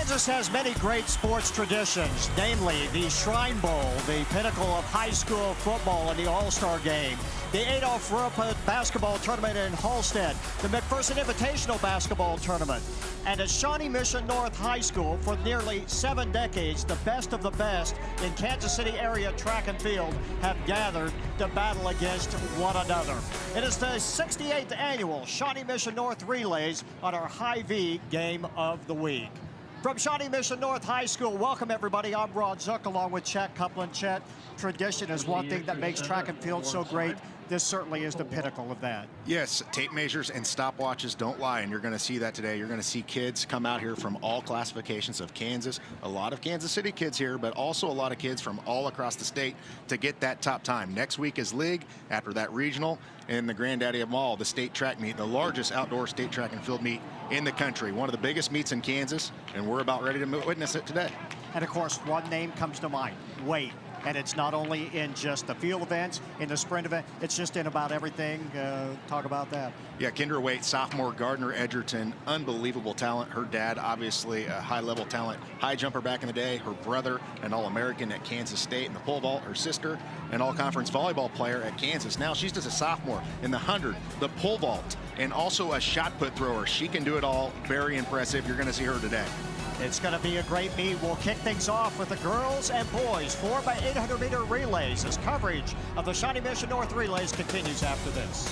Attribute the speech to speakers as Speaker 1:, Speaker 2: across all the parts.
Speaker 1: Kansas has many great sports traditions, namely the Shrine Bowl, the pinnacle of high school football and the All-Star Game, the Adolph Rupp basketball tournament in Halstead, the McPherson Invitational basketball tournament, and at Shawnee Mission North High School for nearly 7 decades, the best of the best in Kansas City area track and field have gathered to battle against one another. It is the 68th annual Shawnee Mission North Relays on our Hy-Vee Game of the Week. From Shawnee Mission North High School, welcome everybody. I'm Rod Zook along with Chet Copeland. Chet, tradition is one thing that makes track and field so great. This certainly is the pinnacle of that.
Speaker 2: Yes, tape measures and stopwatches don't lie, and you're going to see that today. You're going to see kids come out here from all classifications of Kansas, a lot of Kansas City kids here, but also a lot of kids from all across the state to get that top time. Next week is league, after that regional, and the granddaddy of them all, the state track meet, the largest outdoor state track and field meet in the country. One of the biggest meets in Kansas, and we're about ready to witness it today.
Speaker 1: And of course, one name comes to mind, Wade. And it's not only in just the field events, in the sprint event, it's just in about everything. Talk about that.
Speaker 2: Yeah, Kendra Waite, sophomore, Gardner Edgerton, unbelievable talent. Her dad, obviously a high-level talent, high jumper back in the day. Her brother, an All-American at Kansas State in the pole vault. Her sister, an all-conference volleyball player at Kansas. Now she's just a sophomore in the 100, the pole vault, and also a shot put thrower. She can do it all. Very impressive. You're going to see her today.
Speaker 1: It's going to be a great meet. We'll kick things off with the girls and boys 4x800 meter relays as coverage of the Shawnee Mission North Relays continues after this.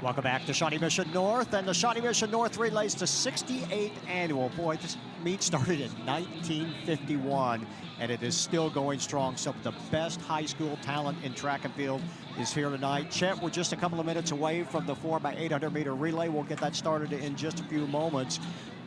Speaker 1: Welcome back to Shawnee Mission North and the Shawnee Mission North Relays, the 68th annual. Boy, this meet started in 1951 and it is still going strong. Some of the best high school talent in track and field is here tonight. Chet, we're just a couple of minutes away from the 4x800 meter relay. We'll get that started in just a few moments.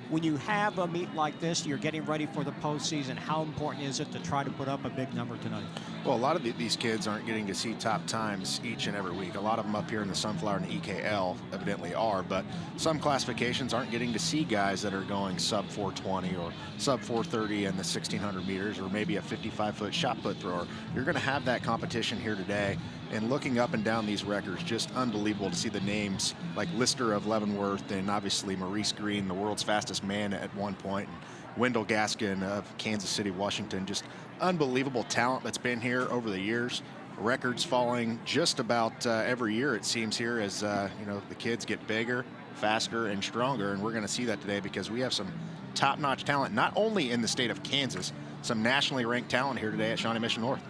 Speaker 1: When you have a meet like this, you're getting ready for the postseason. How important is it to try to put up a big number tonight?
Speaker 2: Well, a lot of these kids aren't getting to see top times each and every week. A lot of them up here in the Sunflower and the EKL evidently are, but some classifications aren't getting to see guys that are going sub 420 or sub 430 in the 1600 meters or maybe a 55-foot shot put thrower. You're going to have that competition here today, and looking up and down these records, just unbelievable to see the names like Lister of Leavenworth and obviously Maurice Green, the world's fastest man at one point, and Wendell Gaskin of Kansas City, Washington. Just unbelievable talent that's been here over the years. Records falling just about every year, it seems, here as you know, the kids get bigger, faster, and stronger. And we're going to see that today because we have some top-notch talent, not only in the state of Kansas, some nationally ranked talent here today at Shawnee Mission North.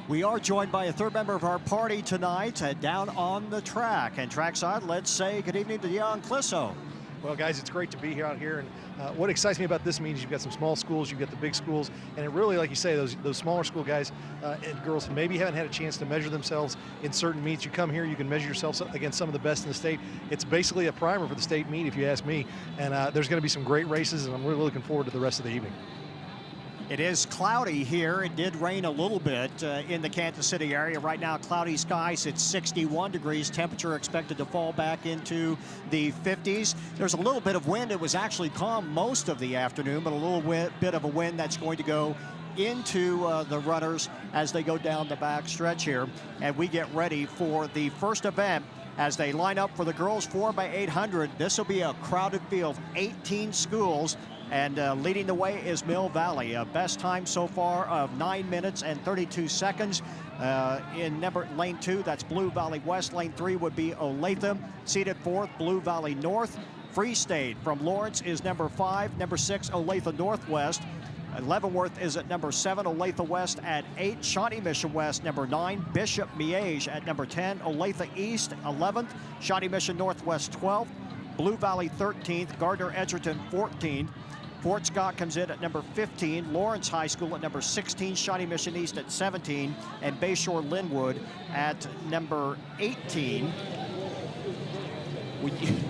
Speaker 1: We are joined by a third member of our party tonight down on the track. And trackside, let's say good evening to Jan Klisso.
Speaker 3: Well, guys, it's great to be out here. And what excites me about this meet is you've got some small schools, you've got the big schools, and it really, like you say, those smaller school guys and girls maybe haven't had a chance to measure themselves in certain meets. You come here, you can measure yourself against some of the best in the state. It's basically a primer for the state meet, if you ask me. And there's going to be some great races, and I'm really looking forward to the rest of the evening.
Speaker 1: It is cloudy here. It did rain a little bit in the Kansas City area. Right now, cloudy skies. It's 61 degrees. Temperature expected to fall back into the 50s. There's a little bit of wind. It was actually calm most of the afternoon, but a little bit of a wind that's going to go into the runners as they go down the back stretch here. And we get ready for the first event as they line up for the girls 4x800. This will be a crowded field, 18 schools. And leading the way is Mill Valley. Best time so far of 9 minutes and 32 seconds. In lane 2, that's Blue Valley West. Lane 3 would be Olathe. Seated 4th, Blue Valley North. Free State from Lawrence is number 5. Number 6, Olathe Northwest. Leavenworth is at number 7, Olathe West at 8, Shawnee Mission West number 9, Bishop Miege at number 10, Olathe East 11th, Shawnee Mission Northwest 12th, Blue Valley 13th, Gardner Edgerton 14th. Fort Scott comes in at number 15, Lawrence High School at number 16, Shawnee Mission East at 17, and Bayshore Linwood at number 18.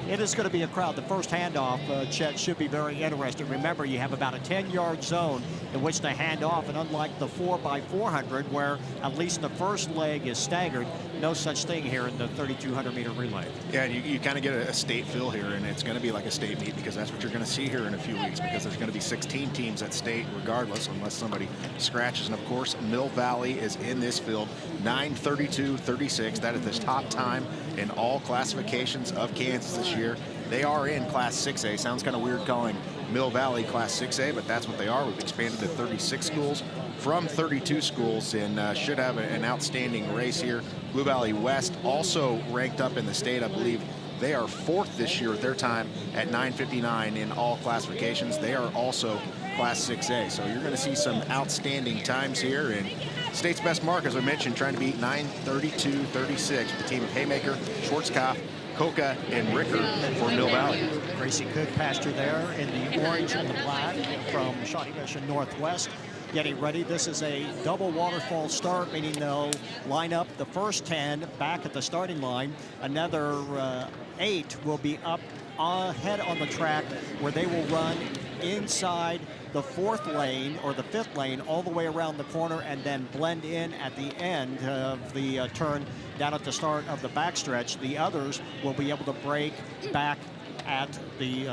Speaker 1: It is going to be a crowd. The first handoff, Chet, should be very interesting. Remember, you have about a 10-yard zone in which to hand off, and unlike the 4x400, where at least the first leg is staggered, no such thing here in the 3,200-meter relay.
Speaker 2: Yeah, you kind of get a state feel here, and it's going to be like a state meet because that's what you're going to see here in a few weeks, because there's going to be 16 teams at state regardless, unless somebody scratches. And, of course, Mill Valley is in this field, 9:32.36. That is the top time in all classifications of Kansas this year. They are in Class 6A. Sounds kind of weird calling Mill Valley Class 6A, but that's what they are. We've expanded to 36 schools from 32 schools, and should have an outstanding race here. Blue Valley West also ranked up in the state. I believe they are 4th this year at their time at 9:59 in all classifications. They are also Class 6A. So you're going to see some outstanding times here. And state's best mark, as I mentioned, trying to beat 9:32.36. The team of Haymaker, Schwarzkopf, Coca, and Ricker for Mill Valley.
Speaker 1: Gracie Cookpasture there in the orange and the black from Shawnee Mission Northwest. Getting ready. This is a double waterfall start, meaning they'll line up the first 10 back at the starting line. Another 8 will be up ahead on the track, where they will run inside the 4th lane or the 5th lane all the way around the corner, and then blend in at the end of the turn down at the start of the backstretch. The others will be able to break back at the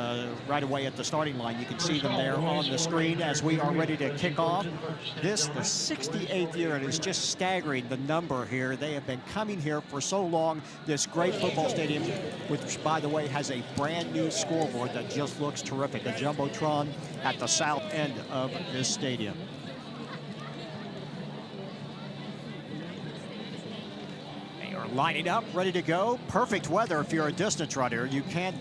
Speaker 1: right away at the starting line. You can see them there on the screen as we are ready to kick off. This, the 68th year, and it's just staggering the number here. They have been coming here for so long. This great football stadium, which, by the way, has a brand new scoreboard that just looks terrific. A Jumbotron at the south end of this stadium. Lining up, ready to go. Perfect weather if you're a distance runner. You can't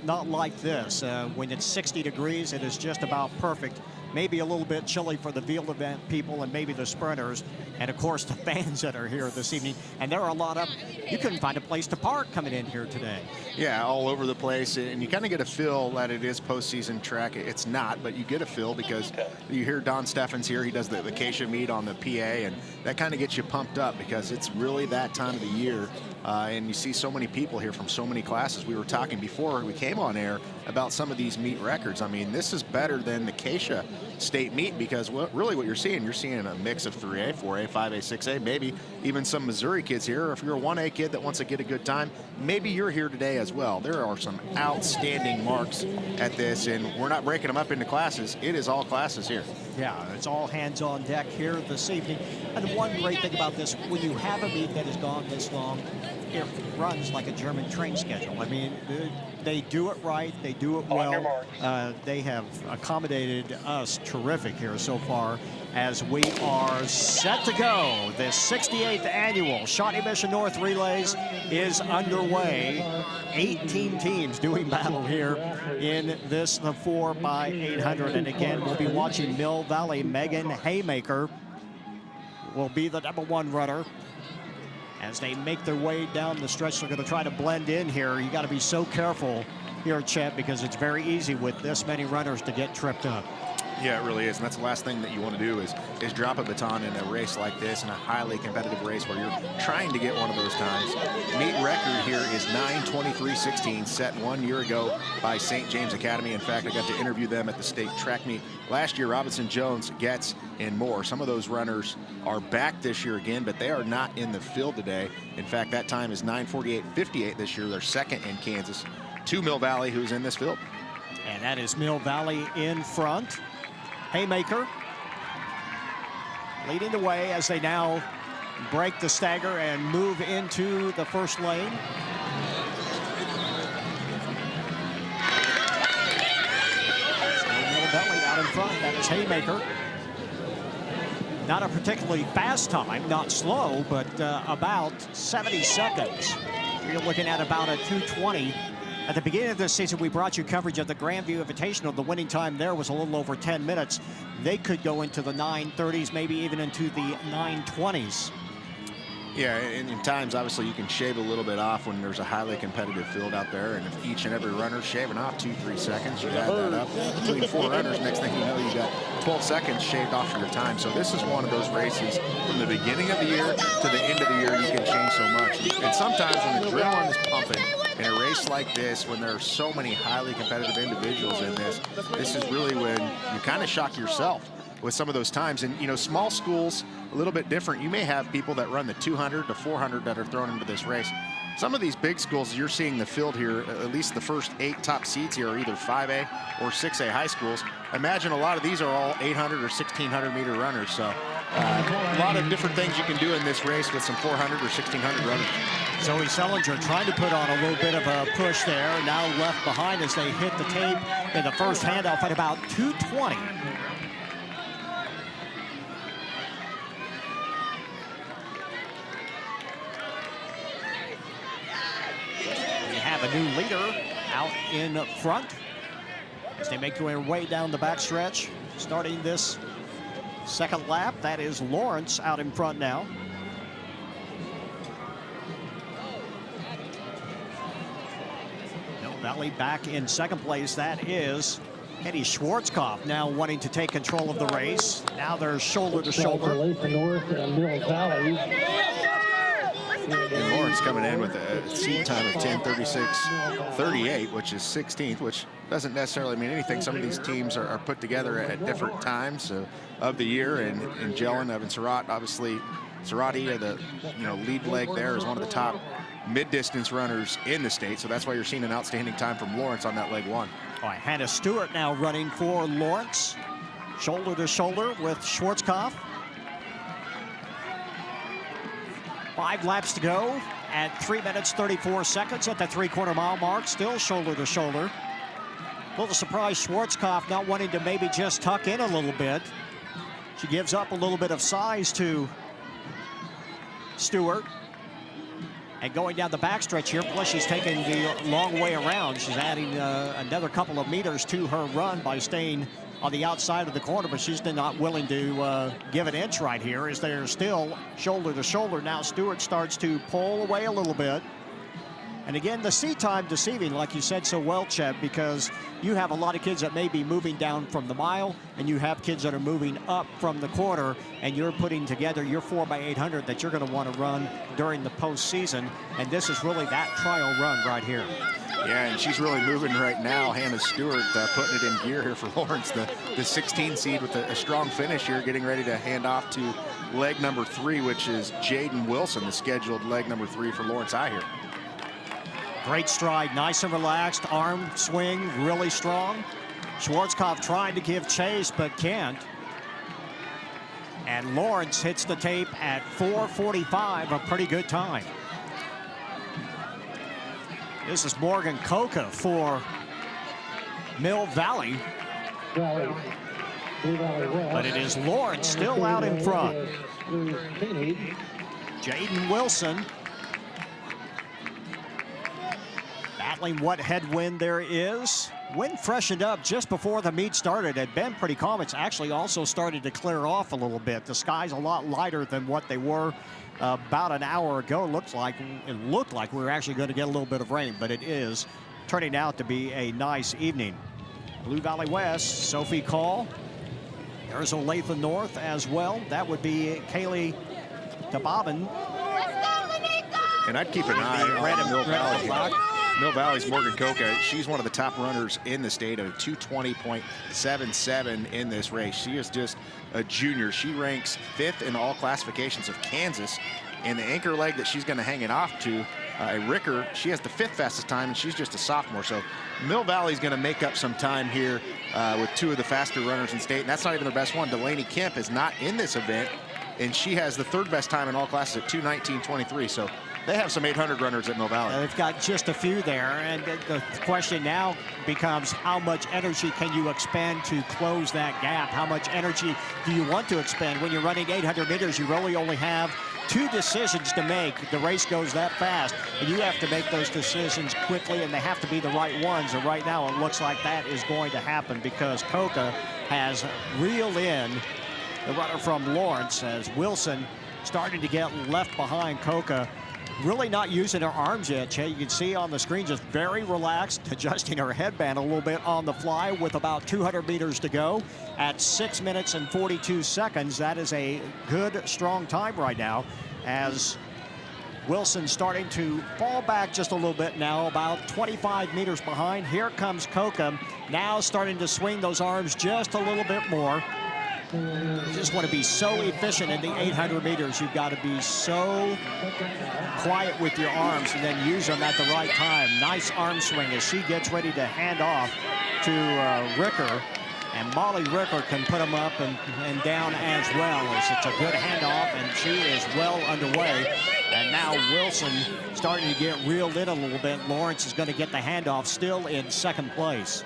Speaker 1: not like this. When it's 60 degrees, it is just about perfect. Maybe a little bit chilly for the field event people and maybe the sprinters, and of course the fans that are here this evening. And there are a lot of, you couldn't find a place to park coming in here today.
Speaker 2: Yeah, all over the place, and you kind of get a feel that it is postseason track. It's not, but you get a feel because you hear Don Steffens here. He does the Acacia meet on the PA, and that kind of gets you pumped up because it's really that time of the year. And you see so many people here from so many classes. We were talking before we came on air about some of these meet records. I mean, this is better than the Acacia State meet because really what you're seeing a mix of 3A, 4A, 5A, 6A, maybe even some Missouri kids here. Or if you're a 1A kid that wants to get a good time, maybe you're here today as well. There are some outstanding marks at this, and we're not breaking them up into classes. It is all classes here.
Speaker 1: Yeah, it's all hands on deck here this evening. And one great thing about this, when you have a meet that has gone this long, it runs like a German train schedule. I mean, they do it right. They do it well. They have accommodated us terrific here so far as we are set to go. The 68th annual Shawnee Mission North Relays is underway. 18 teams doing battle here in this, the 4x800. And again, we'll be watching Mill Valley Megan Haymaker will be the #1 runner. As they make their way down the stretch, they're going to try to blend in here. You got to be so careful here, Chet, because it's very easy with this many runners to get tripped up.
Speaker 2: Yeah, it really is, and that's the last thing that you want to do is drop a baton in a race like this, in a highly competitive race where you're trying to get one of those times. Meet record here is 9:23.16, set 1 year ago by St. James Academy. In fact, I got to interview them at the state track meet last year. Robinson Jones, Getz, and more. Some of those runners are back this year again, but they are not in the field today. In fact, that time is 9:48.58 this year. They're second in Kansas to Mill Valley, who's in this field.
Speaker 1: And that is Mill Valley in front. Haymaker leading the way as they now break the stagger and move into the first lane. Mill Valley out in front. That is Haymaker. Not a particularly fast time, not slow, but about 70 seconds. You're looking at about a 2:20. At the beginning of this season, we brought you coverage of the Grandview Invitational. The winning time there was a little over 10 minutes. They could go into the 9:30s, maybe even into the 9:20s.
Speaker 2: Yeah, and in times, obviously, you can shave a little bit off when there's a highly competitive field out there. And if each and every runner's shaving off 2-3 seconds, you add that up between 4 runners. Next thing you know, you got 12 seconds shaved off of your time. So this is one of those races from the beginning of the year to the end of the year, you can change so much. And sometimes when the adrenaline is pumping in a race like this, when there are so many highly competitive individuals in this, this is really when you kind of shock yourself with some of those times. And, you know, small schools, a little bit different. You may have people that run the 200 to 400 that are thrown into this race. Some of these big schools, you're seeing the field here, at least the first 8 top seeds here are either 5A or 6A high schools. Imagine a lot of these are all 800 or 1600 meter runners. So a lot of different things you can do in this race with some 400 or 1600 runners.
Speaker 1: Zoe Sellinger trying to put on a little bit of a push there. Now left behind as they hit the tape in the first handoff at about 2:20. A new leader out in front as they make their way down the backstretch. Starting this second lap, that is Lawrence out in front now. Mill Valley back in second place. That is Eddie Schwarzkopf now wanting to take control of the race. Now they're shoulder to shoulder.
Speaker 2: And Lawrence coming in with a seat time of 10:36.38, which is 16th, which doesn't necessarily mean anything. Some of these teams are put together at different times of the year. And Jelen, Evan Surratt, obviously, Surratti, the lead leg there, is one of the top mid-distance runners in the state. So that's why you're seeing an outstanding time from Lawrence on that leg 1.
Speaker 1: All right, Hannah Stewart now running for Lawrence, shoulder to shoulder with Schwarzkopf. 5 laps to go at 3 minutes 34 seconds at the 3/4 mile mark, still shoulder to shoulder. A little surprised Schwarzkopf not wanting to maybe just tuck in a little bit. She gives up a little bit of size to Stewart. And going down the backstretch here, plus she's taking the long way around. She's adding another couple of meters to her run by staying on the outside of the corner, but she's not willing to give an inch right here as they're still shoulder to shoulder. Now Stewart starts to pull away a little bit. And again, the seat time deceiving, like you said so well, Chet, because you have a lot of kids that may be moving down from the mile, and you have kids that are moving up from the quarter, and you're putting together your 4x800 that you're going to want to run during the postseason. And this is really that trial run right here.
Speaker 2: Yeah, and she's really moving right now. Hannah Stewart putting it in gear here for Lawrence, the 16 seed with a strong finish here, getting ready to hand off to leg number 3, which is Jaden Wilson, the scheduled leg number 3 for Lawrence High here.
Speaker 1: Great stride, nice and relaxed, arm swing, really strong. Schwarzkopf trying to give chase, but can't. And Lawrence hits the tape at 4:45, a pretty good time. This is Morgan Coca for Mill Valley. But it is Lawrence still out in front. Jaden Wilson battling what headwind there is. Wind freshened up just before the meet started. It had been pretty calm. It's actually also started to clear off a little bit. The skies a lot lighter than what they were about an hour ago. It looked like we were actually going to get a little bit of rain, but it is turning out to be a nice evening. Blue Valley West, Sophie Call. There's Olathe North as well. That would be Kaylee DeBobbin.
Speaker 2: And I'd keep an eye on Mill Valley. Mill Valley's Morgan Coca. She's one of the top runners in the state of 220.77 in this race. She is just a junior. She ranks 5th in all classifications of Kansas. And the anchor leg that she's going to hang it off to, Ricker, she has the 5th fastest time, and she's just a sophomore. So Mill Valley's going to make up some time here with 2 of the faster runners in state. And that's not even their best one. Delaney Kemp is not in this event, and she has the 3rd best time in all classes at 2:19.23. So they have some 800 runners at Mill Valley.
Speaker 1: They've got just a few there, and the question now becomes how much energy can you expend to close that gap? How much energy do you want to expend? When you're running 800 meters, you really only have 2 decisions to make. The race goes that fast, and you have to make those decisions quickly, and they have to be the right ones. And right now, it looks like that is going to happen because Coca has reeled in the runner from Lawrence as Wilson starting to get left behind. Coca really not using her arms yet, Che. You can see on the screen just very relaxed, adjusting her headband a little bit on the fly with about 200 meters to go at 6 minutes and 42 seconds. That is a good, strong time right now as Wilson starting to fall back just a little bit now, about 25 meters behind. Here comes Coca, now starting to swing those arms just a little bit more. You just want to be so efficient in the 800 meters. You've got to be so quiet with your arms and then use them at the right time. Nice arm swing as she gets ready to hand off to Ricker. And Molly Ricker can put them up and down as well. As it's a good handoff, and she is well underway. And now Wilson starting to get reeled in a little bit. Lawrence is going to get the handoff, still in 2nd place.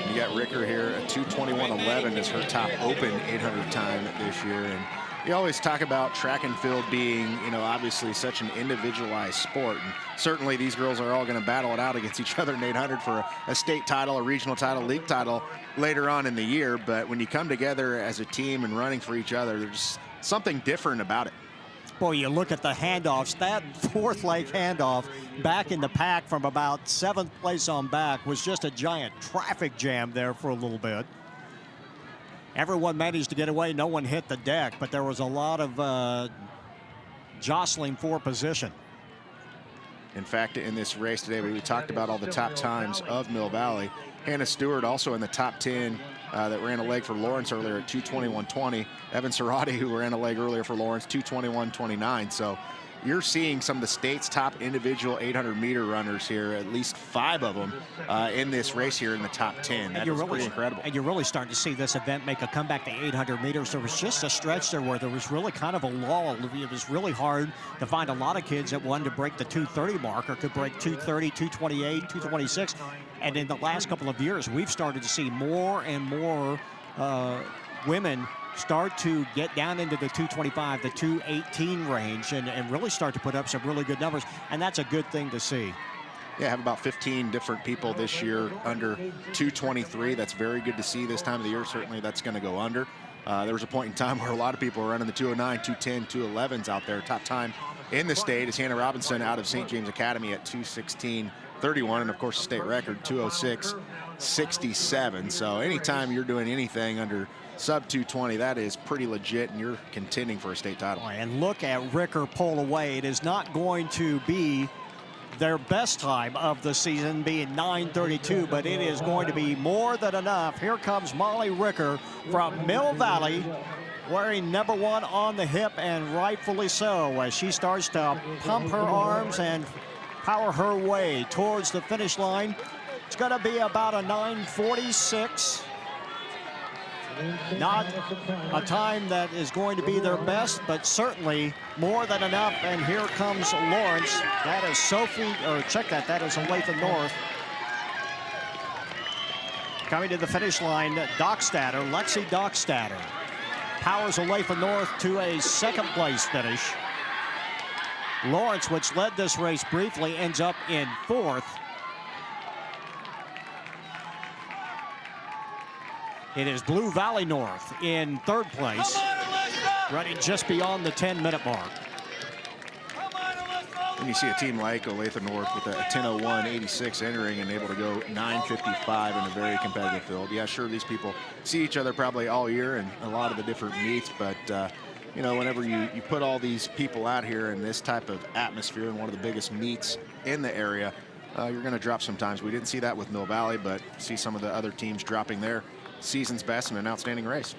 Speaker 2: You got Ricker here at 2:21.11 is her top open 800 time this year. And you always talk about track and field being, obviously such an individualized sport. And certainly these girls are all going to battle it out against each other in 800 for a state title, a regional title, league title later on in the year. But when you come together as a team and running for each other, there's something different about it.
Speaker 1: Boy, you look at the handoffs. That 4th leg handoff back in the pack from about 7th place on back was just a giant traffic jam there for a little bit. Everyone managed to get away. No one hit the deck, but there was a lot of jostling for position.
Speaker 2: In fact, in this race today, we talked about all the top times of Mill Valley. Hannah Stewart also in the top 10 that ran a leg for Lawrence earlier at 2:21.20. Evan Cerati, who ran a leg earlier for Lawrence, 2:21.29. So you're seeing some of the state's top individual 800-meter runners here, at least 5 of them in this race here in the top 10. That is pretty incredible.
Speaker 1: And you're really starting to see this event make a comeback to 800 meters. There was just a stretch there where there was really kind of a lull. It was really hard to find a lot of kids that wanted to break the 230 mark or could break 230, 228, 226. And in the last couple of years, we've started to see more and more women start to get down into the 225, the 218 range and really start to put up some really good numbers. And that's a good thing to see.
Speaker 2: Yeah, have about 15 different people this year under 223. That's very good to see this time of the year. Certainly that's going to go under. There was a point in time where a lot of people were running the 209, 210, 211s out there. Top time in the state is Hannah Robinson out of St. James Academy at 216.31, and of course the state record 206.67. So anytime you're doing anything under sub 220, that is pretty legit, and you're contending for a state title.
Speaker 1: And look at Ricker pull away. It is not going to be their best time of the season, being 9:32, but it is going to be more than enough. Here comes Molly Ricker from Mill Valley, wearing number 1 on the hip, and rightfully so, as she starts to pump her arms and power her way towards the finish line. It's going to be about a 9:46. Not a time that is going to be their best, but certainly more than enough. And here comes Lawrence. That is Sophie, or check that, that is Olathe North. Coming to the finish line, Dockstader, Lexi Dockstader. Powers Olathe North to a 2nd place finish. Lawrence, which led this race briefly, ends up in 4th. It is Blue Valley North in 3rd place, running just beyond the 10-minute mark.
Speaker 2: And you see a team like Olathe North with a 10:01.86 entering and able to go 9:55 in a very competitive field. Yeah, sure, these people see each other probably all year in a lot of the different meets, but you know, whenever you put all these people out here in this type of atmosphere in one of the biggest meets in the area, you're going to drop sometimes. We didn't see that with Mill Valley, but see some of the other teams dropping their season's best in an outstanding race.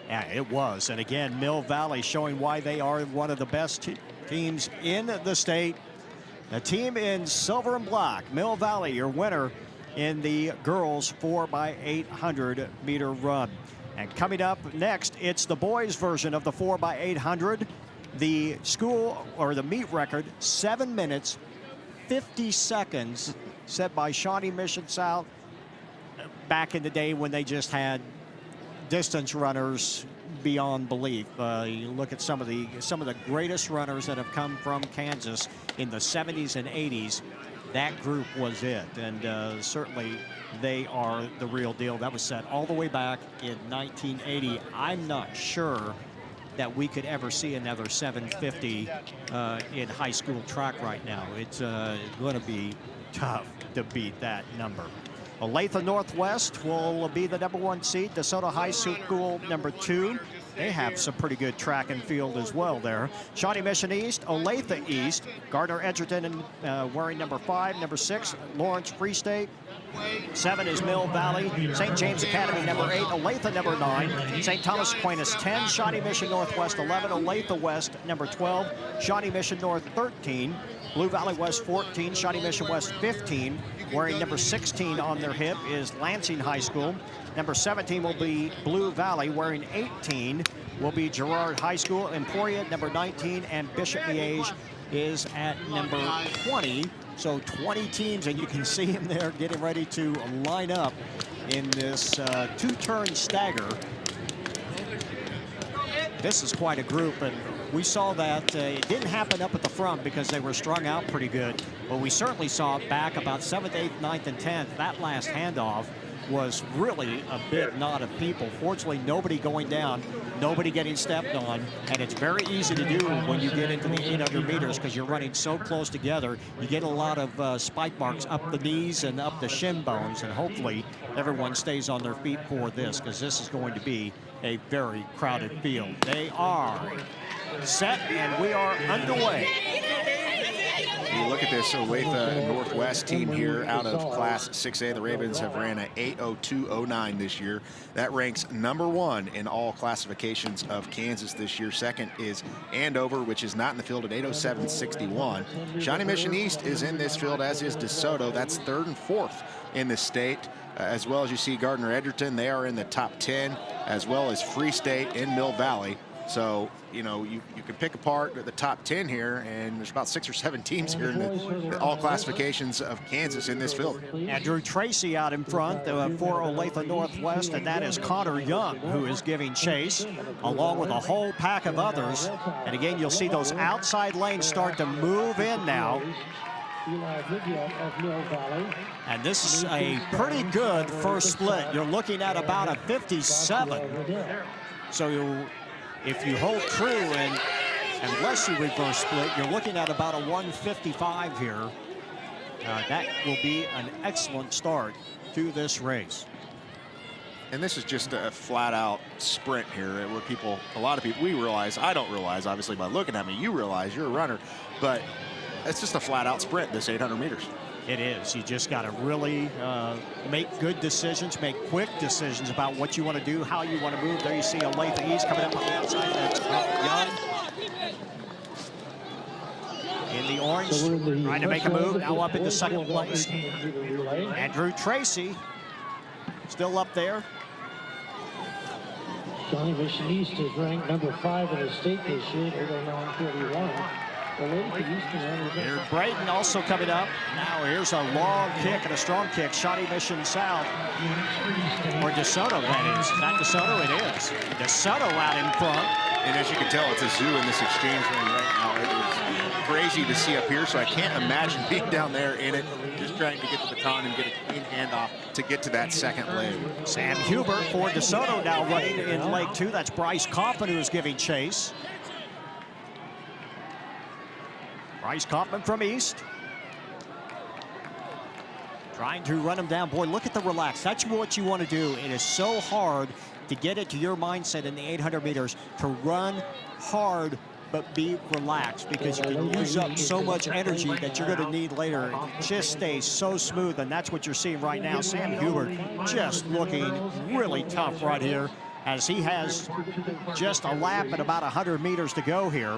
Speaker 1: Yeah, it was. And again, Mill Valley showing why they are one of the best teams in the state. A team in silver and black, Mill Valley, your winner in the girls 4x800 meter run. And coming up next, it's the boys version of the 4x800. The school or the meet record, 7 minutes, 50 seconds, set by Shawnee Mission South back in the day when they just had distance runners beyond belief. You look at some of the greatest runners that have come from Kansas in the 70s and 80s. That group was it, and certainly they are the real deal. That was set all the way back in 1980. I'm not sure that we could ever see another 750 in high school track right now. It's going to be tough to beat that number. Olathe Northwest will be the #1 seed. DeSoto High School #2. They have some pretty good track and field as well there. Shawnee Mission East, Olathe East, Gardner Edgerton wearing #5, #6, Lawrence Free State. 7 is Mill Valley, St. James Academy #8, Olathe #9, St. Thomas Aquinas 10, Shawnee Mission Northwest 11, Olathe West #12, Shawnee Mission North 13, Blue Valley West 14, Shawnee Mission West 15. Wearing #16 on their hip is Lansing High School. #17 will be Blue Valley. Wearing 18 will be Girard High School. Emporia #19, and Bishop Miege is at #20. So 20 teams, and you can see them there getting ready to line up in this two-turn stagger. This is quite a group, and we saw that it didn't happen up at the front because they were strung out pretty good, but we certainly saw it back about 7th, 8th, 9th, and 10th. That last handoff was really a big knot of people. Fortunately, nobody going down, nobody getting stepped on, and it's very easy to do when you get into the 800 meters because you're running so close together. You get a lot of spike marks up the knees and up the shin bones, and hopefully everyone stays on their feet for this because this is going to be a very crowded field. They are set, and we are underway.
Speaker 2: You look at this Olathe Northwest team here out of Class 6A. The Ravens have ran an 8:02.09 this year. That ranks #1 in all classifications of Kansas this year. Second is Andover, which is not in the field at 8:07.61. Shawnee Mission East is in this field, as is DeSoto. That's 3rd and 4th in the state. As well as you see Gardner Edgerton, they are in the top 10, as well as Free State and Mill Valley. So, you know, you can pick apart the top 10 here, and there's about 6 or 7 teams here in all classifications of Kansas in this field.
Speaker 1: Andrew Tracy out in front for Olathe Northwest, and that is Connor Young, who is giving chase, along with a whole pack of others. And again, you'll see those outside lanes start to move in now. And this is a pretty good first split. You're looking at about a 57. So if you hold true, and unless you reverse split, you're looking at about a 155 here. That will be an excellent start to this race.
Speaker 2: And this is just a flat-out sprint here where a lot of people, we realize, I don't realize, obviously, by looking at me, you realize you're a runner, but it's just a flat-out sprint, this 800 meters.
Speaker 1: It is. You just got to really make good decisions, make quick decisions about what you want to do, how you want to move. There you see Olathe East coming up on the outside. That's Young in the orange, trying to make a move. Now up into second place. Andrew Tracy still up there.
Speaker 4: Shawnee Mission East is ranked #5 in the state this year. They're going on 31.
Speaker 1: Here's Braden also coming up. Now here's a long kick and a strong kick. Shawnee Mission South, or DeSoto, that is. Not DeSoto, it is. DeSoto out in front.
Speaker 2: And as you can tell, it's a zoo in this exchange ring right now. It is crazy to see up here, so I can't imagine being down there in it, just trying to get the baton and get a clean handoff to get to that second leg.
Speaker 1: Sam Hubert for DeSoto now running in leg 2. That's Bryce Kaufman who is giving chase. Bryce Kaufman from East. Trying to run him down. Boy, look at the relax. That's what you want to do. It is so hard to get it to your mindset in the 800 meters to run hard but be relaxed, because you can use up so much energy that you're going to need later. It just stays so smooth, and that's what you're seeing right now. Sam Hubert just looking really tough right here as he has just a lap and about 100 meters to go here.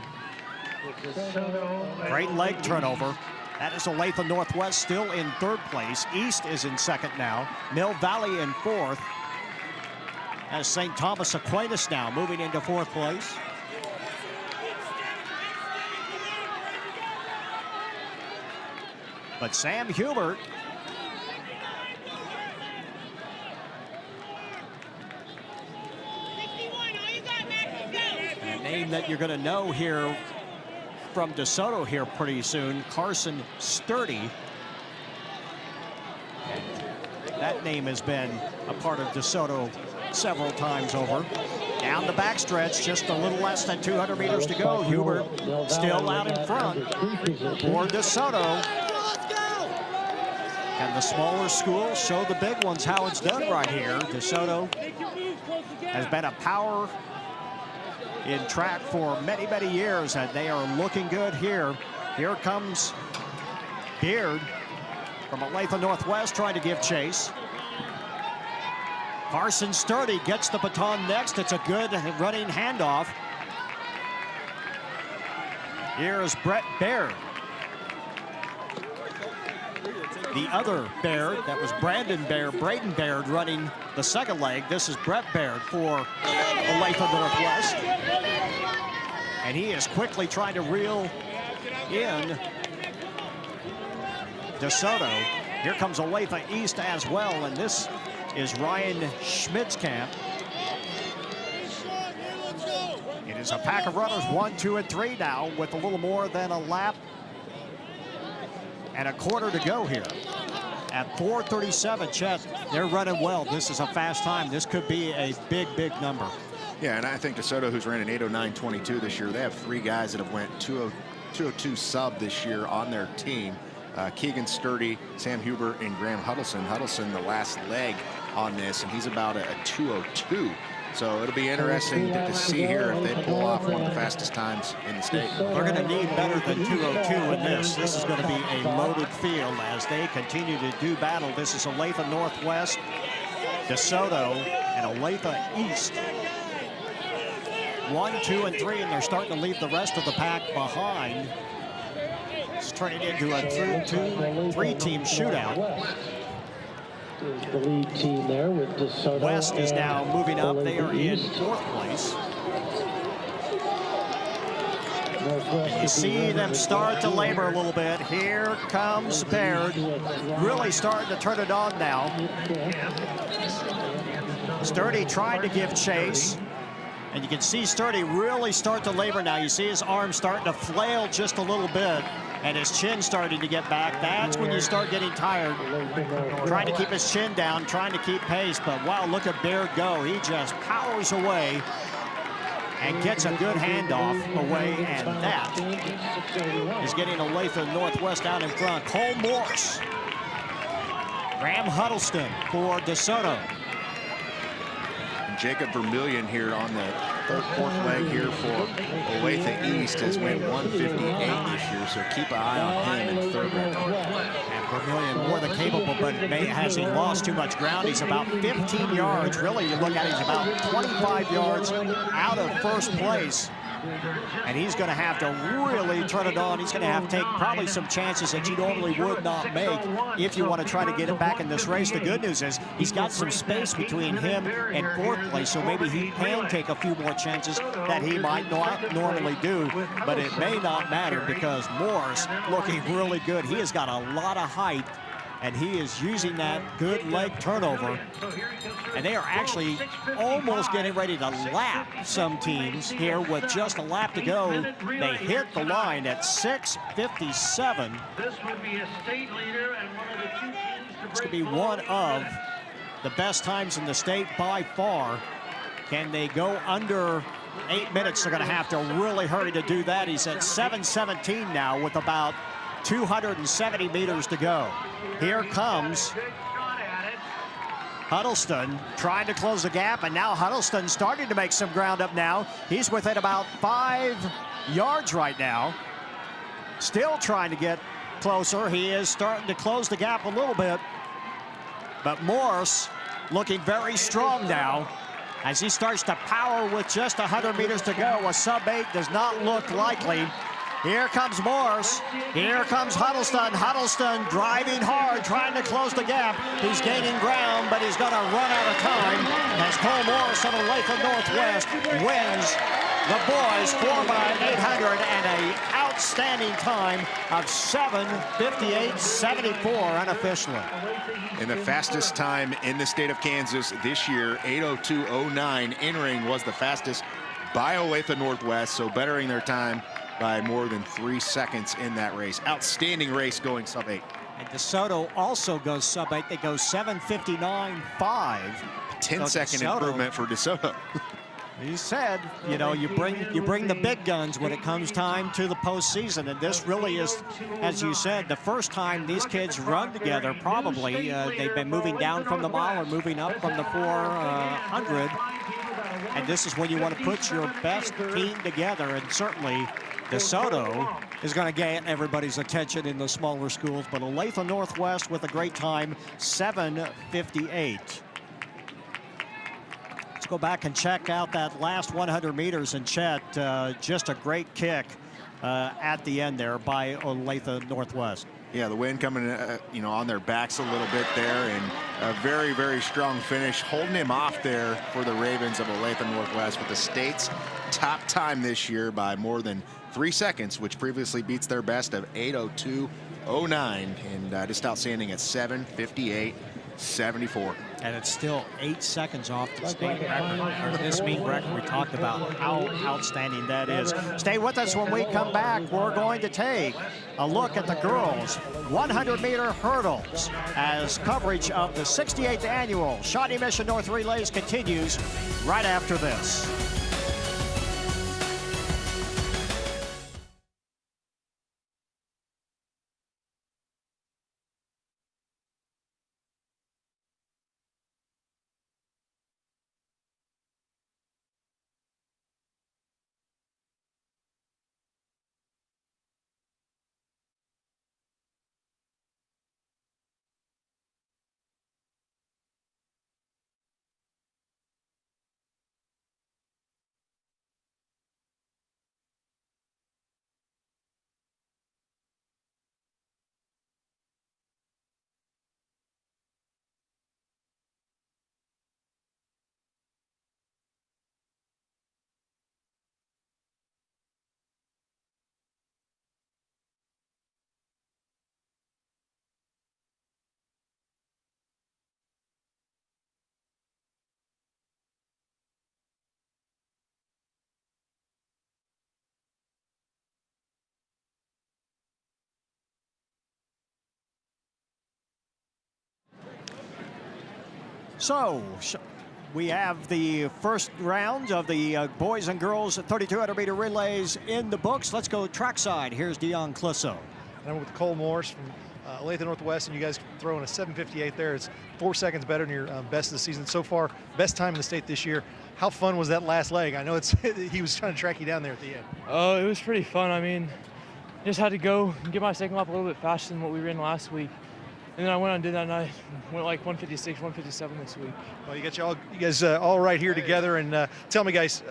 Speaker 1: Great leg turnover. That is Olathe Northwest still in 3rd place. East is in 2nd now. Mill Valley in 4th. As St. Thomas Aquinas now moving into 4th place. But Sam Hubert, a name that you're going to know here from DeSoto here pretty soon, Carson Sturdy. That name has been a part of DeSoto several times over. Down the backstretch, just a little less than 200 meters to go. Hubert still out in front for DeSoto. And the smaller schools show the big ones how it's done right here. DeSoto has been a power in track for many, many years, and they are looking good here. Here comes Beard from Olathe Northwest trying to give chase. Carson Sturdy gets the baton next. It's a good running handoff. Here is Brett Baird. The other Baird, that was Brandon Baird, Braden Baird running the 2nd leg. This is Brett Baird for Olathe Northwest. And he is quickly trying to reel in DeSoto. Here comes Olathe East as well, and this is Ryan Schmitzkamp. It is a pack of runners, 1, 2, and 3 now, with a little more than a lap and a quarter to go here. At 4:37, Chet, they're running well. This is a fast time. This could be a big, big number.
Speaker 2: Yeah, and I think DeSoto, who's ran an 8:09.22 this year, they have 3 guys that have went 2:02 sub this year on their team. Keegan Sturdy, Sam Hubert, and Graham Huddleston. Huddleston, the last leg on this, and he's about a 2:02. So it'll be interesting to see here if they pull off one of the fastest times in the state.
Speaker 1: They're going to need better than 2:02 in this. This is going to be a loaded field as they continue to do battle. This is Olathe Northwest, DeSoto, and Olathe East. 1, 2, and 3, and they're starting to leave the rest of the pack behind. It's turning into a 3-team shootout.
Speaker 4: The lead team there with DeSoto.
Speaker 1: West is now moving up. They are in 4th place. And you see them start to labor a little bit. Here comes Baird, really starting to turn it on now. Sturdy trying to give chase. And you can see Sturdy really start to labor now. You see his arm starting to flail just a little bit, and his chin starting to get back. That's when you start getting tired. Trying to keep his chin down, trying to keep pace, but wow, look at Baird go. He just powers away and gets a good handoff away, and that is getting Olathe Northwest out in front. Cole Morse, Graham Huddleston for DeSoto.
Speaker 2: Jacob Vermillion here on the 4th leg here for Olathe East has went 1:58 this year, so keep an eye on him in 3rd leg.
Speaker 1: And Vermillion more than capable, but has he lost too much ground? He's about 15 yards. Really, you look at it, he's about 25 yards out of 1st place. And he's going to have to really turn it on. He's going to have to take probably some chances that you normally would not make if you want to try to get him back in this race. The good news is he's got some space between him and 4th place, so maybe he can take a few more chances that he might not normally do. But it may not matter because Morris looking really good. He has got a lot of height and he is using that good leg turnover. And they are actually almost getting ready to lap some teams here with just a lap to go. They hit the line at 6:57.
Speaker 4: This would be a state leader and one of the 2 teams to
Speaker 1: This could be one of the best times in the state by far. Can they go under 8 minutes? They're going to have to really hurry to do that. He's at 7:17 now with about 270 meters to go. Here comes Huddleston trying to close the gap, and now Huddleston starting to make some ground up now. He's within about 5 yards right now. Still trying to get closer. He is starting to close the gap a little bit. But Morse looking very strong now as he starts to power with just 100 meters to go. A sub-8 does not look likely. Here comes Morse. Here comes Huddleston. Huddleston driving hard, trying to close the gap. He's gaining ground, but he's going to run out of time as Cole Morse of Olathe Northwest wins the boys 4x800 and an outstanding time of 7:58.74 unofficially.
Speaker 2: And the fastest time in the state of Kansas this year, 8:02.09 in-ring, was the fastest by Olathe Northwest, so bettering their time by more than 3 seconds in that race. Outstanding race going sub-8.
Speaker 1: And DeSoto also goes sub-8. They go 7:59.5.
Speaker 2: 10-second improvement for DeSoto.
Speaker 1: He said, you know, you bring the big guns when it comes time to the postseason, and this really is, as you said, the first time these kids run together. Probably they've been moving down from the mile or moving up from the 400, and this is when you want to put your best team together. And certainly DeSoto is going to get everybody's attention in the smaller schools, but Olathe Northwest with a great time, 7:58. Let's go back and check out that last 100 meters, and Chet, just a great kick at the end there by Olathe Northwest.
Speaker 2: Yeah, the wind coming, you know, on their backs a little bit there, and a very, very strong finish, holding him off there for the Ravens of Olathe Northwest with the state's top time this year by more than 3 seconds, which previously beats their best of 8:02.09, and just outstanding at 7:58.74.
Speaker 1: And it's still 8 seconds off the state record, or this meet record. We talked about how outstanding that is. Stay with us. When we come back, we're going to take a look at the girls' 100-meter hurdles as coverage of the 68th annual Shawnee Mission North Relays continues right after this. So we have the first round of the boys and girls 3,200 meter relays in the books. Let's go trackside. Here's Dion Clisso.
Speaker 3: And I'm with Cole Morse from Olathe Northwest, and you guys throwing a 7:58 there. It's 4 seconds better than your best of the season so far. Best time in the state this year. How fun was that last leg? I know it's he was trying to track you down there at the end.
Speaker 5: Oh, it was pretty fun. I mean, just had to go and get my second lap a little bit faster than what we ran last week. And then I went on and did that, and I went like 156, 157 this week.
Speaker 3: Well, you guys all right here together. And tell me, guys,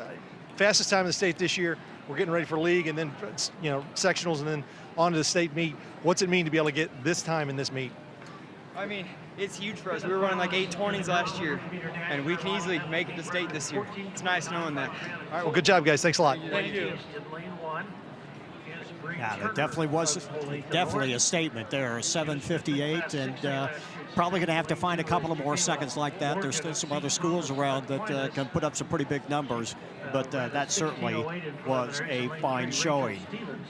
Speaker 3: fastest time in the state this year. We're getting ready for league, and then sectionals, and then on to the state meet. What's it mean to be able to get this time in this meet?
Speaker 6: I mean, it's huge for us. We were running like 8:20s last year, and we can easily make it to state this year. It's nice knowing that.
Speaker 3: All right, well, good job, guys. Thanks a lot.
Speaker 5: Thank you.
Speaker 4: In lane 1 is
Speaker 1: Yeah, there definitely was a statement there. 7:58, and probably going to have to find a couple of more seconds like that. There's still some other schools around that can put up some pretty big numbers, but that certainly was a fine showing.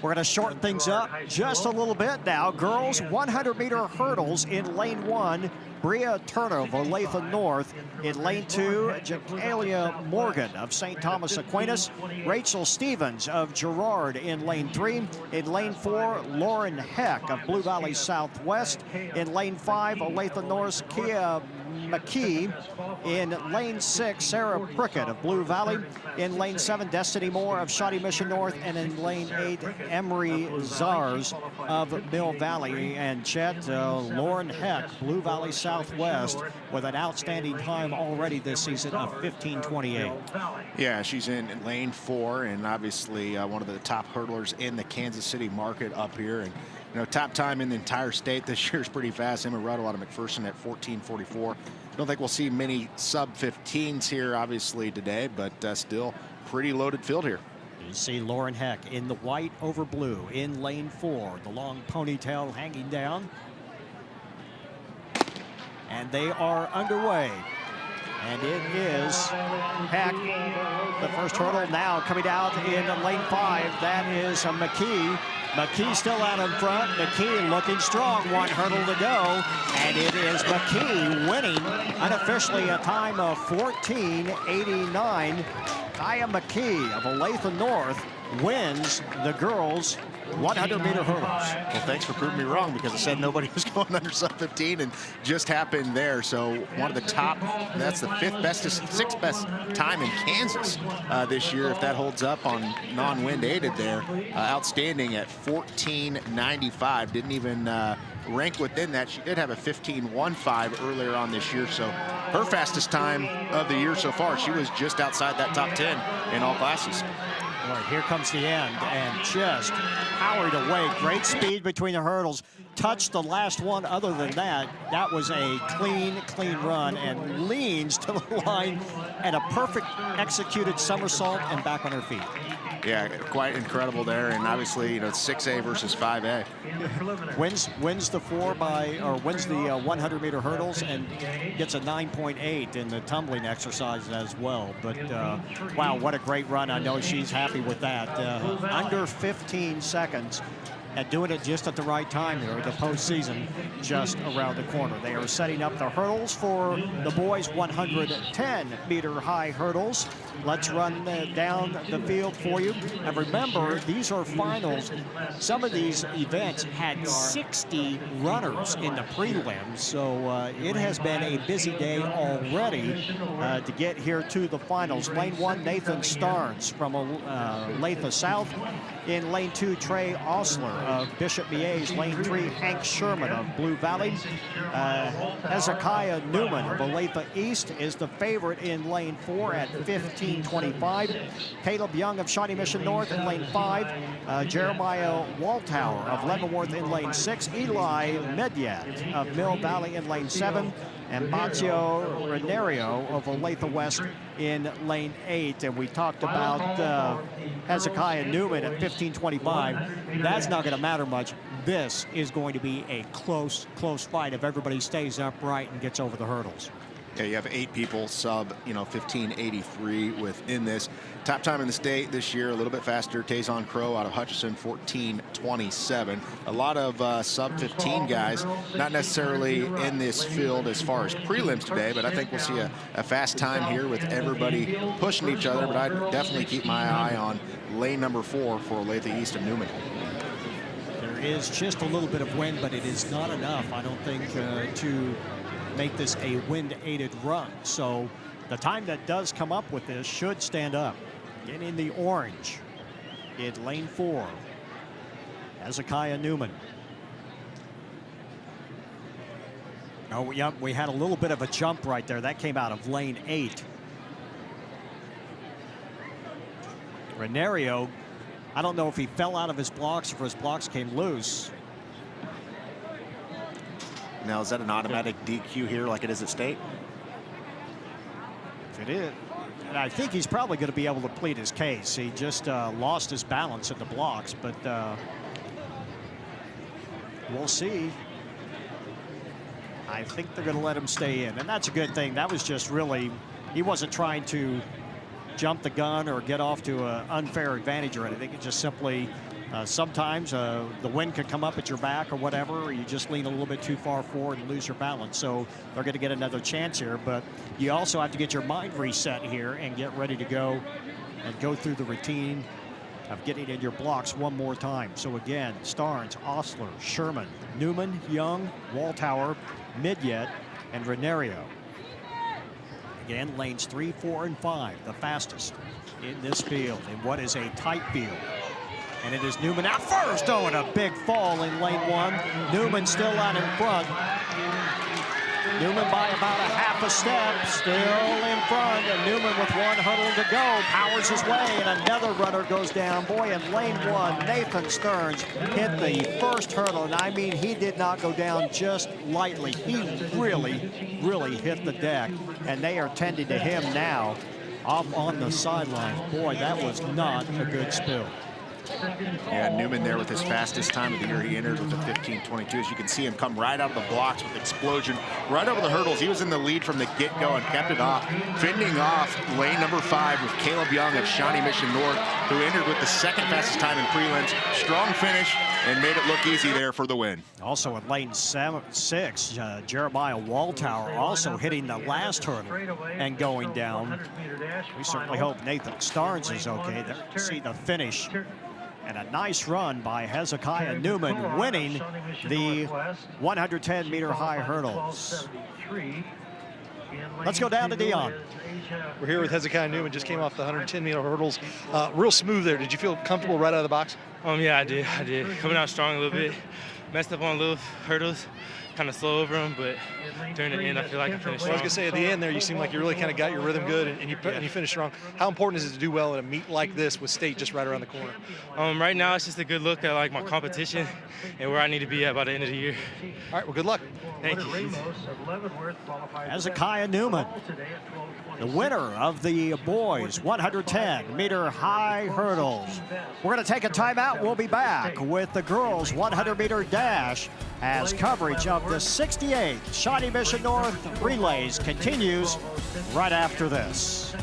Speaker 1: We're going to shorten things up just a little bit now. Girls 100-meter hurdles in lane 1. Bria Turner of Olathe North. In lane 2, Jacalia Morgan of St. Thomas Aquinas. Rachel Stevens of Girard in lane 3. In lane 4, Lauren Heck of Blue Valley Southwest. In lane 5, Olathe North's Kia McKee. In lane 6, Sarah Prickett of Blue Valley. In lane 7, Destiny Moore of Shawnee Mission North. And in lane 8, Emery Zars of Mill Valley. And Chet, Lauren Heck, Blue Valley Southwest, with an outstanding time already this season of 15:28.
Speaker 2: Yeah, she's in lane 4, and obviously one of the top hurdlers in the Kansas City market up here. And you know, top time in the entire state this year is pretty fast. Emma Ruddle out of McPherson at 14:44. Don't think we'll see many sub-15s here, obviously, today, but still pretty loaded field here.
Speaker 1: You see Lauren Heck in the white over blue in lane 4. The long ponytail hanging down. And they are underway. And it is Heck, the first hurdle now coming out in lane 5. That is McKee. McKee still out in front. McKee looking strong. One hurdle to go. And it is McKee winning unofficially a time of 14:89. Kaya McKee of Olathe North wins the girls' 100-meter hurdles.
Speaker 2: Well, thanks for proving me wrong, because I said nobody was going under sub-15, and just happened there. So one of the top, that's the 6th best time in Kansas this year, if that holds up on non-wind aided there. Outstanding at 14:95. Didn't even rank within that. She did have a 15:15 earlier on this year, so her fastest time of the year so far. She was just outside that top 10 in all classes.
Speaker 1: All right, here comes the end, and just powered away. Great speed between the hurdles. Touched the last one. Other than that, that was a clean run, and leans to the line and a perfect executed somersault and back on her feet.
Speaker 2: Yeah, quite incredible there, and obviously, you know, it's 6A versus 5A.
Speaker 1: Wins the 100-meter hurdles and gets a 9.8 in the tumbling exercise as well. But wow, what a great run! I know she's happy with that. Under 15 seconds. And doing it just at the right time here, the postseason just around the corner. They are setting up the hurdles for the boys' 110-meter high hurdles. Let's run down the field for you. And remember, these are finals. Some of these events had 60 runners in the prelims, so it has been a busy day already to get here to the finals. Lane 1, Nathan Starnes from Olathe South. In lane 2, Trey Osler of Bishop Miege. Lane 3, Hank Sherman of Blue Valley. Hezekiah Newman of Olathe East is the favorite in lane 4 at 15:25. Caleb Young of Shawnee Mission North in lane 5. Jeremiah Walthour of Leavenworth in lane 6. Eli Medyat of Mill Valley in lane 7. And Matteo Renario of Olathe West in lane 8. And we talked about Hezekiah Newman at 15:25. That's not going to matter much. This is going to be a close fight if everybody stays upright and gets over the hurdles.
Speaker 2: Yeah, you have 8 people sub, 15:83 within this. Top time in the state this year, a little bit faster. Tazon Crow out of Hutchinson, 14:27. A lot of sub-15 guys, not necessarily in this field as far as prelims today, but I think we'll see a fast time here with everybody pushing each other. But I'd definitely keep my eye on lane number 4 for Olathe East and Newman.
Speaker 1: There is just a little bit of wind, but it is not enough, I don't think, to make this a wind-aided run. So the time that does come up with this should stand up. Get in the orange in lane 4. Hezekiah Newman. Oh, yep, we had a little bit of a jump right there. That came out of lane 8. Renario, I don't know if he fell out of his blocks or if his blocks came loose.
Speaker 2: Now, is that an automatic DQ here like it is at state?
Speaker 1: If it is, and I think he's probably going to be able to plead his case. He just lost his balance at the blocks, but we'll see. I think they're going to let him stay in, and that's a good thing. That was just really, he wasn't trying to jump the gun or get off to an unfair advantage or anything. It just simply, sometimes the wind could come up at your back or whatever, or you just lean a little bit too far forward and lose your balance. So they're going to get another chance here, but you also have to get your mind reset here and get ready to go and go through the routine of getting in your blocks one more time. So again, Starnes, Osler, Sherman, Newman, Young, Waltauer, Midyet, and Renario. Again, lanes 3, 4, and 5, the fastest in this field in what is a tight field. And it is Newman out first. Oh, and a big fall in lane 1. Newman still out in front. Newman by about a half a step, still in front, and Newman with 1 hurdle to go, powers his way, and another runner goes down. Boy, in lane 1, Nathan Starnes hit the first hurdle, and I mean, he did not go down just lightly. He really, really hit the deck, and they are tending to him now off on the sideline. Boy, that was not a good spill.
Speaker 2: Yeah, Newman there with his fastest time of the year. He entered with a 15:22. As you can see him come right out of the blocks with explosion, right over the hurdles. He was in the lead from the get-go and kept it off, fending off lane number 5 with Caleb Young of Shawnee Mission North, who entered with the second fastest time in prelims. Strong finish and made it look easy there for the win.
Speaker 1: Also in lane 6, Jeremiah Waltauer also hitting the last hurdle and going down. We certainly hope Nathan Starnes is okay there to see the finish. And a nice run by Hezekiah Newman, winning the 110-meter high hurdles. Let's go down to Dion.
Speaker 3: We're here with Hezekiah Newman, just came off the 110-meter hurdles. Real smooth there. Did you feel comfortable right out of the box?
Speaker 5: Yeah, I did. Coming out strong a little bit. Messed up on little hurdles, kind of slow over them, but during the end, I feel like I finished strong.
Speaker 3: I was going to say, at the end there, you seem like you really kind of got your rhythm good, and you finished strong. How important is it to do well in a meet like this with State just right around the corner?
Speaker 5: Right now, it's just a good look at like my competition and where I need to be at by the end of the year.
Speaker 3: All right, well, good luck.
Speaker 5: Thank you.
Speaker 1: Hezekiah Newman, the winner of the boys 110-meter high hurdles. We're going to take a timeout. We'll be back with the girls 100-meter dash as coverage of the 68th Shawnee Mission North Relays continues right after this.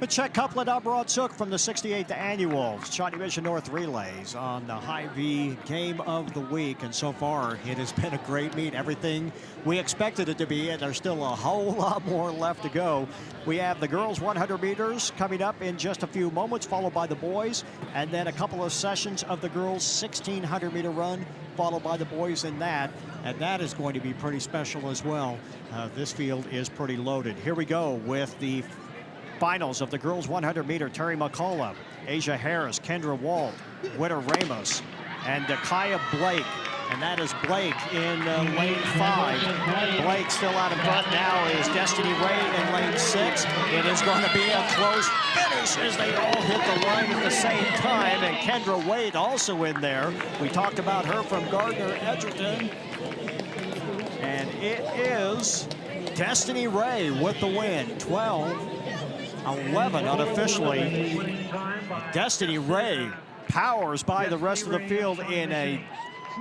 Speaker 1: Check Couplet Abroadsuk from the 68th Annual Shawnee Mission North Relays on the Hy-Vee Game of the Week. And so far, it has been a great meet. Everything we expected it to be, and there's still a whole lot more left to go. We have the girls 100 meters coming up in just a few moments, followed by the boys, and then a couple of sessions of the girls 1600-meter run, followed by the boys in that. And that is going to be pretty special as well. This field is pretty loaded. Here we go with the finals of the girls 100-meter. Terry McCullough, Asia Harris, Kendra Walt, Witter Ramos, and Kaya Blake. And that is Blake in lane 5. Blake still out in front now is Destiny Ray in lane 6. It is going to be a close finish as they all hit the line at the same time. And Kendra Wade also in there. We talked about her from Gardner Edgerton. And it is Destiny Ray with the win. 12-11 unofficially. Destiny Ray powers by the rest of the field in a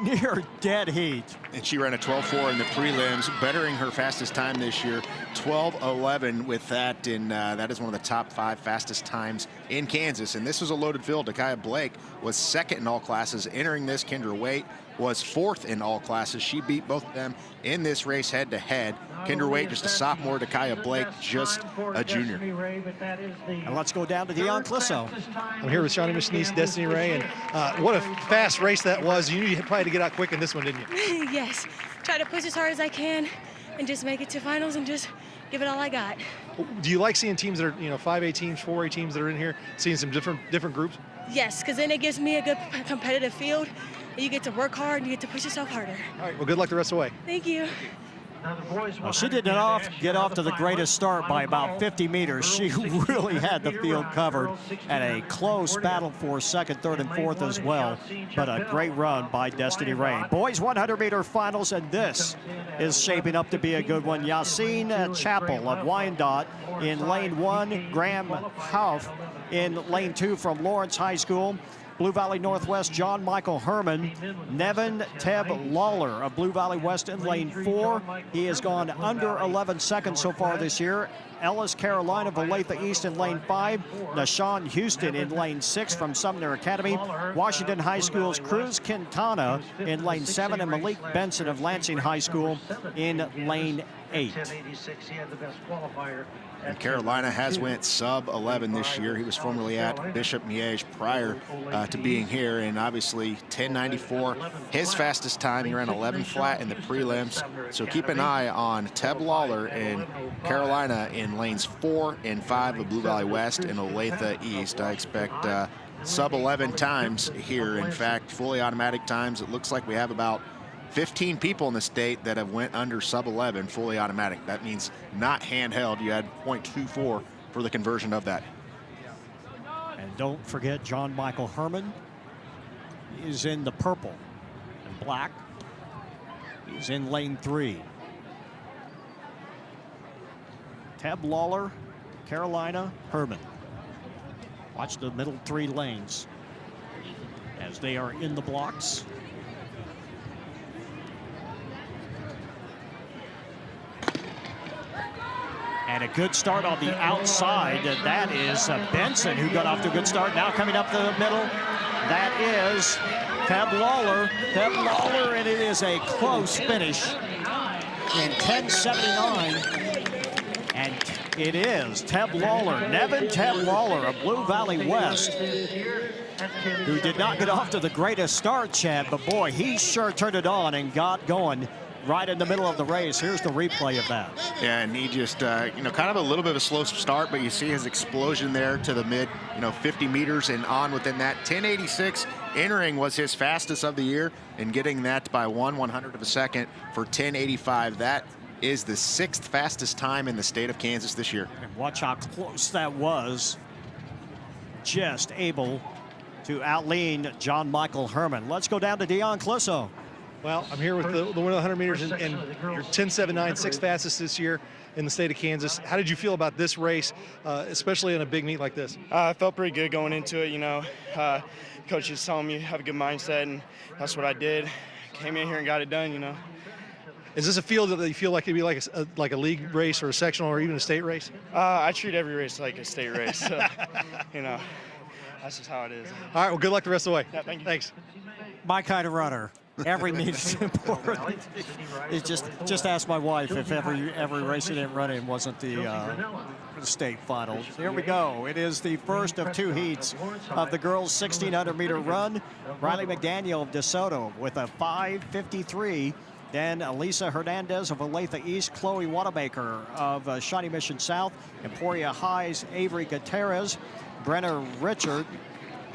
Speaker 1: near dead heat.
Speaker 2: And she ran a 12.4 in the prelims, bettering her fastest time this year, 12.11 with that. And that is one of the top 5 fastest times in Kansas. And this was a loaded field. Takaya Blake was second in all classes entering this. Kendra Waite was 4th in all classes. She beat both of them in this race head-to-head. Kendra Waite just a sophomore, Takaya Blake just a junior.
Speaker 1: And let's go down to Dion Clisso.
Speaker 3: I'm here with Shawnee Mission East Destiny Ray, and what a fast race that was. You knew you probably had to get out quick in this one, didn't you?
Speaker 7: Yes. Try to push as hard as I can and just make it to finals and just give it all I got.
Speaker 3: Do you like seeing teams that are, 5A teams, 4A teams that are in here, seeing some different groups?
Speaker 7: Yes, because then it gives me a good competitive field. You get to work hard and you get to push yourself harder.
Speaker 3: All right, well, good luck the rest of the way.
Speaker 7: Thank you.
Speaker 1: Well, she did not get off to the greatest start by about 50 meters. She really had the field covered, and a close battle for second, third, and fourth as well. But a great run by Destiny Ray. Boys 100-meter finals, and this is shaping up to be a good one. Yassine Chappell of Wyandotte in lane 1. Graham Huff in lane 2 from Lawrence High School. Blue Valley Northwest, John Michael Herman. Nevin Teb Lawler of Blue Valley West in lane 4. He has gone under 11 seconds so far this year. Ellis Carolina of Olathe East in lane 5. Nashawn Houston in lane 6 from Sumner Academy. Washington High School's Cruz Quintana in lane 7, and Malik Benson of Lansing High School in lane 8.
Speaker 2: And Carolina has went sub 11 this year. He was formerly at Bishop Miege prior to being here, and obviously 10.94 his fastest time. He ran 11 flat in the prelims, so keep an eye on Teb Lawler and Carolina in lanes 4 and 5 of Blue Valley West and Olathe East. I expect sub 11 times here. In fact, fully automatic times. It looks like we have about 15 people in the state that have went under sub 11 fully automatic. That means not handheld. You had 0.24 for the conversion of that.
Speaker 1: And don't forget John Michael Herman is in the purple and black. He's in lane 3. Teb Lawler, Carolina, Herman. Watch the middle 3 lanes as they are in the blocks. And a good start on the outside. That is Benson, who got off to a good start. Now coming up the middle, that is Teb Lawler. Teb Lawler, and it is a close finish in 10.79. And it is Teb Lawler, Nevin Teb Lawler of Blue Valley West, who did not get off to the greatest start, Chad, but boy, he sure turned it on and got going right in the middle of the race. Here's the replay of that.
Speaker 2: Yeah, and he just, kind of a little bit of a slow start, but you see his explosion there to the mid, 50 meters and on within that. 10.86 entering was his fastest of the year, and getting that by 1/100 of a second for 10.85. That is the 6th fastest time in the state of Kansas this year.
Speaker 1: And watch how close that was. Just able to outlean John Michael Herman. Let's go down to Dion Clisso.
Speaker 3: Well, I'm here with the winner of the 100 meters, and you're 10.79, 6th fastest this year in the state of Kansas. How did you feel about this race, especially in a big meet like this?
Speaker 8: I felt pretty good going into it. Coach is telling me have a good mindset, and that's what I did. Came in here and got it done,
Speaker 3: Is this a field that you feel like it'd be like a league race or a sectional or even a state race?
Speaker 8: I treat every race like a state race. So, that's just how it is.
Speaker 3: All right, well, good luck the rest of the way.
Speaker 8: Yeah, thank you.
Speaker 3: Thanks.
Speaker 1: My kind of runner. Every meet is important. It's just ask my wife if every race she didn't run in wasn't the state finals. Here we go. It is the first of 2 heats of the girls' 1,600-meter run. Riley McDaniel of DeSoto with a 5:53. Then Elisa Hernandez of Olathe East, Chloe Wanamaker of Shawnee Mission South, Emporia High's Avery Gutierrez, Brenna Richard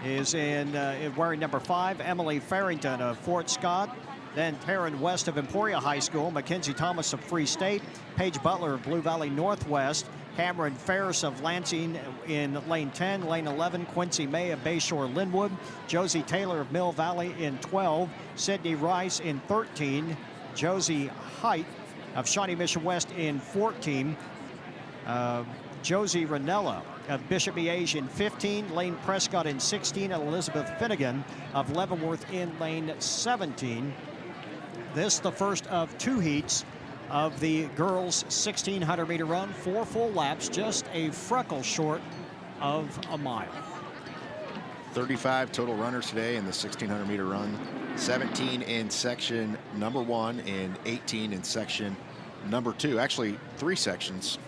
Speaker 1: is in wearing number 5, Emily Farrington of Fort Scott. Then Taryn West of Emporia High School, Mackenzie Thomas of Free State, Paige Butler of Blue Valley Northwest, Cameron Ferris of Lansing in lane 10, lane 11, Quincy May of Bayshore Linwood, Josie Taylor of Mill Valley in 12, Sydney Rice in 13, Josie Height of Shawnee Mission West in 14, Josie Ranella of Bishop Miege in 15, Lane Prescott in 16, and Elizabeth Finnegan of Leavenworth in lane 17. This the first of 2 heats of the girls' 1,600-meter run. 4 full laps, just a freckle short of a mile.
Speaker 2: 35 total runners today in the 1,600-meter run. 17 in section number 1 and 18 in section number 2. Actually, 3 sections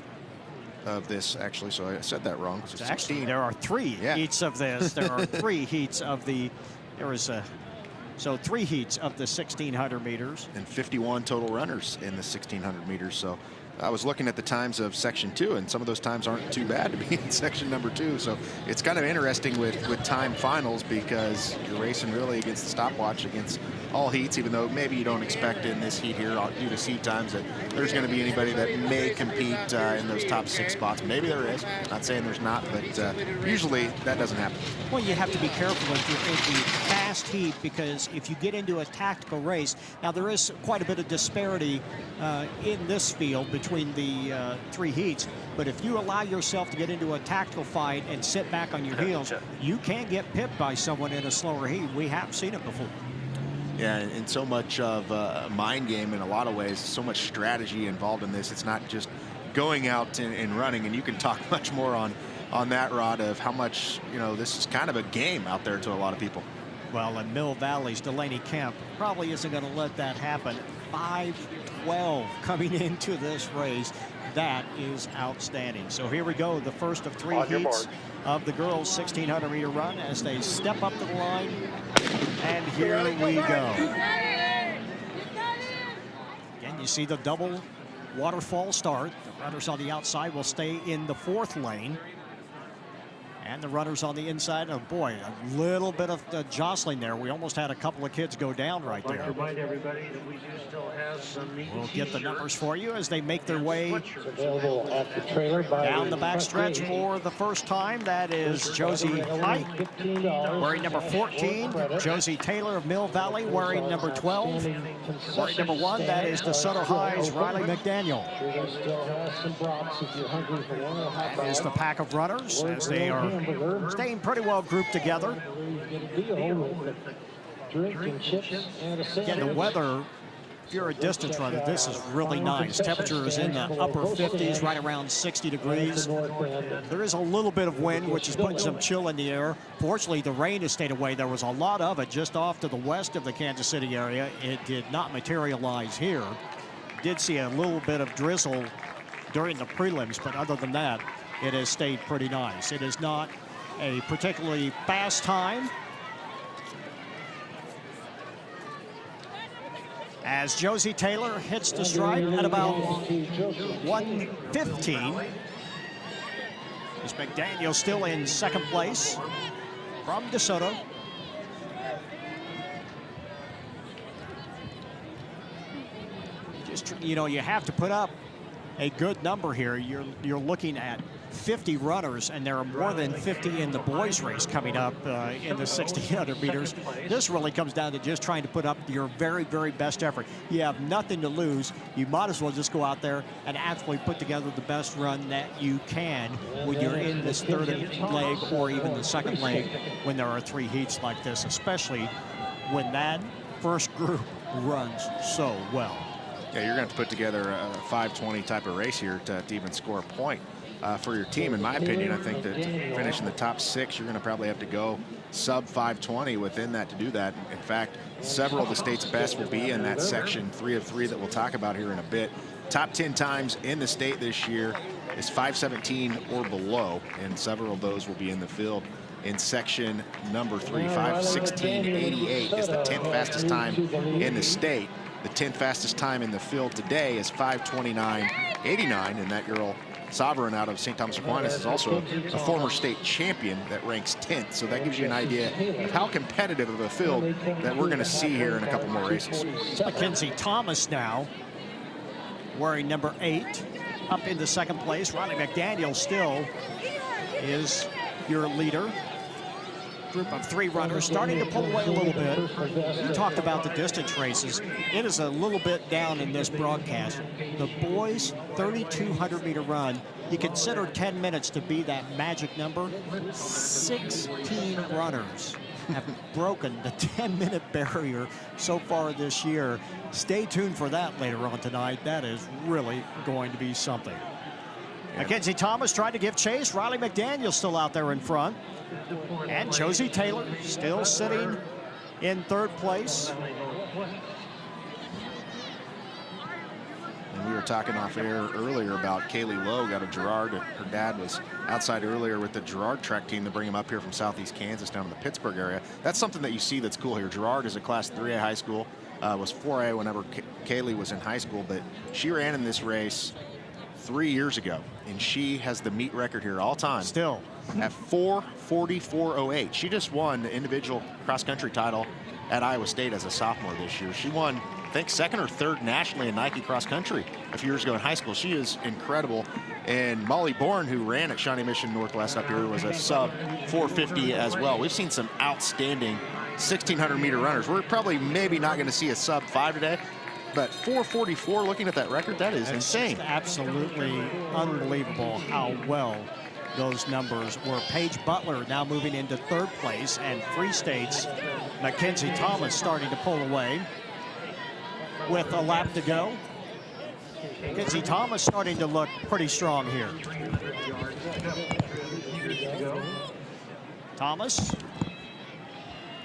Speaker 2: of this, actually, so I said that wrong. So
Speaker 1: Actually, there are 3 heats of this. There are 3 heats of the, so 3 heats of the 1,600 meters.
Speaker 2: And 51 total runners in the 1,600 meters. So I was looking at the times of section 2, and some of those times aren't too bad to be in section number 2. So it's kind of interesting with time finals, because you're racing really against the stopwatch against all heats, even though maybe you don't expect in this heat here due to seat times that there's going to be anybody that may compete in those top 6 spots. Maybe there is. Not saying there's not, but usually that doesn't happen.
Speaker 1: Well, you have to be careful if you're in the fast heat, because if you get into a tactical race, now there is quite a bit of disparity in this field between the 3 heats, but if you allow yourself to get into a tactical fight and sit back on your heels, you can get pipped by someone in a slower heat. We have seen it before.
Speaker 2: Yeah, and so much of a mind game in a lot of ways, so much strategy involved in this. It's not just going out and running, and you can talk much more on that, Rod, of how much, this is kind of a game out there to a lot of people.
Speaker 1: Well, in Mill Valley's Delaney Kemp probably isn't going to let that happen. 5:12 coming into this race. That is outstanding. So here we go, the first of 3 heats of the girls' 1,600-meter run as they step up to the line. And here we go. Again, you see the double waterfall start. The runners on the outside will stay in the 4th lane. And the runners on the inside, oh boy, a little bit of jostling there. We almost had a couple of kids go down right there. We'll get the numbers for you as they make their way down the backstretch for the first time. That is Josie Height wearing number 14. Josie Taylor of Mill Valley wearing number 12. Wearing number 1, that is DeSoto High's Riley McDaniel. That is the pack of runners as they are staying pretty well grouped together. Again, the weather, if you're a distance runner, this is really nice. Temperature is in the upper 50s, right around 60 degrees. There is a little bit of wind, which is putting some chill in the air. Fortunately, the rain has stayed away. There was a lot of it just off to the west of the Kansas City area. It did not materialize here. Did see a little bit of drizzle during the prelims, but other than that, it has stayed pretty nice. It is not a particularly fast time. As Josie Taylor hits the stripe at about 1:15. Miss McDaniel still in 2nd place from DeSoto. Just, you have to put up a good number here. You're looking at 50 runners, and there are more than 50 in the boys race coming up in the 1,600 meters. This really comes down to just trying to put up your very, very best effort. You have nothing to lose. You might as well just go out there and actually put together the best run that you can when you're in this 3rd leg or even the 2nd leg when there are 3 heats like this, especially when that first group runs so well.
Speaker 2: Yeah, you're going to have to put together a 5:20 type of race here to even score a point for your team. In my opinion, I think that to finish in the top 6, you're going to probably have to go sub 5:20 within that to do that. In fact, several of the state's best will be in that section 3 of 3 that we'll talk about here in a bit. Top 10 times in the state this year is 5:17 or below, and several of those will be in the field in section number 3. 5:16.88 is the 10th fastest time in the state. The 10th fastest time in the field today is 5:29.89, and that girl Sovereign out of St. Thomas Aquinas is also a former state champion that ranks 10th. So that gives you an idea of how competitive of a field that we're going to see here in a couple more races.
Speaker 1: It's Mackenzie Thomas now wearing number 8 up into 2nd place. Ronnie McDaniel still is your leader. group of 3 runners starting to pull away a little bit. You talked about the distance races. It is a little bit down in this broadcast. The boys' 3,200-meter run, you consider 10 minutes to be that magic number. 16 runners have broken the 10-minute barrier so far this year. Stay tuned for that later on tonight. That is really going to be something. Mackenzie Thomas tried to give chase. Riley McDaniel still out there in front. And Josie Taylor still sitting in 3rd place.
Speaker 2: And we were talking off air earlier about Kaylee Lowe got a Girard. Her dad was outside earlier with the Girard track team to bring him up here from southeast Kansas down in the Pittsburgh area. That's something that you see that's cool here. Girard is a Class 3A high school. Was 4A whenever Kaylee was in high school, but she ran in this race 3 years ago, and she has the meet record here all time.
Speaker 1: Still.
Speaker 2: At 4:44.08. She just won the individual cross-country title at Iowa State as a sophomore this year. She won, I think, 2nd or 3rd nationally in Nike cross-country a few years ago in high school. She is incredible. And Molly Bourne, who ran at Shawnee Mission Northwest up here, was a sub 450 as well. We've seen some outstanding 1,600-meter runners. We're probably maybe not going to see a sub 5 today, but 4:44, looking at that record, that is insane.
Speaker 1: Just absolutely unbelievable how well those numbers were. Paige Butler now moving into 3rd place, and Free State's Mackenzie Thomas starting to pull away with a lap to go. Mackenzie Thomas starting to look pretty strong here. Thomas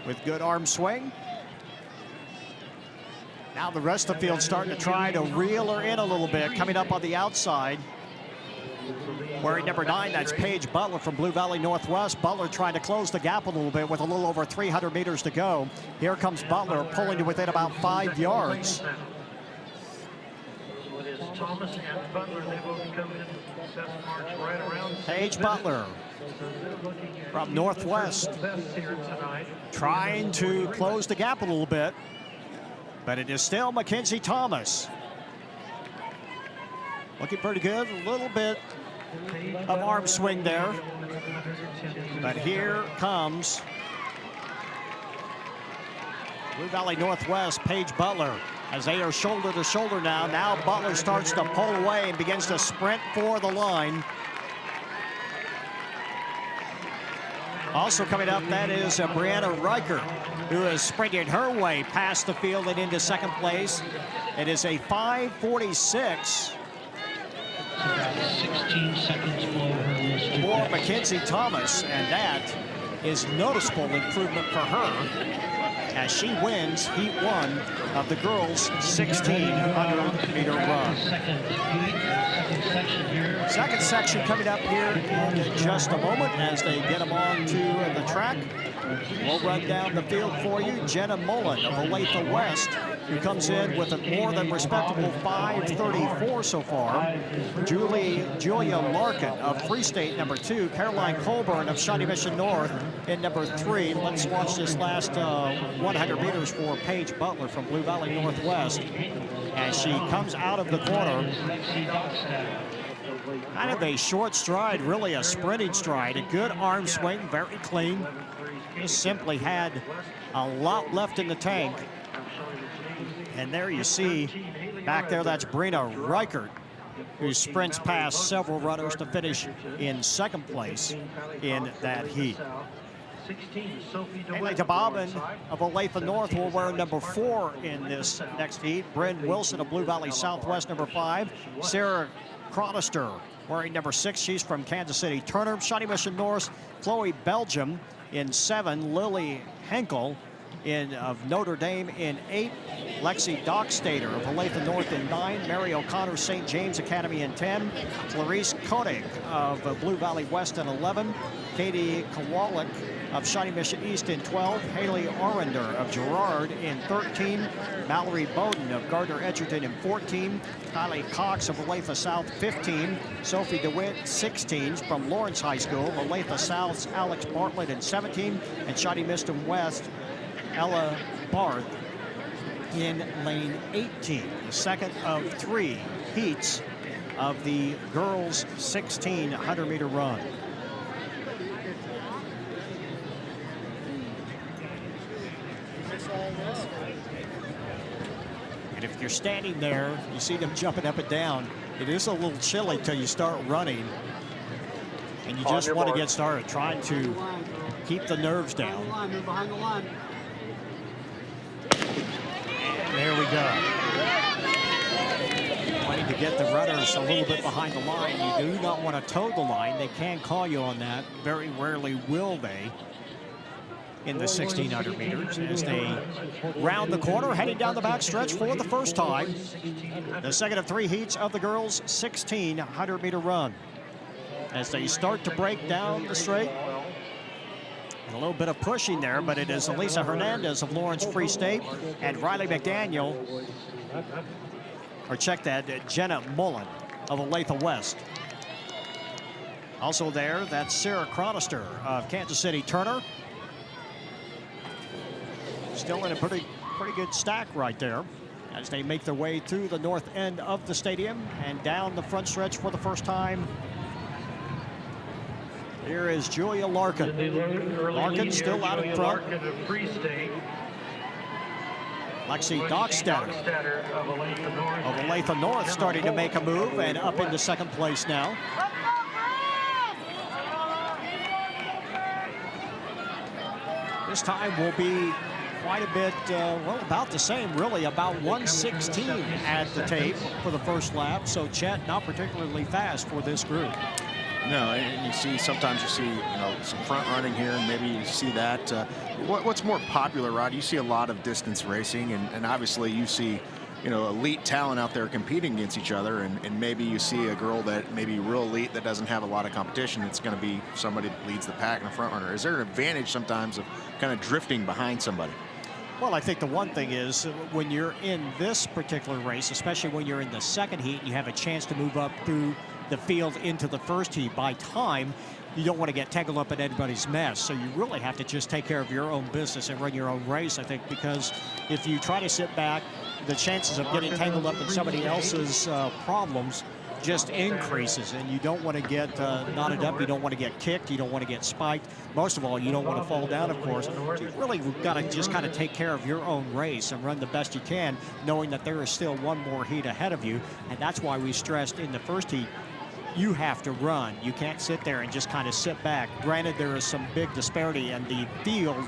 Speaker 1: with good arm swing. Now the rest of the field starting to try to reel her in a little bit, coming up on the outside. Wearing number 9, that's Paige Butler from Blue Valley Northwest. Butler trying to close the gap a little bit with a little over 300 meters to go. Here comes Butler pulling to within about 5 yards. Paige Butler from Northwest trying to close the gap a little bit, but it is still Mackenzie Thomas. Looking pretty good, a little bit of arm swing there. But here comes Blue Valley Northwest, Paige Butler, as they are shoulder to shoulder now. Now Butler starts to pull away and begins to sprint for the line. Also coming up, that is Brianna Riker, who has sprinted her way past the field and into 2nd place. It is a 5:46.
Speaker 4: 16 seconds
Speaker 1: for Mackenzie Thomas, and that is noticeable improvement for her as she wins Heat 1 of the girls' 1,600-meter run. Second section coming up here in just a moment as they get them onto the track. We'll run down the field for you. Jenna Mullen of Olathe West, who comes in with a more than respectable 5:34 so far. Julia Larkin of Free State, number 2. Caroline Colburn of Shawnee Mission North in number 3. Let's watch this last 100 meters for Paige Butler from Blue Valley Northwest as she comes out of the corner. Kind of a short stride, really a sprinting stride. A good arm swing, very clean. Just simply had a lot left in the tank. And there you see, back there, that's Brianna Reichert, who sprints past several runners to finish in 2nd place in that heat. Haley DeBobbin of Olathe North will wear number 4 in this next heat. Bryn Wilson of Blue Valley Southwest, number 5. Sarah Chronister wearing number 6. She's from Kansas City. Turner, Shawnee Mission North. Chloe Belgium in 7. Lily Henkel of Notre Dame in 8. Lexi Dockstader of Olathe North in 9. Mary O'Connor, St. James Academy in 10. Clarice Koenig of Blue Valley West in 11. Katie Kowalik of Shawnee Mission East in 12. Haley Arender of Girard in 13. Mallory Bowden of Gardner Edgerton in 14. Kylie Cox of Olathe South 15. Sophie DeWitt 16 from Lawrence High School. Olathe South's Alex Bartlett in 17. And Shawnee Mission West Ella Barth in lane 18. The second of 3 heats of the girls' 1,600-meter run. And if you're standing there, you see them jumping up and down, it is a little chilly till you start running. And you just want to get started, trying to keep the nerves down. And there we go. Wanting to get the runners a little bit behind the line. You do not want to toe the line. They can call you on that. Very rarely will they in the 1600 meters as they round the corner, heading down the backstretch for the first time. The second of 3 heats of the girls' 1600 meter run. As they start to break down the straight. A little bit of pushing there, but it is Elisa Hernandez of Lawrence Free State and Riley McDaniel, or check that, Jenna Mullen of Olathe West. Also there, that's Sarah Chronister of Kansas City Turner. Still in a pretty good stack right there as they make their way through the north end of the stadium and down the front stretch for the first time. Here is Julia Larkin. Larkin still out in front. Lexi Dockstetter of Olathe North starting to make a move and up into second place now. This time will be quite a bit, well, about the same, really, about 1:16 at the tape for the first lap. So Chet not particularly fast for this group.
Speaker 2: No, and you see, sometimes you see, some front running here, and maybe you see that. What's more popular, Rod? You see a lot of distance racing, and obviously you see, elite talent out there competing against each other, and maybe you see a girl that may be real elite that doesn't have a lot of competition. It's going to be somebody that leads the pack and a front runner. Is there an advantage sometimes of kind of drifting behind somebody?
Speaker 1: Well, I think the one thing is when you're in this particular race, especially when you're in the second heat, you have a chance to move up through the field into the first heat. By time, you don't want to get tangled up in anybody's mess. So you really have to just take care of your own business and run your own race, I think, because if you try to sit back, the chances of getting tangled up in somebody else's problems just increases, and you don't want to get knotted up. You don't want to get kicked. You don't want to get spiked. Most of all, you don't want to fall down, of course. So you really got to just kind of take care of your own race and run the best you can, knowing that there is still one more heat ahead of you. And that's why we stressed in the first heat, you have to run. You can't sit there and just kind of sit back. Granted, there is some big disparity, and the field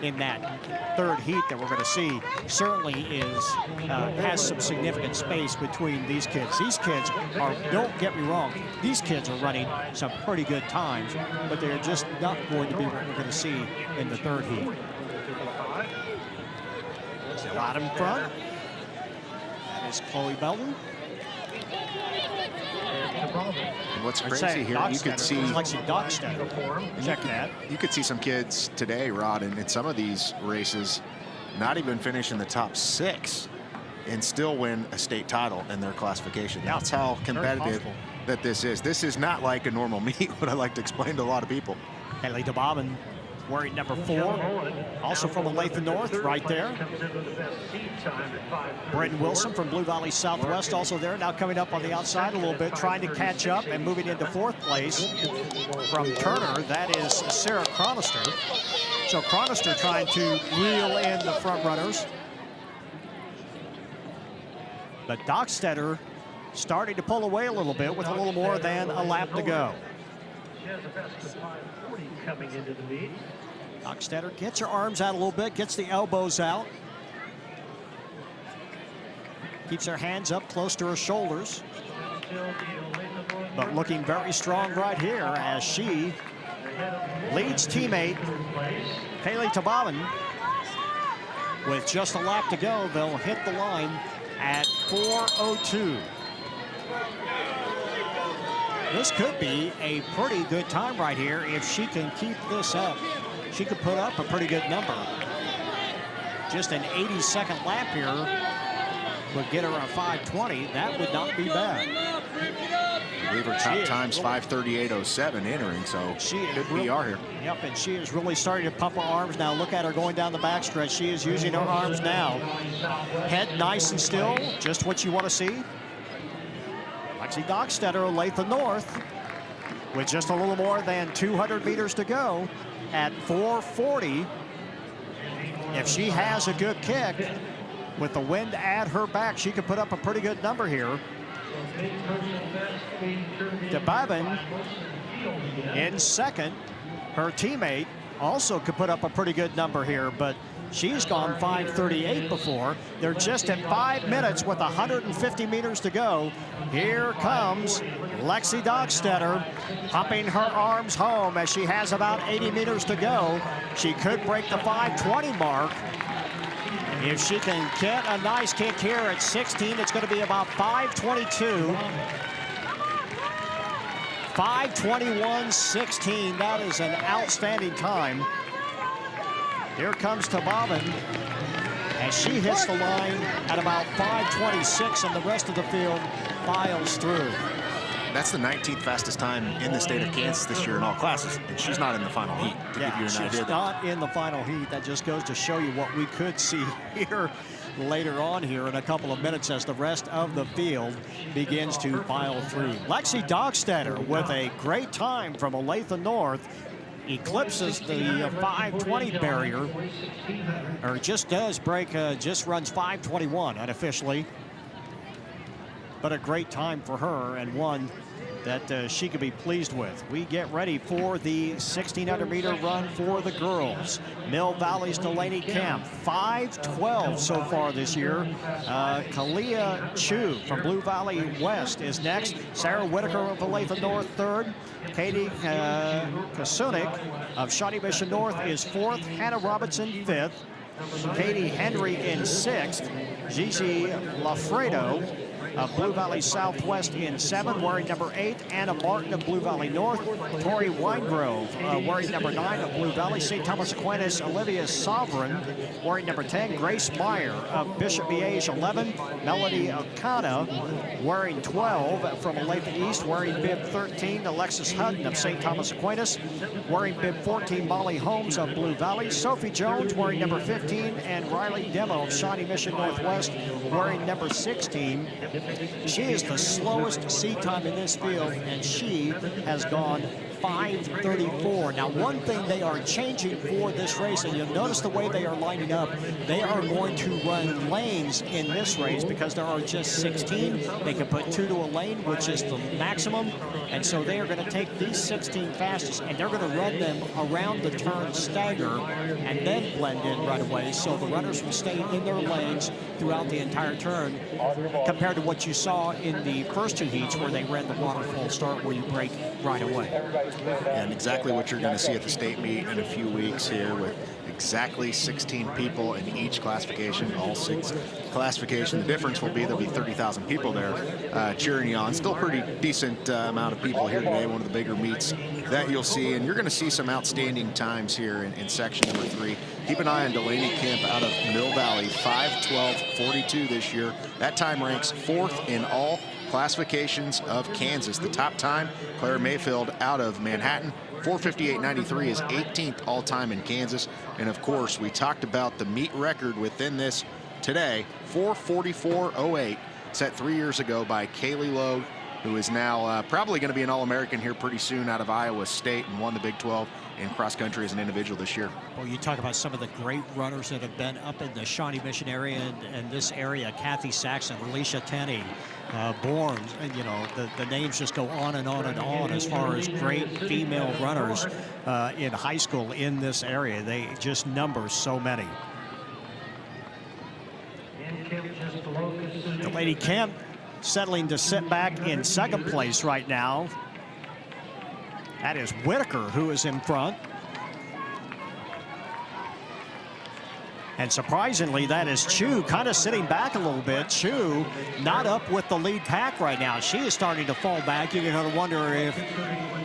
Speaker 1: in that third heat that we're going to see certainly has some significant space between these kids. These kids are, don't get me wrong, these kids are running some pretty good times, but they're just not going to be what we're going to see in the third heat. Still out in front. That is Chloe Belton.
Speaker 2: And what's crazy here, you could see
Speaker 1: Lexi Dockstetter. Check that.
Speaker 2: You could see some kids today, Rod, in some of these races, not even finish in the top 6 and still win a state title in their classification.
Speaker 1: Yeah.
Speaker 2: That's how competitive that this is. This is not like a normal meet, what I like to explain to a lot of people.
Speaker 1: Haley DeBobbin wearing number 4, also from Olathe North, right there. Britton Wilson from Blue Valley Southwest also there. Now coming up on the outside a little bit, trying to catch up and moving into 4th place from Turner. That is Sarah Chronister. So Chronister trying to reel in the front runners. But Dockstetter starting to pull away a little bit with a little more than a lap to go.
Speaker 4: Coming into the meet.
Speaker 1: Dockstetter gets her arms out a little bit, gets the elbows out. Keeps her hands up close to her shoulders. But looking very strong right here as she leads teammate Haley DeBobbin. With just a lap to go, they'll hit the line at 4:02. This could be a pretty good time right here if she can keep this up. She could put up a pretty good number. Just an 82nd lap here would get her a 5:20. That would not be bad.
Speaker 2: I believe her top time's 5:38.07 entering, so
Speaker 1: she
Speaker 2: good PR here.
Speaker 1: Yep, and she is really starting to pump her arms now. Look at her going down the backstretch. She is using her arms now. Head nice and still, just what you want to see. Lexi Dockstetter, Olathe North, with just a little more than 200 meters to go at 4:40. if she has a good kick, with the wind at her back, she could put up a pretty good number here. DeBavin in second. Her teammate also could put up a pretty good number here, but she's gone 5:38 before. They're just at 5 minutes with 150 meters to go. Here comes Lexi Dockstetter, pumping her arms home as she has about 80 meters to go. She could break the 5:20 mark. If she can get a nice kick here at 16, it's going to be about 5:22. 5:21.16. That is an outstanding time. Here comes DeBavin as she hits the line at about 5:26, and the rest of the field files through.
Speaker 2: That's the 19th fastest time in the state of Kansas this year in all classes, and she's not in the final heat, to give you an idea.
Speaker 1: She's not in the final heat. That just goes to show you what we could see here later on here in a couple of minutes as the rest of the field begins to file through. Lexi Dockstetter with a great time from Olathe North eclipses the 5:20 barrier, or just does break, just runs 5:21 unofficially. But a great time for her, and one that she could be pleased with. We get ready for the 1,600-meter run for the girls. Mill Valley's Delaney Kemp, 5:12 so far this year. Kalia Chu from Blue Valley West is next. Sarah Whitaker of Olathe North, third. Katie Kasunik of Shawnee Mission North is fourth. Hannah Robinson, fifth. Katie Henry in sixth. Gigi Lafredo of Blue Valley Southwest in seventh, wearing number 8. Anna Martin of Blue Valley North. Tori Winegrove wearing number 9 of Blue Valley. St. Thomas Aquinas, Olivia Sovereign wearing number 10. Grace Meyer of Bishop Miege, 11. Melody Okada wearing 12 from Olathe East, wearing bib 13. Alexis Hutton of St. Thomas Aquinas wearing bib 14. Molly Holmes of Blue Valley. Sophie Jones wearing number 15, and Riley Demo of Shawnee Mission Northwest wearing number 16. She is the slowest seat time in this field, and she has gone 5:34. Now, one thing they are changing for this race, and you'll notice the way they are lining up, they are going to run lanes in this race because there are just 16. They can put 2 to a lane, which is the maximum, and so they are going to take these 16 fastest, and they're going to run them around the turn stagger and then blend in right away, so the runners will stay in their lanes throughout the entire turn, compared to what you saw in the first 2 heats where they ran the waterfall start where you break right away.
Speaker 2: And exactly what you're going to see at the state meet in a few weeks here, with exactly 16 people in each classification, all 6 classifications. The difference will be there'll be 30,000 people there cheering you on. Still pretty decent amount of people here today, one of the bigger meets that you'll see. And you're going to see some outstanding times here in section number 3. Keep an eye on Delaney Kemp out of Mill Valley, 5:12.42 this year. That time ranks 4th in all classifications of Kansas. The top time, Claire Mayfield out of Manhattan, 4:58.93 is 18th all-time in Kansas. And of course, we talked about the meet record within this today, 4:44.08, set 3 years ago by Kaylee Logue, who is now probably going to be an All-American here pretty soon out of Iowa State, and won the Big 12 in cross country as an individual this year.
Speaker 1: Well, you talk about some of the great runners that have been up in the Shawnee Mission area and this area. Kathy Saxon, Alicia Tenney, Bourne, and you know, the names just go on and on and on as far as great female runners in high school in this area. They just number so many. The Lady Kemp settling to sit back in second place right now. That is Whitaker who is in front. And surprisingly, that is Chu kind of sitting back a little bit. Chu not up with the lead pack right now. She is starting to fall back. You're going to wonder if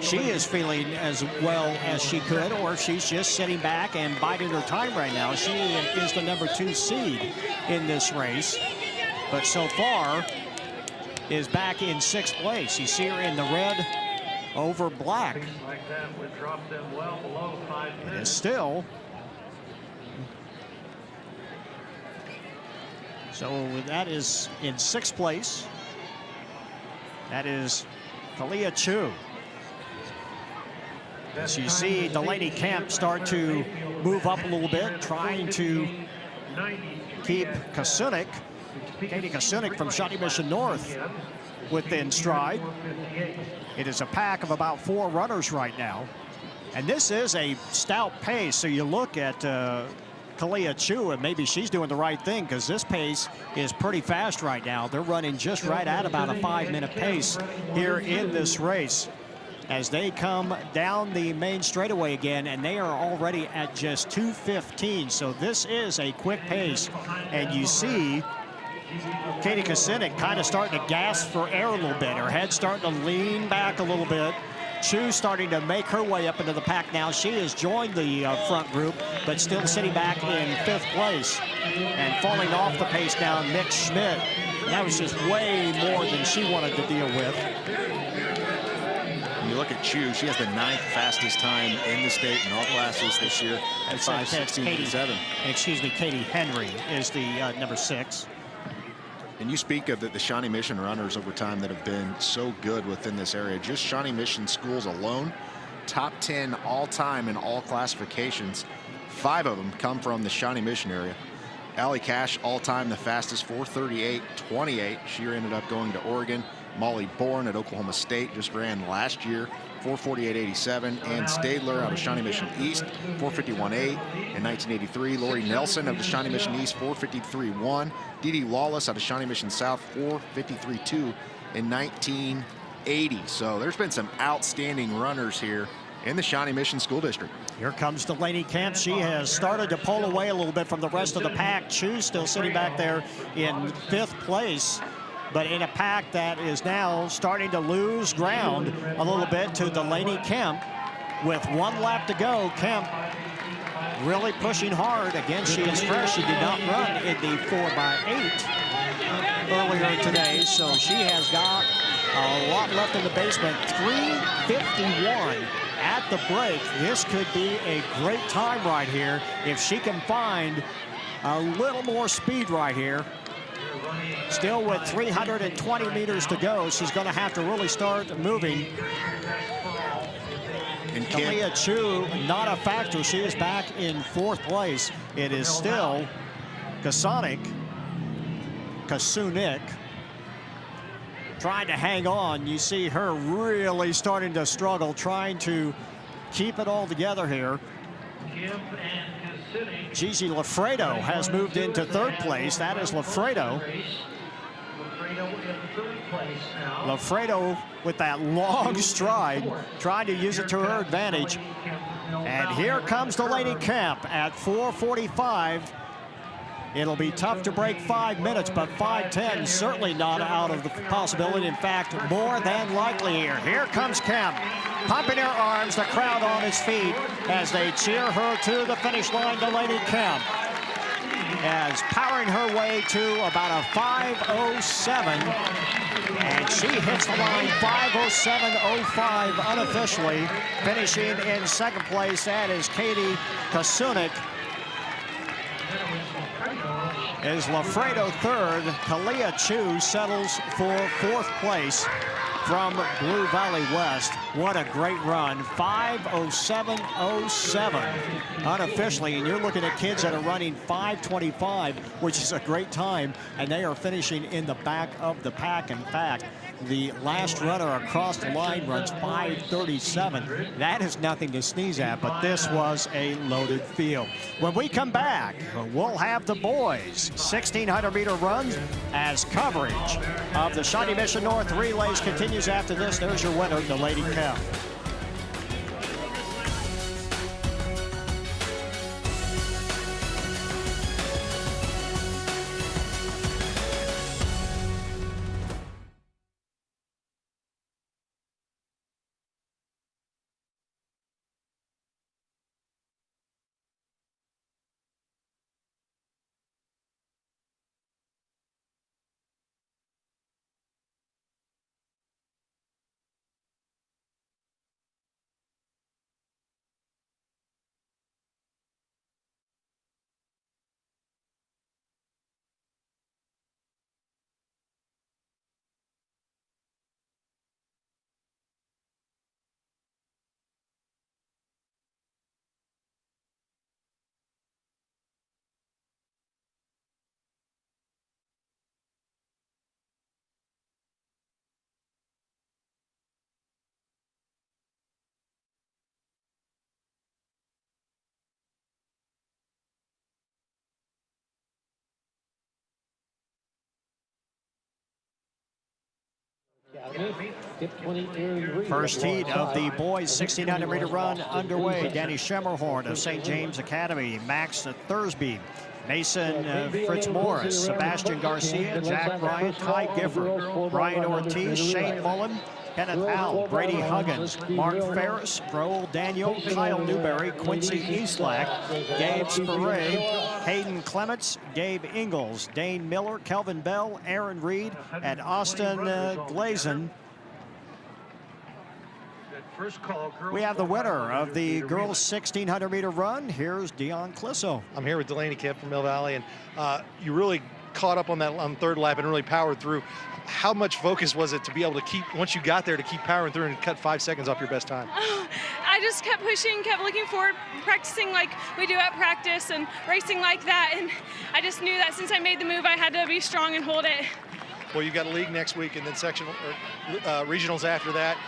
Speaker 1: she is feeling as well as she could, or if she's just sitting back and biding her time right now. She is the number 2 seed in this race, but so far is back in 6th place. You see her in the red over black. It is still. So that is in 6th place. That is Kalia Chu. As you see Delaney Kemp start to move up a little bit, trying to keep Katie Kasunik from Shawnee Mission North within stride. It is a pack of about 4 runners right now. And this is a stout pace, so you look at Kalia Chu, and maybe she's doing the right thing, because this pace is pretty fast right now. They're running just right at about a 5-minute pace here in this race as they come down the main straightaway again, and they are already at just 2:15. So this is a quick pace, and you see Katie Kasunik kind of starting to gasp for air a little bit. Her head starting to lean back a little bit. Chu starting to make her way up into the pack now. She has joined the front group, but still sitting back in 5th place. And falling off the pace now, Nick Schmidt. That was just way more than she wanted to deal with.
Speaker 2: When you look at Chu, she has the 9th fastest time in the state in all classes this year at 5:16.7.
Speaker 1: Excuse me, Katie Henry is the number 6.
Speaker 2: And you speak of the Shawnee Mission runners over time that have been so good within this area. Just Shawnee Mission schools alone, top 10 all time in all classifications. 5 of them come from the Shawnee Mission area. Allie Cash, all time the fastest, 4:38.28. She ended up going to Oregon. Molly Bourne at Oklahoma State just ran last year, 4:48.87. Ann Stadler out of Shawnee Mission East, 4:51.8 in 1983. Lori Nelson of the Shawnee Mission East, 4:53.1. Dee Dee Lawless out of Shawnee Mission South, 4:53.2 in 1980. So there's been some outstanding runners here in the Shawnee Mission School District.
Speaker 1: Here comes Delaney Kemp. She has started to pull away a little bit from the rest of the pack. Chu still sitting back there in 5th place, but in a pack that is now starting to lose ground a little bit to Delaney Kemp. With 1 lap to go, Kemp really pushing hard. Again, she is fresh. She did not run in the 4x8 earlier today, so she has got a lot left in the basement. 3:51 at the break. This could be a great time right here if she can find a little more speed right here. Still with 320 meters to go, she's going to have to really start moving. And Kalia Chu, not a factor. She is back in 4th place. It is still Kasunik trying to hang on. You see her really starting to struggle, trying to keep it all together here. Gigi Lafredo has moved into 3rd place. That is Lafredo. Lafredo with that long stride, trying to use it to her advantage. And here comes Delaney Kemp at 4:45. It'll be tough to break 5 minutes, but 5:10 certainly not out of the possibility. In fact, more than likely here. Here comes Kemp, pumping her arms, the crowd on its feet as they cheer her to the finish line. Delaney Kemp as powering her way to about a 5:07, and she hits the line 5:07.05 unofficially, finishing in 2nd place. That is Katie Kasunik. Is Lafredo 3rd. Kalia Chu settles for 4th place from Blue Valley West. What a great run. 5:07.07 unofficially, and you're looking at kids that are running 5:25, which is a great time, and they are finishing in the back of the pack. In fact, the last runner across the line runs 5:37. That is nothing to sneeze at, but this was a loaded field. When we come back, we'll have the boys 1,600-meter runs as coverage of the Shawnee Mission North relays continues after this. There's your winner, Delaney Kemp. First heat of the boys 1600-meter run underway. Danny Schemmerhorn of St. James Academy, Max Thursby, Mason Fitzmaurice, Sebastian Garcia, Jack Ryan, Ty Gifford, Ryan Ortiz, Shane Mullen, Kenneth Howell, Brady Huggins, Mark Ferris, Raul Daniel, Kyle Newberry, Quincy Eastlak, Gabe Spurray, Hayden Clements, Gabe Ingalls, Dane Miller, Kelvin Bell, Aaron Reed, and Austin Glazen. We have the winner of the girls 1600-meter run. Here's Dion Clisso.
Speaker 3: I'm here with Delaney Kemp from Mill Valley, and you really caught up on that on third lap and really powered through. How much focus was it to be able to keep, once you got there, to keep powering through and cut 5 seconds off your best time?
Speaker 9: I just kept pushing, kept looking forward, practicing like we do at practice and racing like that. And I just knew that since I made the move, I had to be strong and hold it.
Speaker 3: Well, you've got a league next week and then sectional or regionals after that.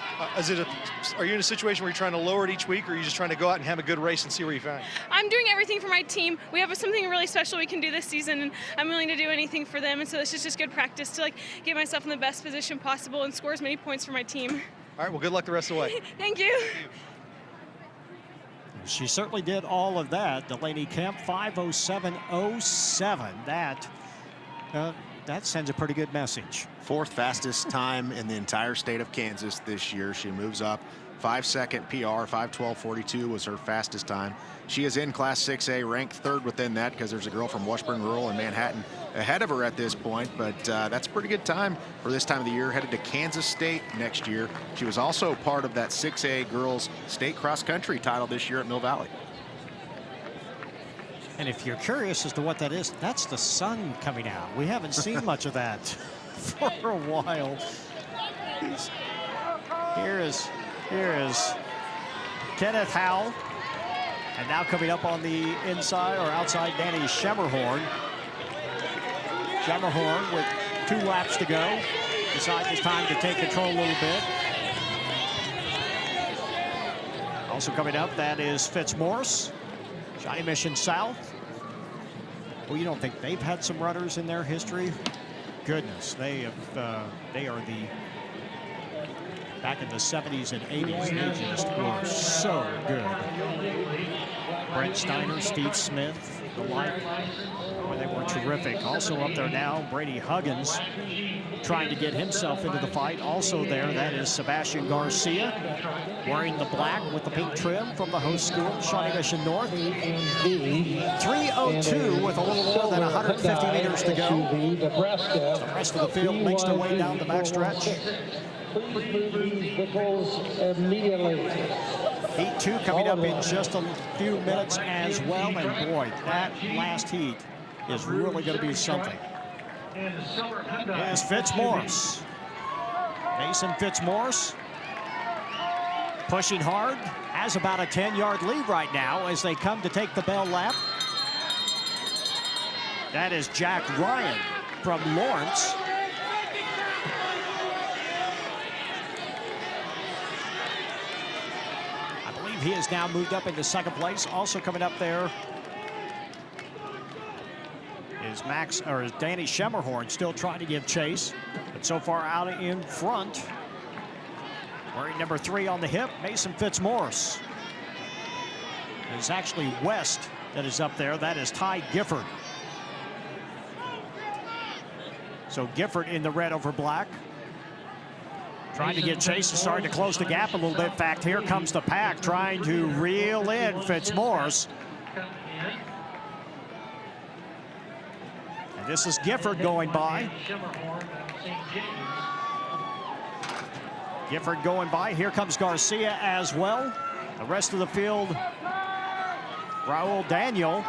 Speaker 3: Are you in a situation where you're trying to lower it each week, or are you just trying to go out and have a good race and see where you find?
Speaker 9: I'm doing everything for my team. We have something really special we can do this season, and I'm willing to do anything for them. And so this is just good practice to get myself in the best position possible and score as many points for my team.
Speaker 3: All right, well, good luck the rest of the way.
Speaker 9: Thank you.
Speaker 1: She certainly did all of that. Delaney Kemp, 5:07.07. That sends a pretty good message.
Speaker 2: 4th fastest time in the entire state of Kansas this year. She moves up 5-second PR. 5:12.42 was her fastest time. She is in Class 6A, ranked 3rd within that, because there's a girl from Washburn Rural and Manhattan ahead of her at this point. But that's a pretty good time for this time of the year. Headed to Kansas State next year. She was also part of that 6A girls state cross country title this year at Mill Valley.
Speaker 1: And if you're curious as to what that is, that's the sun coming out. We haven't seen much of that for a while. Here is Kenneth Howell. And now coming up on the inside or outside, Danny Schemmerhorn. Schemmerhorn with 2 laps to go. Decides it's time to take control a little bit. Also coming up, that is Fitzmaurice. Shawnee Mission South. Well, you don't think they've had some runners in their history? Goodness, they are back in the 70s and 80s, they just were so good. Brent Steiner, Steve Smith, the like, well, they were terrific. Also up there now, Brady Huggins trying to get himself into the fight. Also there, that is Sebastian Garcia, wearing the black with the pink trim from the host school, Shawnee Mission North. 3:02 with a little more than 150 meters to go. The rest of the field makes their way down the backstretch. Heat 2 coming up in just a few minutes as well. And boy, that last heat is really going to be something. Here's Fitzmaurice. Mason Fitzmaurice pushing hard, has about a 10-yard lead right now as they come to take the bell lap. That is Jack Ryan from Lawrence. I believe he has now moved up into 2nd place. Also coming up there is Danny Schemmerhorn, still trying to give chase, but so far out in front, wearing number 3 on the hip, Mason Fitzmaurice. It's actually West that is up there. That is Ty Gifford. So Gifford in the red over black. Trying to get chase, starting to close the gap a little bit. In fact, here comes the pack trying to reel in Fitzmaurice. And this is Gifford going by. Gifford going by. Here comes Garcia as well. The rest of the field, Raul Daniel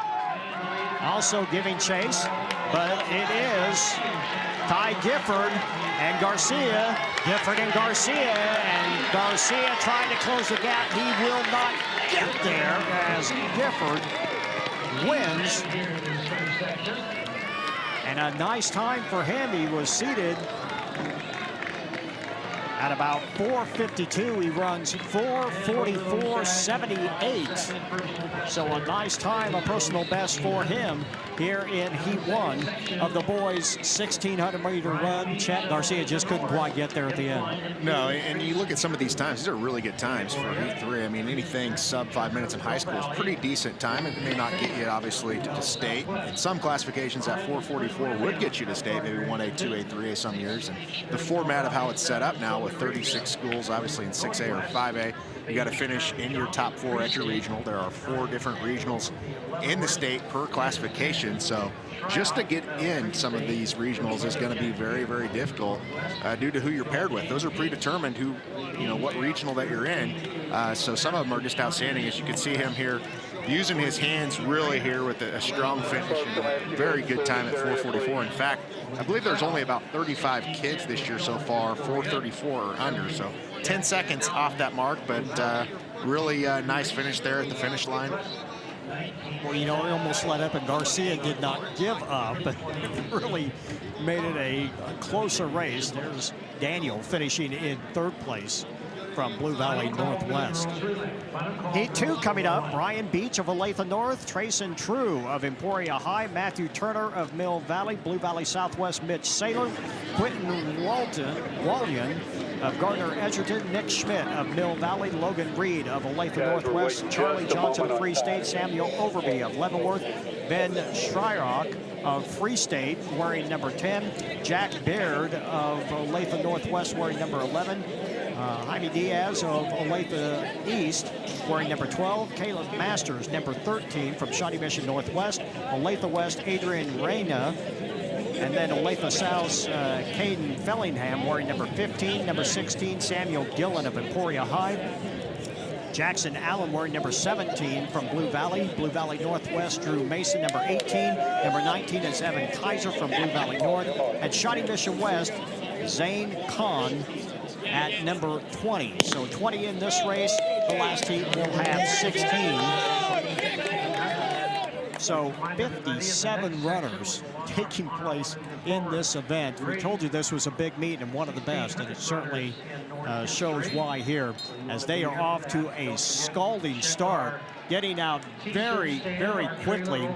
Speaker 1: also giving chase, but it is Ty Gifford and Garcia. Gifford and Garcia trying to close the gap. He will not get there as Gifford wins. And a nice time for him. He was seated At about 4:52, he runs 4:44.78. So a nice time, a personal best for him here in Heat 1 of the boys' 1,600-meter run. Chet Garcia just couldn't quite get there at the end.
Speaker 2: No, and you look at some of these times, these are really good times for Heat 3. I mean, anything sub 5 minutes in high school is pretty decent time. It may not get you, obviously, to state. In some classifications, that 4:44 would get you to state, maybe 1A, 2A, 3A some years. And the format of how it's set up now with 36 schools, obviously in 6A or 5A, you got to finish in your top 4 at your regional. There are 4 different regionals in the state per classification. So just to get in some of these regionals is going to be very, very difficult due to who you're paired with. Those are predetermined who, what regional that you're in. So some of them are just outstanding. As you can see him here using his hands really here with a strong finish and a very good time at 4:44. In fact, I believe there's only about 35 kids this year so far, 4:34 or under. So 10 seconds off that mark, but really nice finish there at the finish line.
Speaker 1: Well, he almost let up, and Garcia did not give up, but really made it a closer race. There's Daniel finishing in 3rd place from Blue Valley Northwest. Heat 2 coming up. Brian Beach of Olathe North, Trayson True of Emporia High, Matthew Turner of Mill Valley, Blue Valley Southwest Mitch Saylor, Quentin Wallian of Gardner Edgerton, Nick Schmidt of Mill Valley, Logan Reed of Olathe Northwest, Charlie Johnson of Free State, Samuel Overby of Leavenworth, Ben Shryock of Free State wearing number 10, Jack Baird of Olathe Northwest wearing number 11, Jaime Diaz of Olathe East wearing number 12, Caleb Masters number 13 from Shawnee Mission Northwest, Olathe West Adrian Reyna, and then Olathe South Caden Fellingham wearing number 15, number 16 Samuel Gillen of Emporia High, Jackson Allen wearing number 17 from Blue Valley Northwest, Drew Mason number 18, number 19 is Evan Kaiser from Blue Valley North, at Shawnee Mission West, Zane Kahn at number 20. So 20 in this race. The last heat will have 16. So 57 runners taking place in this event. We told you this was a big meet and one of the best, and it certainly shows why here, as they are off to a scalding start, getting out very, very quickly,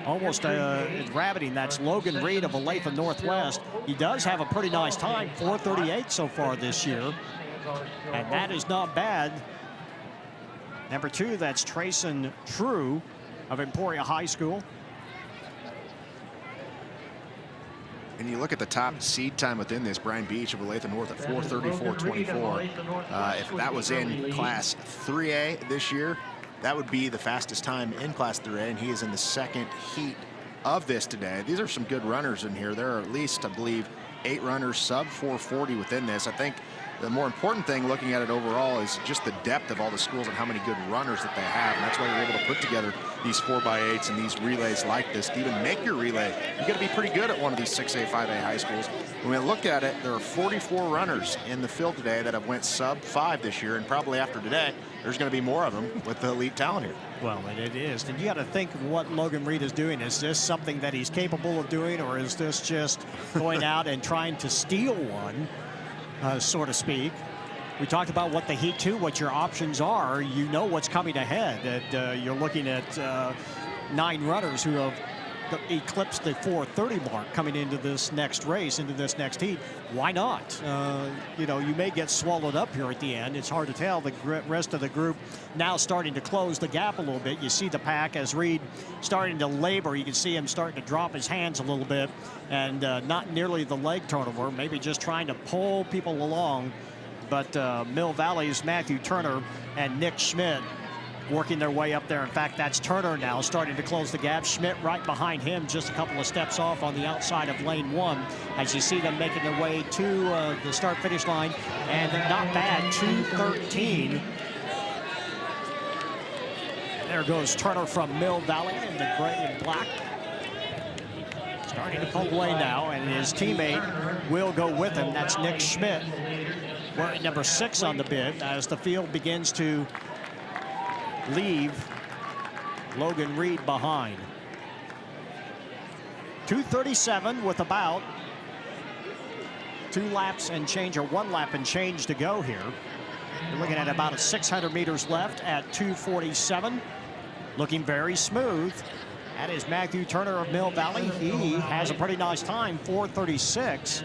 Speaker 1: almost rabbiting. That's Logan Reed of Olathe Northwest. He does have a pretty nice time, 4:38 so far this year, and that is not bad. Number 2, that's Trayson True of Emporia High School.
Speaker 2: And you look at the top seed time within this, Brian Beach of Olathe North at 4:34.24. If that was in Class 3A this year, that would be the fastest time in Class 3A, and he is in the 2nd heat of this today. These are some good runners in here. There are at least, I believe, 8 runners sub 4:40 within this. I think the more important thing looking at it overall is just the depth of all the schools and how many good runners that they have. And that's why you're able to put together these 4x8s and these relays like this to even make your relay. You got to be pretty good at one of these 6A, 5A high schools. When we look at it, there are 44 runners in the field today that have went sub 5 this year, and probably after today, there's going to be more of them with the elite talent here.
Speaker 1: Well, and it is. And you got to think of what Logan Reed is doing. Is this something that he's capable of doing, or is this just going out and trying to steal one? So to speak. We talked about what the Heat 2, what your options are. You know what's coming ahead. And, you're looking at 9 runners who have eclipsed the 4:30 mark coming into this next race, into this next heat. Why not? You may get swallowed up here at the end. It's hard to tell. The rest of the group now starting to close the gap a little bit. You see the pack as Reed starting to labor. You can see him starting to drop his hands a little bit, and not nearly the leg turnover, maybe just trying to pull people along. But Mill Valley's Matthew Turner and Nick Schmidt working their way up there. In fact, that's Turner now starting to close the gap. Schmidt right behind him, just a couple of steps off on the outside of lane 1, as you see them making their way to the start-finish line. And not bad, 2:13. There goes Turner from Mill Valley in the gray and black. Starting to pull away now, and his teammate will go with him. That's Nick Schmidt, wearing number 6 on the bib, as the field begins to leave Logan Reed behind. 2:37 with about 2 laps and change, or 1 lap and change to go here. We're looking at about 600 meters left at 2:47. Looking very smooth. That is Matthew Turner of Mill Valley. He has a pretty nice time, 4:36.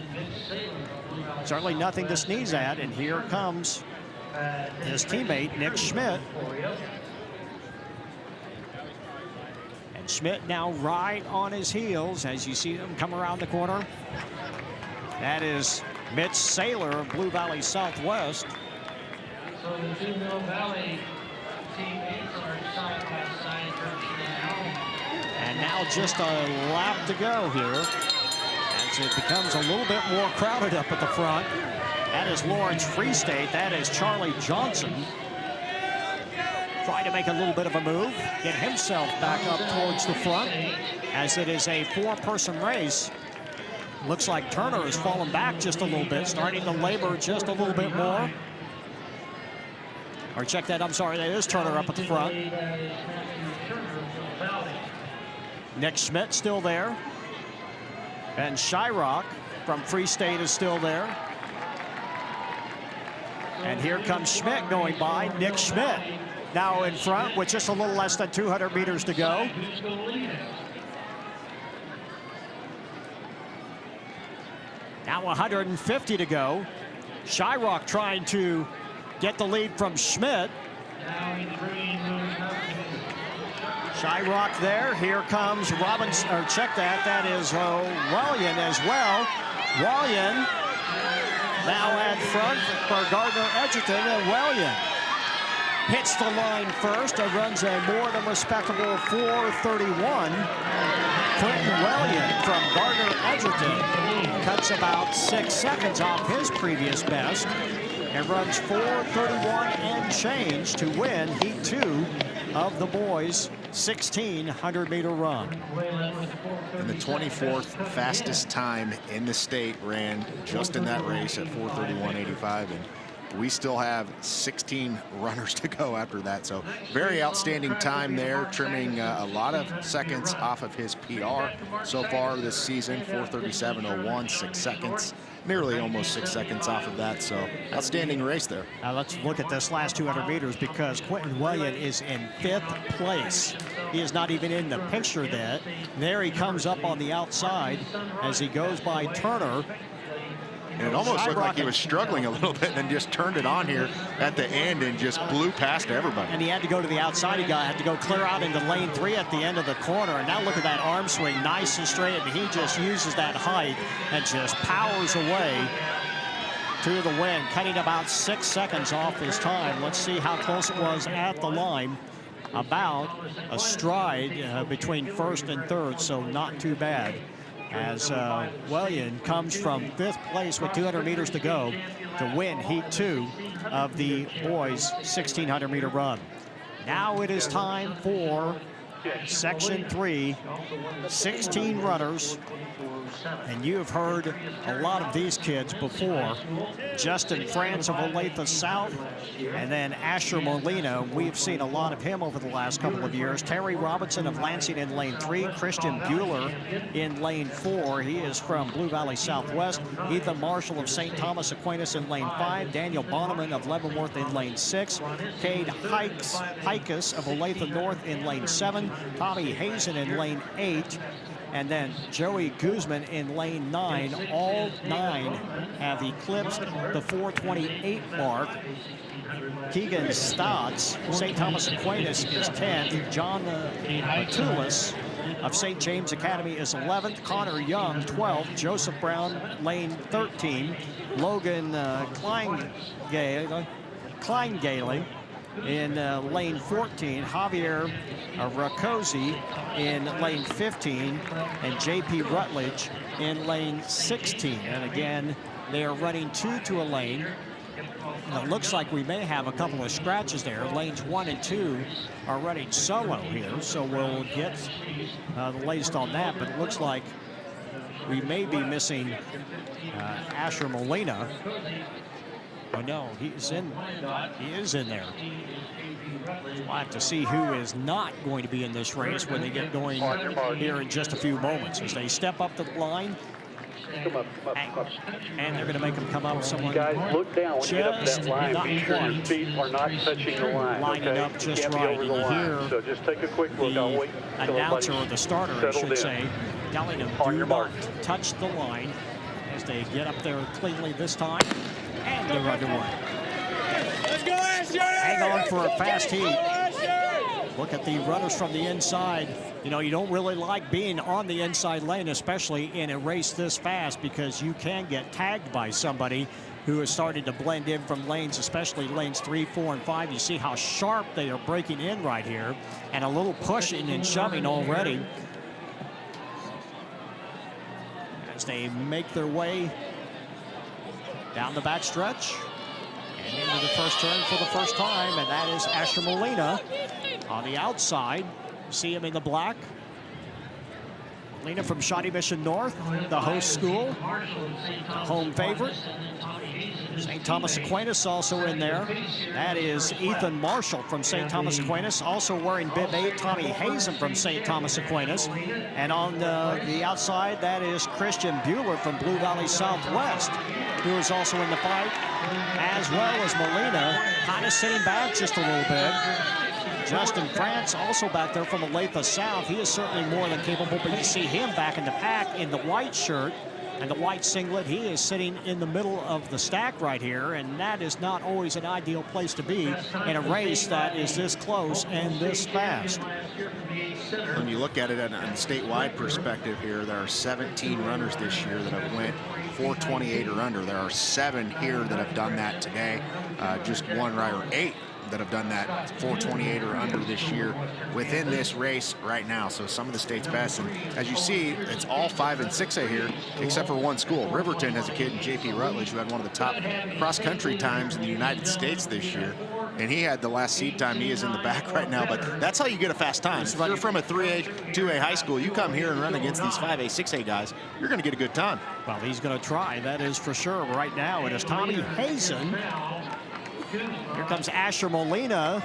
Speaker 1: Certainly nothing to sneeze at. And here comes his teammate, Nick Schmidt. And Schmidt now right on his heels as you see him come around the corner. That is Mitch Saylor of Blue Valley Southwest.
Speaker 4: So the 2 Mill Valley teammates are side by side now.
Speaker 1: And now just a lap to go here as it becomes a little bit more crowded up at the front. That is Lawrence Free State. That is Charlie Johnson. Trying to make a little bit of a move, get himself back up towards the front as it is a 4-person race. Looks like Turner has fallen back just a little bit, starting to labor just a little bit more. Or check that, I'm sorry, that is Turner up at the front. Nick Schmidt still there. And Shyrock from Free State is still there. And here comes Schmidt going by. Nick Schmidt now in front with just a little less than 200 meters to go. Now 150 to go. Shyrock trying to get the lead from Schmidt. Shyrock there. Here comes Robbins, or check that. That is Walian as well. Walian now at front for Gardner Edgerton, and Walian hits the line first and runs a more than respectable 4:31. Quentin Walian from Gardner Edgerton cuts about 6 seconds off his previous best and runs 4:31 and change to win Heat 2 of the boys' 1,600-meter run.
Speaker 2: And the 24th fastest time in the state ran just in that race at 4:31.85, and we still have 16 runners to go after that. So very outstanding time there, trimming a lot of seconds off of his PR so far this season. 4:37.01, 6 seconds, nearly almost 6 seconds off of that. So outstanding race there.
Speaker 1: Now let's look at this last 200 meters because Quentin Walian is in 5th place. He is not even in the picture yet. There he comes up on the outside as he goes by Turner.
Speaker 2: And it almost looked like he was struggling a little bit and then just turned it on here at the end and just blew past everybody.
Speaker 1: And he had to go to the outside. He had to go clear out into lane 3 at the end of the corner. And now look at that arm swing, nice and straight. And he just uses that height and just powers away to the win, cutting about 6 seconds off his time. Let's see how close it was at the line. About a stride between first and third, so not too bad. As Walian comes from 5th place with 200 meters to go to win Heat 2 of the boys' 1,600-meter run. Now it is time for Section 3, 16 runners. And you have heard a lot of these kids before. Justin France of Olathe South, and then Asher Molina. We've seen a lot of him over the last couple of years. Terry Robinson of Lansing in lane 3. Christian Bueller in lane 4. He is from Blue Valley Southwest. Ethan Marshall of St. Thomas Aquinas in lane 5. Daniel Bonneman of Leavenworth in lane 6. Cade Hikas of Olathe North in lane 7. Tommy Hazen in lane 8. And then Joey Guzman in lane 9. All 9 have eclipsed the 4:28 mark. Keegan Stotts, St. Thomas Aquinas, is 10th. John Matulis of St. James Academy is 11th. Connor Young, 12th. Joseph Brown, lane 13. Logan Kleingale in lane 14, Javier Rakosi in lane 15, and J.P. Rutledge in lane 16. And again, they are running 2 to a lane. It looks like we may have a couple of scratches there. Lanes 1 and 2 are running solo here, so we'll get the latest on that. But it looks like we may be missing Asher Molina. Oh no, he is in there. We'll have to see who is not going to be in this race when they get going here in just a few moments. As they step up to the line, And they're going to make him come up someone
Speaker 10: Guys, look down when you get up
Speaker 1: just
Speaker 10: that line.
Speaker 1: not
Speaker 10: Make sure your
Speaker 1: quite
Speaker 10: feet are not touching the line.
Speaker 1: lining
Speaker 10: okay?
Speaker 1: up
Speaker 10: You
Speaker 1: just
Speaker 10: can't be
Speaker 1: right.
Speaker 10: over the
Speaker 1: And you
Speaker 10: line.
Speaker 1: hear
Speaker 10: So just take a quick look. I'll wait until
Speaker 1: announcer, or
Speaker 10: everybody's
Speaker 1: the starter, I
Speaker 10: settled
Speaker 1: should
Speaker 10: in.
Speaker 1: say, telling him
Speaker 10: On
Speaker 1: do
Speaker 10: your
Speaker 1: not
Speaker 10: mark.
Speaker 1: touch the line as they get up there cleanly this time. And they're underway.
Speaker 11: Let's go, Asher!
Speaker 1: Hang on for a fast heat. Look at the runners from the inside. You know, you don't really like being on the inside lane, especially in a race this fast, because you can get tagged by somebody who is starting to blend in from lanes, especially lanes 3, 4, and 5. You see how sharp they are breaking in right here, and a little pushing and shoving already as they make their way down the backstretch and into the first turn for the first time, and that is Asher Molina on the outside. You see him in the black. Molina from Shawnee Mission North, the host school, home favorite. St. Thomas Aquinas also in there. That is Ethan Marshall from St. Thomas Aquinas, also wearing bib 8, Tommy Hazen from St. Thomas Aquinas. And on the outside, that is Christian Bueller from Blue Valley Southwest, who is also in the fight, as well as Molina, kind of sitting back just a little bit. Justin France also back there from Olathe South. He is certainly more than capable, but you see him back in the pack in the white shirt and the white singlet. He is sitting in the middle of the stack right here, and that is not always an ideal place to be in a race that is this close and this fast.
Speaker 2: When you look at it on a statewide perspective here, there are 17 runners this year that have went 4:28 or under. There are 7 here that have done that today. Just one rider, 8 that have done that 4:28 or under this year within this race right now. So some of the state's best, and as you see, it's all 5 and 6A here except for one school. Riverton has a kid in JP Rutledge who had one of the top cross-country times in the United States this year, and he had the last seed time. He is in the back right now, but that's how you get a fast time. If you're from a 3A, 2A high school, you come here and run against these 5A, 6A guys, you're going to get a good time.
Speaker 1: Well, he's going to try, that is for sure. Right now, it is Tommy Hazen. Here comes Asher Molina,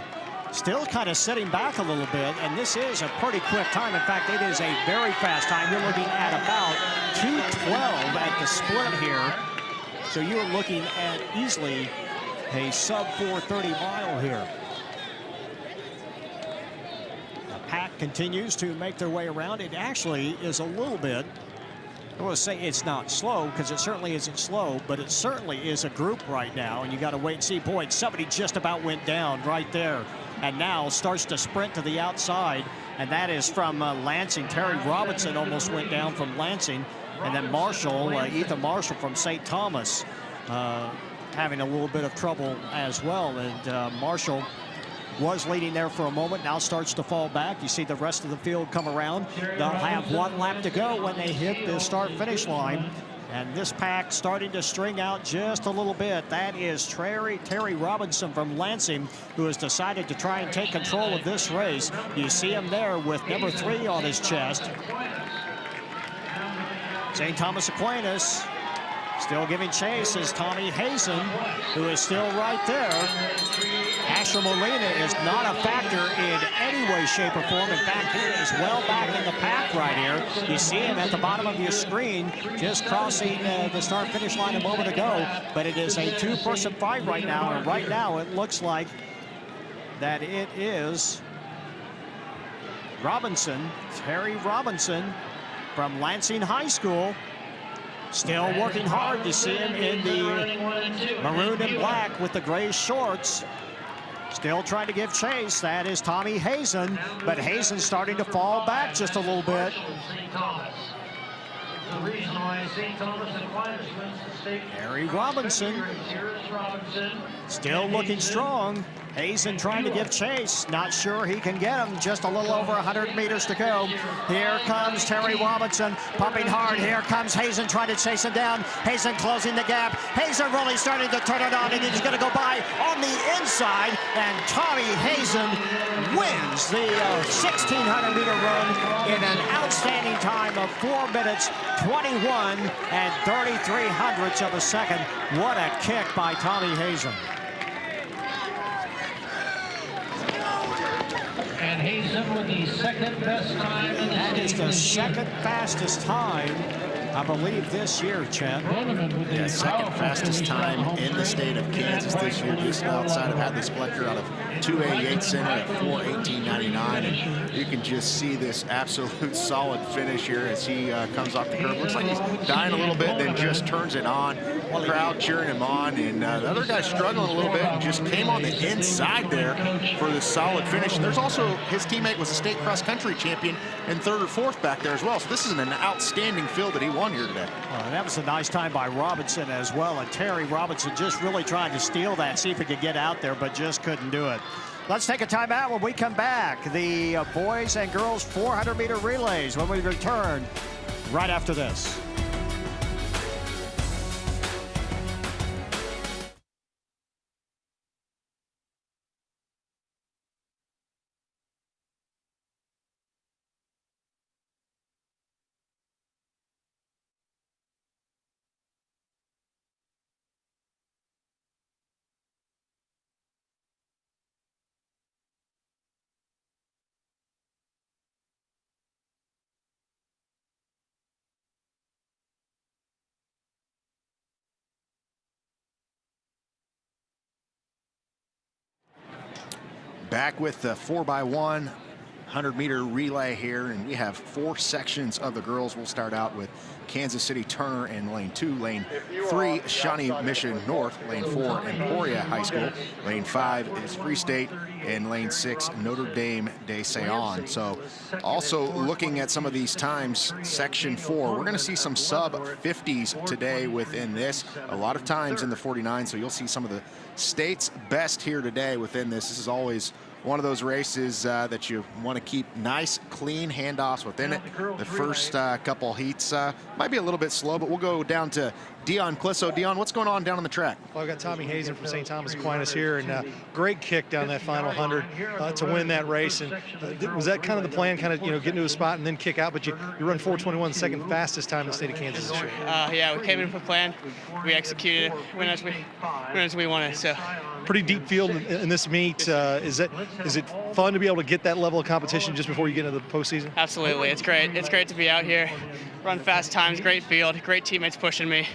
Speaker 1: still kind of sitting back a little bit, and this is a pretty quick time. In fact, it is a very fast time. You're looking at about 2:12 at the split here. So you're looking at easily a sub 4:30 mile here. The pack continues to make their way around. It actually is a little bit, I want to say it's not slow, because it certainly isn't slow, but it certainly is a group right now, and you got to wait and see. Boy, somebody just about went down right there, and now starts to sprint to the outside, and that is from Lansing. Terry Robinson almost went down from Lansing, and then Marshall, Ethan Marshall from St. Thomas, having a little bit of trouble as well, and Marshall was leading there for a moment, now starts to fall back. You see the rest of the field come around. They'll have one lap to go when they hit the start-finish line. And this pack starting to string out just a little bit. That is Terry Robinson from Lansing, who has decided to try and take control of this race. You see him there with number 3 on his chest. St. Thomas Aquinas still giving chase is Tommy Hazen, who is still right there. Asher Molina is not a factor in any way, shape, or form. In fact, he is well back in the pack right here. You see him at the bottom of your screen, just crossing the start-finish line a moment ago. But it is a 2-person fight right now, and right now it looks like that it is Robinson, Terry Robinson from Lansing High School, still working hard. You see him in the maroon and black with the gray shorts, still trying to give chase. That is Tommy Hazen, but Hazen's starting to fall back just a little bit. Terry Robinson still looking strong. Hazen trying to give chase. Not sure he can get him. Just a little over 100 meters to go. Here comes Terry Robinson pumping hard. Here comes Hazen trying to chase him down. Hazen closing the gap. Hazen really starting to turn it on, and he's going to go by on the inside. And Tommy Hazen wins the 1,600-meter run in an outstanding time of 4 minutes, 21 and 33/100ths of a second. What a kick by Tommy Hazen.
Speaker 4: And Hazen with the second best time in the
Speaker 1: That is the second fastest time I believe this year, Chet.
Speaker 2: Yeah, second fastest time in the state of Kansas this year, just outside of Hadley Splector out of 288 center at 4:18.99, and you can just see this absolute solid finish here as he comes off the curb. Looks like he's dying a little bit, then just turns it on. Crowd cheering him on, and the other guy struggling a little bit and just came on the inside there for the solid finish. And there's also his teammate was a state cross country champion and 3rd or 4th back there as well. So this is an outstanding field that he won here today.
Speaker 1: And that was a nice time by Robinson as well. And Terry Robinson just really trying to steal that, see if he could get out there, but just couldn't do it. Let's take a timeout. When we come back, the boys and girls 400-meter relays when we return right after this.
Speaker 2: Back with the 4x1 100-meter relay here, and we have 4 sections of the girls. We'll start out with Kansas City Turner in lane 2, lane 3 Shawnee Mission North, lane 4 Emporia High School, lane 5 is Free State, and lane 6 Notre Dame de Sion. So also looking at some of these times, section 4, we're going to see some sub 50s today within this, a lot of times in the 49, so you'll see some of the state's best here today within this. This is always one of those races that you want to keep nice, clean handoffs within it. The first couple heats might be a little bit slow, but we'll go down to Dion Clisso. Dion, what's going on down on the track?
Speaker 3: Well, I've got Tommy Hazen from St. Thomas Aquinas here, and great kick down that final 100 to win that race. And was that kind of the plan, kind of get into a spot and then kick out? But you run 4:21, second fastest time in the state of Kansas this year.
Speaker 6: Yeah, we came in with a plan, we executed it, win as we wanted. So
Speaker 3: pretty deep field in this meet. Is it fun to be able to get that level of competition just before you get into the postseason?
Speaker 6: Absolutely, it's great. It's great to be out here, run fast times, great field, great teammates pushing me.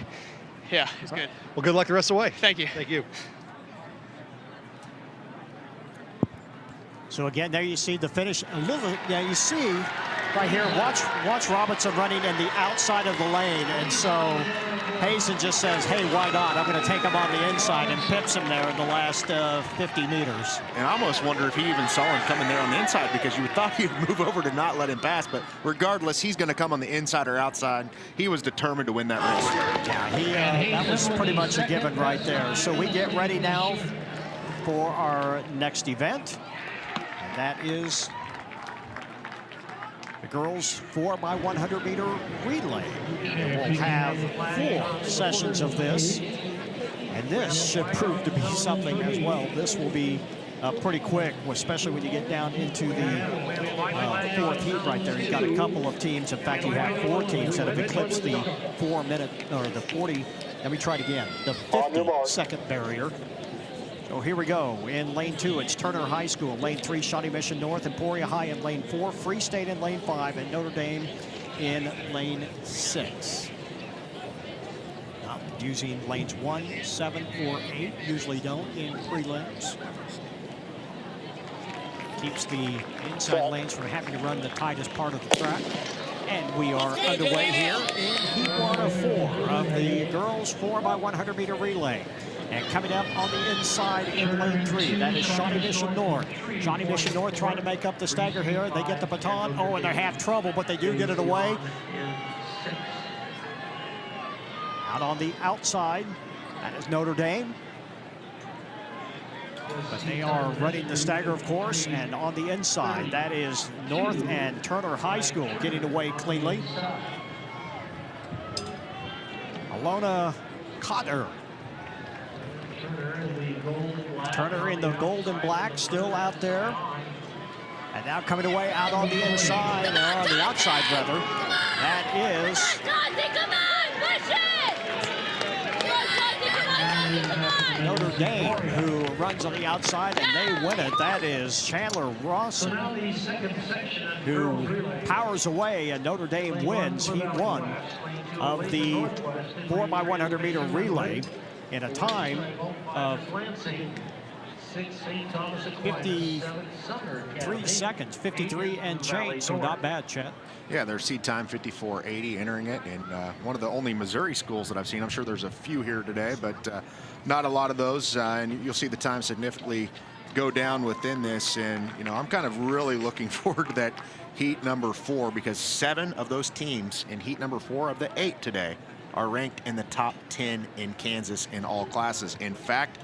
Speaker 6: Yeah, it's good.
Speaker 3: Well, good luck the rest of the way.
Speaker 6: Thank you.
Speaker 3: Thank you.
Speaker 1: So again, there you see the finish. A little, yeah, you see right here. Watch Robinson running in the outside of the lane, and so Hazen just says, "Hey, why not? I'm going to take him on the inside," and pips him there in the last 50 meters.
Speaker 2: And I almost wonder if he even saw him coming there on the inside, because you thought he'd move over to not let him pass. But regardless, he's going to come on the inside or outside. He was determined to win that race.
Speaker 1: Yeah, that was pretty much a given right there. So we get ready now for our next event. That is the girls 4x100-meter relay. And we'll have 4 sessions of this, and this should prove to be something as well. This will be pretty quick, especially when you get down into the 4th heat right there. You've got a couple of teams. In fact, you have 4 teams that have eclipsed the 4-minute or the 40. Let me try it again. The 50-second barrier. So here we go. In lane 2, it's Turner High School. Lane 3, Shawnee Mission North. Emporia High in lane 4. Free State in lane 5. And Notre Dame in lane 6. Now, using lanes 1, 7, or 8. Usually don't in prelims. Keeps the inside lanes from having to run the tightest part of the track. And we are underway here in heat 1 of 4 of the girls 4x100-meter relay. And coming up on the inside in lane 3, that is Shawnee Mission North. Shawnee Mission North trying to make up the stagger here. They get the baton. Oh, and they have trouble, but they do get it away. Out on the outside, that is Notre Dame. But they are running the stagger, of course, and on the inside, that is North and Turner High School getting away cleanly. Alona Cotter. Turner in the gold and black, still out there. And now coming away out on the inside, or on the outside rather, that is Notre Dame, who runs on the outside, and they win it. That is Chandler Rawson, who powers away, and Notre Dame wins. He won of the 4x100 meter relay in a time of 53 seconds, 53 and change, so not bad, Chet.
Speaker 2: Yeah, their seed time 54.80 entering it, and one of the only Missouri schools that I've seen. I'm sure there's a few here today, but not a lot of those, and you'll see the time significantly go down within this. And you know, I'm kind of really looking forward to that heat number 4, because 7 of those teams in heat number 4 of the 8 today are ranked in the top 10 in Kansas in all classes. In fact,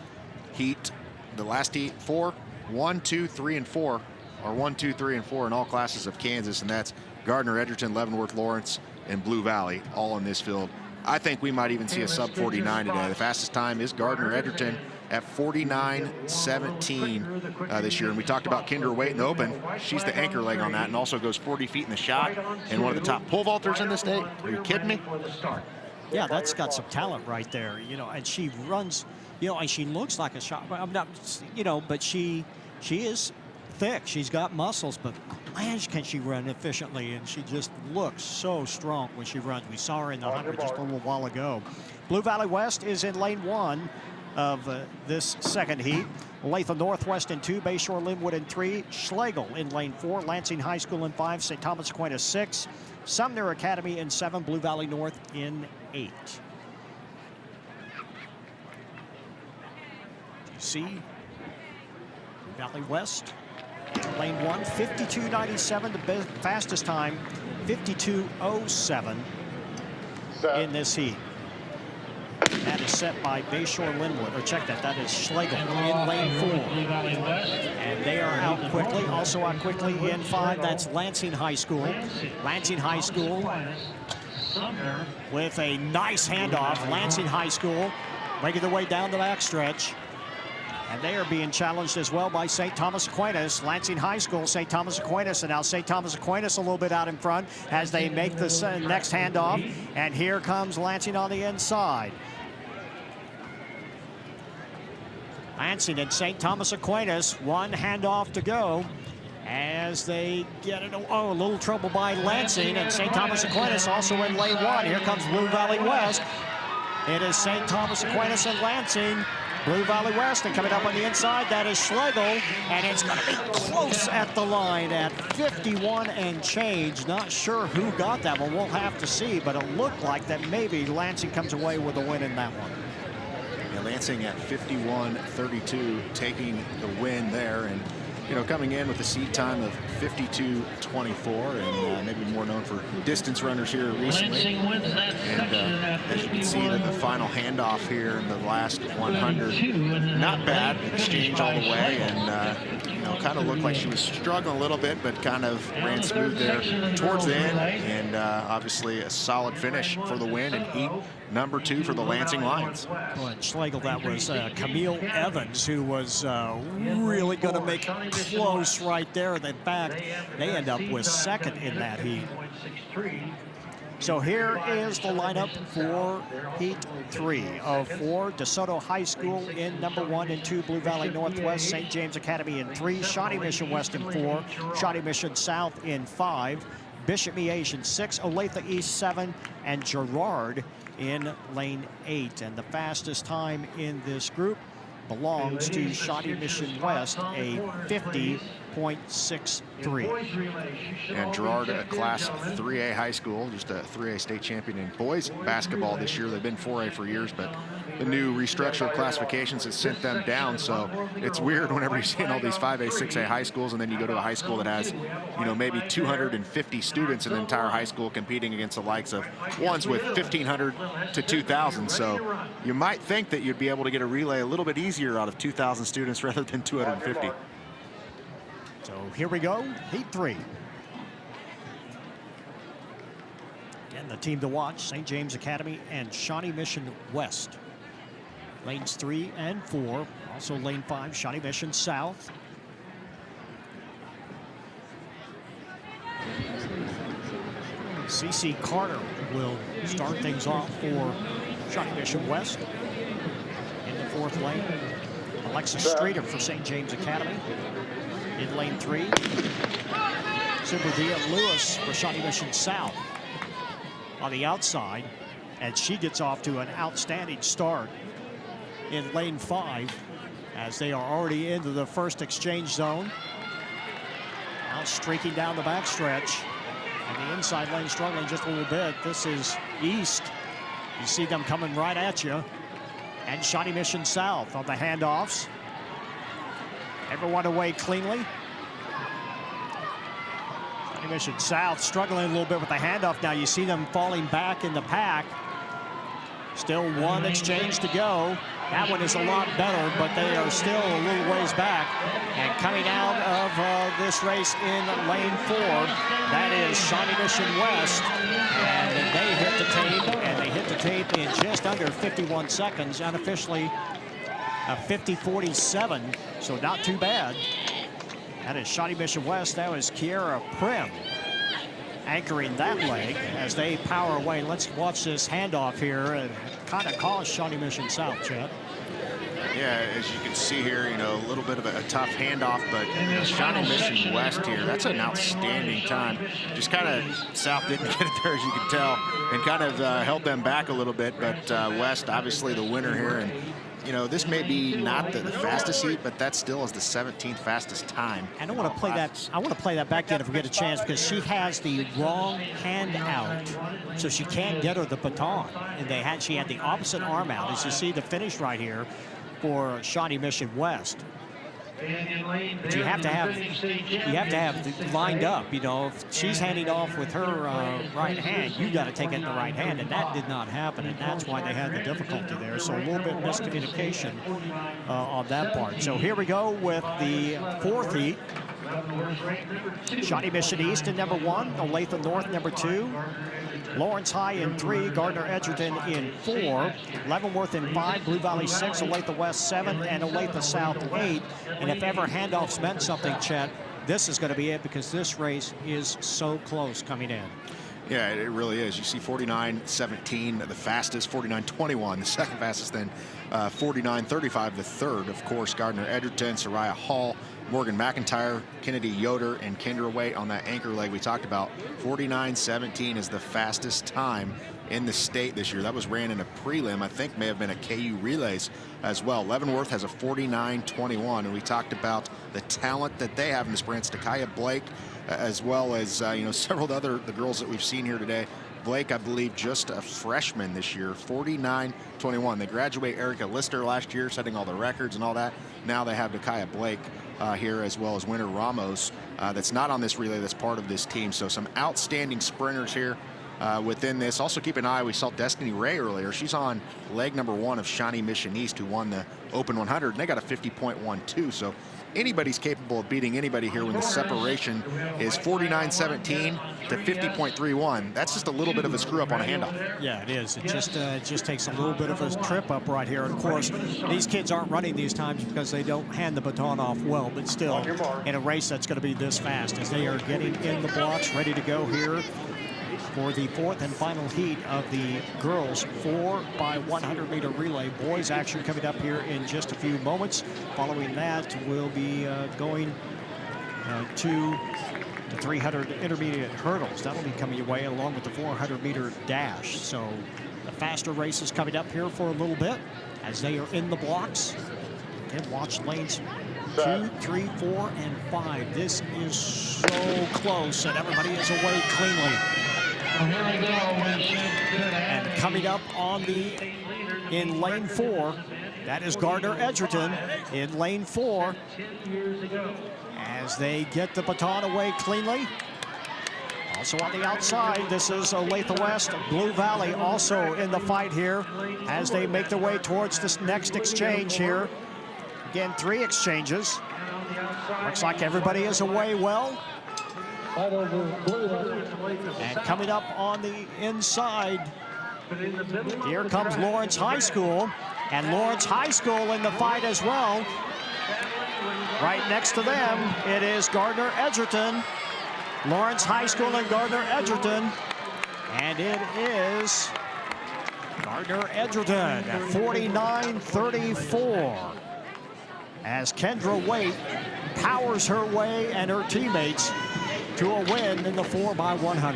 Speaker 2: the last heat 4, 1, 2, 3, and 4 are 1, 2, 3, and 4 in all classes of Kansas, and that's Gardner, Edgerton, Leavenworth, Lawrence, and Blue Valley, all in this field. I think we might even see a sub 49 today. The fastest time is Gardner, Edgerton at 49.17 this year. And we talked about Kinder Waite in the open. She's the anchor leg on that, and also goes 40 feet in the shot, and one of the top pole vaulters in the state. Are you kidding me?
Speaker 1: Yeah, that's got some talent right there, you know, and she runs, you know, and she looks like a shot. I'm not, you know, but she is thick. She's got muscles, but man, can she run efficiently, and she just looks so strong when she runs. We saw her in the 100 just a little while ago. Blue Valley West is in lane 1 of this second heat. Latham Northwest in 2, Bayshore Linwood in 3, Schlegel in lane 4, Lansing High School in 5, St. Thomas Aquinas 6, Sumner Academy in 7, Blue Valley North in 8. You see Blue Valley West in lane 1, 52.97, the fastest time, 52.07 in this heat. That is set by Bayshore Linwood, or check that, that is Schlegel in lane 4. And they are out quickly, also out quickly in 5, that's Lansing High School. Lansing High School with a nice handoff. Lansing High School making their way down the backstretch. And they are being challenged as well by St. Thomas Aquinas. Lansing High School, St. Thomas Aquinas, and now St. Thomas Aquinas a little bit out in front as they make the next handoff. And here comes Lansing on the inside. Lansing and St. Thomas Aquinas, one handoff to go as they get it. Oh, a little trouble by Lansing, and St. Thomas Aquinas also in lane 1. Here comes Blue Valley West. It is St. Thomas Aquinas and Lansing. Blue Valley West, and coming up on the inside, that is Schlegel, and it's going to be close at the line at 51 and change. Not sure who got that one. We'll have to see, but it looked like that maybe Lansing comes away with a win in that one.
Speaker 2: Yeah, Lansing at 51.32, taking the win there, and you know, coming in with a seed time of 52.24, and maybe more known for distance runners here recently. And as you can see, that the final handoff here in the last 100, not bad exchange all the way, and you know, kind of looked like she was struggling a little bit, but kind of ran smooth there towards the end, and obviously a solid finish for the win in heat number 2 for the Lansing Lions.
Speaker 1: Well, and Schlegel, that was Camille Evans, who was really going to make it close right there. In fact, they end up with second in that heat. So here is the lineup for heat 3 of 4. DeSoto High School in number 1 and 2, Blue Valley Northwest, St. James Academy in 3, Shawnee Mission West in 4, Shawnee Mission South in 5, Bishop Miege in 6, Olathe East 7, and Girard in lane 8. And the fastest time in this group belongs to Shawnee Mission West, a 50.63.
Speaker 2: And Girard, a Class 3A high school, just a 3A state champion in boys basketball this year. They've been 4A for years, but the new restructured classifications has sent them down. So it's weird whenever you're seeing all these 5A, 6A high schools, and then you go to a high school that has, you know, maybe 250 students in the entire high school competing against the likes of ones with 1,500 to 2,000. So you might think that you'd be able to get a relay a little bit easier out of 2,000 students rather than 250.
Speaker 1: So here we go, heat 3. Again, the team to watch, St. James Academy and Shawnee Mission West. Lanes 3 and 4, also lane 5, Shawnee Mission South. CC Carter will start things off for Shawnee Mission West in the 4th lane. Alexis Streeter for St. James Academy in lane 3. Supervia Lewis for Shawnee Mission South on the outside, and she gets off to an outstanding start in lane 5 as they are already into the first exchange zone. Now streaking down the backstretch, and the inside lane struggling just a little bit. This is East. You see them coming right at you. And Shawnee Mission South on the handoffs. Everyone away cleanly. Shawnee Mission South struggling a little bit with the handoff now. You see them falling back in the pack. Still one exchange to go. That one is a lot better, but they are still a little ways back. And coming out of this race in lane 4, that is Shawnee Mission West. And they hit the tape, and they hit the tape in just under 51 seconds, unofficially a 50:47, so not too bad. That is Shawnee Mission West. That was Kiera Prim anchoring that leg as they power away. Let's watch this handoff here. It kind of caused Shawnee Mission South, Chad.
Speaker 2: Yeah, as you can see here, you know, a little bit of a tough handoff, but you know, Shawnee Mission West here, that's an outstanding time. Just kind of South didn't get it there, as you can tell, and kind of held them back a little bit, but West obviously the winner here. And you know, this may be not the fastest heat, but that still is the 17th fastest time.
Speaker 1: And I want to play that. I want to play that back again if we get a chance, because she has the wrong hand out, so she can't get her the baton. And she had the opposite arm out, as you see the finish right here for Shawnee Mission West. But you have to have it lined up. You know, if she's handing off with her right hand, you got to take it in the right hand, and that did not happen, and that's why they had the difficulty there. So a little bit of miscommunication on that part. So here we go with the 4th heat. Shawnee Mission East in number 1, Olathe North number 2. Lawrence High in 3, Gardner Edgerton in 4, Leavenworth in 5, Blue Valley 6, Olathe West 7, and Olathe South 8. And if ever handoffs meant something, Chet, this is going to be it, because this race is so close coming in.
Speaker 2: Yeah, it really is. You see 49.17, the fastest, 49.21, the second fastest, then 49.35, the third. Of course, Gardner Edgerton, Soraya Hall, Morgan McIntyre, Kennedy Yoder, and Kendra Waite on that anchor leg we talked about. 49.17 is the fastest time in the state this year. That was ran in a prelim, I think may have been a KU relays as well. Leavenworth has a 49.21, and we talked about the talent that they have in the sprints. Takaya Blake, as well as you know, several of the girls that we've seen here today. Blake, I believe, just a freshman this year, 49.21. They graduate Erica Lister last year, setting all the records and all that. Now they have Takaya Blake here, as well as Winter Ramos, that's not on this relay, that's part of this team. So some outstanding sprinters here within this. Also keep an eye, we saw Destiny Ray earlier. She's on leg number 1 of Shawnee Mission East, who won the Open 100, and they got a 50.12. So anybody's capable of beating anybody here when the separation is 49.17 to 50.31. That's just a little bit of a screw up on a handoff.
Speaker 1: Yeah, it is. It just takes a little bit of a trip up right here. And of course, these kids aren't running these times because they don't hand the baton off well, but still in a race that's going to be this fast, as they are getting in the blocks, ready to go here for the 4th and final heat of the girls 4x100 meter relay. Boys action coming up here in just a few moments. Following that, we'll be going to the 300 intermediate hurdles. That'll be coming your way along with the 400 meter dash. So the faster races coming up here for a little bit as they are in the blocks. Again, watch lanes 2, 3, 4, and 5. This is so close, and everybody is away cleanly. And coming up in lane 4, that is Gardner Edgerton in lane 4, as they get the baton away cleanly. Also on the outside, this is Olathe West, Blue Valley also in the fight here as they make their way towards this next exchange here. Again, 3 exchanges. Looks like everybody is away well. And coming up on the inside, here comes Lawrence High School, and Lawrence High School in the fight as well. Right next to them, it is Gardner Edgerton, Lawrence High School and Gardner Edgerton, and it is Gardner Edgerton at 49.34. as Kendra Waite powers her way and her teammates to a win in the 4x100.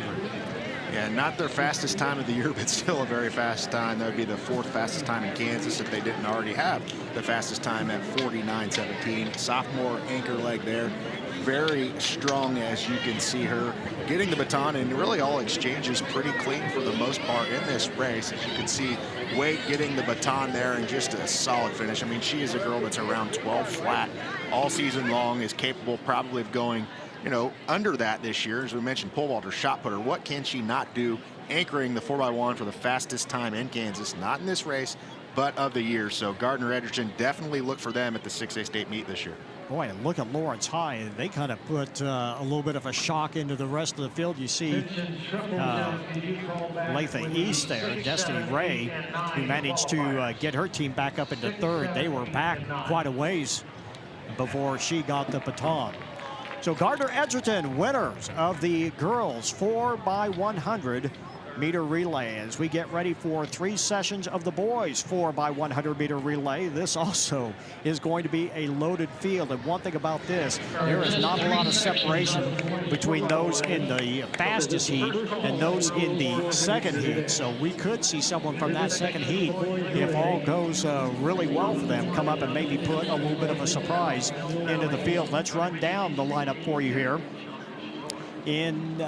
Speaker 2: Yeah, not their fastest time of the year, but still a very fast time. That would be the 4th fastest time in Kansas if they didn't already have the fastest time at 49.17. Sophomore anchor leg there. Very strong, as you can see her getting the baton, and really all exchanges pretty clean for the most part in this race. As you can see, Waite getting the baton there and just a solid finish. I mean, she is a girl that's around 12 flat all season long, is capable probably of going, you know, under that this year. As we mentioned, pole vaulter, shot putter. What can she not do? Anchoring the 4x1 for the fastest time in Kansas, not in this race, but of the year. So Gardner Edgerton, definitely look for them at the 6A state meet this year.
Speaker 1: Boy, and look at Lawrence High. They kind of put a little bit of a shock into the rest of the field. You see Latha East there, Destiny Ray, who managed to get her team back up into 3rd. They were back quite a ways before she got the baton. So Gardner Edgerton, winners of the girls 4x100 meter relay, as we get ready for 3 sessions of the boys 4x100 meter relay. This also is going to be a loaded field, and one thing about this, there is not a lot of separation between those in the fastest heat and those in the second heat. So we could see someone from that second heat, if all goes really well for them, come up and maybe put a little bit of a surprise into the field. Let's run down the lineup for you here. In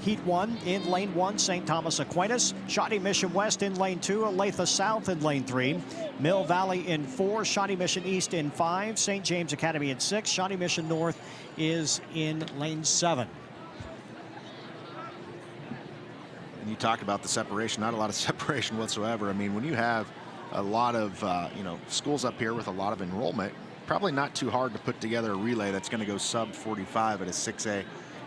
Speaker 1: Heat 1, in Lane 1, St. Thomas Aquinas. Shawnee Mission West in Lane 2, Olathe South in Lane 3. Mill Valley in 4, Shawnee Mission East in 5, St. James Academy in 6, Shawnee Mission North is in Lane 7.
Speaker 2: And you talk about the separation, not a lot of separation whatsoever. I mean, when you have a lot of, you know, schools up here with a lot of enrollment, probably not too hard to put together a relay that's going to go sub 45 at a 6A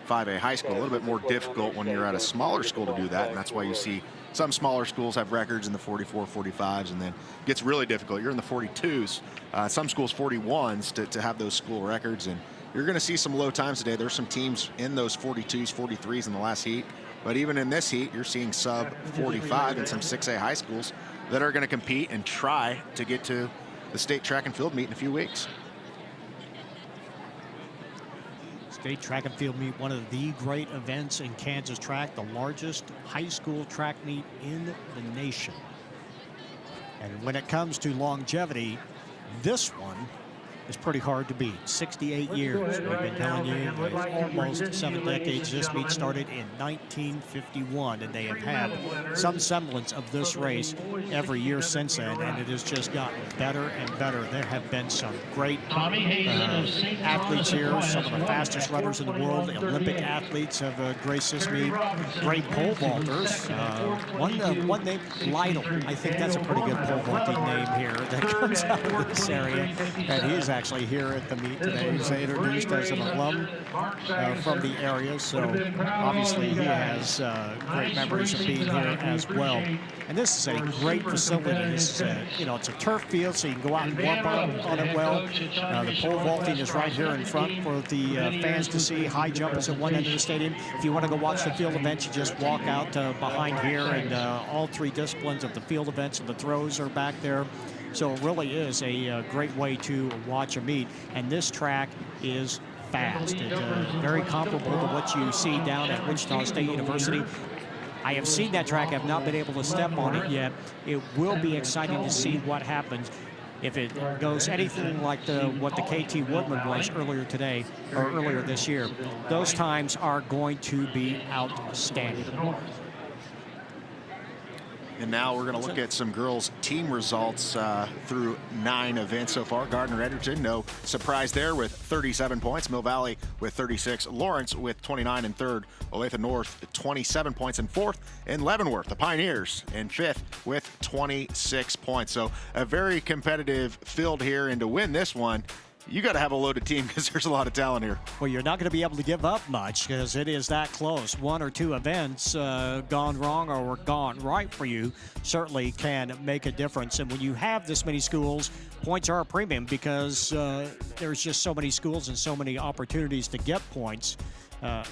Speaker 2: 5A high school. A little bit more difficult when you're at a smaller school to do that, and that's why you see some smaller schools have records in the 44, 45s, and then it gets really difficult. You're in the 42s, some schools 41s to have those school records, and you're going to see some low times today. There's some teams in those 42s, 43s in the last heat, but even in this heat, you're seeing sub 45 in some 6A high schools that are going to compete and try to get to the state track and field meet in a few weeks.
Speaker 1: State track and field meet, one of the great events in Kansas track, the largest high school track meet in the nation. And when it comes to longevity, this one is pretty hard to beat. 68 years, we've been telling you, almost 7 decades. This meet started in 1951, and they have had some semblance of this race every year since then, and it has just gotten better and better. There have been some great athletes here, some of the fastest runners in the world. The Olympic athletes have graced this meet. Great pole vaulters. One named Lytle. I think that's a pretty good pole vaulting name here that comes out of this area, and he's actually here at the meet today. He's introduced as an alum from the area, so obviously he has great memories of being here as well. And this is a great facility. This is a, you know, it's a turf field, so you can go out and warm up on it well. The pole vaulting is right here in front for the fans to see. High jump is at one end of the stadium. If you want to go watch the field events, you just walk out behind here, and all 3 disciplines of the field events and the throws are back there. So it really is a great way to watch a meet. And this track is fast. It's very comparable to what you see down at Wichita State University. I have seen that track. I have not been able to step on it yet. It will be exciting to see what happens if it goes anything like what the KT Woodland was earlier today, or earlier this year. Those times are going to be outstanding.
Speaker 2: And now we're going to look at some girls' team results through 9 events so far. Gardner Edgerton, no surprise there, with 37 points. Mill Valley with 36. Lawrence with 29 in 3rd. Olathe North 27 points in 4th. And Leavenworth, the Pioneers, in 5th with 26 points. So a very competitive field here, and to win this one, you got to have a loaded team because there's a lot of talent here.
Speaker 1: Well, you're not going to be able to give up much because it is that close. 1 or 2 events gone wrong or gone right for you certainly can make a difference. And when you have this many schools, points are a premium because there's just so many schools and so many opportunities to get points.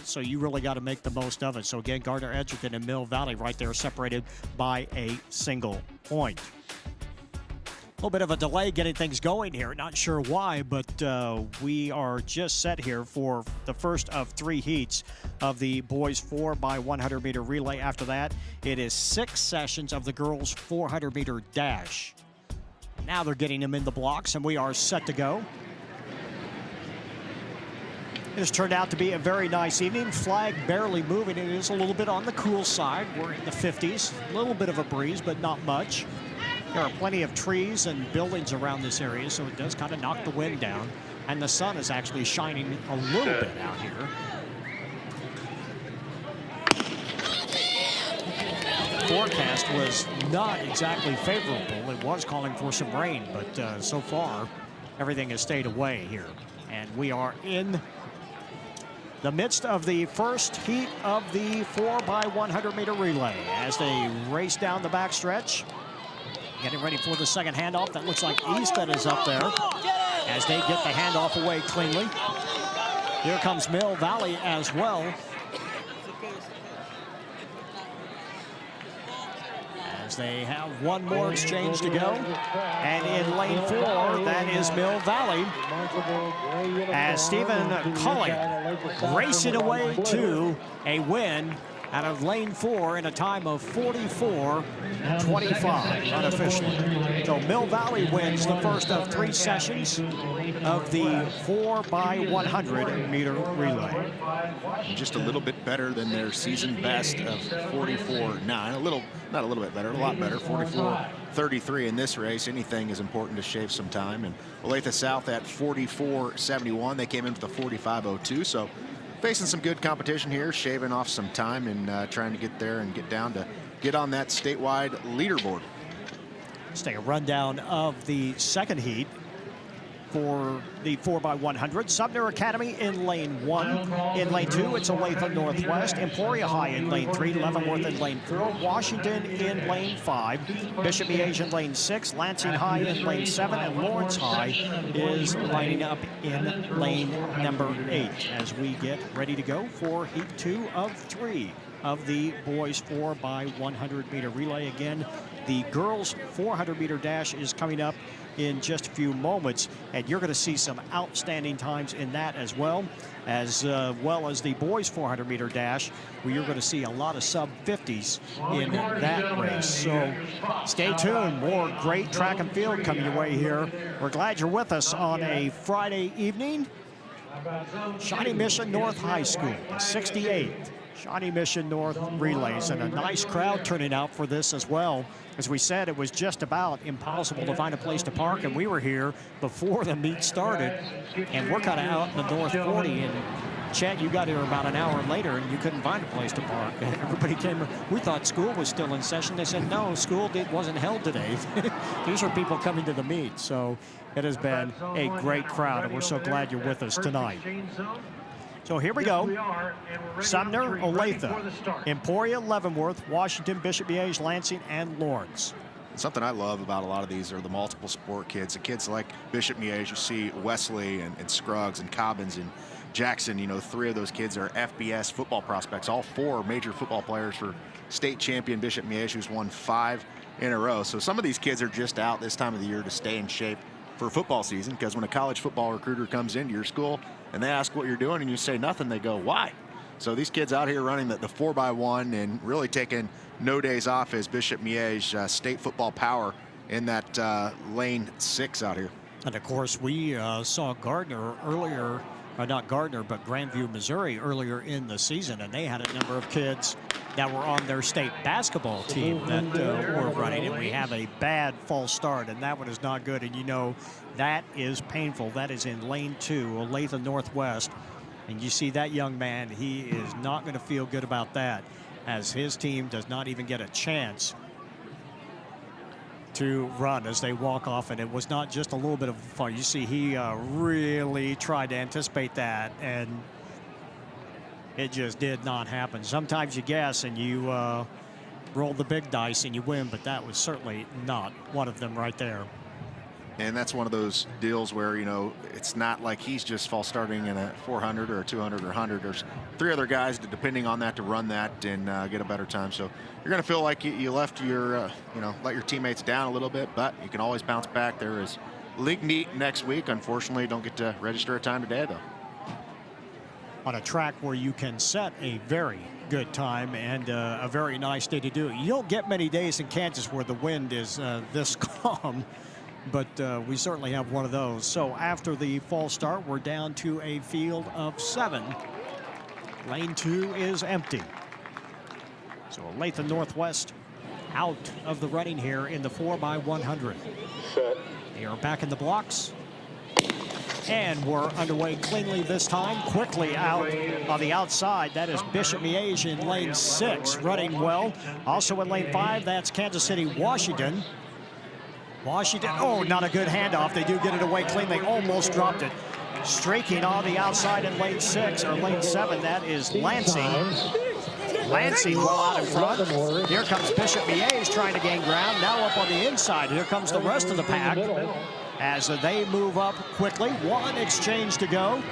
Speaker 1: So you really got to make the most of it. So again, Gardner Edgerton and Mill Valley right there separated by a single point. little bit of a delay getting things going here. Not sure why, but we are just set here for the first of 3 heats of the boys 4x100 meter relay. After that, it is 6 sessions of the girls 400 meter dash. Now they're getting them in the blocks, and we are set to go. It has turned out to be a very nice evening. Flag barely moving. It is a little bit on the cool side. We're in the 50s. A little bit of a breeze, but not much. There are plenty of trees and buildings around this area, so it does kind of knock the wind down. And the sun is actually shining a little bit out here. The forecast was not exactly favorable. It was calling for some rain, but so far, everything has stayed away here. And we are in the midst of the first heat of the 4x100 meter relay as they race down the backstretch. Getting ready for the second handoff. That looks like Easton is up there as they get the handoff away cleanly. Here comes Mill Valley as well. As they have one more exchange to go. And in lane 4, that is Mill Valley. As Stephen Cullen racing away to a win out of lane 4 in a time of 44:25 unofficially. So Mill Valley wins the first of 3 sessions of the 4x100 meter relay.
Speaker 2: Just a little bit better than their season best of 44.9. Not a little bit better, a lot better. 44:33 in this race. Anything is important to shave some time. And Olathe South at 44:71. They came in with a 45:02. So facing some good competition here, shaving off some time and trying to get there and get down to get on that statewide leaderboard.
Speaker 1: Let's take a rundown of the second heat for the 4x100. Sumner Academy in lane 1. In lane 2, it's Olathe Northwest. Emporia High in lane 3. Leavenworth in lane 4. Washington in lane 5. Bishop Miege in lane 6. Lansing High in lane 7. And Lawrence High is lining up in lane number 8 as we get ready to go for heat 2 of 3 of the boys 4x100 meter relay. Again, the girls 400 meter dash is coming up in just a few moments, and you're going to see some outstanding times in that as well as the boys 400 meter dash, where you're going to see a lot of sub-50s in that race. So stay tuned. More great track and field coming your way here. We're glad you're with us on a Friday evening. Shawnee Mission North High School, the 68th Shawnee Mission North relays, and a nice crowd turning out for this as well. As we said, it was just about impossible to find a place to park, and we were here before the meet started, and we're kind of out in the North 40. And Chet, you got here about an hour later, and you couldn't find a place to park. Everybody came. We thought school was still in session. They said, no, school wasn't held today. These are people coming to the meet. So it has been a great crowd, and we're so glad you're with us tonight. So here we go. Sumner, Olathe, Emporia, Leavenworth, Washington, Bishop Miege, Lansing, and Lawrence.
Speaker 2: Something I love about a lot of these are the multiple sport kids. The kids like Bishop Miege, you see Wesley and Scruggs and Cobbins and Jackson. You know, 3 of those kids are FBS football prospects. All 4 major football players for state champion Bishop Miege, who's won 5 in a row. So some of these kids are just out this time of the year to stay in shape for football season, because when a college football recruiter comes into your school and they ask what you're doing and you say nothing, they go, why? So these kids out here running the 4x1 and really taking no days off as Bishop Miege state football power in that lane 6 out here.
Speaker 1: And of course, we saw Gardner earlier, not Gardner, but Grandview, Missouri earlier in the season, and they had a number of kids that were on their state basketball team that were running it. We have a bad false start, and that one is not good. And you know, that is painful. That is in lane 2, Olathe Northwest. And you see that young man, he is not going to feel good about that, as his team does not even get a chance to run as they walk off. And it was not just a little bit of fun. You see, he really tried to anticipate that, and it just did not happen. Sometimes you guess and you roll the big dice and you win, but that was certainly not one of them right there.
Speaker 2: And that's one of those deals where, you know, it's not like he's just false starting in a 400 or a 200 or 100. There's 3 other guys depending on that to run that and get a better time. So you're going to feel like you left your, you know, let your teammates down a little bit, but you can always bounce back. There is league meet next week. Unfortunately, don't get to register a time today, though.
Speaker 1: On a track where you can set a very good time and a very nice day to do it. You don't get many days in Kansas where the wind is this calm. But we certainly have one of those. So after the false start, we're down to a field of 7. Lane 2 is empty. So Olathe Northwest out of the running here in the 4x100. They are back in the blocks. And we're underway cleanly this time. Quickly out on the outside. That is Bishop Miege in lane 6, running well. Also in lane 5, that's Kansas City, Washington. Washington, oh, not a good handoff. They do get it away clean. They almost dropped it. Streaking on the outside in lane 6 or lane 7, that is Lansing. Lansing well out in front. Here comes Bishop Miege trying to gain ground. Now up on the inside. Here comes the rest of the pack as they move up quickly. One exchange to go.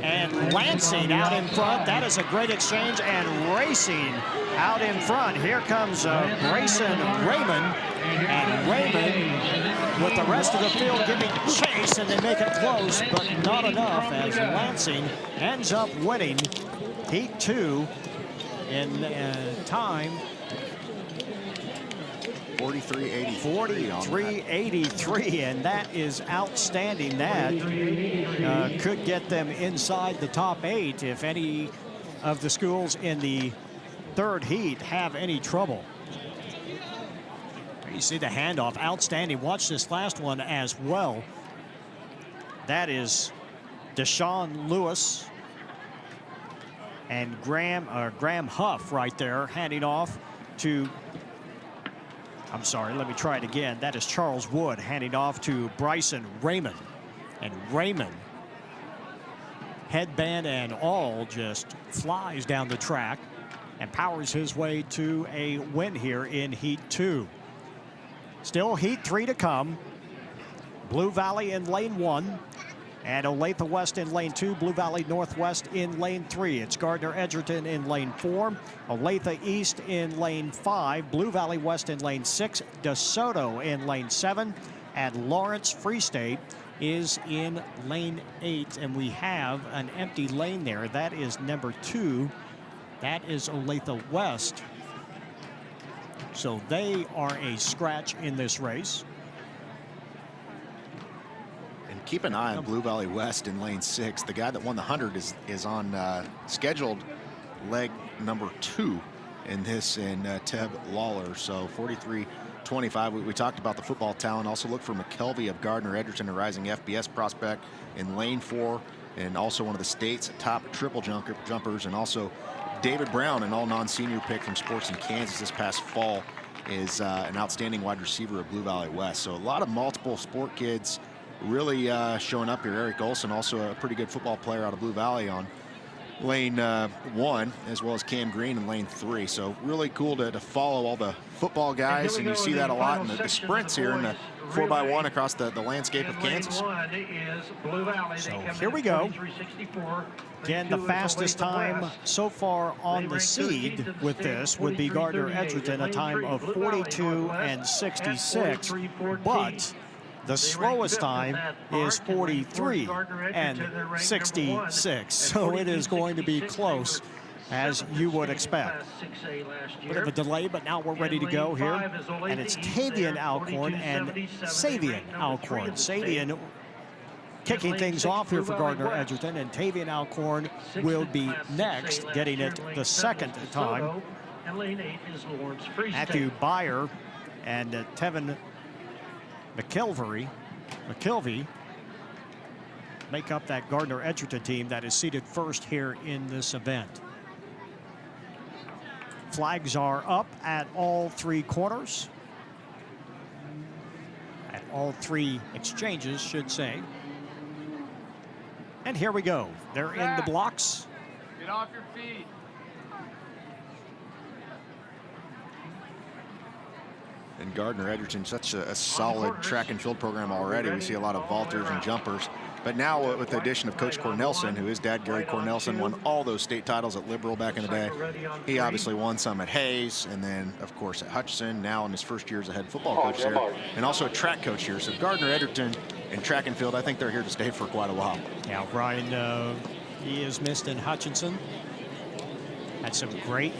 Speaker 1: And Lansing out in front. That is a great exchange. And racing out in front. Here comes Grayson Raymond. And Raymond with the rest of the field giving chase, and they make it close, but not enough as Lansing ends up winning Heat 2 in time
Speaker 2: 43-83.
Speaker 1: 43-83, and that is outstanding. That could get them inside the top 8 if any of the schools in the 3rd heat have any trouble. You see the handoff, outstanding. Watch this last one as well. That is Deshaun Lewis and Graham Huff right there, handing off to, I'm sorry, let me try it again. That is Charles Wood handing off to Bryson Raymond. And Raymond, headband and all, just flies down the track and powers his way to a win here in Heat 2. Still Heat 3 to come. Blue Valley in lane 1. And Olathe West in lane 2. Blue Valley Northwest in lane 3. It's Gardner Edgerton in lane 4. Olathe East in lane 5. Blue Valley West in lane 6. DeSoto in lane 7. And Lawrence Free State is in lane 8. And we have an empty lane there. That is number 2. That is Olathe West. So they are a scratch in this race.
Speaker 2: And keep an eye on Blue Valley West in lane 6. The guy that won the 100 is on scheduled leg number 2 in this in Teb Lawler. So 43-25. We talked about the football talent. Also look for McKelvey of Gardner Edgerton, a rising FBS prospect in lane 4, and also one of the state's top triple jumpers, and also David Brown, an all non-senior pick from Sports in Kansas this past fall, is an outstanding wide receiver of Blue Valley West. So a lot of multiple sport kids really showing up here. Eric Olson, also a pretty good football player out of Blue Valley, on lane 1, as well as Cam Green in lane 3. So really cool to follow all the football guys, and you see that a lot in the sprints here in the 4x1 across the landscape of Kansas.
Speaker 1: So here we go. Again, the fastest time so far on the seed with this would be Gardner Edgerton, a time of 42:66, but the slowest time is 43:66. So it is going to be close, as you would expect. A bit of a delay, but now we're ready to go here. And it's Tavian Alcorn and Savian Alcorn. Savian kicking things off here for Gardner Edgerton, and Tavian Alcorn will be next, getting it the second time. Matthew Byer and Tevin McKelvey make up that Gardner Edgerton team that is seated first here in this event. Flags are up at all 3 corners. At all 3 exchanges, should say. And here we go. They're in the blocks.
Speaker 11: Get off your feet.
Speaker 2: And Gardner Edgerton, such a solid track and field program already. We see a lot of vaulters and jumpers. But now with the addition of Coach Cornelson, who his dad, Gary Cornelson, won all those state titles at Liberal back in the day. He obviously won some at Hayes, and then, of course, at Hutchinson, now in his first year as a head football coach there, and also a track coach here. So Gardner Edgerton and track and field, I think they're here to stay for quite a while.
Speaker 12: Yeah, Ryan, he is missed in Hutchinson. Had some great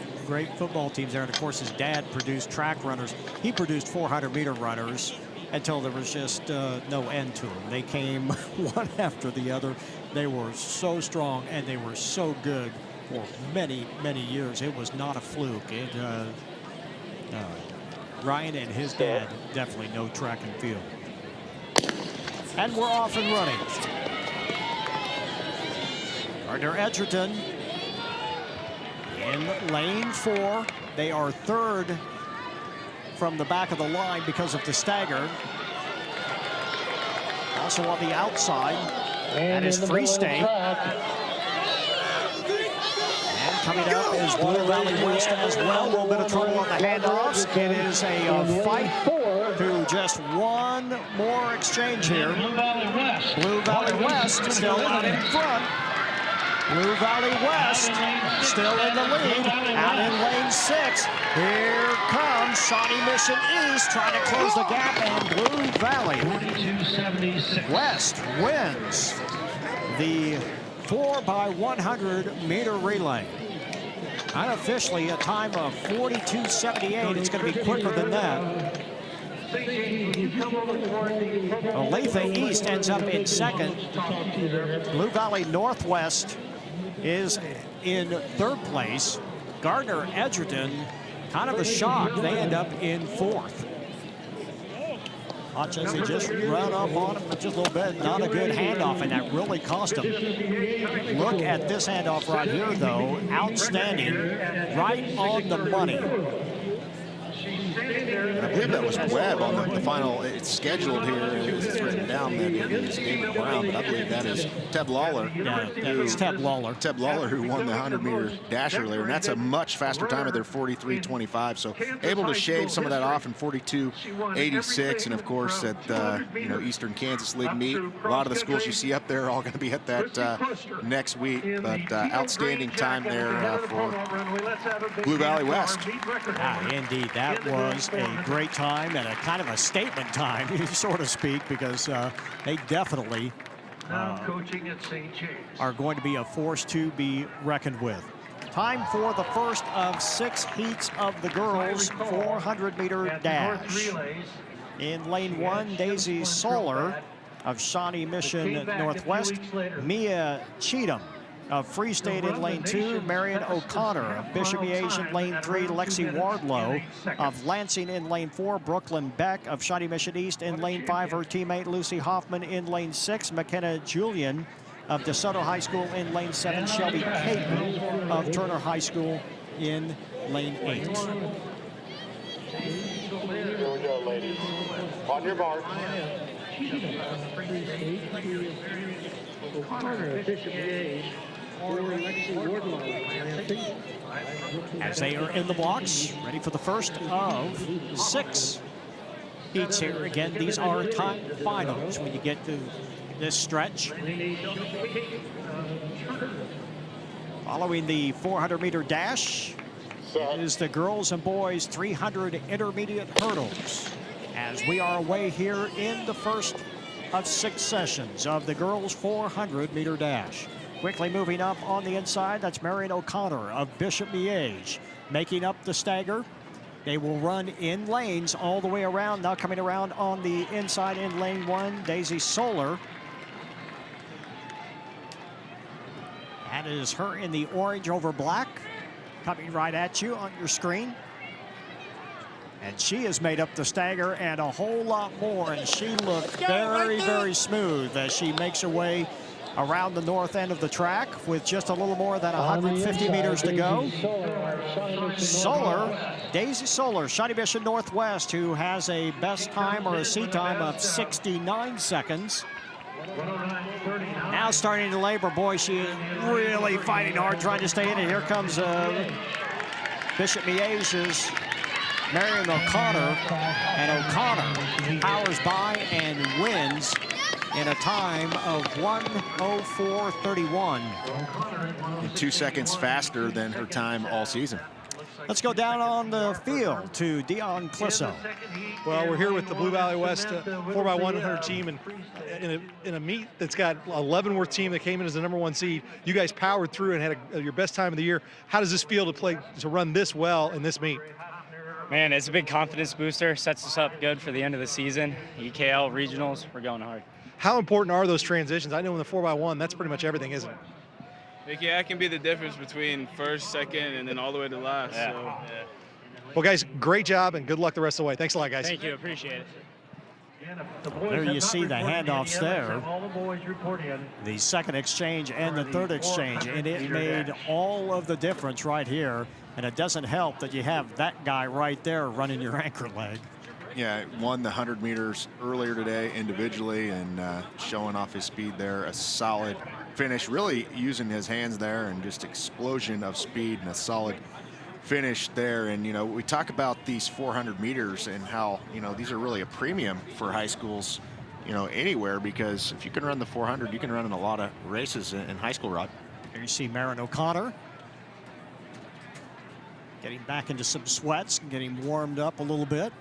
Speaker 12: football teams there. And, of course, his dad produced track runners. He produced 400-meter runners until there was just no end to them. They came one after the other. They were so strong, and they were so good for many, many years. It was not a fluke. Ryan and his dad definitely know track and field. And we're off and running. Gardner Edgerton in lane 4. They are third from the back of the line because of the stagger. Also on the outside, that is Free State. And coming up is Blue Valley West as well. A little bit of trouble on the handoffs. It is a fight to just one more exchange here. Blue Valley West still out in front. Blue Valley West still in the lead, out in lane 6. Here comes Shawnee Mission East trying to close the gap, and Blue Valley West wins the 4x100 meter relay. Unofficially a time of 42.78. It's going to be quicker than that. Olathe East ends up in second. Blue Valley Northwest is in third place. Gardner Edgerton, kind of a shock. They end up in fourth. Hutchinson just run up on him just a little bit. Not a good handoff, and that really cost him. Look at this handoff right here, though. Outstanding. Right on the money.
Speaker 2: And I believe that was Webb on the final. It's scheduled here. It's written down that it is David Brown, but I believe that is Ted Lawler.
Speaker 12: Yeah, that is Ted Lawler.
Speaker 2: Ted Lawler, who won the 100-meter dash earlier, and that's a much faster time at their 43.25. So able to shave some of that off in 42.86. And of course, at Eastern Kansas League meet, a lot of the schools you see up there are all going to be at that next week. But outstanding time there for Blue Valley West.
Speaker 12: Indeed, that was a great time and a kind of a statement time, so to speak, because they definitely are going to be a force to be reckoned with. Time for the first of 6 heats of the girls' 400-meter dash. In lane 1, Daisy Solar of Shawnee Mission Northwest, Mia Cheatham of Free State in lane 2, Marion O'Connor of Bishop Miege in lane 3, Lexi Wardlow of Lansing in lane 4, Brooklyn Beck of Shawnee Mission East in lane 5, her teammate Lucy Hoffman in lane 6, McKenna Julian of DeSoto High School in lane 7, Shelby Caton of Turner High School in lane 8.
Speaker 10: Here we go, ladies. On your mark.
Speaker 12: As they are in the blocks, ready for the first of 6 heats here. Again, these are time finals when you get to this stretch. Following the 400-meter dash is the girls and boys 300 intermediate hurdles. As we are away here in the first of 6 sessions of the girls' 400-meter dash. Quickly moving up on the inside, that's Marion O'Connor of Bishop Miege. Making up the stagger. They will run in lanes all the way around. Now coming around on the inside in lane 1, Daisy Solar. That is her in the orange over black. Coming right at you on your screen. And she has made up the stagger and a whole lot more. And she looked very, very smooth as she makes her way around the north end of the track with just a little more than 150 meters to go. Daisy Solar, Shawnee Mission Northwest, who has a best time or a seat time of 69 seconds. Now starting to labor. Boy, she is really fighting hard, trying to stay in it. Here comes Bishop Miege's Marion O'Connor, and O'Connor powers by and wins in a time of 1:04.31.
Speaker 2: And 2 seconds faster than her time all season.
Speaker 12: Let's go down on the field to Dion Clisso.
Speaker 3: Well, we're here with the Blue Valley West 4x100 team, and in a meet that's got a Leavenworth team that came in as the #1 seed. You guys powered through and had your best time of the year. How does this feel to run this well in this meet?
Speaker 13: Man, it's a big confidence booster. Sets us up good for the end of the season. EKL, regionals, we're going hard.
Speaker 3: How important are those transitions? I know in the 4x1, that's pretty much everything, isn't it?
Speaker 14: Yeah, it can be the difference between first, second, and then all the way to last.
Speaker 13: Yeah.
Speaker 14: So,
Speaker 3: Well, guys, great job and good luck the rest of the way. Thanks a lot, guys.
Speaker 13: Thank you, appreciate it.
Speaker 12: There you see the handoffs there. The second exchange and the third exchange, and it made all of the difference right here. And it doesn't help that you have that guy right there running your anchor leg.
Speaker 2: Yeah, won the 100 meters earlier today individually and showing off his speed there. A solid finish, really using his hands there and just explosion of speed and a solid finish there. And, you know, we talk about these 400 meters and how, you know, these are really a premium for high schools, you know, anywhere, because if you can run the 400, you can run in a lot of races in high school, Rod.
Speaker 12: Here you see Marion O'Connor getting back into some sweats and getting warmed up a little bit.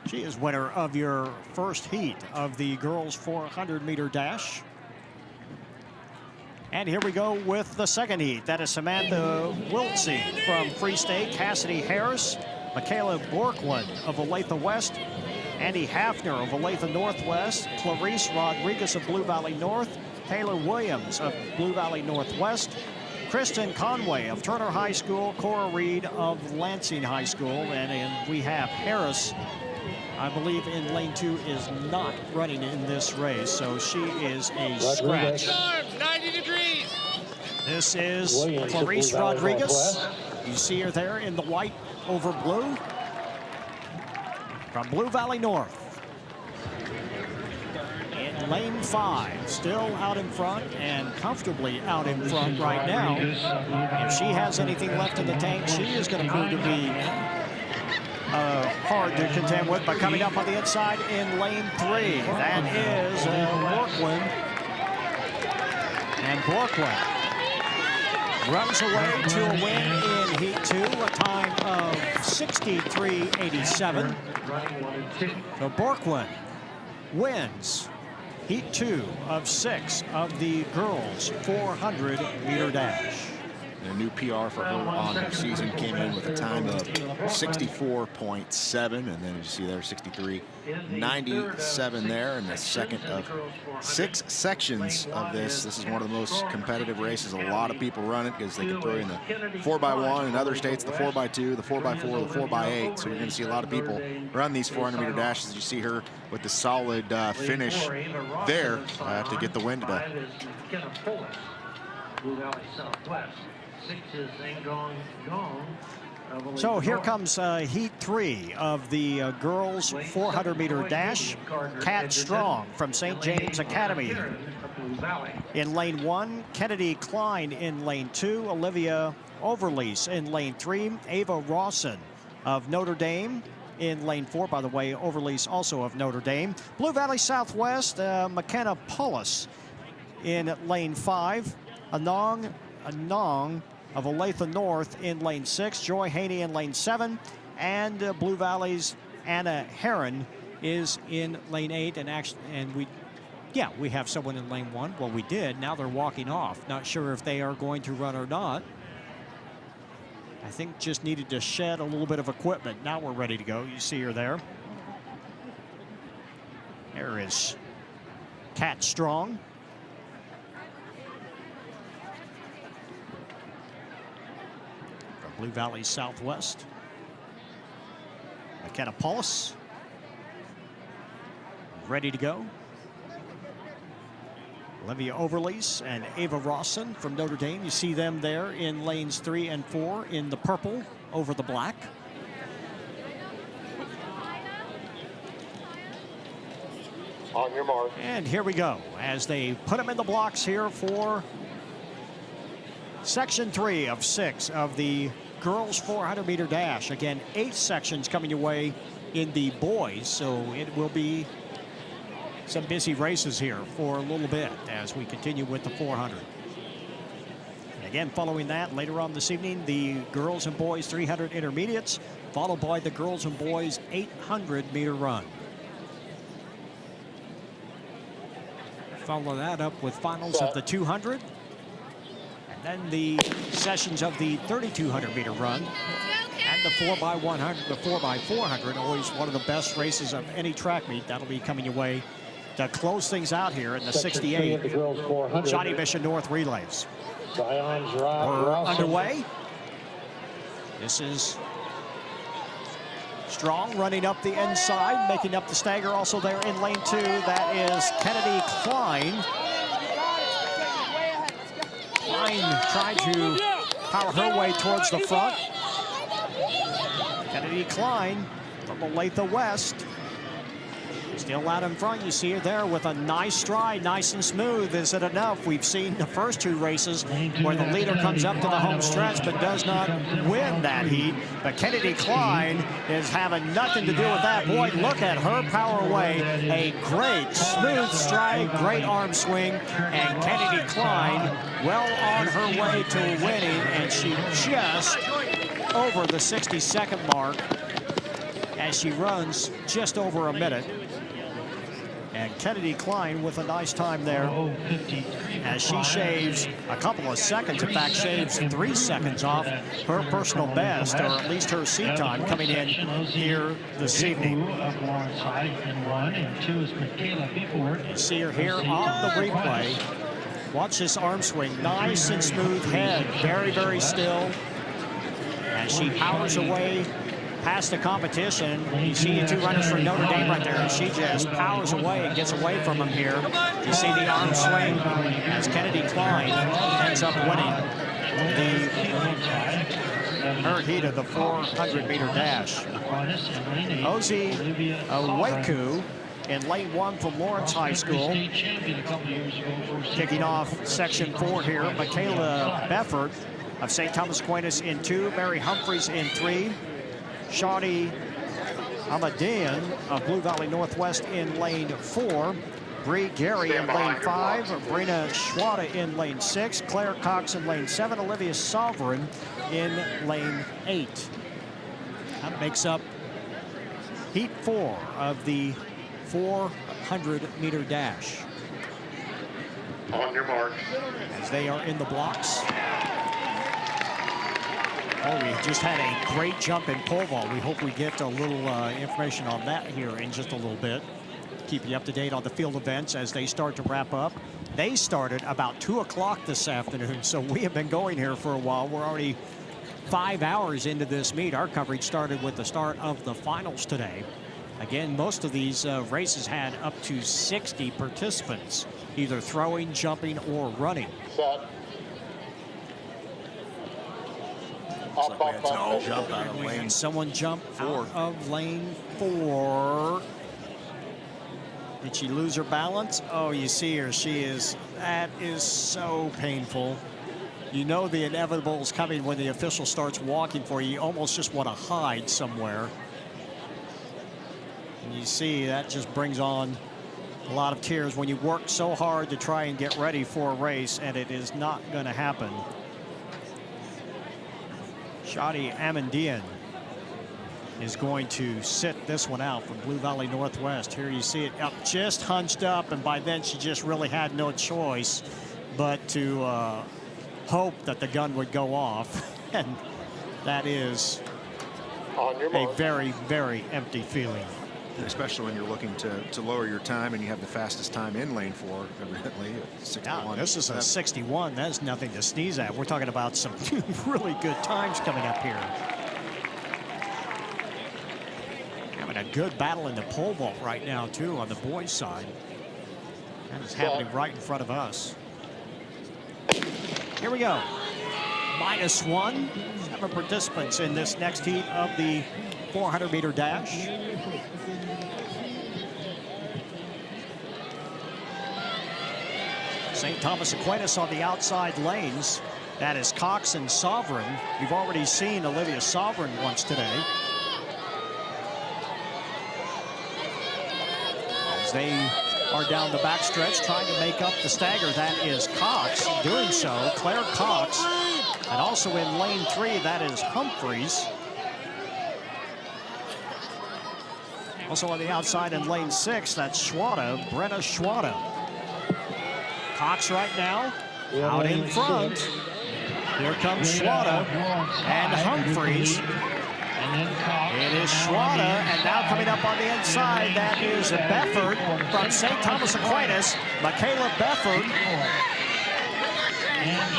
Speaker 12: She is winner of your first heat of the girls 400-meter dash. And here we go with the second heat. That is Samantha Wiltsey from Free State, Cassidy Harris, Michaela Borkland of Olathe West, Andy Hafner of Olathe Northwest, Clarice Rodriguez of Blue Valley North, Taylor Williams of Blue Valley Northwest, Kristen Conway of Turner High School, Cora Reed of Lansing High School, and we have Harris, I believe in lane 2, is not running in this race, so she is a scratch.
Speaker 11: 90 degrees.
Speaker 12: This is Clarice Rodriguez. You see her there in the white over blue from Blue Valley North. In lane 5, still out in front and comfortably out in front right now. If she has anything left in the tank, she is going to prove to be hard to contend with. But coming up on the inside in lane 3, that is Borkland. And Borkland runs away to a win in Heat 2, a time of 63.87. So Borkland wins Heat 2 of 6 of the girls 400-meter dash.
Speaker 2: And a new PR for her on her season, came in with a time of 64.7, and then you see there 63.97 there, and the second of 6 sections of this. This is one of the most competitive races. A lot of people run it because they can throw in the 4x1, in other states the 4x2, the 4x4, the 4x8. So you're going to see a lot of people run these 400-meter dashes. You see her with the solid finish there to get the win today.
Speaker 4: Blue Valley Southwest. 6 is Zangong Gong.
Speaker 12: So here comes Heat 3 of the girls 400-meter dash. Kat Strong from St. James Academy in lane 1. Kennedy Klein in lane 2. Olivia Overlease in lane 3. Ava Rawson of Notre Dame in lane 4. By the way, Overlease also of Notre Dame. Blue Valley Southwest, McKenna Paulus in lane 5. Anong of Olathe North in lane 6, Joy Haney in lane 7, and Blue Valley's Anna Heron is in lane 8. And we have someone in lane 1. Well, we did. Now they're walking off. Not sure if they are going to run or not. I think just needed to shed a little bit of equipment. Now we're ready to go. You see her there. There is Kat Strong. Blue Valley Southwest. McKenna Paulus ready to go. Olivia Overlease and Ava Rawson from Notre Dame. You see them there in lanes 3 and 4 in the purple over the black.
Speaker 10: On your mark.
Speaker 12: And here we go as they put them in the blocks here for section 3 of 6 of the girls 400-meter dash. Again, 8 sections coming your way in the boys, so it will be some busy races here for a little bit as we continue with the 400. And again, following that, later on this evening, the girls and boys 300 intermediates, followed by the girls and boys 800-meter run. Follow that up with finals of the 200. And then the sessions of the 3,200-meter run. And the 4x100, the 4x400, always one of the best races of any track meet. That'll be coming your way to close things out here in the 68 Shawnee Mission North Relays. We're underway. This is Strong running up the inside, making up the stagger. Also there in lane 2, that is Kennedy Klein. Klein tried to power her way towards the front. Kennedy Klein from Olathe West. Still out in front. You see her there with a nice stride, nice and smooth. Is it enough? We've seen the first 2 races where the leader comes up to the home stretch but does not win that heat. But Kennedy Klein is having nothing to do with that. Boy, look at her power away. A great smooth stride, great arm swing, and Kennedy Klein well on her way to winning, and she just over the 60-second mark as she runs just over a minute. And Kennedy Klein with a nice time there as she shaves a couple of seconds, in fact shaves 3 seconds off her personal best, or at least her seat time coming in here this evening. You see her here on the replay. Watch this arm swing, nice and smooth head, very, very still. As she powers away past the competition. You see the 2 runners from Notre Dame right there, and she just powers away and gets away from them here. You see the arm swing as Kennedy Klein ends up winning her heat of the 400-meter dash. Ozzy Oweku in lane 1 from Lawrence High School. Kicking off section 4 here, Michaela Beffert of St. Thomas Aquinas in 2, Mary Humphreys in 3, Shawty Ahmadian of Blue Valley Northwest in lane 4, Bree Gary in lane 5, Brina Schwada in lane 6, Claire Cox in lane 7, Olivia Sovereign in lane 8. That makes up heat 4 of the 400-meter dash.
Speaker 10: On your mark.
Speaker 12: As they are in the blocks. Oh, we just had a great jump in pole vault. We hope we get a little information on that here in just a little bit. Keep you up to date on the field events as they start to wrap up. They started about 2 o'clock this afternoon, so we have been going here for a while. We're already 5 hours into this meet. Our coverage started with the start of the finals today. Again, most of these races had up to 60 participants, either throwing, jumping, or running.
Speaker 10: Set.
Speaker 12: Someone jump out of lane 4. Did she lose her balance? Oh, you see her. She is. That is so painful. You know the inevitable is coming when the official starts walking for you. You almost just want to hide somewhere. And you see that just brings on a lot of tears when you work so hard to try and get ready for a race, and it is not going to happen. Shadi Amandian is going to sit this one out from Blue Valley Northwest. Here you see it up, just hunched up, and by then she just really had no choice but to hope that the gun would go off. And that is a very, very empty feeling.
Speaker 2: Especially when you're looking to lower your time and you have the fastest time in lane 4, evidently, at 61.
Speaker 12: Yeah, this is a 61. That's nothing to sneeze at. We're talking about some really good times coming up here. Having a good battle in the pole vault right now, too, on the boys' side. That is happening right in front of us. Here we go. -1. 7 participants in this next heat of the 400-meter dash. St. Thomas Aquinas on the outside lanes. That is Cox and Sovereign. We've already seen Olivia Sovereign once today. As they are down the backstretch trying to make up the stagger, that is Cox doing so. Claire Cox. And also in lane 3, that is Humphreys. Also on the outside in lane 6, that's Schwada, Brenna Schwada. Cox right now out in front. Here comes Schwada and Humphreys. It is Schwada, and now coming up on the inside, that is Befford from St. Thomas Aquinas. Michaela Befford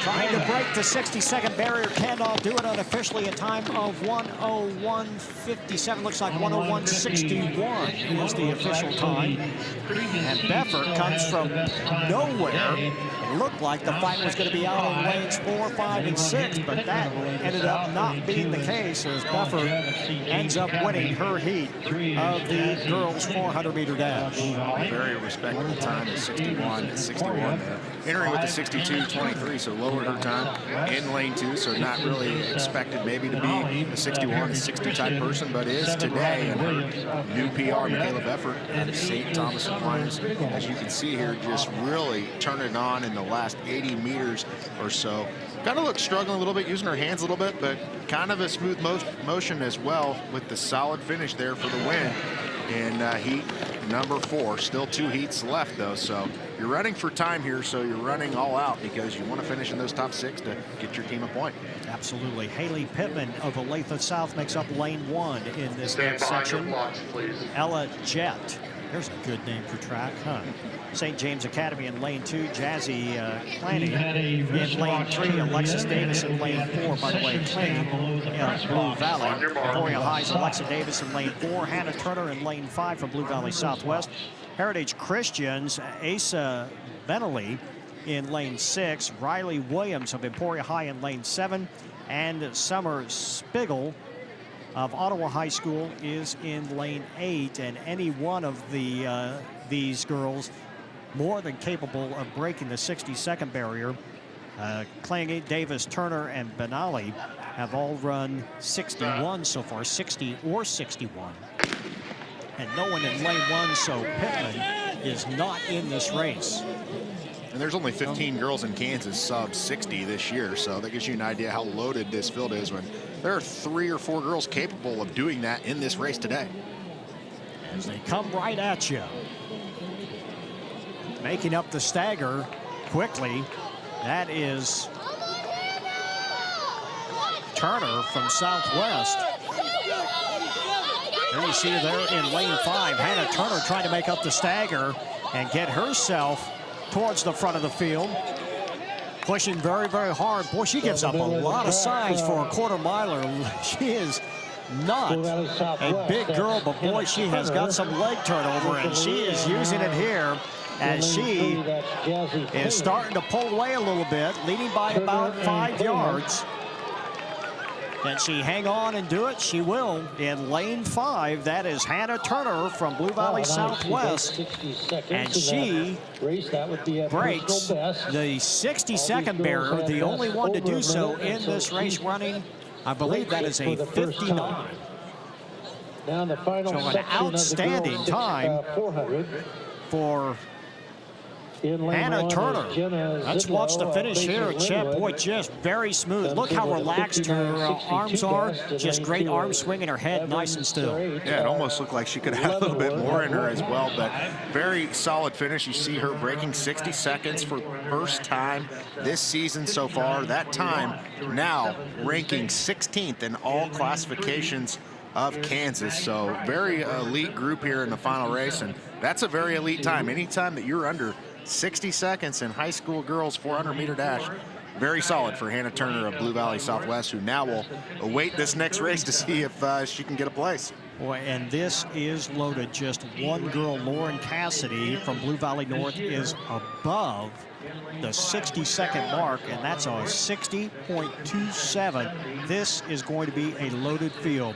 Speaker 12: trying to break the 60-second barrier. Cannot do it unofficially. A time of 1:01:57. Looks like 1:01:61 is the official time. And Befford comes from nowhere. It looked like the fight was going to be out on lanes 4, 5, and 6, but that ended up not being the case as Befford ends up winning her heat of the girls' 400-meter dash.
Speaker 2: Very respectable time at 61 there. Entering with the 62:23, so lowered her time in lane 2, so not really expected maybe to be a 61, 60 type person, but is today. And her new PR, Michaela Befford, out of St. Thomas Aquinas, as you can see here, just really turning it on in the last 80 meters or so. Kind of looks struggling a little bit, using her hands a little bit, but kind of a smooth motion as well with the solid finish there for the win in heat number 4. Still 2 heats left though, so you're running for time here, so you're running all out because you want to finish in those top 6 to get your team a point.
Speaker 12: Absolutely. Haley Pittman of Olathe South makes up lane 1 in this next section. Ella Jett. There's a good name for track, huh? St. James Academy in lane 2. Jazzy Clanny in lane 3. Alexis Davis in lane 4. By the way, Clanny in Blue Valley. Emporia High's Alexa Davis in lane 4. Hannah Turner in lane 5 from Blue Valley Southwest. Heritage Christians, Asa Bentley in lane 6. Riley Williams of Emporia High in lane 7. And Summer Spiegel of Ottawa High School is in lane 8, and any one of these girls more than capable of breaking the 60-second barrier. Clangy, Davis, Turner, and Benali have all run 61 so far, 60 or 61. And no one in lane 1, so Pittman is not in this race.
Speaker 2: And there's only 15 girls in Kansas sub 60 this year, so that gives you an idea how loaded this field is when there are 3 or 4 girls capable of doing that in this race today.
Speaker 12: As they come right at you. Making up the stagger quickly, that is Turner from Southwest. There you see her there in lane 5. Hannah Turner trying to make up the stagger and get herself towards the front of the field. Pushing very, very hard. Boy, she gives up a lot of size for a quarter miler. She is not a big girl, but boy, she has got some leg turnover, and she is using it here as she is starting to pull away a little bit, leading by about 5 yards. Can she hang on and do it? She will. In lane 5, that is Hannah Turner from Blue Valley Southwest. And she breaks the 60-second barrier, the only one to do so in this race, running, I believe that is a 59. So an outstanding time for Hannah Turner. Let's watch the finish here, Chip. Boy, just very smooth. Look how relaxed her arms are. Just great arm swing and her head nice and still.
Speaker 2: Yeah, it almost looked like she could have had a little bit more in her as well, but very solid finish. You see her breaking 60 seconds for the first time this season so far. That time now ranking 16th in all classifications of Kansas. So very elite group here in the final race, and that's a very elite time. Anytime that you're under 60 seconds in high school girls 400-meter dash, very solid for Hannah Turner of Blue Valley Southwest, who now will await this next race to see if she can get a place.
Speaker 12: Boy, and this is loaded. Just one girl, Lauren Cassidy from Blue Valley North, is above the 60-second mark, and that's a 60.27. This is going to be a loaded field.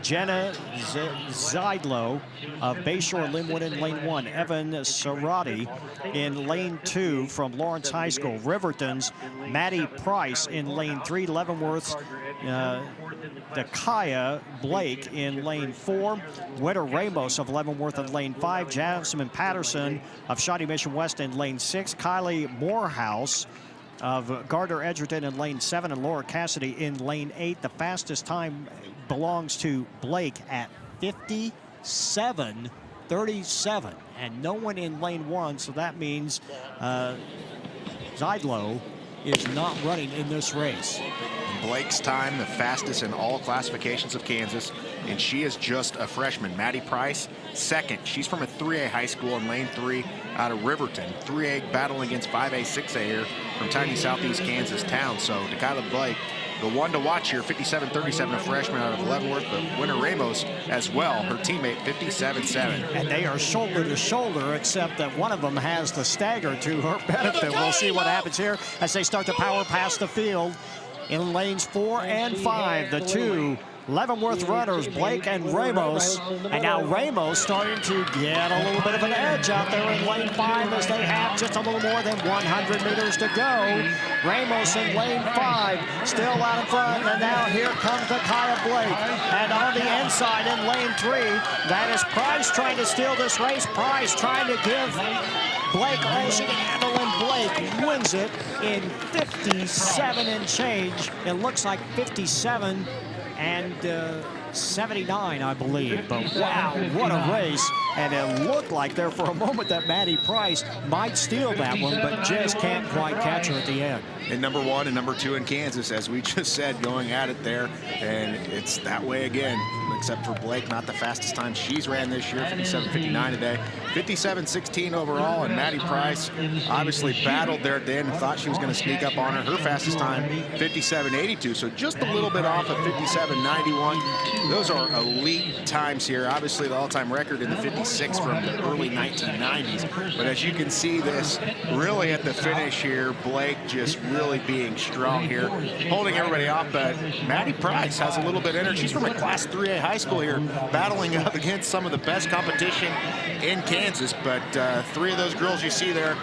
Speaker 12: Jenna Zidlow of Bayshore Linwood in lane 1. Evan Sarati in lane 2 from Lawrence High School. Riverton's Maddie Price in lane 3. Leavenworth's Dakaya Blake in lane 4. Witter Ramos of Leavenworth in lane 5. Jasmine Patterson of Shawnee Mission West in lane 6. Kylie Morehouse of Gardner Edgerton in lane 7, and Laura Cassidy in lane 8. The fastest time belongs to Blake at 57:37, and no one in lane 1, so that means Zidlow is not running in this race.
Speaker 2: Blake's time, the fastest in all classifications of Kansas, and she is just a freshman. Maddie Price, second. She's from a 3A high school in lane 3 out of Riverton. 3A battling against 5A, 6A here from tiny southeast Kansas town. So Dakaya Blake, the one to watch here, 57:37, a freshman out of Leavenworth, but Winter Ramos as well, her teammate, 57:7.
Speaker 12: And they are shoulder to shoulder, except that one of them has the stagger to her benefit. We'll see what happens here as they start to power past the field. In lanes 4 and 5, the two Leavenworth runners, Blake and Ramos. And now Ramos starting to get a little bit of an edge out there in lane 5 as they have just a little more than 100 meters to go. Ramos in lane 5, still out in front, and now here comes Dakaya Blake. And on the inside in lane 3, that is Price trying to steal this race. Price trying to give Blake all she can handle, and Blake wins it in 57 and change. It looks like 57 and 79, I believe. But wow, what a race. And it looked like there for a moment that Maddie Price might steal that one, but just can't quite catch her at the end.
Speaker 2: And number 1 and number 2 in Kansas, as we just said, going at it there. And it's that way again, except for Blake, not the fastest time she's ran this year, 57:59 today. 57:16 overall, and Maddie Price obviously battled there at the end and thought she was going to sneak up on her. Her fastest time, 57:82, so just a little bit off of 57:91. Those are elite times here. Obviously, the all-time record in the 56 from the early 1990s. But as you can see this, really at the finish here, Blake just really being strong here, holding everybody off. But Maddie Price has a little bit in her. She's from a Class 3A high school here, battling up against some of the best competition in Kansas. But 3 of those girls you see there,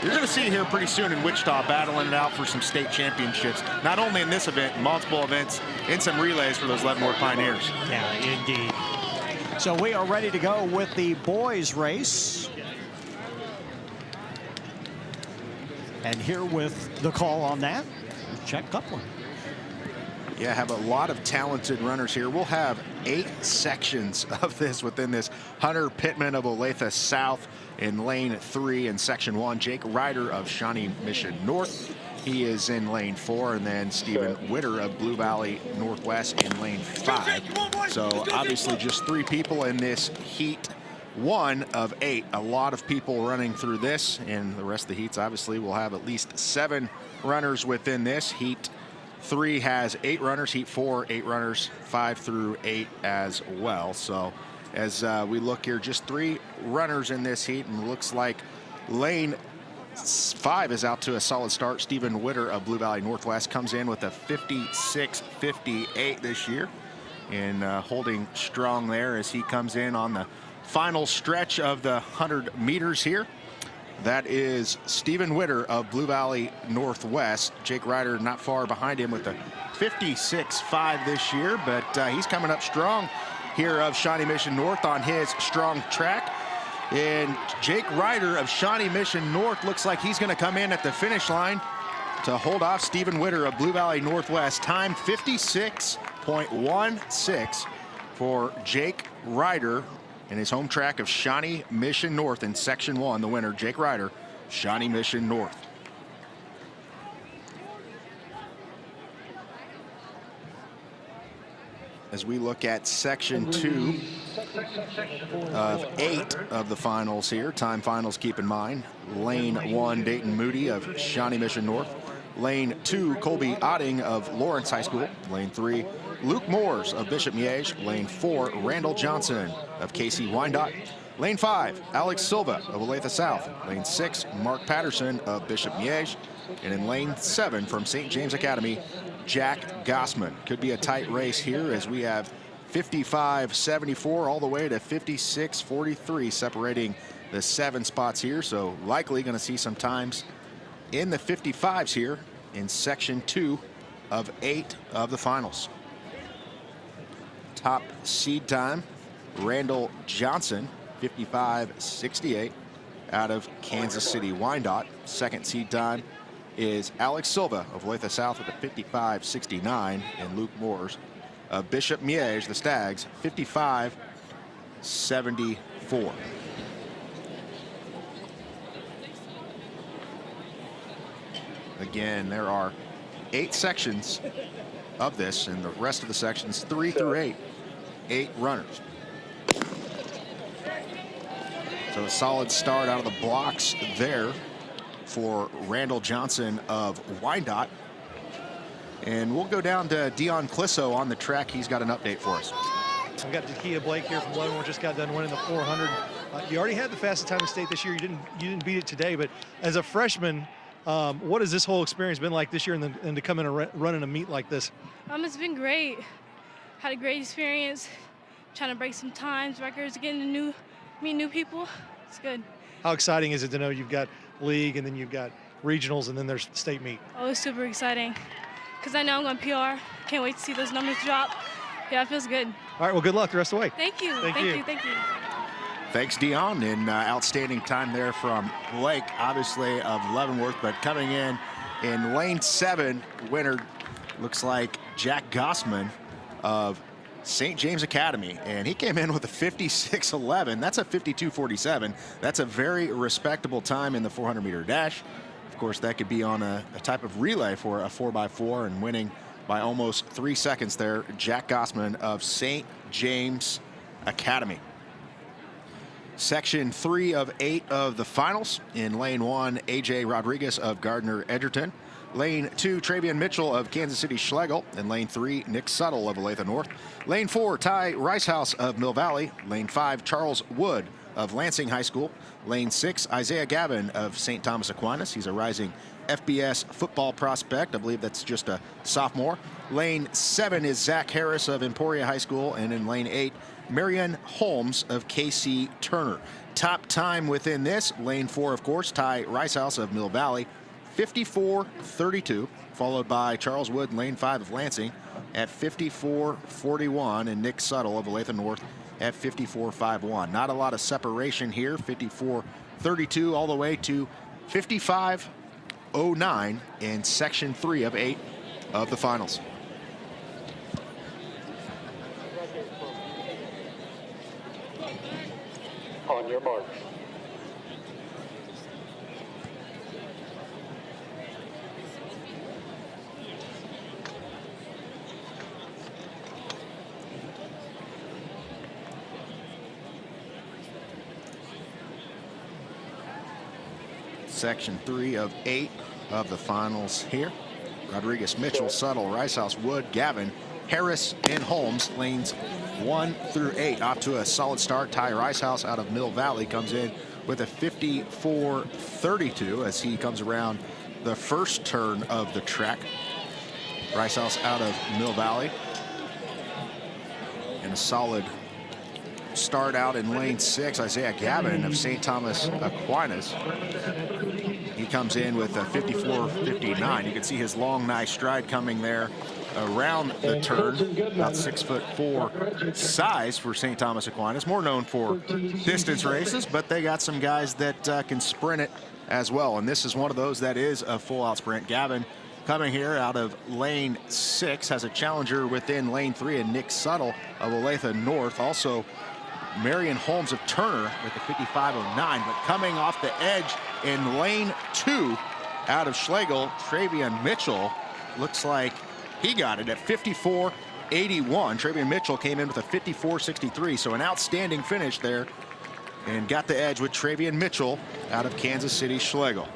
Speaker 2: you're going to see here pretty soon in Wichita battling it out for some state championships, not only in this event, multiple events, and some relays for those Leavenworth Pioneers.
Speaker 12: Yeah, indeed. So we are ready to go with the boys race. And here with the call on that, Chet Coupland.
Speaker 2: Yeah, have a lot of talented runners here. We'll have 8 sections of this within this. Hunter Pittman of Olathe South in lane 3 in section 1. Jake Ryder of Shawnee Mission North, he is in lane 4, and then Stephen Witter of Blue Valley Northwest in lane 5. So obviously just 3 people in this heat 1 of 8. A lot of people running through this, and the rest of the heats obviously will have at least 7 runners within this. Heat 3 has 8 runners, heat 4, 8 runners, 5 through 8 as well. So as we look here, just 3 runners in this heat, and it looks like lane 5 is out to a solid start. Stephen Witter of Blue Valley Northwest comes in with a 56:58 this year, and holding strong there as he comes in on the final stretch of the 100 meters here. That is Stephen Witter of Blue Valley Northwest. Jake Ryder not far behind him with a 56.5 this year, but he's coming up strong here of Shawnee Mission North on his strong track. And Jake Ryder of Shawnee Mission North looks like he's going to come in at the finish line to hold off Stephen Witter of Blue Valley Northwest. Time 56.16 for Jake Ryder in his home track of Shawnee Mission North in section 1. The winner, Jake Ryder, Shawnee Mission North. As we look at section 2 of 8 of the finals here, time finals, keep in mind. Lane 1, Dayton Moody of Shawnee Mission North. Lane 2, Colby Otting of Lawrence High School. Lane 3, Luke Moores of Bishop Miege. Lane 4, Randall Johnson of KC Wyandotte. Lane 5, Alex Silva of Olathe South. Lane 6, Mark Patterson of Bishop Miege. And in lane 7 from St. James Academy, Jack Gossman. Could be a tight race here as we have 55.74 all the way to 56.43 separating the 7 spots here. So likely going to see some times in the 55s here in section 2 of 8 of the finals. Top seed time, Randall Johnson, 55.68 out of Kansas City Wyandotte. Second seed time is Alex Silva of Olathe South with a 55.69, and Luke Moores of Bishop Miege, the Stags, 55.74. Again, there are 8 sections of this, and the rest of the sections 3 through 8 runners. So a solid start out of the blocks there for Randall Johnson of Wyandotte. And we'll go down to Dion Clisso on the track. He's got an update for us.
Speaker 3: We've got Dakia Blake here from Leavenworth, just got done winning the 400. You already had the fastest time in state this year. You didn't beat it today, but as a freshman, what has this whole experience been like this year and to come in and run in a meet like this?
Speaker 7: It's been great. Had a great experience, trying to break some times, records, getting to meet new people. It's good.
Speaker 3: How exciting is it to know you've got league and then you've got regionals and then there's state meet?
Speaker 7: Oh, it's super exciting because I know I'm going to PR. Can't wait to see those numbers drop. Yeah, it feels good.
Speaker 3: All right, well, good luck the rest of the way.
Speaker 7: Thank you. Thank you.
Speaker 2: Thanks, Dion, and outstanding time there from Blake, obviously of Leavenworth, but coming in lane 7, winner looks like Jack Gossman of St. James Academy, and he came in with a 56.11. That's a 52.47. That's a very respectable time in the 400-meter dash. Of course, that could be on a type of relay for a 4x4, and winning by almost 3 seconds there, Jack Gossman of St. James Academy. Section 3 of 8 of the finals. In lane 1, AJ Rodriguez of Gardner Edgerton. Lane 2, Travian Mitchell of Kansas City Schlegel. And lane 3, Nick Suttle of Olathe North. Lane 4, Ty Ricehouse of Mill Valley. Lane 5, Charles Wood of Lansing High School. Lane 6, Isaiah Gavin of St. Thomas Aquinas. He's a rising FBS football prospect. I believe that's just a sophomore. Lane 7 is Zach Harris of Emporia High School. And in lane 8, Marion Holmes of KC Turner. Top time within this, lane 4, of course, Ty Ricehouse of Mill Valley, 54.32, followed by Charles Wood in lane 5 of Lansing at 54.41, and Nick Suttle of Olathe North at 54.51. Not a lot of separation here, 54.32 all the way to 55.09 in section 3 of 8 of the finals.
Speaker 10: On your mark.
Speaker 2: Section 3 of 8 of the finals here. Rodriguez, Mitchell, Suttle, Ricehouse, Wood, Gavin, Harris, and Holmes, lanes 1 through 8. Off to a solid start. Ty Ricehouse out of Mill Valley comes in with a 54.32 as he comes around the first turn of the track. Ricehouse out of Mill Valley. And a solid start out in lane 6, Isaiah Gavin of St. Thomas Aquinas. He comes in with a 54.59. You can see his long, nice stride coming there around the turn. About 6'4" size for St. Thomas Aquinas. More known for distance races, but they got some guys that can sprint it as well. And this is one of those that is a full-out sprint. Gavin coming here out of lane 6 has a challenger within lane 3, and Nick Suttle of Olathe North. Also, Marion Holmes of Turner with the 55.09, but coming off the edge in lane 2 out of Schlegel, Travian Mitchell looks like he got it at 54.81. Travian Mitchell came in with a 54.63, so an outstanding finish there, and got the edge with Travian Mitchell out of Kansas City Schlegel.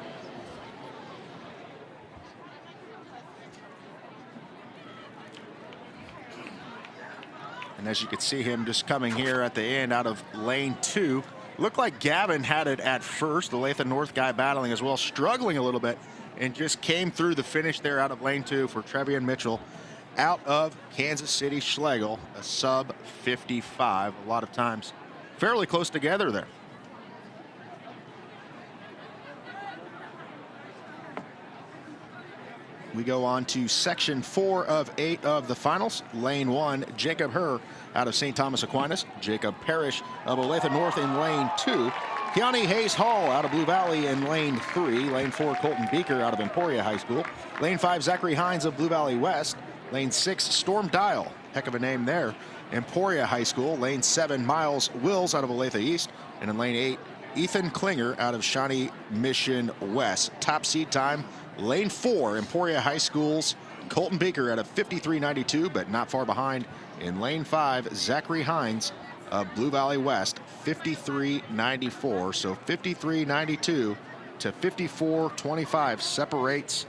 Speaker 2: And as you can see him just coming here at the end out of lane 2. Looked like Gavin had it at first. The Olathe North guy battling as well, struggling a little bit, and just came through the finish there out of lane 2 for Trevian Mitchell out of Kansas City Schlegel, a sub 55. A lot of times fairly close together there. We go on to section 4 of 8 of the finals. Lane 1, Jacob Herr out of St. Thomas Aquinas. Jacob Parrish of Olathe North in lane 2. Keani Hayes Hall out of Blue Valley in lane 3. Lane 4, Colton Beaker out of Emporia High School. Lane 5, Zachary Hines of Blue Valley West. Lane 6, Storm Dial, heck of a name there, Emporia High School. Lane 7, Miles Wills out of Olathe East. And in lane 8, Ethan Klinger out of Shawnee Mission West. Top seed time, lane 4, Emporia High School's Colton Beaker out of 53.92, but not far behind. In lane 5, Zachary Hines of Blue Valley West, 53.94. So 53.92 to 54.25 separates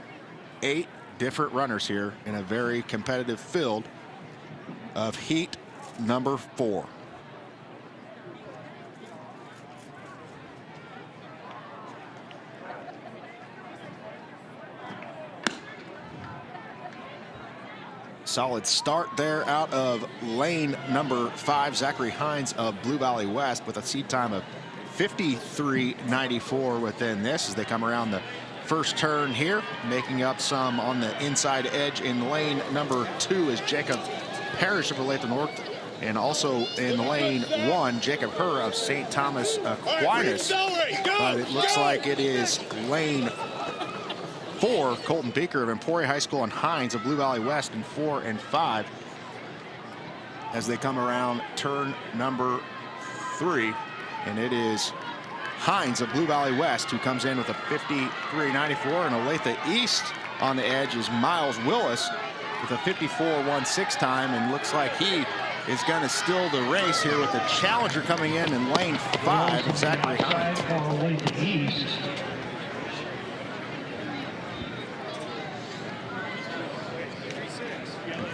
Speaker 2: 8 different runners here in a very competitive field of heat number 4. Solid start there out of lane number 5, Zachary Hines of Blue Valley West, with a seed time of 53.94 within this as they come around the first turn here. Making up some on the inside edge in lane number 2 is Jacob Parrish of Olathe North, and also in lane 1, Jacob Herr of St. Thomas Aquinas. But it looks like it is lane 4, Colton Beaker of Emporia High School, and Hines of Blue Valley West in 4 and 5 as they come around turn number 3. And it is Hines of Blue Valley West who comes in with a 53.94, and Olathe East on the edge is Miles Willis with a 54.16 time, and looks like he is going to steal the race here with the challenger coming in lane 5, Zachary Hines.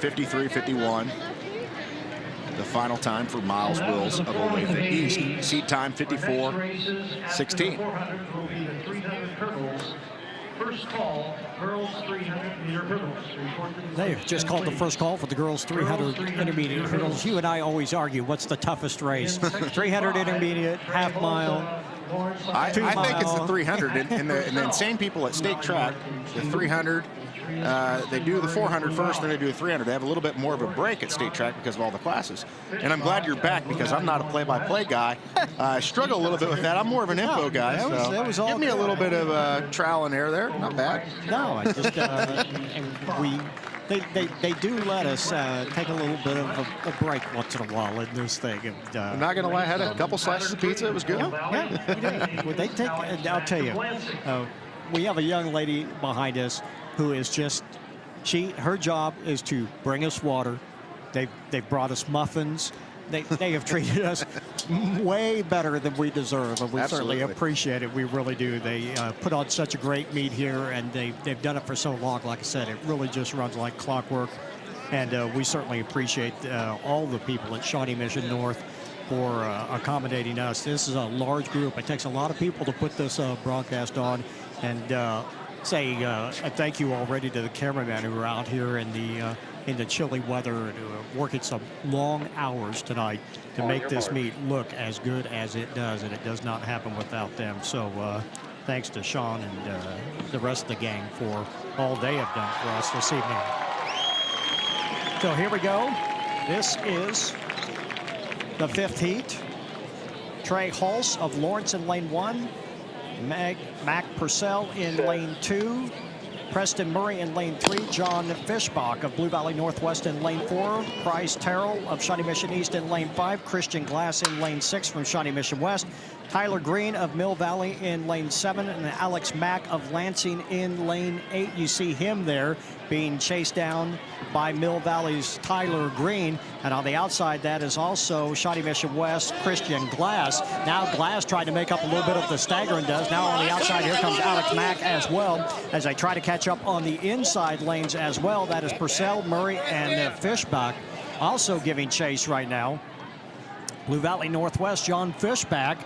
Speaker 2: 53.51. The final time for Miles Wills of Olathe East. Seat time 54.16.
Speaker 4: First call, girls 300-meter hurdles.
Speaker 12: They've just called the first call for the girls 300 intermediate hurdles. You and I always argue what's the toughest race. 300 intermediate, half mile.
Speaker 2: I think it's the 300, and the insane people at state track, the 300, they do the 400 first, then they do the 300. They have a little bit more of a break at state track because of all the classes. And I'm glad you're back, because I'm not a play-by-play guy. I struggle a little bit with that. I'm more of an info guy.
Speaker 12: That was all
Speaker 2: give me a little bit of trial and error there. Not bad.
Speaker 12: No, I just They do let us take a little bit of a break once in a while in this thing. And,
Speaker 2: I'm not going to lie, I had a couple slices of pizza. It was good.
Speaker 12: Yeah, well, they take, I'll tell you, we have a young lady behind us who is just, her job is to bring us water. They've brought us muffins. They have treated us way better than we deserve, and we certainly appreciate it. We really do. They put on such a great meet here, and they've done it for so long. Like I said, it really just runs like clockwork, and we certainly appreciate all the people at Shawnee Mission North for accommodating us. This is a large group. It takes a lot of people to put this broadcast on, and say a thank you already to the cameramen who are out here in the chilly weather and working some long hours tonight to make this meet look as good as it does, and it does not happen without them. So thanks to Sean and the rest of the gang for all they have done for us this evening. So here we go. This is the 5th heat. Trey Hulse of Lawrence in lane 1. Mac Purcell in lane 2. Preston Murray in lane 3. John Fishbach of Blue Valley Northwest in lane 4. Price Terrell of Shawnee Mission East in lane 5. Christian Glass in lane 6 from Shawnee Mission West. Tyler Green of Mill Valley in lane 7, and Alex Mack of Lansing in lane 8. You see him there being chased down by Mill Valley's Tyler Green. And on the outside, that is also Shawnee Mission West Christian Glass. Now Glass tried to make up a little bit of the stagger and does. Now on the outside, here comes Alex Mack as well, as they try to catch up on the inside lanes as well. That is Purcell, Murray, and Fishbach. Also giving chase right now, Blue Valley Northwest, John Fishback.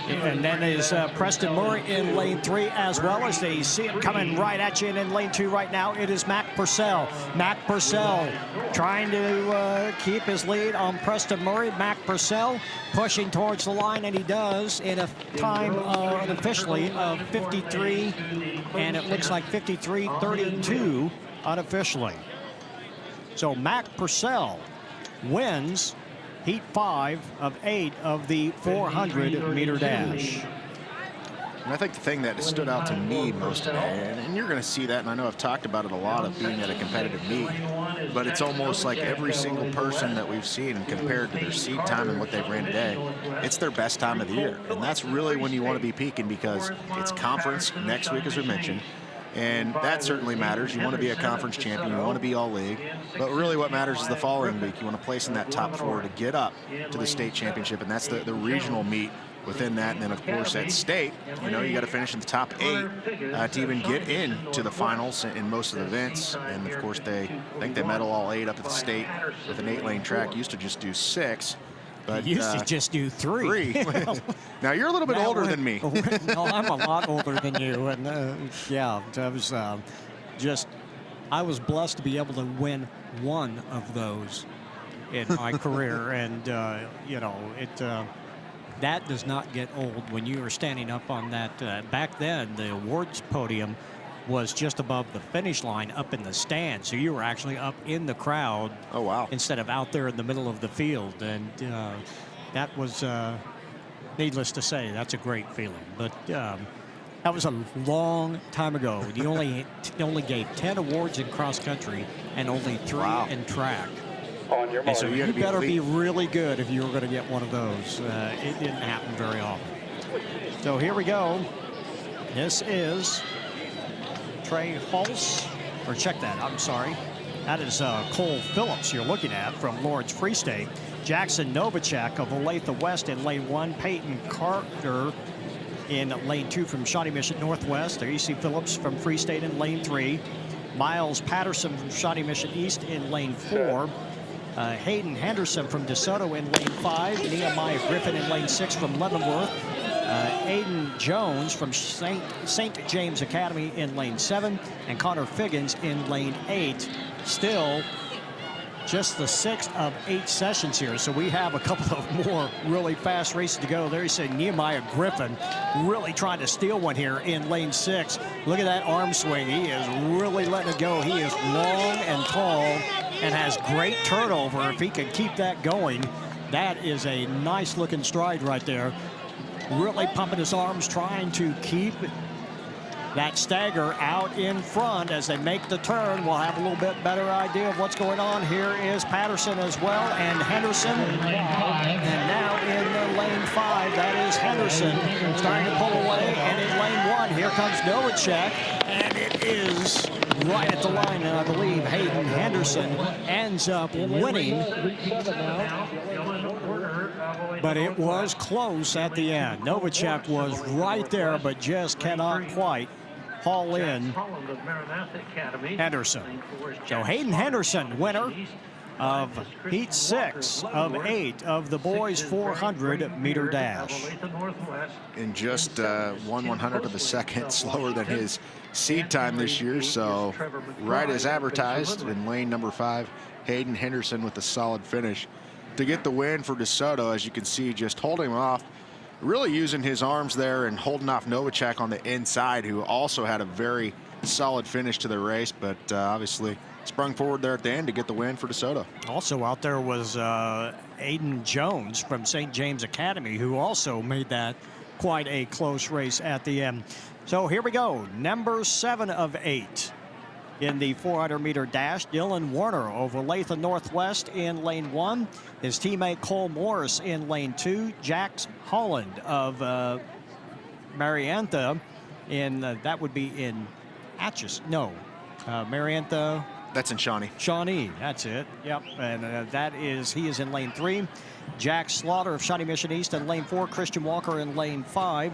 Speaker 12: And then is Preston Murray in lane 3, as well as they see it coming right at you. And in lane 2 right now, it is Mac Purcell. Mac Purcell trying to keep his lead on Preston Murray. Mac Purcell pushing towards the line, and he does in a time unofficially of 53, and it looks like 53:32 unofficially. So Mac Purcell wins Heat 5 of 8 of the 400-meter dash.
Speaker 2: And I think the thing that stood out to me most today, and you're going to see that, and I know I've talked about it a lot of being at a competitive meet, but it's almost like every single person that we've seen and compared to their seed time and what they've ran today, it's their best time of the year. And that's really when you want to be peaking, because it's conference next week, as we mentioned. And that certainly matters. You want to be a conference champion. You want to be all league. But really what matters is the following week. You want to place in that top 4 to get up to the state championship. And that's the regional meet within that. And then, of course, at state, you know, you got to finish in the top 8 to even get into the finals in most of the events. And, of course, I think they medal all 8 up at the state with an 8-lane track. Used to just do 6. But
Speaker 12: used to just do 3.
Speaker 2: Now you're a little bit older than me.
Speaker 12: No, I'm a lot older than you, and yeah, I was I was blessed to be able to win one of those in my career, and you know, that does not get old when you are standing up on that. Back then, the awards podium was just above the finish line up in the stand, so you were actually up in the crowd.
Speaker 2: Oh wow.
Speaker 12: Instead of out there in the middle of the field, and that was needless to say, that's a great feeling. But that was a long time ago. You only gave 10 awards in cross country and only 3 in track. And so you better be really good if you were going to get one of those. It didn't happen very often. So here we go. This is Trey Hulse, or check that, I'm sorry. That is Cole Phillips you're looking at from Lawrence Free State. Jackson Novacek of Olathe West in lane 1. Peyton Carter in lane 2 from Shawnee Mission Northwest. There you see Phillips from Free State in lane 3. Miles Patterson from Shawnee Mission East in lane 4. Hayden Henderson from DeSoto in lane 5. Nehemiah Griffin in lane 6 from Leavenworth. Aiden Jones from St. James Academy in lane 7, and Connor Figgins in lane 8. Still just the 6th of 8 sessions here, so we have a couple of more really fast races to go. There you see Nehemiah Griffin really trying to steal one here in lane 6. Look at that arm swing. He is really letting it go. He is long and tall and has great turnover. If he can keep that going, that is a nice looking stride right there. Really pumping his arms, trying to keep that stagger out in front as they make the turn. We'll have a little bit better idea of what's going on. Here is Patterson as well, and Henderson. And now in the lane 5, that is Henderson starting to pull away. And in lane 1, here comes Novacek, and it is right at the line. And I believe Hayden Henderson ends up winning. But it was close at the end. Novacek was right there, but just cannot quite haul in Henderson. So Hayden Henderson, winner of Heat 6 of 8 of the boys 400-meter dash.
Speaker 2: In just 1/100th of a second slower than his seed time this year. So right as advertised in lane number 5, Hayden Henderson with a solid finish to get the win for DeSoto. As you can see, just holding him off, really using his arms there and holding off Novacek on the inside, who also had a very solid finish to the race, but obviously sprung forward there at the end to get the win for DeSoto.
Speaker 12: Also out there was Aiden Jones from St. James Academy, who also made that quite a close race at the end. So here we go, number 7 of 8. In the 400-meter dash, Dylan Warner over Olathe Northwest in lane 1. His teammate Cole Morris in lane 2. Jax Holland of Mariantha in, that would be in Atchison. No, Mariantha.
Speaker 2: That's in Shawnee.
Speaker 12: Shawnee, that's it. Yep, and he is in lane 3. Jack Slaughter of Shawnee Mission East in lane 4. Christian Walker in lane 5.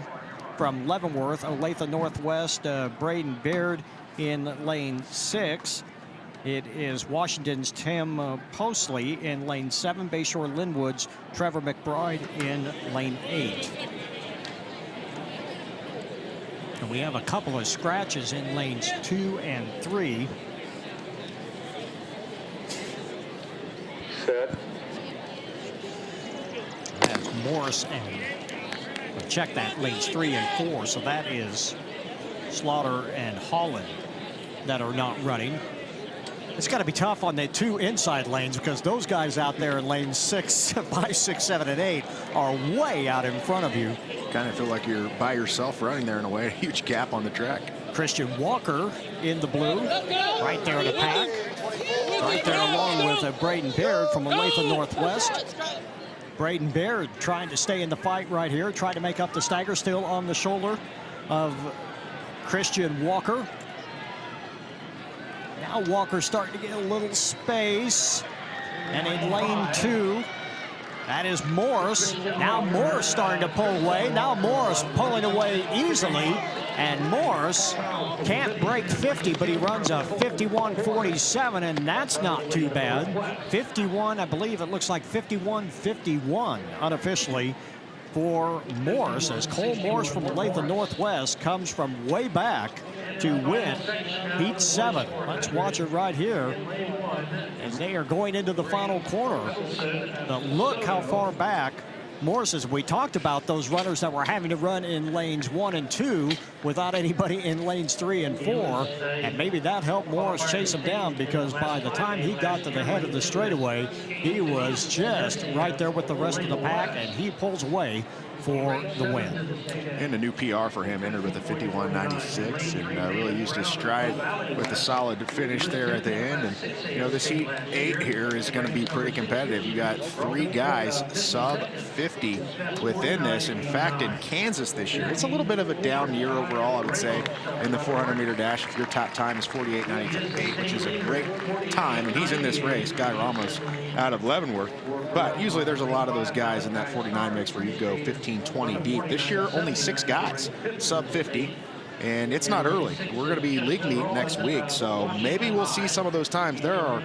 Speaker 12: From Leavenworth, Olathe Northwest, Braden Baird in lane 6. It is Washington's Tim Postley in lane 7, Bayshore Linwood's Trevor McBride in lane 8. And we have a couple of scratches in lanes 2 and 3.
Speaker 10: Set.
Speaker 12: As Morris and check that, lanes 3 and 4. So that is Slaughter and Holland that are not running. It's got to be tough on the 2 inside lanes because those guys out there in lanes 6, 5, 6, 7, and 8 are way out in front of you.
Speaker 2: Kind of feel like you're by yourself running there in a way. A huge gap on the track.
Speaker 12: Christian Walker in the blue, right there in the pack. Right there along with Braden Baird from Olathe Northwest. Braden Baird trying to stay in the fight right here, trying to make up the stagger, still on the shoulder of Christian Walker. Now Walker starting to get a little space. And in lane 2, that is Morris. Now Morris starting to pull away. Now Morris pulling away easily. And Morris can't break 50, but he runs a 51.47, and that's not too bad. 51, I believe it looks like 51.51 unofficially for Morris, as Cole Morris from Olathe Northwest comes from way back to win heat 7. Let's watch it right here as they are going into the final corner. But look how far back Morris is. We talked about those runners that were having to run in lanes 1 and 2 without anybody in lanes 3 and 4, and maybe that helped Morris chase him down, because by the time he got to the head of the straightaway, he was just right there with the rest of the pack, and he pulls away for the win.
Speaker 2: And a new PR for him, entered with a 51.96, and really used his stride with a solid finish there at the end. And you know, this heat 8 here is going to be pretty competitive. You got 3 guys sub 50 within this. In fact, in Kansas this year, it's a little bit of a down year overall, I would say, in the 400-meter dash. If your top time is 48.98, which is a great time, and he's in this race, Guy Ramos out of Leavenworth. But usually there's a lot of those guys in that 49 mix where you go 15, 20 deep. This year, only 6 guys sub 50, and it's not early. We're going to be league meet next week, so maybe we'll see some of those times. There are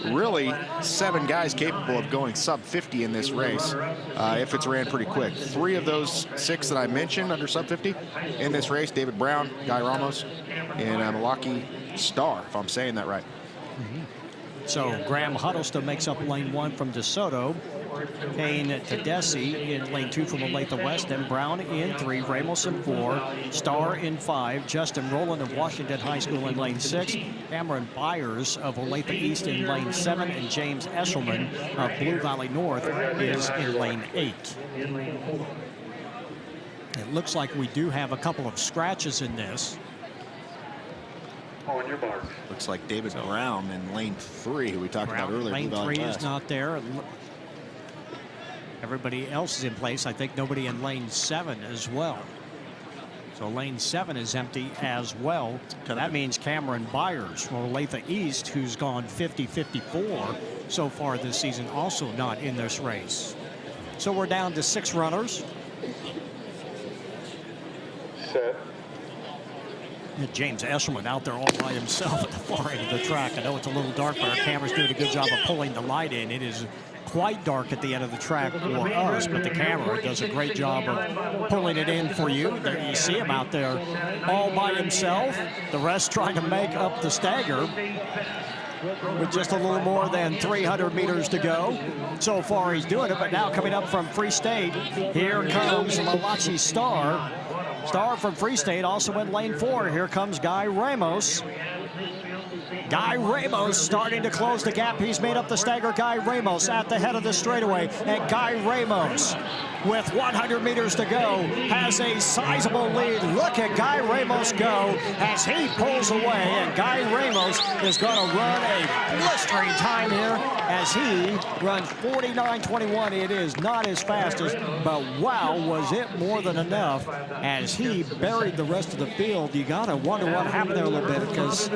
Speaker 2: really 7 guys capable of going sub 50 in this race if it's ran pretty quick. 3 of those 6 that I mentioned under sub 50 in this race: David Brown, Guy Ramos, and Malaki Starr, if I'm saying that right.
Speaker 12: So Graham Huddleston makes up lane 1 from DeSoto. Kane Tedeschi in lane 2 from Olathe West. Then Brown in 3, Ramos in 4, Starr in 5, Justin Rowland of Washington High School in lane 6, Cameron Byers of Olathe East in lane 7, and James Eshelman of Blue Valley North is in lane 8. It looks like we do have a couple of scratches in this.
Speaker 10: On your mark.
Speaker 2: Looks like David Brown in lane 3, who we talked about earlier.
Speaker 12: Lane 3 is not there. Everybody else is in place. I think nobody in lane 7 as well. So lane 7 is empty as well. That means Cameron Byers from Olathe East, who's gone 50-54 so far this season, also not in this race. So we're down to 6 runners.
Speaker 10: Set.
Speaker 12: James Eshelman out there all by himself at the far end of the track. I know it's a little dark, but our camera's doing a good job of pulling the light in. It is quite dark at the end of the track for us, but the camera does a great job of pulling it in for you. There you see him out there all by himself. The rest trying to make up the stagger with just a little more than 300 meters to go. So far he's doing it, but now coming up from Free State, here comes Malachi Starr. Starr from Free State also in lane 4. Here comes Guy Ramos. Guy Ramos starting to close the gap. He's made up the stagger. Guy Ramos at the head of the straightaway. And Guy Ramos, with 100 meters to go, has a sizable lead. Look at Guy Ramos go as he pulls away. And Guy Ramos is going to run a blistering time here as he runs 49.21. It is not as fast as, but wow, was it more than enough as he buried the rest of the field. You got to wonder what happened there a little bit, because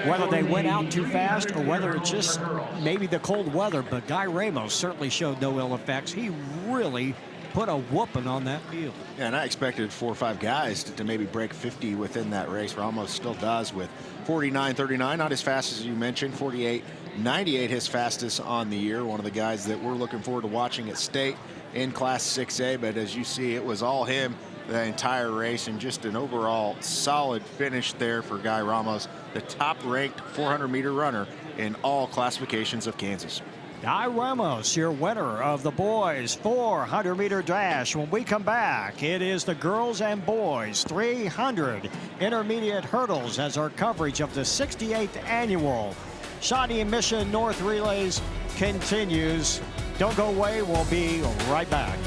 Speaker 12: whether they went out too fast or whether it's just maybe the cold weather, but Guy Ramos certainly showed no ill effects. He really put a whooping on that field.
Speaker 2: Yeah, and I expected 4 or 5 guys to maybe break 50 within that race. Ramos still does with 49.39, not as fast as you mentioned. 48.98 his fastest on the year. One of the guys that we're looking forward to watching at state in Class 6A. But as you see, it was all him the entire race, and just an overall solid finish there for Guy Ramos, the top-ranked 400-meter runner in all classifications of Kansas.
Speaker 12: Guy Ramos, your winner of the boys 400-meter dash. When we come back, it is the girls and boys 300 intermediate hurdles as our coverage of the 68th annual Shawnee Mission North Relays continues. Don't go away. We'll be right back.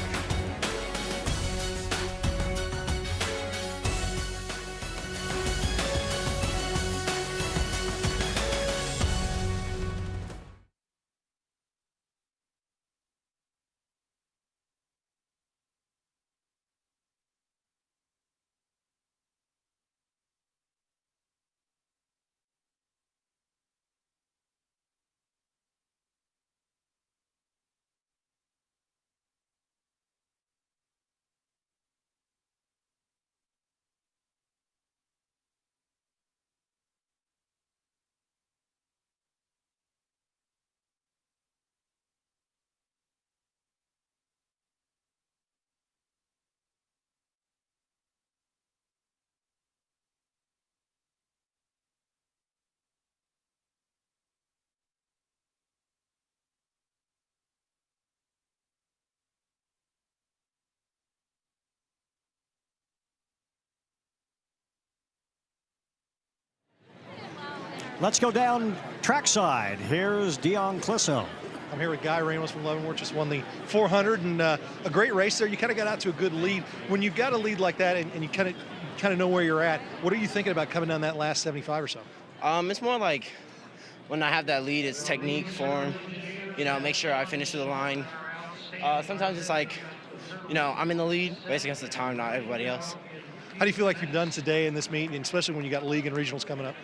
Speaker 12: Let's go down trackside. Here's Dion Clisso.
Speaker 3: I'm here with Guy Ramos from Leavenworth, just won the 400, and a great race there. You kind of got out to a good lead. When you've got a lead like that and you kind of know where you're at, what are you thinking about coming down that last 75 or so?
Speaker 15: It's more like when I have that lead, it's technique, form, make sure I finish through the line. Sometimes it's like, I'm in the lead, but it's against the time, not everybody else.
Speaker 3: How do you feel like you've done today in this meet, and especially when you got league and regionals coming up?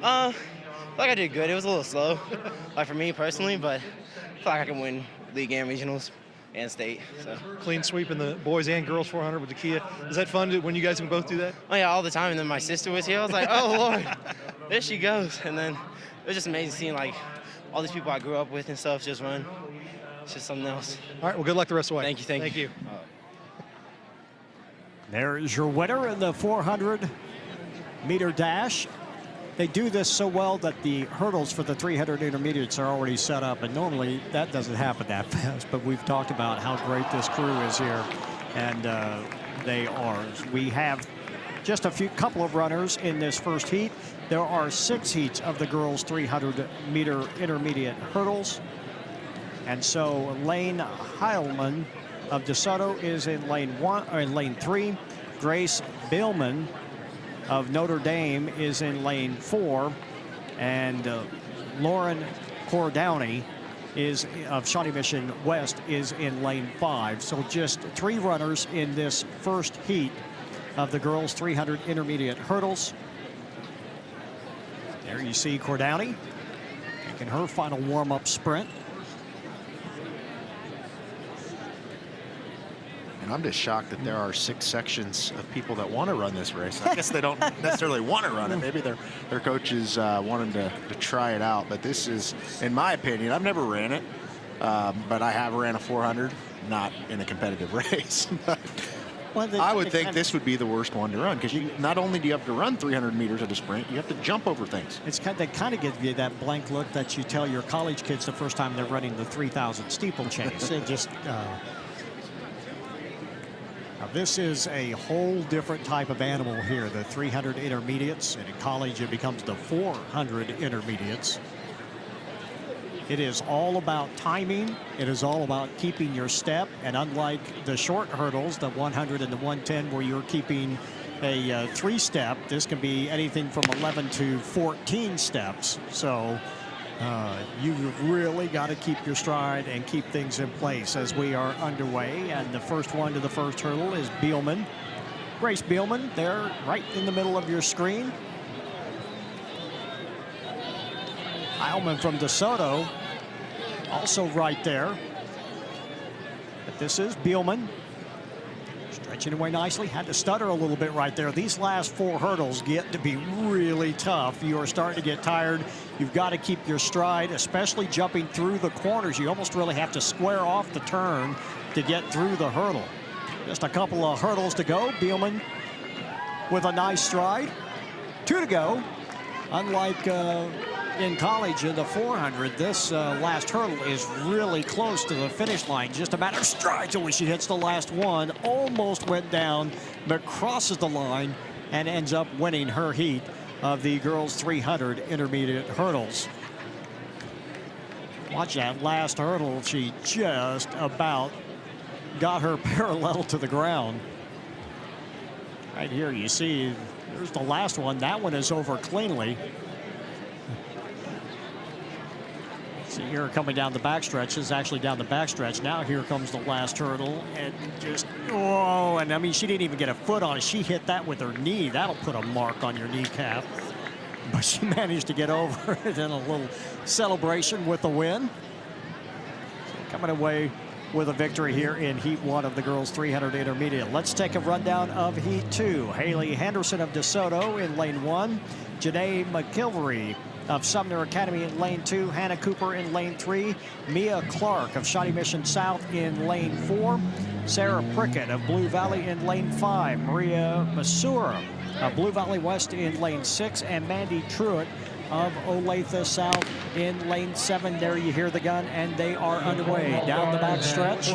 Speaker 15: I feel like I did good. It was a little slow, like for me personally, but I feel like I can win league and regionals and state. So
Speaker 3: clean sweep in the boys and girls 400 with Dakia. Is that fun when you guys can both do that?
Speaker 15: Oh yeah, all the time. And then my sister was here. I was like, oh Lord, there she goes. And then it was just amazing seeing like all these people I grew up with and stuff just run. It's just something else.
Speaker 3: All right, well, good luck the rest of the way.
Speaker 15: Thank you.
Speaker 3: Thank you.
Speaker 12: There is your winner in the 400-meter dash. They do this so well that the hurdles for the 300 intermediates are already set up, and normally that doesn't happen that fast, but we've talked about how great this crew is here, and they are. We have just a couple of runners in this first heat. There are 6 heats of the girls 300-meter intermediate hurdles, and so Lane Heilman of DeSoto is in lane 3. Grace Billman of Notre Dame is in lane 4, and Lauren Cordowney of Shawnee Mission West is in lane 5. So just 3 runners in this first heat of the girls 300 intermediate hurdles. There you see Cordowney making her final warm-up sprint.
Speaker 2: And I'm just shocked that there are 6 sections of people that want to run this race. I guess they don't necessarily want to run it. Maybe their coaches want them to try it out. But this is, in my opinion, I've never ran it, but I have ran a 400, not in a competitive race. I would think this would be the worst one to run, because not only do you have to run 300 meters at a sprint, you have to jump over things.
Speaker 12: They kind of give you that blank look that you tell your college kids the first time they're running the 3,000 steeplechase. It just... Now this is a whole different type of animal here, the 300 intermediates, and in college it becomes the 400 intermediates. It is all about timing. It is all about keeping your step, and unlike the short hurdles, the 100 and the 110, where you're keeping a 3-step, this can be anything from 11 to 14 steps. So you've really got to keep your stride and keep things in place as we are underway. And the first one to the first hurdle is Beelman. Grace Beelman there right in the middle of your screen. Heilman from DeSoto also right there. But this is Beelman. Stretching away nicely, had to stutter a little bit right there. These last 4 hurdles get to be really tough. You are starting to get tired. You've got to keep your stride, especially jumping through the corners. You almost really have to square off the turn to get through the hurdle. Just a couple of hurdles to go. Bielman with a nice stride. 2 to go. Unlike in college in the 400, this last hurdle is really close to the finish line. Just a matter of strides when she hits the last one. Almost went down, but crosses the line and ends up winning her heat of the girls 300 intermediate hurdles. Watch that last hurdle. She just about got her parallel to the ground. Right here you see there's the last one. That one is over cleanly. See here coming down the backstretch. This is actually down the backstretch. Now here comes the last hurdle and just, oh, and I mean, she didn't even get a foot on it. She hit that with her knee. That'll put a mark on your kneecap. But she managed to get over it in a little celebration with the win. So coming away with a victory here in Heat 1 of the girls 300 intermediate. Let's take a rundown of Heat 2. Haley Henderson of DeSoto in lane 1. Janae McIlvery of Sumner Academy in lane 2. Hannah Cooper in lane 3. Mia Clark of Shawnee Mission South in lane 4. Sarah Prickett of Blue Valley in lane 5. Maria Masura of Blue Valley West in lane 6. And Mandy Truitt of Olathe South in lane 7. There you hear the gun, and they are underway down the back stretch.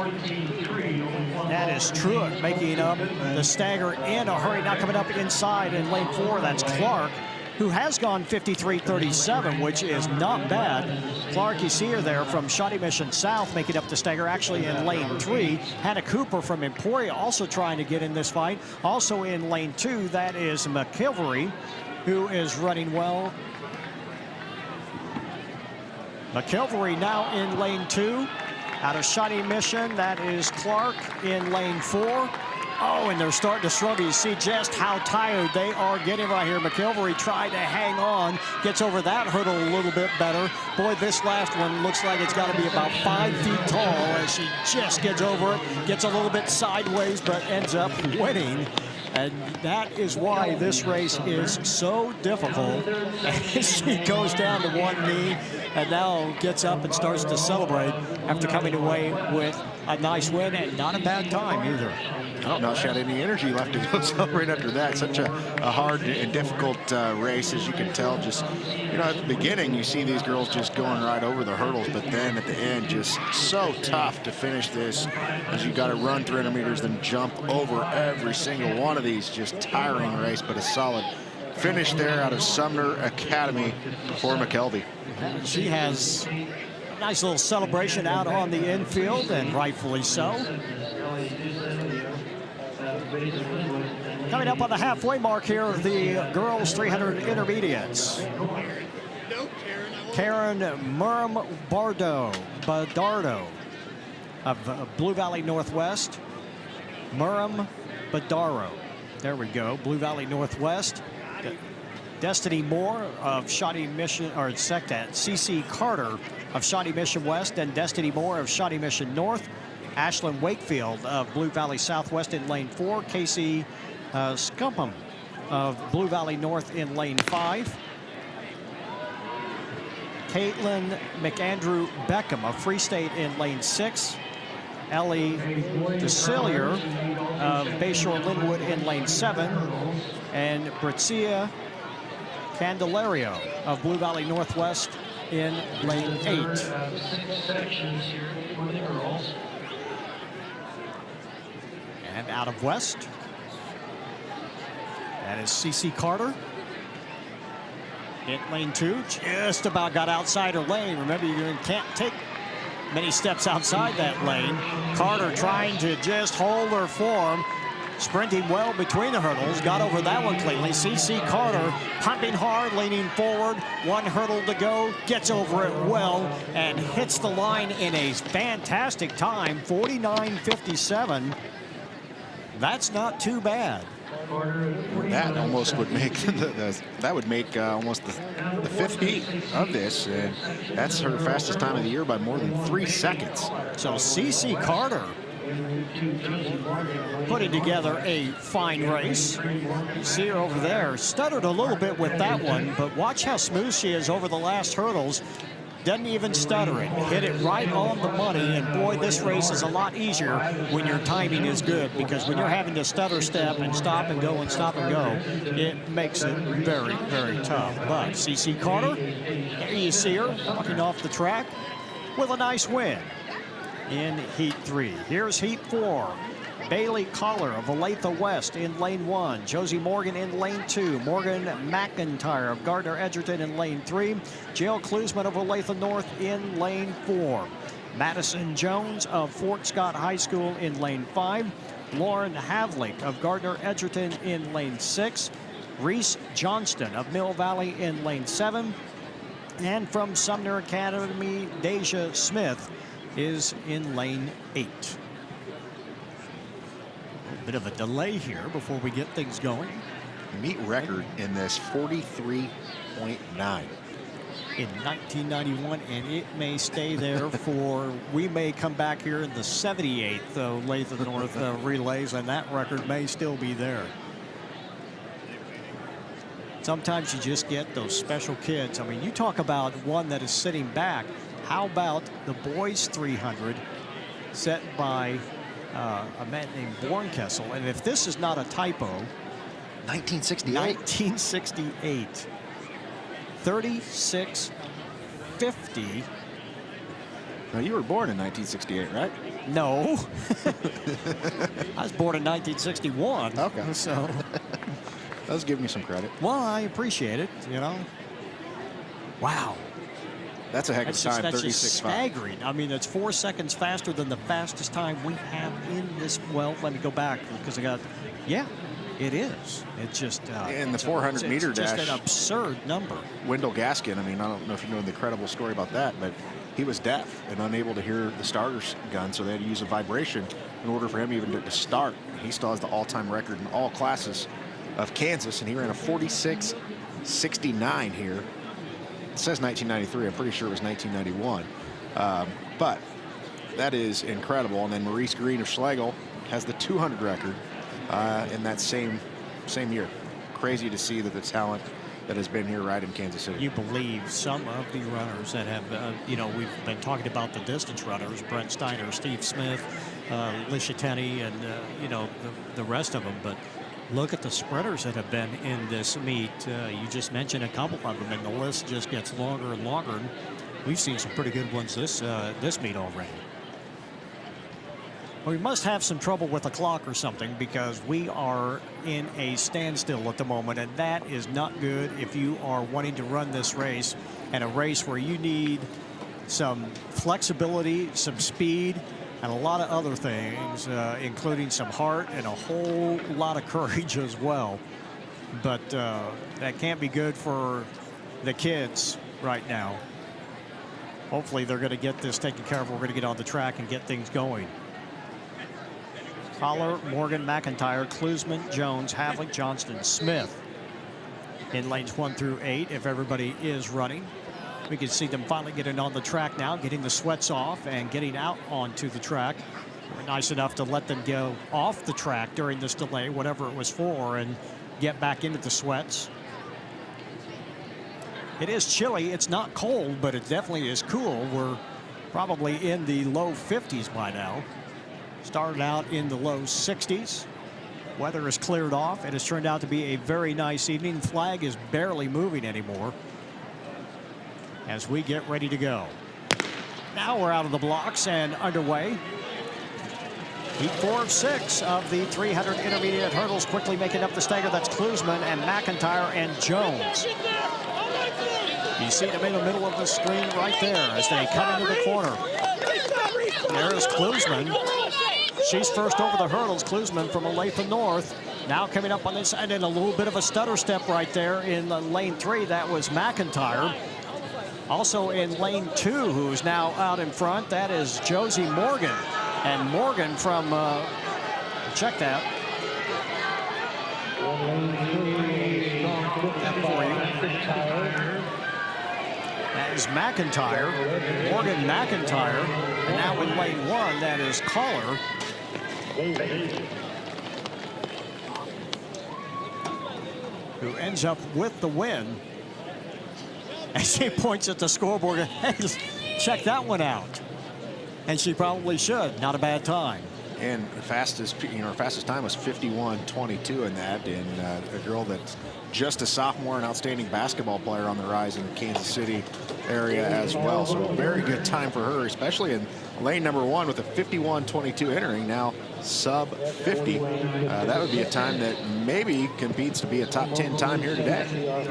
Speaker 12: That is Truitt making up the stagger in a hurry. Now coming up inside in lane 4, that's Clark, who has gone 53.37, which is not bad. Clark, you see her there from Shawnee Mission South, making up the stagger actually in lane 3. Hannah Cooper from Emporia also trying to get in this fight. Also in lane 2, that is McIlvery, who is running well. McIlvery now in lane 2. Out of Shawnee Mission, that is Clark in lane 4. Oh, and they're starting to struggle. You see just how tired they are getting right here. McIlvery tried to hang on, gets over that hurdle a little bit better. Boy, this last one looks like it's got to be about 5 feet tall as she just gets over it, gets a little bit sideways, but ends up winning. And that is why this race is so difficult. She goes down to one knee and now gets up and starts to celebrate after coming away with a nice win and not a bad time either.
Speaker 2: I don't know if she had any energy left to go celebrate after that. Such a hard and difficult race, as you can tell. Just, you know, at the beginning, you see these girls just going right over the hurdles, but then at the end, just so tough to finish this, as you got to run 300 meters, then jump over every single one of these. Just tiring race, but a solid finish there out of Sumner Academy for McKelvey.
Speaker 12: She has a nice little celebration out on the infield, and rightfully so. Coming up on the halfway mark here of the girls 300 intermediates. Karen Badardo of Blue Valley Northwest. Badaro. There we go. Blue Valley Northwest. Destiny Moore of Shawnee Mission, or CC Carter of Shawnee Mission West, and Destiny Moore of Shawnee Mission North. Ashlyn Wakefield of Blue Valley Southwest in lane 4. Casey Scumpum of Blue Valley North in lane 5. Caitlin McAndrew Beckham of Free State in lane 6. Ellie DeCillier of Bayshore Linwood in lane 7. And Britsia Candelario of Blue Valley Northwest in lane 8. And out of West, that is CC Carter. In lane 2, just about got outside her lane. Remember, you can't take many steps outside that lane. Carter trying to just hold her form, sprinting well between the hurdles, got over that one cleanly. CC Carter pumping hard, leaning forward, one hurdle to go, gets over it well, and hits the line in a fantastic time, 49.57. That's not too bad.
Speaker 2: That almost would make that would make almost the 5th heat of this, and that's her fastest time of the year by more than 3 seconds.
Speaker 12: So CC Carter putting together a fine race. You see her over there, stuttered a little bit with that one, but watch how smooth she is over the last hurdles. Doesn't even stutter it, hit it right on the money, and boy, this race is a lot easier when your timing is good, because when you're having to stutter step and stop and go and stop and go, it makes it very, very tough. But CC Carter, there you see her walking off the track with a nice win in Heat 3. Here's Heat 4. Bailey Collar of Olathe West in lane 1. Josie Morgan in lane 2. Morgan McIntyre of Gardner Edgerton in lane 3. Jill Klusman of Olathe North in lane 4. Madison Jones of Fort Scott High School in lane 5. Lauren Havlik of Gardner Edgerton in lane 6. Reese Johnston of Mill Valley in lane 7. And from Sumner Academy, Deja Smith is in lane 8. Bit of a delay here before we get things going.
Speaker 2: Meet record in this 43.9
Speaker 12: in 1991, and it may stay there for, we may come back here in the 78th Olathe North relays, and that record may still be there. Sometimes you just get those special kids. I mean, you talk about one that is sitting back. How about the boys 300 set by a man named Bornkessel? And if this is not a typo,
Speaker 2: 1968.
Speaker 12: 1968. 36:50.
Speaker 2: Now, you were born in 1968, right?
Speaker 12: No. I was born in 1961.
Speaker 2: Okay.
Speaker 12: So
Speaker 2: that was giving me some credit.
Speaker 12: Well, I appreciate it, you know. Wow.
Speaker 2: That's a heck of a time, 36.5.
Speaker 12: That's just staggering. I mean, it's 4 seconds faster than the fastest time we have in this. Well, let me go back because I got, yeah, it is. It's just.
Speaker 2: And the 400-meter dash.
Speaker 12: Just an absurd number.
Speaker 2: Wendell Gaskin, I mean, I don't know if you know the incredible story about that, but he was deaf and unable to hear the starter's gun, so they had to use a vibration in order for him even to start. He still has the all-time record in all classes of Kansas, and he ran a 46.69 here. It says 1993. I'm pretty sure it was 1991. But that is incredible. And then Maurice Green of Schlegel has the 200 record in that same year. Crazy to see that the talent that has been here right in Kansas City.
Speaker 12: You believe some of the runners that have, you know, we've been talking about the distance runners, Brent Steiner, Steve Smith, Lisha Tenney, and, you know, the rest of them. But look at the sprinters that have been in this meet. You just mentioned a couple of them, and the list just gets longer and longer. And we've seen some pretty good ones this meet already. Well, we must have some trouble with the clock or something, because we are in a standstill at the moment, and that is not good if you are wanting to run this race, and a race where you need some flexibility, some speed, and a lot of other things, including some heart and a whole lot of courage as well. But that can't be good for the kids right now. Hopefully they're going to get this taken care of. We're going to get on the track and get things going. Collar, Morgan, McIntyre, Klusman, Jones, Havlik, Johnston, Smith in lanes 1 through 8 if everybody is running. We can see them finally getting on the track now, getting the sweats off and getting out onto the track. We're nice enough to let them go off the track during this delay, whatever it was for, and get back into the sweats. It is chilly. It's not cold, but it definitely is cool. We're probably in the low 50s by now. Started out in the low 60s. Weather has cleared off. It has turned out to be a very nice evening. Flag is barely moving anymore as we get ready to go. Now we're out of the blocks and underway. Heat 4 of 6 of the 300 intermediate hurdles, quickly making up the stagger. That's Klusman and McIntyre and Jones. You see them in the middle of the screen right there as they come into the corner. There's Klusman. She's first over the hurdles. Klusman from Olathe North. Now coming up on this side, and a little bit of a stutter step right there in lane 3. That was McIntyre. Also in lane 2, who's now out in front, that is Josie Morgan. And Morgan from, check that. That is McIntyre, Morgan McIntyre. And now in lane 1, that is Collar. who ends up with the win. And she points at the scoreboard and, hey, check that one out. And she probably should. Not a bad time.
Speaker 2: And fastest time was 51:22 in that. And a girl that's just a sophomore, an outstanding basketball player on the rise in the Kansas City area as well. So a very good time for her, especially in lane number 1 with a 51:22 entering, now sub 50. That would be a time that maybe competes to be a top 10 time here today.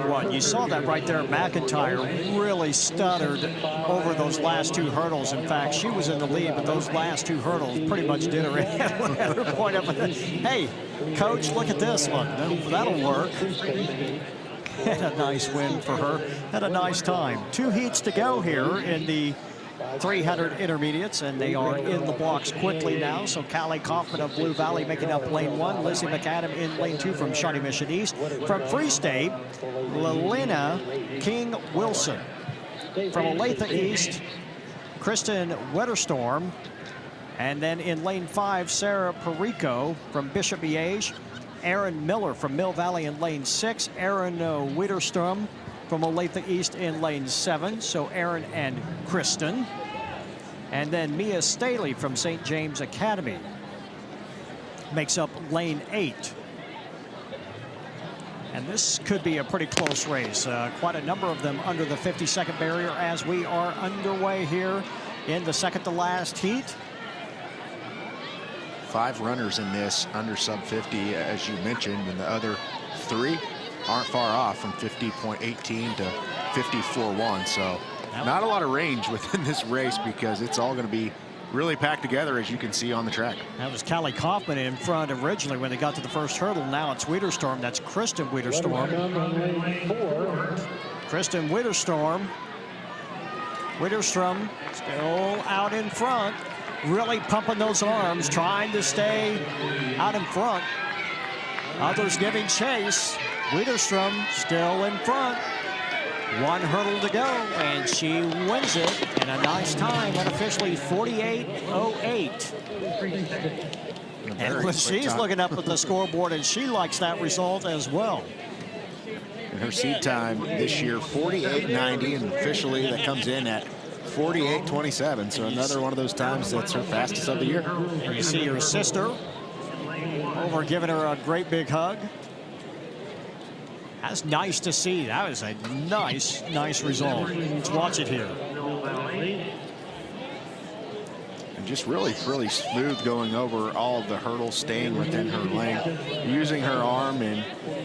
Speaker 12: Well, you saw that right there. McIntyre really stuttered over those last 2 hurdles. In fact, she was in the lead, but those last 2 hurdles pretty much did her in. At her point up, hey, coach, look at this. Look, that'll work. Had a nice win for her. Had a nice time. 2 heats to go here in the 300 intermediates, and they are in the blocks quickly now. So Callie Kaufman of Blue Valley making up lane 1. Lizzie McAdam in lane 2 from Shawnee Mission East. From Free State, Lelena King-Wilson. From Olathe East, Kristen Wetterstorm. And then in lane 5, Sarah Perico from Bishop Miege. Aaron Miller from Mill Valley in lane 6. Aaron Widerstrom from Olathe East in lane 7. So Aaron and Kristen. And then Mia Staley from St. James Academy makes up lane 8. And this could be a pretty close race. Quite a number of them under the 50-second barrier as we are underway here in the second to last heat.
Speaker 2: 5 runners in this under sub 50, as you mentioned, and the other 3 aren't far off from 50.18 to 54.1. So not a lot of range within this race because it's all going to be really packed together, as you can see on the track.
Speaker 12: That was Callie Kaufman in front originally when they got to the first hurdle. Now it's Widerstrom. That's Kristen Widerstrom. Kristen Widerstrom. Widerstrom still out in front. Really pumping those arms, trying to stay out in front. Others giving chase. Widerstrom still in front. 1 hurdle to go, and she wins it in a nice time, unofficially 48.08. And she's looking up at the scoreboard, and she likes that result as well.
Speaker 2: And her seed time this year, 48.90, and officially that comes in at 48.27, so another one of those times that's her fastest of the year.
Speaker 12: And you see her sister over giving her a great big hug. That's nice to see. That was a nice result. Let's watch it here.
Speaker 2: And just really smooth going over all of the hurdles, staying within her lane, using her arm, and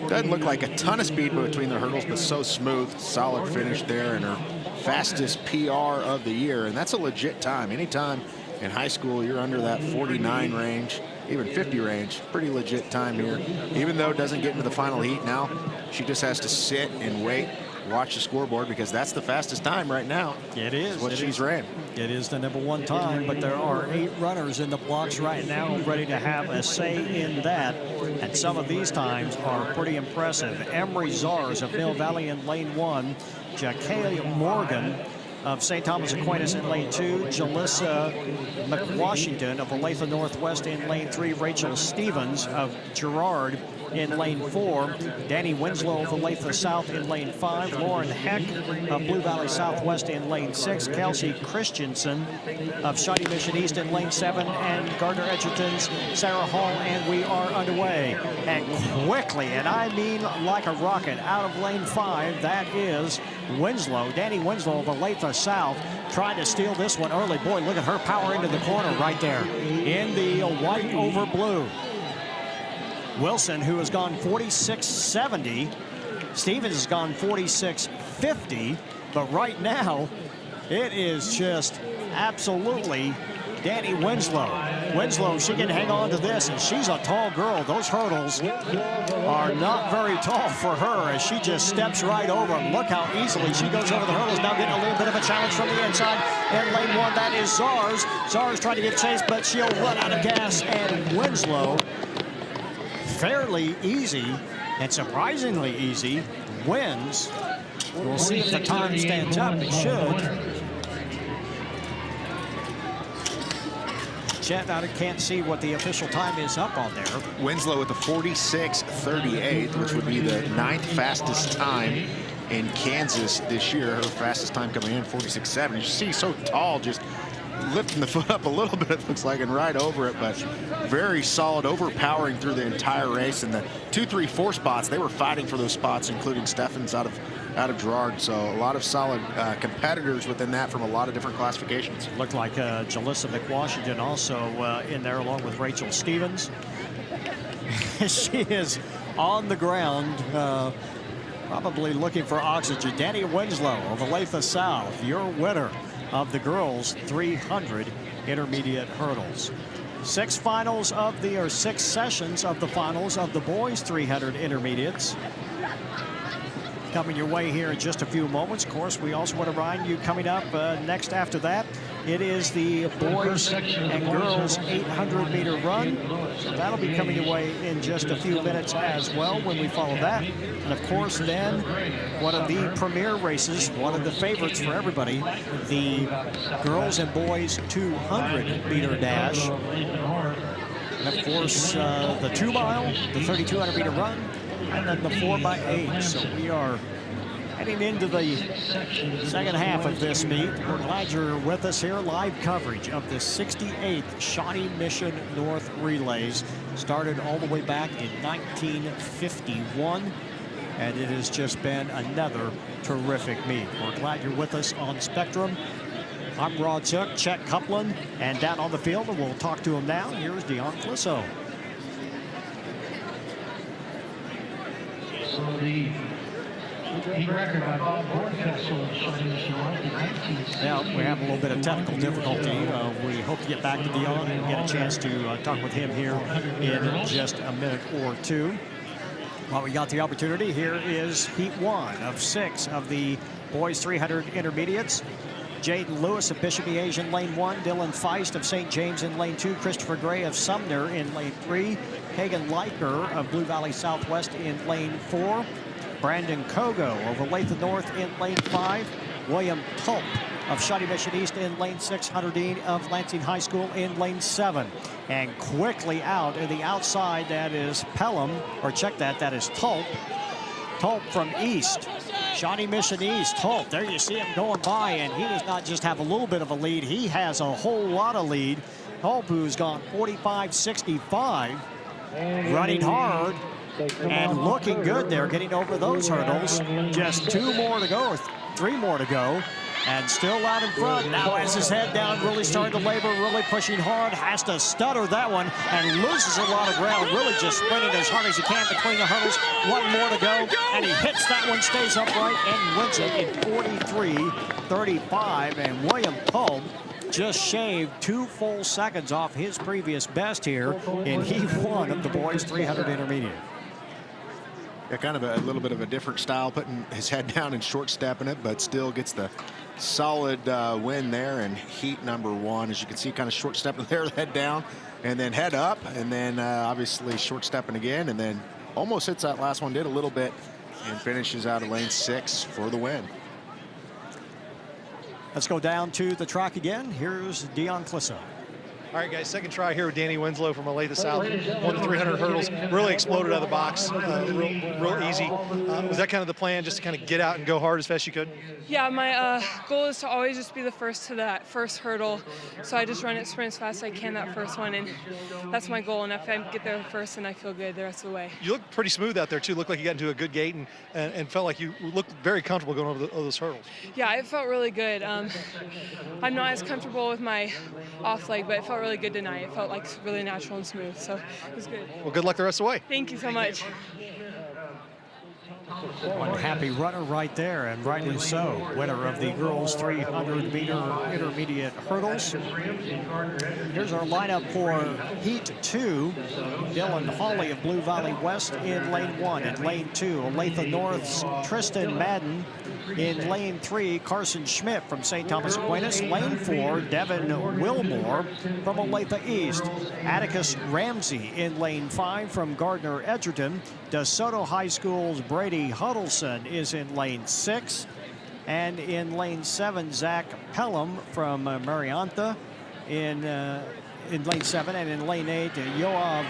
Speaker 2: doesn't look like a ton of speed between the hurdles, but so smooth, solid finish there, and her fastest PR of the year. And that's a legit time. Anytime in high school you're under that 49 range, even 50 range, pretty legit time here. Even though it doesn't get into the final heat now, she just has to sit and wait, watch the scoreboard, because that's the fastest time right now.
Speaker 12: It is
Speaker 2: what she's ran.
Speaker 12: It is the #1 time, but there are 8 runners in the blocks right now ready to have a say in that. And some of these times are pretty impressive. Emery Zars of Mill Valley in lane 1. Jacqueline Morgan of St. Thomas Aquinas in lane 2. Jalissa McWashington of Olathe Northwest in lane 3. Rachel Stevens of Girard in lane 4. Danny Winslow of Olathe South in lane 5. Lauren Heck of Blue Valley Southwest in lane 6. Kelsey Christensen of Shawnee Mission East in lane 7. And Gardner Edgerton's Sarah Hall, and we are underway. And quickly, and I mean like a rocket, out of lane 5, that is Winslow. Danny Winslow of Olathe South trying to steal this one early. Boy, look at her power into the corner right there in the white over blue. Wilson, who has gone 46.70. Stevens has gone 46.50. But right now, it is just absolutely Danny Winslow. Winslow, she can hang on to this, and she's a tall girl. Those hurdles are not very tall for her as she just steps right over them. Look how easily she goes over the hurdles. Now getting a little bit of a challenge from the inside. In lane 1, that is Zars. Zars trying to give chase, but she'll run out of gas, and Winslow, fairly easy and surprisingly easy, wins. We'll see if the time stands up. It should. Chet, I can't see what the official time is up on there.
Speaker 2: Winslow with a 46.38, which would be the 9th fastest time in Kansas this year. Her fastest time coming in, 46.7. You see, so tall, just lifting the foot up a little bit, it looks like, and right over it, but very solid, overpowering through the entire race. And the 2, 3, 4 spots, they were fighting for those spots, including Steffens out of Girard. So a lot of solid competitors within that from a lot of different classifications.
Speaker 12: Looked like Jalissa McWashington also in there, along with Rachel Stevens. She is on the ground, probably looking for oxygen. Danny Winslow of Olathe South, your winner of the girls 300 intermediate hurdles. 6 sessions of the finals of the boys 300 intermediates coming your way here in just a few moments. Of course, we also want to remind you, coming up next after that, it is the boys and girls 800-meter run. So that'll be coming your way in just a few minutes as well when we follow that. And of course, then one of the premier races, one of the favorites for everybody, the girls and boys 200-meter dash. And of course, the 2-mile, the 3,200-meter run, and then the 4x8. So we are heading into the second half of this meet. We're glad you're with us here. Live coverage of the 68th Shawnee Mission North Relays. Started all the way back in 1951. And it has just been another terrific meet. We're glad you're with us on Spectrum. I'm Rod Zook, Chet Copeland, and down on the field, and we'll talk to him now. Here's Dion Clisso.
Speaker 4: So the record by Bob Hornfessel of Shawnee Mission North in 1960.
Speaker 12: Now, we have a little bit of technical difficulty. We hope to get back to Dion and get a chance to talk with him here in just a minute or two. While we got the opportunity, here is Heat 1 of 6 of the boys 300 intermediates. Jaden Lewis of Bishop Asian lane 1, Dylan Feist of St. James in lane 2, Christopher Gray of Sumner in lane 3, Hagan Leiker of Blue Valley Southwest in lane 4, Brandon Kogo of Olathe North in lane 5, William Tulp of Shawnee Mission East in lane 6, Hunter Dean of Lansing High School in lane 7. And quickly out in the outside, that is Pelham, or check that, that is Tulp. Tulp from East. Shawnee Mission East, Tulp, there you see him going by, and he does not just have a little bit of a lead, he has a whole lot of lead. Tulp, who's gone 45.65, running hard and looking good there, getting over those hurdles. Just 2 more to go, or 3 more to go, and still out in front. Now has his head down, really starting to labor, really pushing hard, has to stutter that one, and loses a lot of ground, really just sprinting as hard as he can between the hurdles. 1 more to go, and he hits that one, stays upright, and wins it in 43.35, and William Tulp just shaved 2 full seconds off his previous best here in Heat 1 of the boys 300 intermediate.
Speaker 2: Yeah, kind of a little bit of a different style, putting his head down and short stepping it, but still gets the solid win there in Heat number 1. As you can see, kind of short stepping there, head down, and then head up, and then obviously short stepping again, and then almost hits that last one, did a little bit, and finishes out of lane 6 for the win.
Speaker 12: Let's go down to the track again. Here's Dion Clisso.
Speaker 3: All right, guys, second try here with Danny Winslow from Olathe South. Won the 300 hurdles, really exploded out of the box, real easy. Was that kind of the plan, just to kind of get out and go hard as fast as you could?
Speaker 16: Yeah, my goal is to always just be the first to that first hurdle. So I just run it, sprint as fast as I can that first one, and that's my goal. And if I get there first, then I feel good the rest of the way.
Speaker 3: You look pretty smooth out there, too. Looked like you got into a good gait and felt like you looked very comfortable going over those hurdles.
Speaker 16: Yeah, it felt really good. I'm not as comfortable with my off leg, but it felt really good tonight. It felt like really natural and smooth, so it was good.
Speaker 3: Well, good luck the rest of the way.
Speaker 16: Thank you so much.
Speaker 12: One happy runner right there, and rightly so. Winner of the girls 300-meter intermediate hurdles. Here's our lineup for Heat 2. Dylan Hawley of Blue Valley West in lane 1. In lane 2, Olathe North's Tristan Madden. In lane 3, Carson Schmidt from St. Thomas Aquinas. Lane 4, Devin Wilmore from Olathe East. Atticus Ramsey in lane 5 from Gardner Edgerton. DeSoto High School's Brady Huddleston is in lane 6. And in lane 7, Zach Pelham from Mariantha. In in lane 7, and in lane 8, Yoav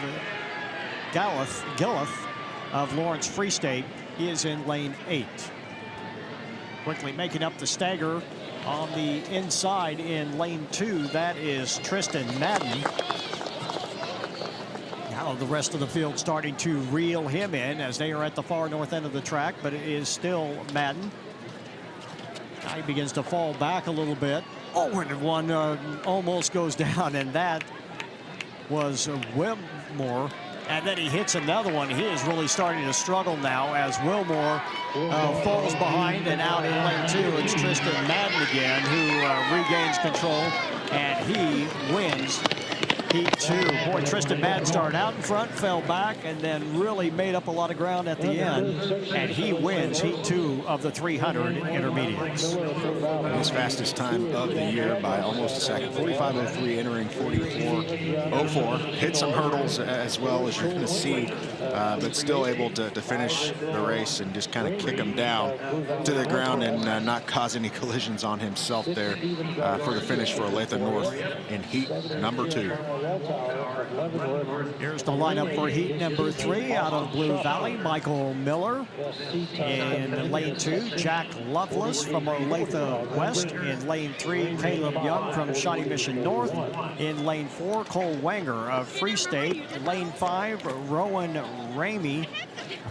Speaker 12: Gilleth of Lawrence Free State. He is in lane 8. Quickly making up the stagger on the inside in lane 2. That is Tristan Madden. Now the rest of the field starting to reel him in as they are at the far north end of the track, but it is still Madden. Now he begins to fall back a little bit. Oh, and one almost goes down, and that was Wilmore. And then he hits another one. He is really starting to struggle now as Wilmore falls behind, and out in lane 2, it's Tristan Madden again who regains control, and he wins Heat 2. Boy, Tristan Madden started out in front, fell back, and then really made up a lot of ground at the end. And he wins Heat 2 of the 300 intermediates.
Speaker 2: His fastest time of the year by almost a second. 45.03, entering 44.04. Hit some hurdles as well, as you're going to see, but still able to finish the race and just kind of kick him down to the ground and not cause any collisions on himself there for the finish for Olathe North in Heat number 2.
Speaker 12: Here's the lineup for Heat number 3 out of Blue Valley. Michael Miller in lane 2. Jack Lovelace from Olathe West. In lane 3, Caleb Young from Shawnee Mission North. In lane 4, Cole Wanger of Free State. In lane 5, Rowan Ramey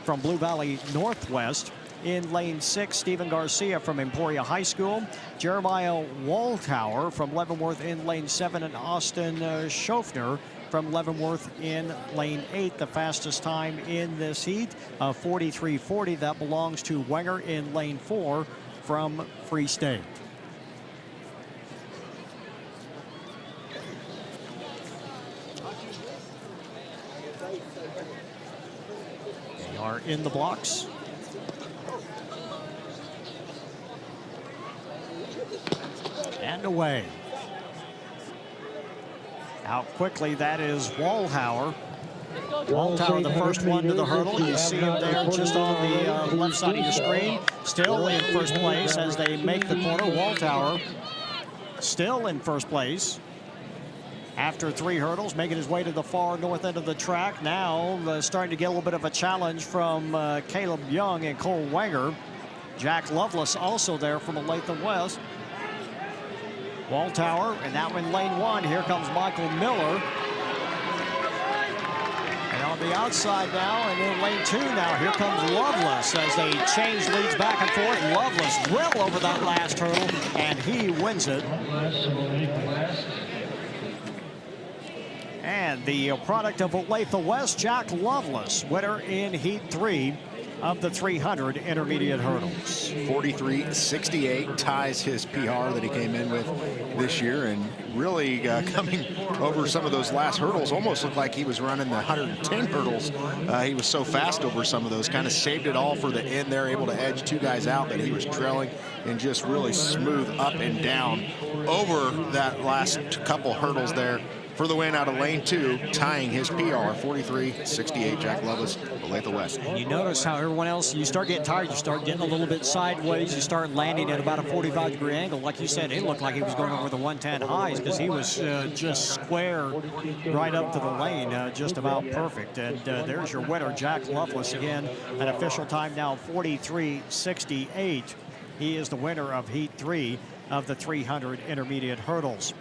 Speaker 12: from Blue Valley Northwest. In lane 6, Stephen Garcia from Emporia High School. Jeremiah Waltower from Leavenworth in lane 7, and Austin Schofner from Leavenworth in lane 8. The fastest time in this heat, 43.40. That belongs to Wenger in lane 4 from Free State. They are in the blocks. And away. Out quickly, that is Waltower. Waltower, the first one to the hurdle. You see him there just on the left side of your screen. Still in first place as they make the corner. Waltower still in first place after 3 hurdles, making his way to the far north end of the track. Now starting to get a little bit of a challenge from Caleb Young and Cole Wanger. Jack Lovelace also there from Olathe West. Waltower, and now in lane 1, here comes Michael Miller. And on the outside now, and in lane 2 now, here comes Lovelace as they change leads back and forth. Lovelace well over that last hurdle, and he wins it. And the product of Olathe West, Jack Lovelace, winner in Heat 3 of the 300 intermediate hurdles.
Speaker 2: 43.68 ties his PR that he came in with this year, and really coming over some of those last hurdles almost looked like he was running the 110 hurdles. He was so fast over some of those, kind of saved it all for the end there, able to edge 2 guys out that he was trailing, and just really smooth up and down over that last couple hurdles there for the win out of lane 2, tying his PR. 43.68, Jack Lovelace, Olathe West.
Speaker 12: And you notice how everyone else, you start getting tired, you start getting a little bit sideways, you start landing at about a 45-degree angle. Like you said, it looked like he was going over the 110 highs because he was just square right up to the lane, just about perfect. And there's your winner, Jack Lovelace. Again, an official time now, 43.68. He is the winner of Heat 3 of the 300 intermediate hurdles.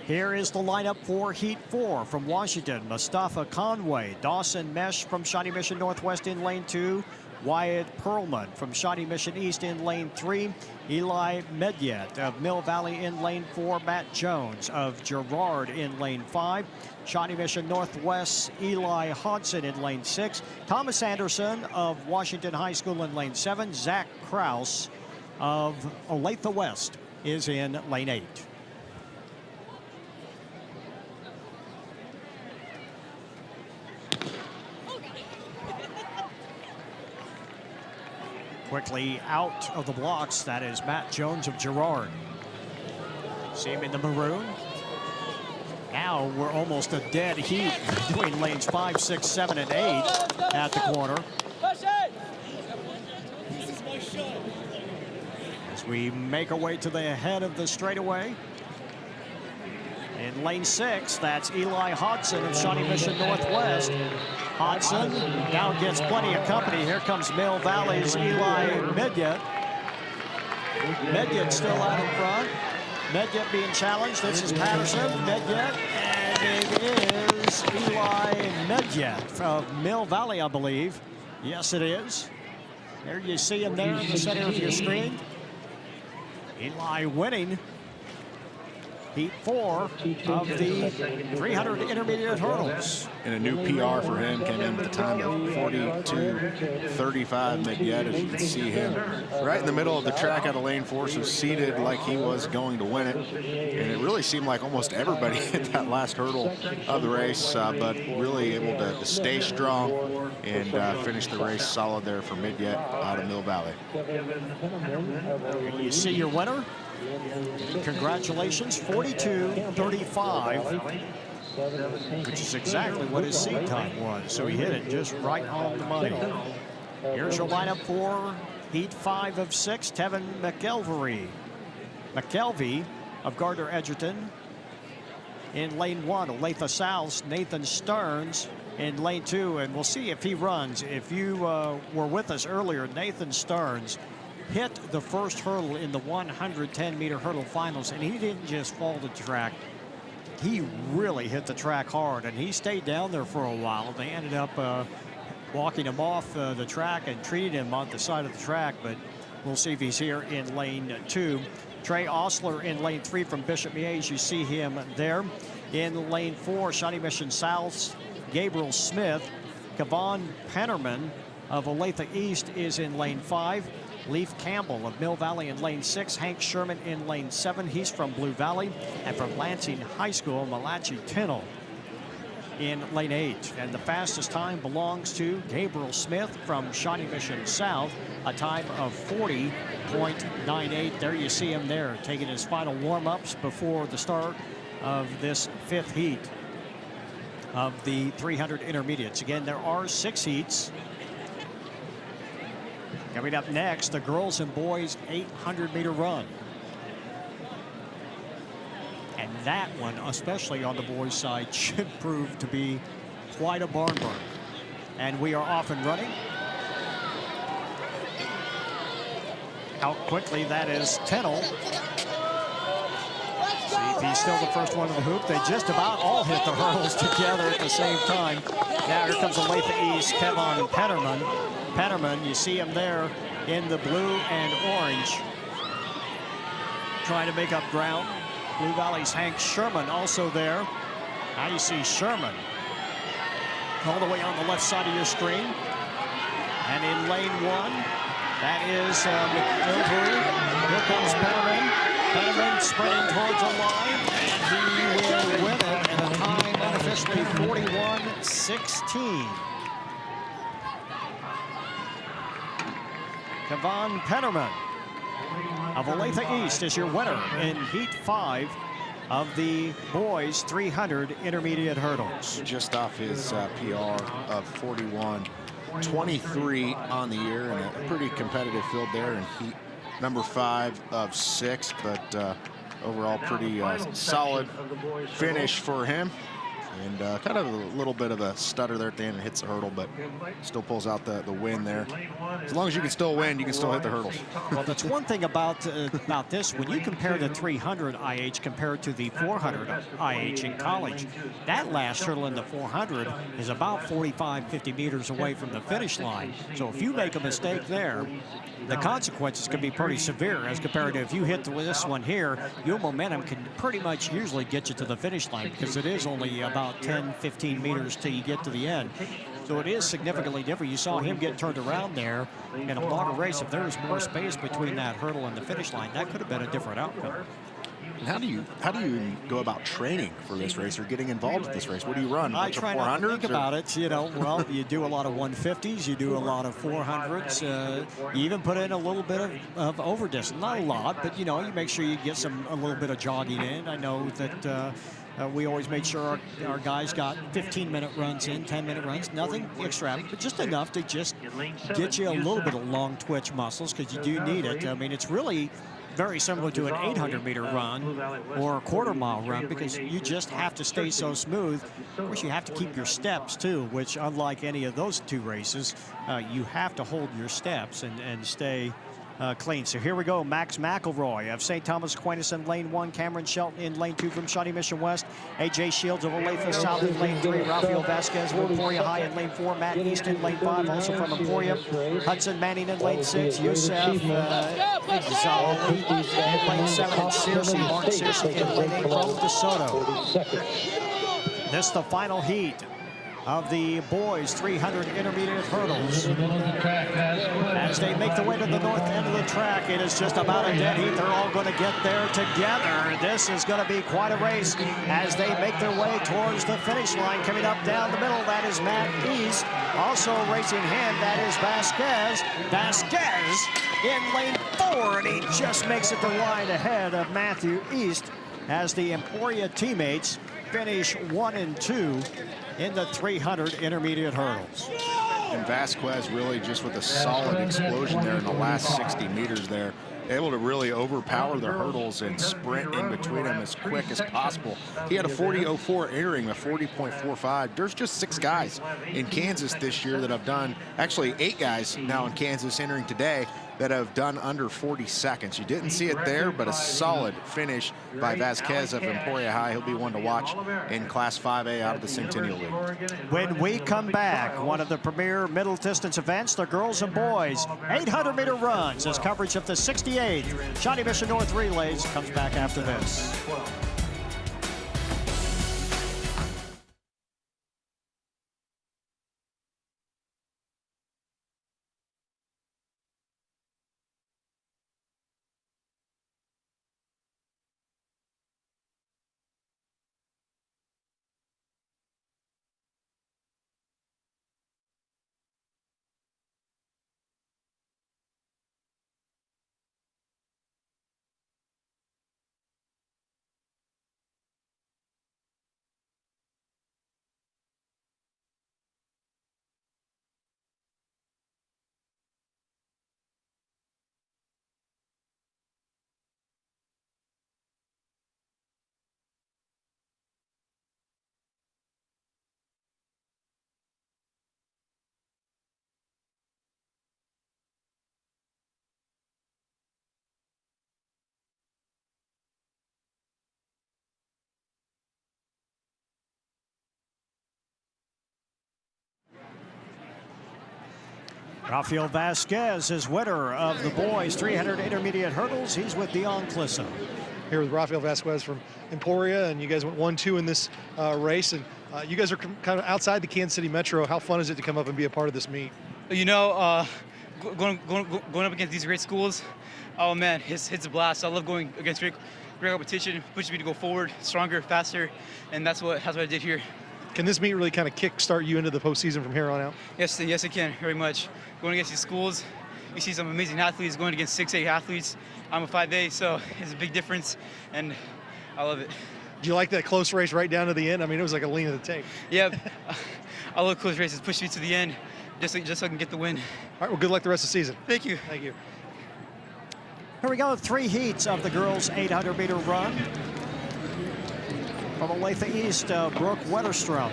Speaker 12: Here is the lineup for Heat 4 from Washington. Mustafa Conway, Dawson Mesh from Shawnee Mission Northwest in lane 2. Wyatt Perlman from Shawnee Mission East in lane 3. Eli Medyet of Mill Valley in lane 4. Matt Jones of Girard in lane 5. Shawnee Mission Northwest, Eli Hodson in lane 6. Thomas Anderson of Washington High School in lane 7. Zach Kraus of Olathe West is in lane 8. Quickly out of the blocks, that is Matt Jones of Girard. See him in the maroon. Now we're almost a dead heat between lanes 5, 6, 7, and 8 at the corner. As we make our way to the head of the straightaway. In In lane 6, that's Eli Hodson of Shawnee Mission Northwest. Hodson now gets plenty of company. Here comes Mill Valley's Eli Medyet. Medyet still out in front. Medyet being challenged. This is Patterson, Medyet, and it is Eli Medyet of Mill Valley, I believe. Yes, it is. There you see him there in the center of your screen. Eli winning Heat 4 of the 300 intermediate hurdles.
Speaker 2: And a new PR for him, came in with a time of 42:35. Medyet, as you can see him right in the middle of the track out of lane 4, so seated like he was going to win it. And it really seemed like almost everybody hit that last hurdle of the race, but really able to stay strong and finish the race solid there for Medyet out of Mill Valley.
Speaker 12: You see your winner. Congratulations, 42:35, which is exactly what his seed time was. So he hit it just right on the money. Here's your lineup for Heat 5 of 6. Tevin McKelvey of Gardner Edgerton. In lane 1, Olathe South's Nathan Stearns in lane 2, and we'll see if he runs. If you were with us earlier, Nathan Stearns hit the first hurdle in the 110-meter hurdle finals, and he didn't just fall to the track. He really hit the track hard, and he stayed down there for a while. They ended up walking him off the track and treated him on the side of the track, but we'll see if he's here in lane 2. Trey Osler in lane 3 from Bishop Miege. You see him there. In lane 4, Shawnee Mission South's Gabriel Smith. Kevon Pennerman of Olathe East is in lane 5. Leaf Campbell of Mill Valley in lane 6. Hank Sherman in lane 7. He's from Blue Valley. And from Lansing High School, Malachi Tinnell in lane 8. And the fastest time belongs to Gabriel Smith from Shawnee Mission South, a time of 40.98. There you see him there, taking his final warm-ups before the start of this 5th heat of the 300 intermediates. Again, there are 6 heats. Coming up next, the girls and boys 800-meter run. And that one, especially on the boys' side, should prove to be quite a barn burner. And we are off and running. Out quickly, that is Tinnell. See if he's still the first one to the hoop. They just about all hit the hurdles together at the same time. Now here comes Olathe East, Kevon Pennerman. Pennerman, you see him there in the blue and orange, trying to make up ground. Blue Valley's Hank Sherman also there. Now you see Sherman all the way on the left side of your screen. And in lane 1, that is McIlvery. Here comes Pennerman. Pennerman sprinting towards the line, and he will win it in a time unofficially 41:16. Kevon Pennerman of Olathe East is your winner in Heat 5 of the boys 300 intermediate hurdles.
Speaker 2: Just off his PR of 41:23 on the year, and a pretty competitive field there in Heat number 5 of 6, but overall pretty solid finish for him. And kind of a little bit of a stutter there at the end and hits the hurdle, but still pulls out the win there. As long as you can still win, you can still hit the hurdles.
Speaker 12: Well, that's one thing about this. When you compare the 300 IH compared to the 400 IH in college, that last hurdle in the 400 is about 45-50 meters away from the finish line. So if you make a mistake there, the consequences can be pretty severe as compared to if you hit this one here, your momentum can pretty much usually get you to the finish line because it is only about 10-15 meters till you get to the end. So it is significantly different. You saw him get turned around there in a longer race. If there was more space between that hurdle and the finish line, that could have been a different outcome.
Speaker 2: And how do you go about training for this race or getting involved with this race? What do you run?
Speaker 12: I try not to think about it. You know, well, you do a lot of 150s, you do a lot of 400s. You even put in a little bit of over distance. Not a lot, but you know, you make sure you get a little bit of jogging in. I know that we always made sure our guys got 15-minute runs in, 10-minute runs, nothing extravagant, but just enough to just get you a little bit of long twitch muscles because you do need it. I mean, it's really very similar to an 800-meter run or a quarter-mile run, because you just have to stay so smooth. Of course, you have to keep your steps, too, which, unlike any of those two races, you have to hold your steps and stay clean. So here we go. Max McElroy of St. Thomas Aquinas in lane 1. Cameron Shelton in lane 2 from Shawnee Mission West. A.J. Shields of Olathe South in lane 3. Rafael Vasquez of Emporia High in lane 4. Matt East in lane 5, also from Emporia. Hudson Manning in lane 6. Yusef Exal in lane 7. And Searcy, Mark Searcy in lane 8 from DeSoto. This is the final heat of the boys 300 intermediate hurdles. As they make the way to the north end of the track, it is just about a dead heat. They're all going to get there together. This is going to be quite a race as they make their way towards the finish line. Coming up down the middle, that is Matt East. Also racing him, that is Vasquez. Vasquez in lane 4, and he just makes it the line ahead of Matthew East as the Emporia teammates finish 1 and 2 in the 300 intermediate hurdles.
Speaker 2: And Vasquez really just with a solid explosion there in the last 60 meters there, able to really overpower the hurdles and sprint in between them as quick as possible. He had a 40.04 entering, a 40.45. There's just 6 guys in Kansas this year that have done, actually 8 guys now in Kansas entering today that have done under 40 seconds. You didn't see it there, but a solid finish by Vasquez of Emporia High. He'll be one to watch in Class 5A out of the Centennial League.
Speaker 12: When we come back, one of the premier middle distance events, the girls and boys 800-meter runs, as coverage of the 68th Shawnee Mission North Relays comes back after this. Rafael Vasquez is winner of the boys 300 intermediate hurdles. He's with Dion Clisso.
Speaker 3: Here with Rafael Vasquez from Emporia, and you guys went 1-2 in this race, and you guys are kind of outside the Kansas City Metro. How fun is it to come up and be a part of this meet?
Speaker 17: You know, going up against these great schools, oh man, it's a blast. I love going against great competition. It pushes me to go forward, stronger, faster, and that's what I did here.
Speaker 3: Can this meet really kind of kick-start you into the postseason from here on out?
Speaker 17: Yes, it can, very much. Going against these schools, you see some amazing athletes going against 6A athletes. I'm a 5A, so it's a big difference, and I love it.
Speaker 3: Do you like that close race right down to the end? I mean, it was like a lean of the tape.
Speaker 17: Yep. I love close races. Push me to the end just so I can get the win.
Speaker 3: All right, well, good luck the rest of the season.
Speaker 17: Thank you.
Speaker 3: Thank you.
Speaker 12: Here we go, 3 heats of the girls' 800-meter run. From Olathe East, Brooke Wetterstrom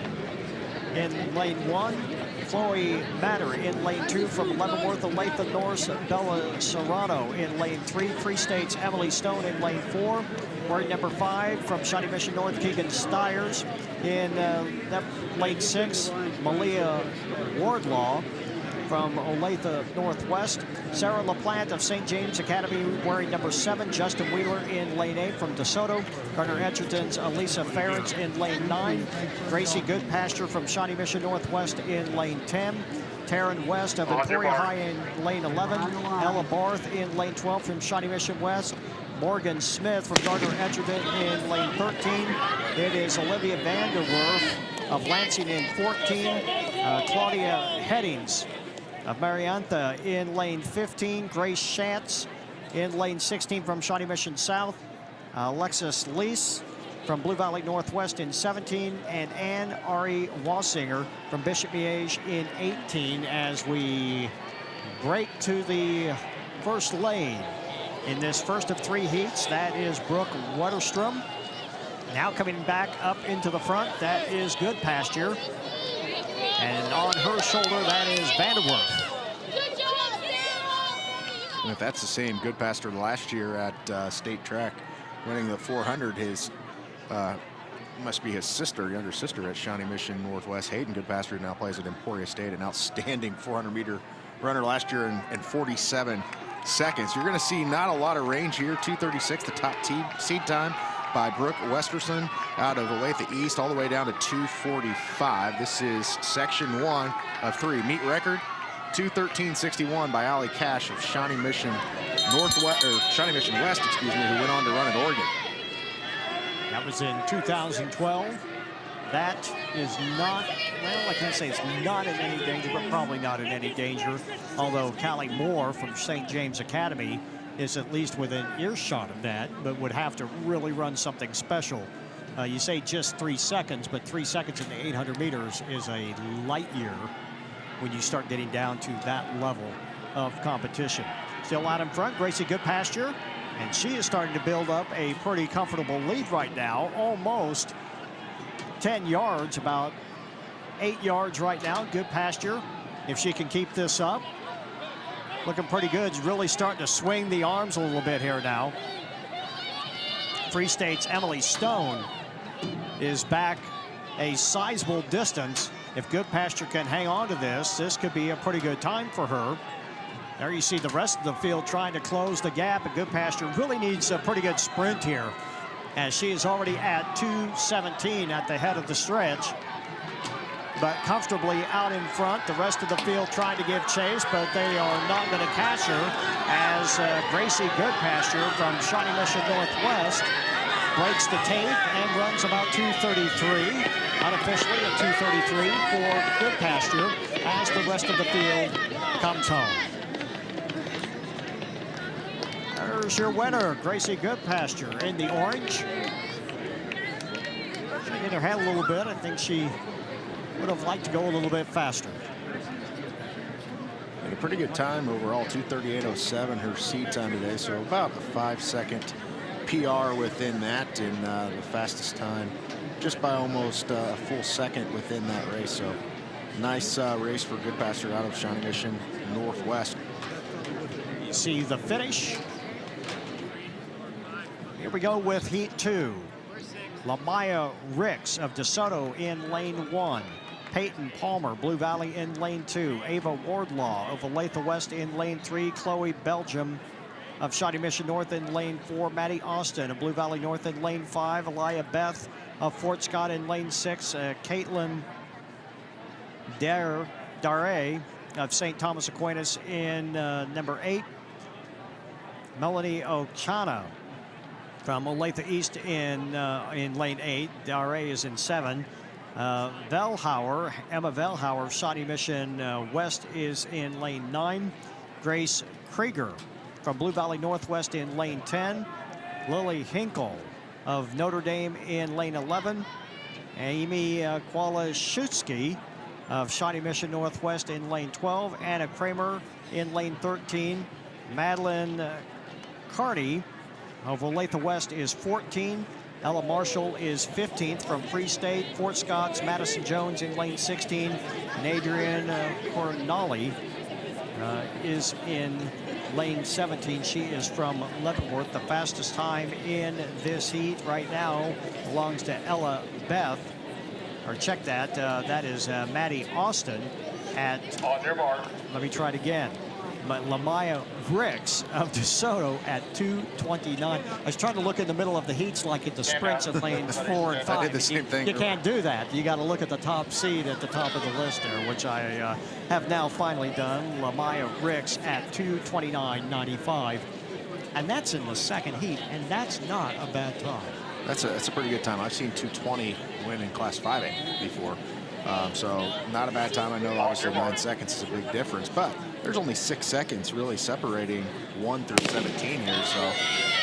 Speaker 12: in lane 1. Chloe Matter in lane 2 from Leavenworth. Olathe North, Bella Serrano in lane 3. Free State's Emily Stone in lane 4. Wearing number 5 from Shawnee Mission North, Keegan Stiers in lane 6. Malia Wardlaw from Olathe Northwest. Sarah LaPlante of St. James Academy wearing number 7. Justin Wheeler in lane 8 from DeSoto. Garner Edgerton's Elisa Ferrens in lane 9. Gracie Goodpasture from Shawnee Mission Northwest in lane 10. Taryn West of Emporia High in lane 11. Ella Barth in lane 12 from Shawnee Mission West. Morgan Smith from Gardner Edgerton in lane 13. It is Olivia Vanderwerf of Lansing in 14. Claudia Headings of Mariantha in lane 15. Grace Schatz in lane 16 from Shawnee Mission South. Alexis Lease from Blue Valley Northwest in 17. And Ann Ari Wassinger from Bishop Miege in 18 as we break to the first lane in this first of 3 heats. That is Brooke Wetterstrom. Now coming back up into the front, that is Goodpasture. And on her shoulder, that is Vanderwerf.
Speaker 2: And if that's the same Goodpasture last year at State Track, winning the 400, his must be his sister, younger sister at Shawnee Mission Northwest. Hayden Goodpasture now plays at Emporia State, an outstanding 400-meter runner last year in 47 seconds. You're going to see not a lot of range here. 2:36, the top seed time by Brooke Westerson out of Olathe East, all the way down to 2:45. This is section 1 of 3. Meet record 2:13.61 by Allie Cash of Shawnee Mission Northwest, or Shawnee Mission West, excuse me, who went on to run at Oregon.
Speaker 12: That was in 2012. That is not, well, I can't say it's not in any danger, but probably not in any danger. Although Callie Moore from St. James Academy is at least within earshot of that, but would have to really run something special. You say just 3 seconds, but 3 seconds in the 800 meters is a light year when you start getting down to that level of competition. Still out in front, Gracie Goodpasture, and she is starting to build up a pretty comfortable lead right now, almost 10 yards, about 8 yards right now. Goodpasture, if she can keep this up, looking pretty good. Really starting to swing the arms a little bit here now. Free State's Emily Stone is back a sizable distance. If Goodpasture can hang on to this, this could be a pretty good time for her. There you see the rest of the field trying to close the gap, and Goodpasture really needs a pretty good sprint here, as she is already at 2:17 at the head of the stretch, but comfortably out in front. The rest of the field trying to give chase, but they are not going to catch her, as Gracie Goodpasture from Shawnee Mission Northwest breaks the tape and runs about 2:33, unofficially at 2:33 for Goodpasture, as the rest of the field comes home. There's your winner, Gracie Goodpasture, in the orange. She hit her head a little bit. I think she would have liked to go a little bit faster.
Speaker 2: And a pretty good time overall, 2:38.07 her seed time today, so about a 5-second PR within that, and the fastest time just by almost a full second within that race. So nice race for Goodpasture out of Shawnee Mission Northwest.
Speaker 12: You see the finish. Here we go with Heat 2. Lamaya Ricks of DeSoto in lane 1. Peyton Palmer, Blue Valley in lane 2. Ava Wardlaw of Olathe West in lane 3. Chloe Belgium of Shawnee Mission North in lane 4. Maddie Austin of Blue Valley North in lane 5. Elia Beth of Fort Scott in lane 6. Caitlin Dare of St. Thomas Aquinas in number 8. Melanie Ochana from Olathe East in lane 8. Dare is in 7. Emma Velhauer, Shawnee Mission West is in lane 9. Grace Krieger from Blue Valley Northwest in lane 10. Lily Hinkle of Notre Dame in lane 11. Amy Kwalashewski of Shawnee Mission Northwest in lane 12. Anna Kramer in lane 13. Madeline Carney of Olathe West is 14. Ella Marshall is 15th from Free State. Fort Scott's Madison Jones in lane 16. And Adrienne Cornali is in lane 17. She is from Leavenworth. The fastest time in this heat right now belongs to Ella Beth. Or check that. That is Maddie Austin at,
Speaker 10: on your mark.
Speaker 12: let me try it again. But Lamaya Ricks of DeSoto at 2:29. I was trying to look in the middle of the heats like at the sprints of lanes 4 and 5.
Speaker 2: I did the same thing.
Speaker 12: You can't do that. You got to look at the top seed at the top of the list there, which I have now finally done. Lamaya Ricks at 2:29.95. And that's in the second heat, and that's not a bad time.
Speaker 2: That's a pretty good time. I've seen 2:20 win in Class 5A before. So not a bad time. I know obviously 9 seconds is a big difference, but there's only 6 seconds really separating 1 through 17 here. So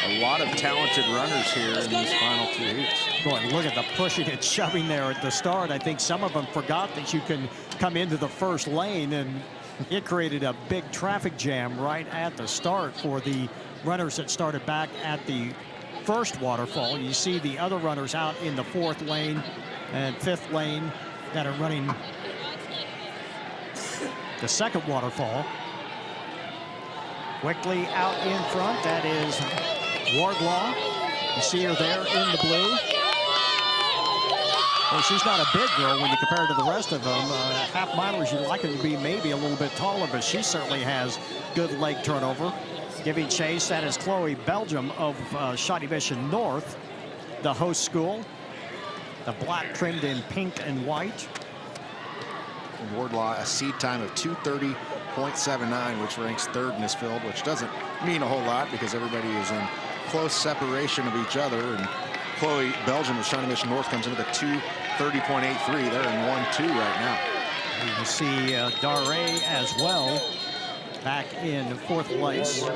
Speaker 2: a lot of talented runners here in these final 2 heats.
Speaker 12: Boy, look at the pushing and shoving there at the start. I think some of them forgot that you can come into the first lane and It created a big traffic jam right at the start for the runners that started back at the first waterfall. You see the other runners out in the 4th lane and 5th lane that are running the second waterfall. Quickly out in front, that is Wardlaw. You see her there in the blue. Well, she's not a big girl when you compare her to the rest of them. Half milers, you'd like her to be maybe a little bit taller, but she certainly has good leg turnover. Giving chase, that is Chloe Belgium of Shawnee Mission North, the host school. The black trimmed in pink and white.
Speaker 2: And Wardlaw, a seed time of 2:30.79, which ranks 3rd in this field, which doesn't mean a whole lot because everybody is in close separation of each other. And Chloe Belgium of Shawnee Mission North comes in with a 2:30.83. They're in 1-2 right now.
Speaker 12: You can see Daré as well, back in 4th place. It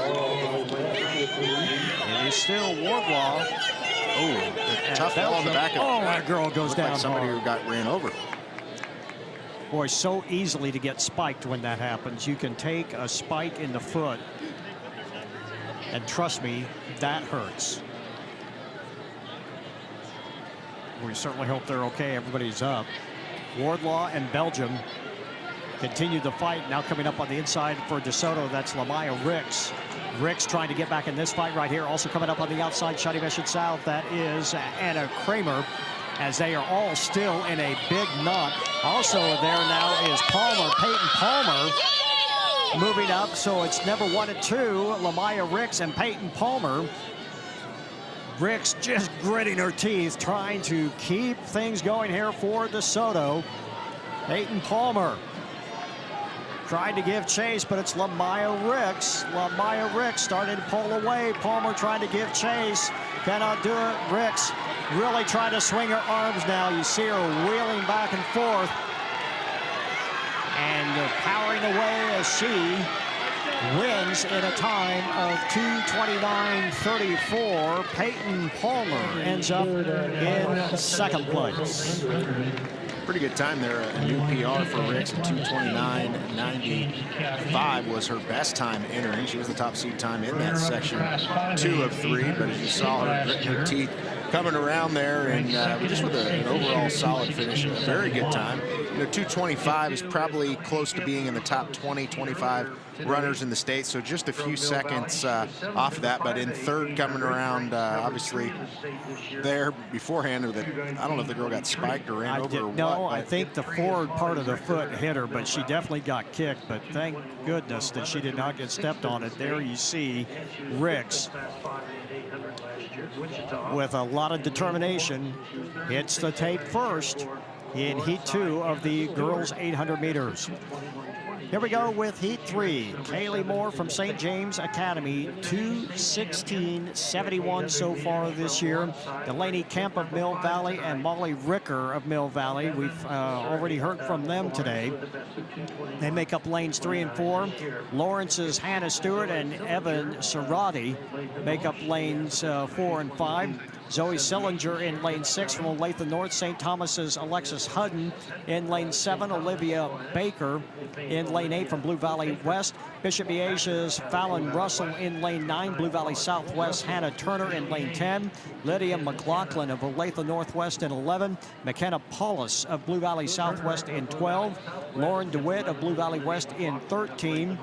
Speaker 12: is still Wardlaw.
Speaker 2: Oh, tough ball on the back of
Speaker 12: Oh, that girl goes down
Speaker 2: like somebody
Speaker 12: hard.
Speaker 2: who got ran over.
Speaker 12: Boy, so easily to get spiked when that happens. You can take a spike in the foot, and trust me, that hurts. We certainly hope they're okay. Everybody's up. Wardlaw and Belgium continue the fight. Now coming up on the inside for DeSoto, that's Lamaya Ricks. Ricks trying to get back in this fight right here. Also coming up on the outside, Shawnee Mission South, that is Anna Kramer, as they are all still in a big knot. Also there now is Palmer, Peyton Palmer, moving up, so it's number 1 and 2, Lamaya Ricks and Peyton Palmer. Ricks just gritting her teeth, trying to keep things going here for DeSoto. Peyton Palmer tried to give chase, but it's Lamaya Ricks. Lamaya Ricks starting to pull away. Palmer trying to give chase. Cannot do it. Ricks really trying to swing her arms now. You see her wheeling back and forth. And powering away as she wins in a time of 2:29.34. Peyton Palmer ends up in 2nd place.
Speaker 2: Pretty good time there. A new PR for Ricks at 2:29.95 was her best time entering. She was the top seed time in that section 2 of 3, but as you saw her gritting her teeth coming around there, and just with an overall solid finish, a very good time. You know, 2:25 is probably close to being in the top 20, 25 runners in the state, so just a few seconds off that, but in 3rd coming around, obviously there beforehand, or I don't know if the girl got spiked or ran over or what.
Speaker 12: No, I think the forward part of the foot hit her, but she definitely got kicked, but thank goodness that she did not get stepped on it. There you see Ricks with a lot of determination hits the tape first in heat 2 of the girls 800 meters. Here we go with heat 3. Kaylee Moore from St. James Academy, 2:16.71 so far this year. Delaney Kemp of Mill Valley and Molly Ricker of Mill Valley. We've already heard from them today. They make up lanes 3 and 4. Lawrence's Hannah Stewart and Evan Sarati make up lanes 4 and 5. Zoe Sillinger in lane 6 from Olathe North. St. Thomas's Alexis Hudden in lane 7. Olivia Baker in lane 8 from Blue Valley West. Bishop Miasia's Fallon Russell in lane 9. Blue Valley Southwest Hannah Turner in lane 10. Lydia McLaughlin of Olathe Northwest in 11. McKenna Paulus of Blue Valley Southwest in 12. Lauren DeWitt of Blue Valley West in 13.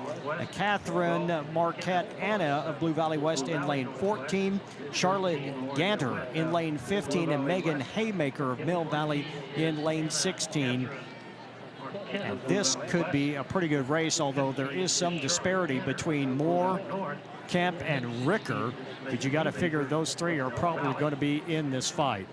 Speaker 12: Catherine Marquette Anna of Blue Valley West in lane 14. Charlotte Ganter in lane 15, and Megan Haymaker of Mill Valley in lane 16. And this could be a pretty good race, although there is some disparity between Moore, Kemp, and Ricker. But you got to figure those 3 are probably going to be in this fight.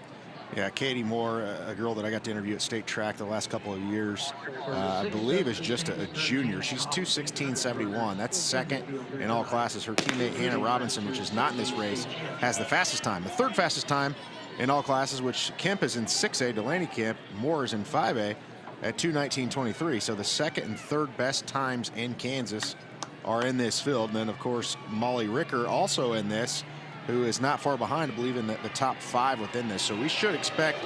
Speaker 2: Yeah, Katie Moore, a girl that I got to interview at State Track the last couple of years, I believe is just a junior. She's 2:16.71. That's 2nd in all classes. Her teammate Hannah Robinson, which is not in this race, has the fastest time. The 3rd fastest time in all classes, which Kemp is in 6A, Delaney Kemp. Moore is in 5A at 2:19.23. So the 2nd and 3rd best times in Kansas are in this field. And then, of course, Molly Ricker also in this, who is not far behind, I believe, in the top 5 within this. So we should expect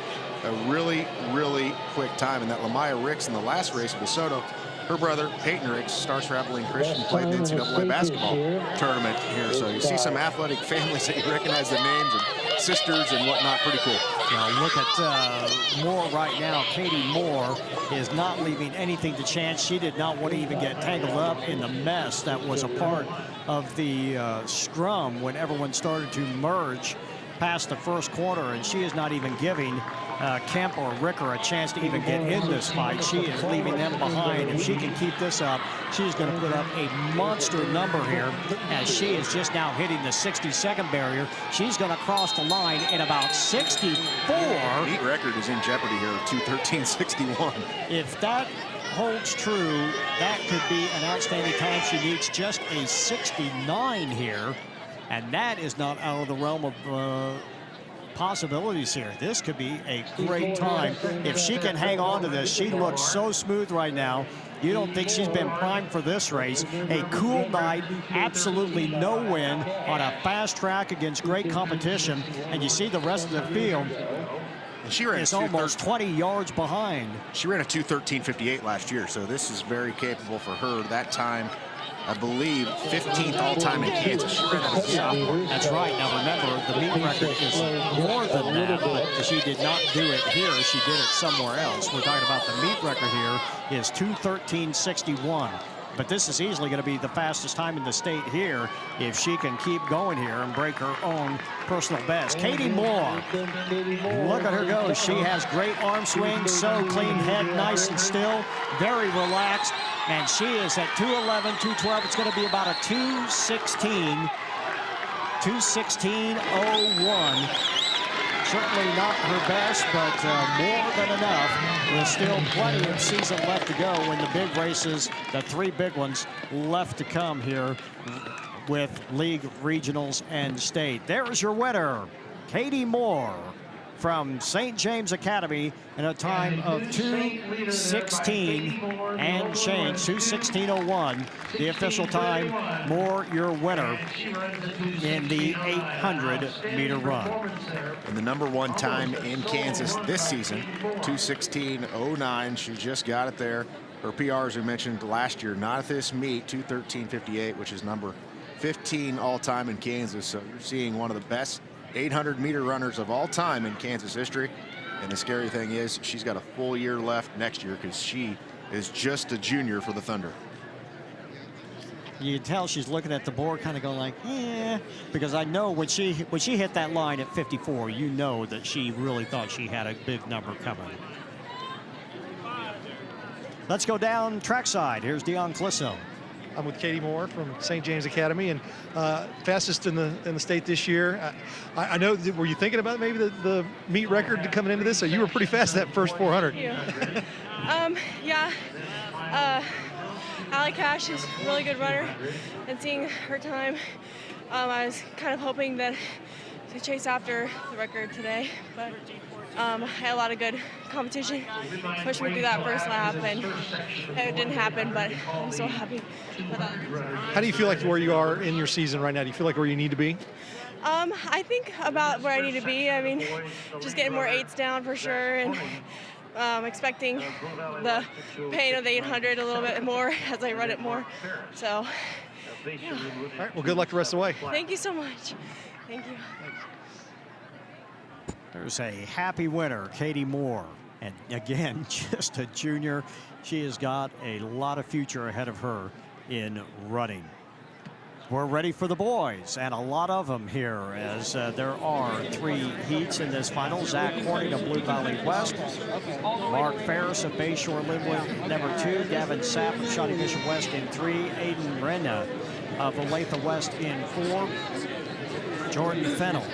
Speaker 2: a really, really quick time. And that Lamaya Ricks in the last race of DeSoto Her brother, Peyton Ricks, starts for Abilene Christian, played the NCAA basketball tournament here. So you see some athletic families that you recognize the names and sisters and whatnot. Pretty cool.
Speaker 12: Now look at Moore right now. Katie Moore is not leaving anything to chance. She did not want to even get tangled up in the mess that was a part of the scrum when everyone started to merge past the first quarter, and she is not even giving Kemp or Ricker a chance to even get in this fight. She is leaving them behind. If she can keep this up, she's going to put up a monster number here, as she is just now hitting the 60-second barrier. She's going to cross the line in about 64.
Speaker 2: Meet record is in jeopardy here, 2:13.61.
Speaker 12: If that holds true, that could be an outstanding time. She needs just a 69 here, and that is not out of the realm of possibilities here. This could be a great time. If she can hang on to this, she looks so smooth right now. You don't think she's been primed for this race. A cool night, absolutely no win on a fast track against great competition, and you see the rest of the field.
Speaker 2: She ran
Speaker 12: is almost 20 yards behind.
Speaker 2: She ran a 2:13.58 last year, so this is very capable for her. That time, I believe, 15th all-time in Kansas. She ran as a sophomore.
Speaker 12: That's right. Now remember, the meet record is more than that, but she did not do it here. She did it somewhere else. We're talking about the meet record here is 2:13.61. But this is easily going to be the fastest time in the state here if she can keep going here and break her own personal best. Katie Moore, look at her go. She has great arm swing, so clean, head nice and still, very relaxed. And she is at 2:11, 2:12. It's going to be about a 2:16.01. Certainly not her best, but more than enough. There's still plenty of season left to go when the big races, the three big ones, left to come here with league, regionals, and state. There's your winner, Katie Moore, from St. James Academy in a time of 2:16 and change, 2:16.01. The official time. Moore, your winner in the 800-meter run.
Speaker 2: And the #1 time in Kansas this season, 2:16.09. She just got it there. Her PR, as we mentioned last year, not at this meet, 2:13.58, which is number 15 all-time in Kansas. So you're seeing one of the best 800-meter runners of all time in Kansas history. And the scary thing is she's got a full year left next year because she is just a junior for the Thunder.
Speaker 12: You can tell she's looking at the board kind of going like, yeah, because I know when she hit that line at 54, you know that she really thought she had a big number coming. Let's go down trackside. Here's Dion Clisso.
Speaker 3: I'm with Katie Moore from St. James Academy, and fastest in the state this year. I know, were you thinking about maybe the meet record coming into this? So you were pretty fast that first 400.
Speaker 9: Yeah. Allie Cash is a really good runner, and seeing her time, I was kind of hoping that to chase after the record today, but I had a lot of good competition, pushed me through that first lap, and it didn't happen, but I'm so happy with that.
Speaker 3: How do you feel like where you are in your season right now? Do you feel like where you need to be?
Speaker 9: I think about where I need to be. I mean, just getting more 8s down for sure, and expecting the pain of the 800 a little bit more as I run it more. So, yeah.
Speaker 3: All right, well, good luck the rest of the way.
Speaker 9: Thank you so much. Thank you.
Speaker 12: There's a happy winner, Katie Moore. And again, just a junior. She has got a lot of future ahead of her in running. We're ready for the boys, and a lot of them here, as there are 3 heats in this final. Zach Horning of Blue Valley West, Mark Ferris of Bayshore Linwood, #2, Gavin Sapp of Shawnee Mission West in 3, Aiden Renna of Olathe West in 4, Jordan Fennell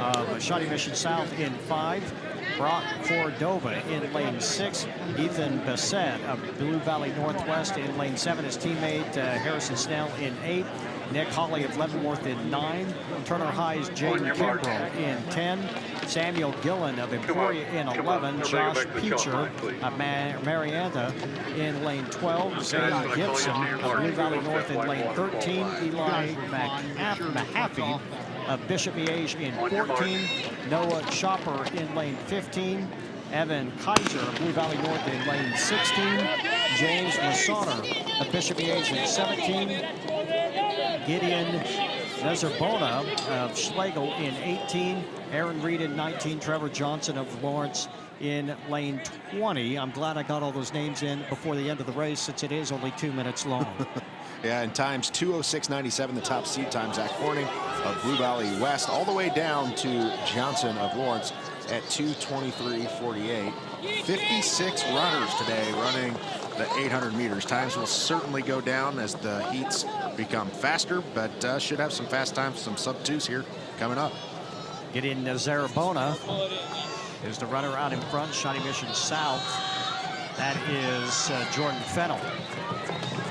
Speaker 12: of Shawnee Mission South in 5, Brock Cordova in lane 6, Ethan Bassett of Blue Valley Northwest in lane 7, his teammate Harrison Snell in 8, Nick Hawley of Leavenworth in 9, Turner High's Jaden Kimbrough in 10, Samuel Gillen of Emporia in 11, Josh Peacher of Marietta in lane 12, Zane Gibson of Blue Valley North in lane 13, Eli Mahaffey of Bishop Miege in 14, Noah Chopper in lane 15, Evan Kaiser of Blue Valley North in lane 16, James Masonner, the Bishop agent, 17. Gideon Nezerbona of Schlegel in 18. Aaron Reed in 19. Trevor Johnson of Lawrence in lane 20. I'm glad I got all those names in before the end of the race, since it is only 2 minutes long.
Speaker 2: Yeah, and times 2:06.97, the top seed time. Zach Horning of Blue Valley West, all the way down to Johnson of Lawrence at 2:23.48. 56 runners today running the 800 meters. Times will certainly go down as the heats become faster, but should have some fast times, some sub-2s here coming up.
Speaker 12: Gideon Nezerbona is the runner out in front. Shawnee Mission South. That is Jordan Fennell.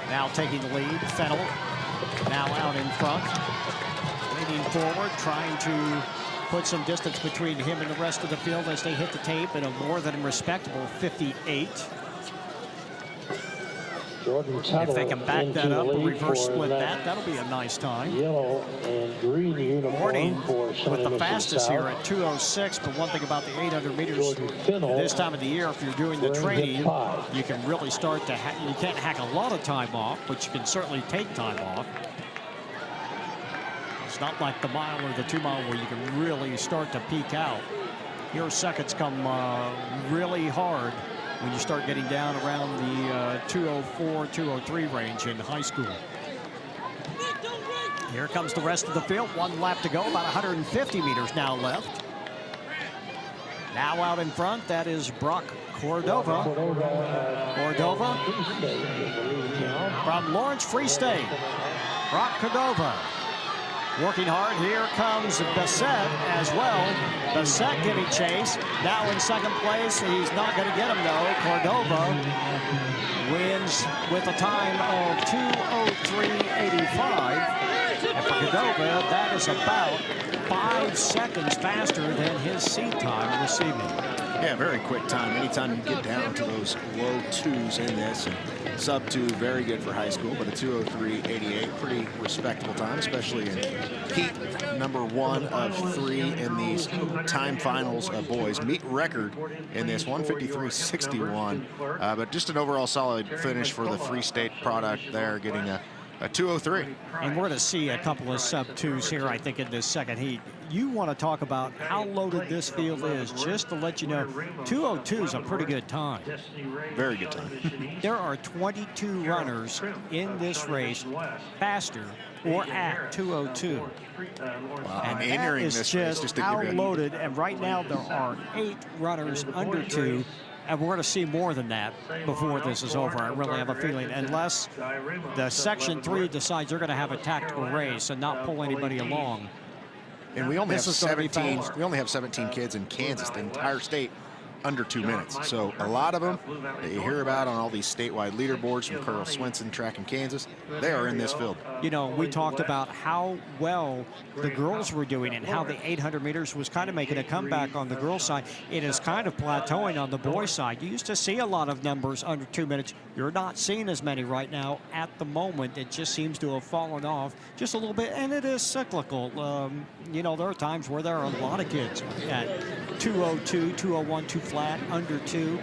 Speaker 12: Now taking the lead. Fennell now out in front. Leaning forward, trying to put some distance between him and the rest of the field as they hit the tape in a more than respectable 58. If they can back that up and reverse split that, that'll be a nice time.
Speaker 18: Yellow and green uniform
Speaker 12: with the fastest here at 2:06. But one thing about the 800 meters this time of the year, if you're doing the training, you can really start to you can't hack a lot of time off, but you can certainly take time off. It's not like the mile or the 2 mile where you can really start to peak out. Here seconds come really hard when you start getting down around the 2:04, 2:03 range in high school. Here comes the rest of the field. 1 lap to go, about 150 meters now left. Now out in front, that is Brock Cordova. Cordova from Lawrence Free State. Brock Cordova working hard. Here comes Bassett as well. Bassett giving chase. Now in second place. He's not going to get him, though. Cordova wins with a time of 2:03.85. And for Cordova, that is about 5 seconds faster than his seed time this evening.
Speaker 2: Yeah, very quick time. Anytime you get down to those low 2s in this, and sub-2, very good for high school, but a 2:03.88, pretty respectable time, especially in heat number 1 of 3 in these time finals of boys. Meet record in this 1:53.61, but just an overall solid finish for the Free State product there, getting a 2:03.
Speaker 12: And we're going to see a couple of sub-2s here, I think, in this second heat. You want to talk about how loaded this field is, just to let you know, 2:02 is a pretty good time.
Speaker 2: Very good time.
Speaker 12: There are 22 runners in this race faster or at 2:02.
Speaker 2: Wow.
Speaker 12: And
Speaker 2: And
Speaker 12: that
Speaker 2: entering
Speaker 12: is
Speaker 2: this race, just to
Speaker 12: how
Speaker 2: give you
Speaker 12: loaded. And right now there are 8 runners under 2. And we're going to see more than that before this is over. I really have a feeling, unless the Section 3 decides they're going to have a tactical race and not pull anybody along.
Speaker 2: And we only have
Speaker 12: This is gonna be
Speaker 2: 17.
Speaker 12: fast.
Speaker 2: We only have 17 kids in Kansas, the entire state, under 2 minutes. So a lot of them that you hear about on all these statewide leaderboards from Carl Swinson track in Kansas, they are in this field.
Speaker 12: You know, we talked about how well the girls were doing and how the 800 meters was kind of making a comeback on the girls' side. It is kind of plateauing on the boys' side. You used to see a lot of numbers under 2 minutes. You're not seeing as many right now at the moment. It just seems to have fallen off just a little bit, and it is cyclical. You know, there are times where there are a lot of kids at 2:02, 2:01, 2 flat, under 2.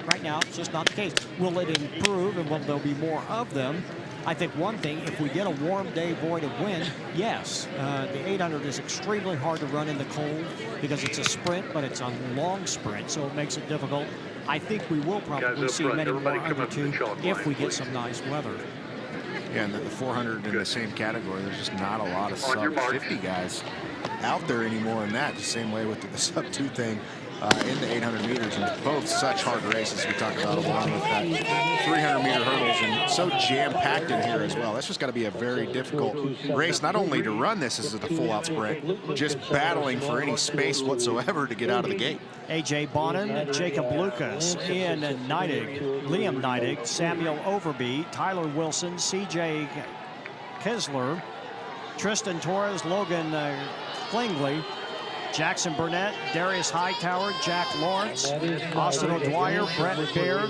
Speaker 12: Right now, it's just not the case. Will it improve, and will there be more of them? I think one thing, if we get a warm day void of wind, yes. The 800 is extremely hard to run in the cold because it's a sprint, but it's a long sprint, so it makes it difficult. I think we will probably see many more under 2 if we get some nice weather.
Speaker 2: Yeah, and the 400 in the same category, there's just not a lot of sub-50 guys out there anymore in that. The same way with the sub-2 thing in the 800 meters, and both such hard races we talked about, along with that 300-meter hurdles, and so jam-packed in here as well. That's just got to be a very difficult race, not only to run this as a full-out sprint, just battling for any space whatsoever to get out of the gate.
Speaker 12: A.J. Bonin, Jacob Lucas, Ian Neidig, Liam Neidig, Samuel Overby, Tyler Wilson, C.J. Kisler, Tristan Torres, Logan Klingsley, Jackson Burnett, Darius Hightower, Jack Lawrence, Austin O'Dwyer, Brett Baird,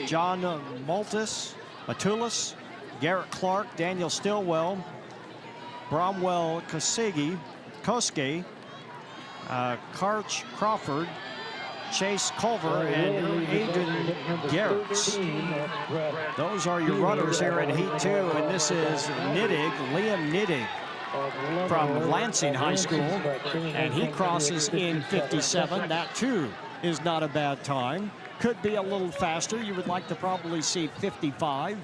Speaker 12: John Maltus, Matulis, Garrett Clark, Daniel Stillwell, Bromwell Koske, Karch Crawford, Chase Culver and Aiden Garretts. Those are your runners here in Heat 2, and this is Nittig, Liam Nittig from Lansing High School, and he crosses in 57. That too is not a bad time. Could be a little faster. You would like to probably see 55.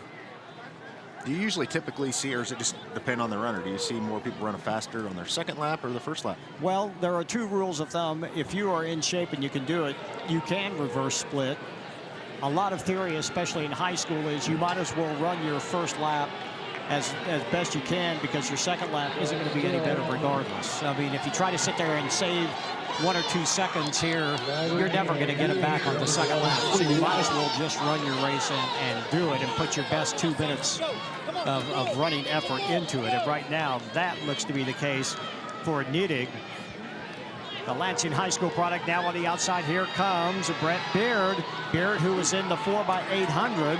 Speaker 2: Do you usually typically see, or does it just depend on the runner? Do you see more people running faster on their second lap or the first lap?
Speaker 12: Well, there are two rules of thumb. If you are in shape and you can do it, you can reverse split. A lot of theory, especially in high school, is you might as well run your first lap as best you can, because your second lap isn't going to be any better regardless. I mean, if you try to sit there and save 1 or 2 seconds here, you're never going to get it back on the second lap. So you might as well just run your race and do it and put your best 2 minutes of running effort into it. And right now, that looks to be the case for Nittig. The Lansing High School product now on the outside. Here comes Brett Beard. Beard, who was in the 4x800.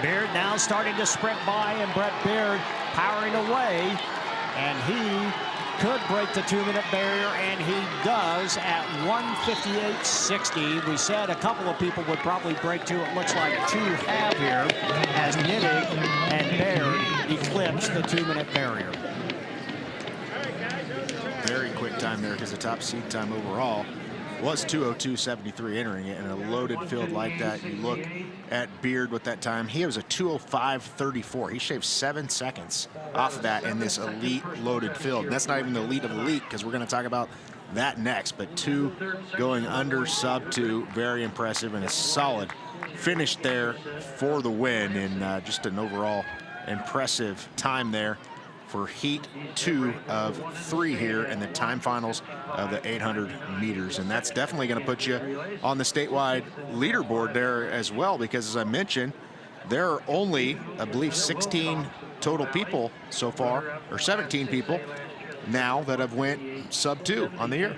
Speaker 12: Beard now starting to sprint by, and Brett Beard powering away. And he could break the 2-minute barrier, and he does at 1:58.60. We said a couple of people would probably break 2. It looks like 2 have here, as Nittig and Beard eclipse the 2-minute barrier.
Speaker 2: Very quick time there, because the top seed time overall was 2:02.73 entering it. In a loaded field like that, you look at Beard with that time. He was a 2:05.34. He shaved 7 seconds off of that in this elite loaded field. And that's not even the elite of elite, because we're going to talk about that next. But 2 going under sub-2, very impressive, and a solid finish there for the win, and just an overall impressive time there for Heat 2 of 3 here in the time finals of the 800 meters. And that's definitely going to put you on the statewide leaderboard there as well, because as I mentioned, there are only, I believe, 16 total people so far, or 17 people now that have went sub-2 on the year.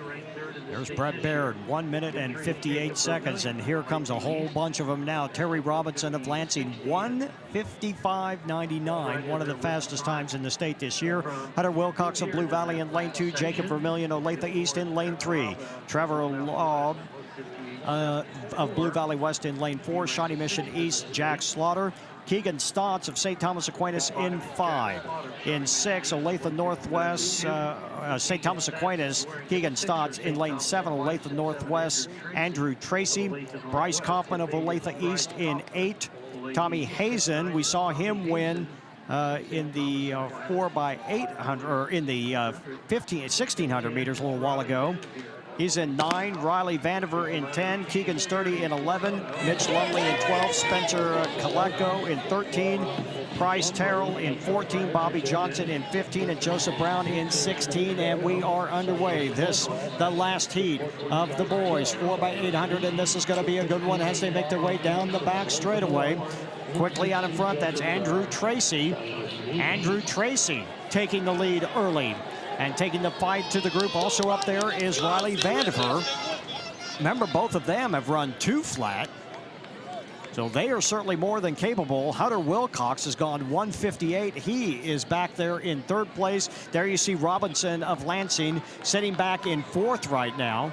Speaker 12: There's Brett Baird, 1 minute and 58 seconds, and here comes a whole bunch of them now. Terry Robinson of Lansing, 1:55.99, one of the fastest times in the state this year. Hunter Wilcox of Blue Valley in lane 2, Jacob Vermillion, Olathe East in lane 3, Trevor Laub of Blue Valley West in lane 4, Shawnee Mission East, Jack Slaughter, Keegan Stotts of St. Thomas Aquinas in 5. In 6, Olathe Northwest, St. Thomas Aquinas, Keegan Stotts in lane 7, Olathe Northwest, Andrew Tracy, Bryce Kaufman of Olathe East in 8. Tommy Hazen, we saw him win in the 4x800, or in the 1600 meters a little while ago. He's in 9, Riley Vandiver in 10, Keegan Sturdy in 11, Mitch Lumley in 12, Spencer Kaleko in 13, Bryce Terrell in 14, Bobby Johnson in 15, and Joseph Brown in 16. And we are underway. This, the last heat of the boys, 4x800, and this is going to be a good one as they make their way down the back straightaway. Quickly out in front, that's Andrew Tracy. Andrew Tracy taking the lead early. And taking the fight to the group also up there is Riley Vandiver. Remember, both of them have run 2 flat. So they are certainly more than capable. Hunter Wilcox has gone 1:58. He is back there in 3rd place. There you see Robinson of Lansing sitting back in 4th right now.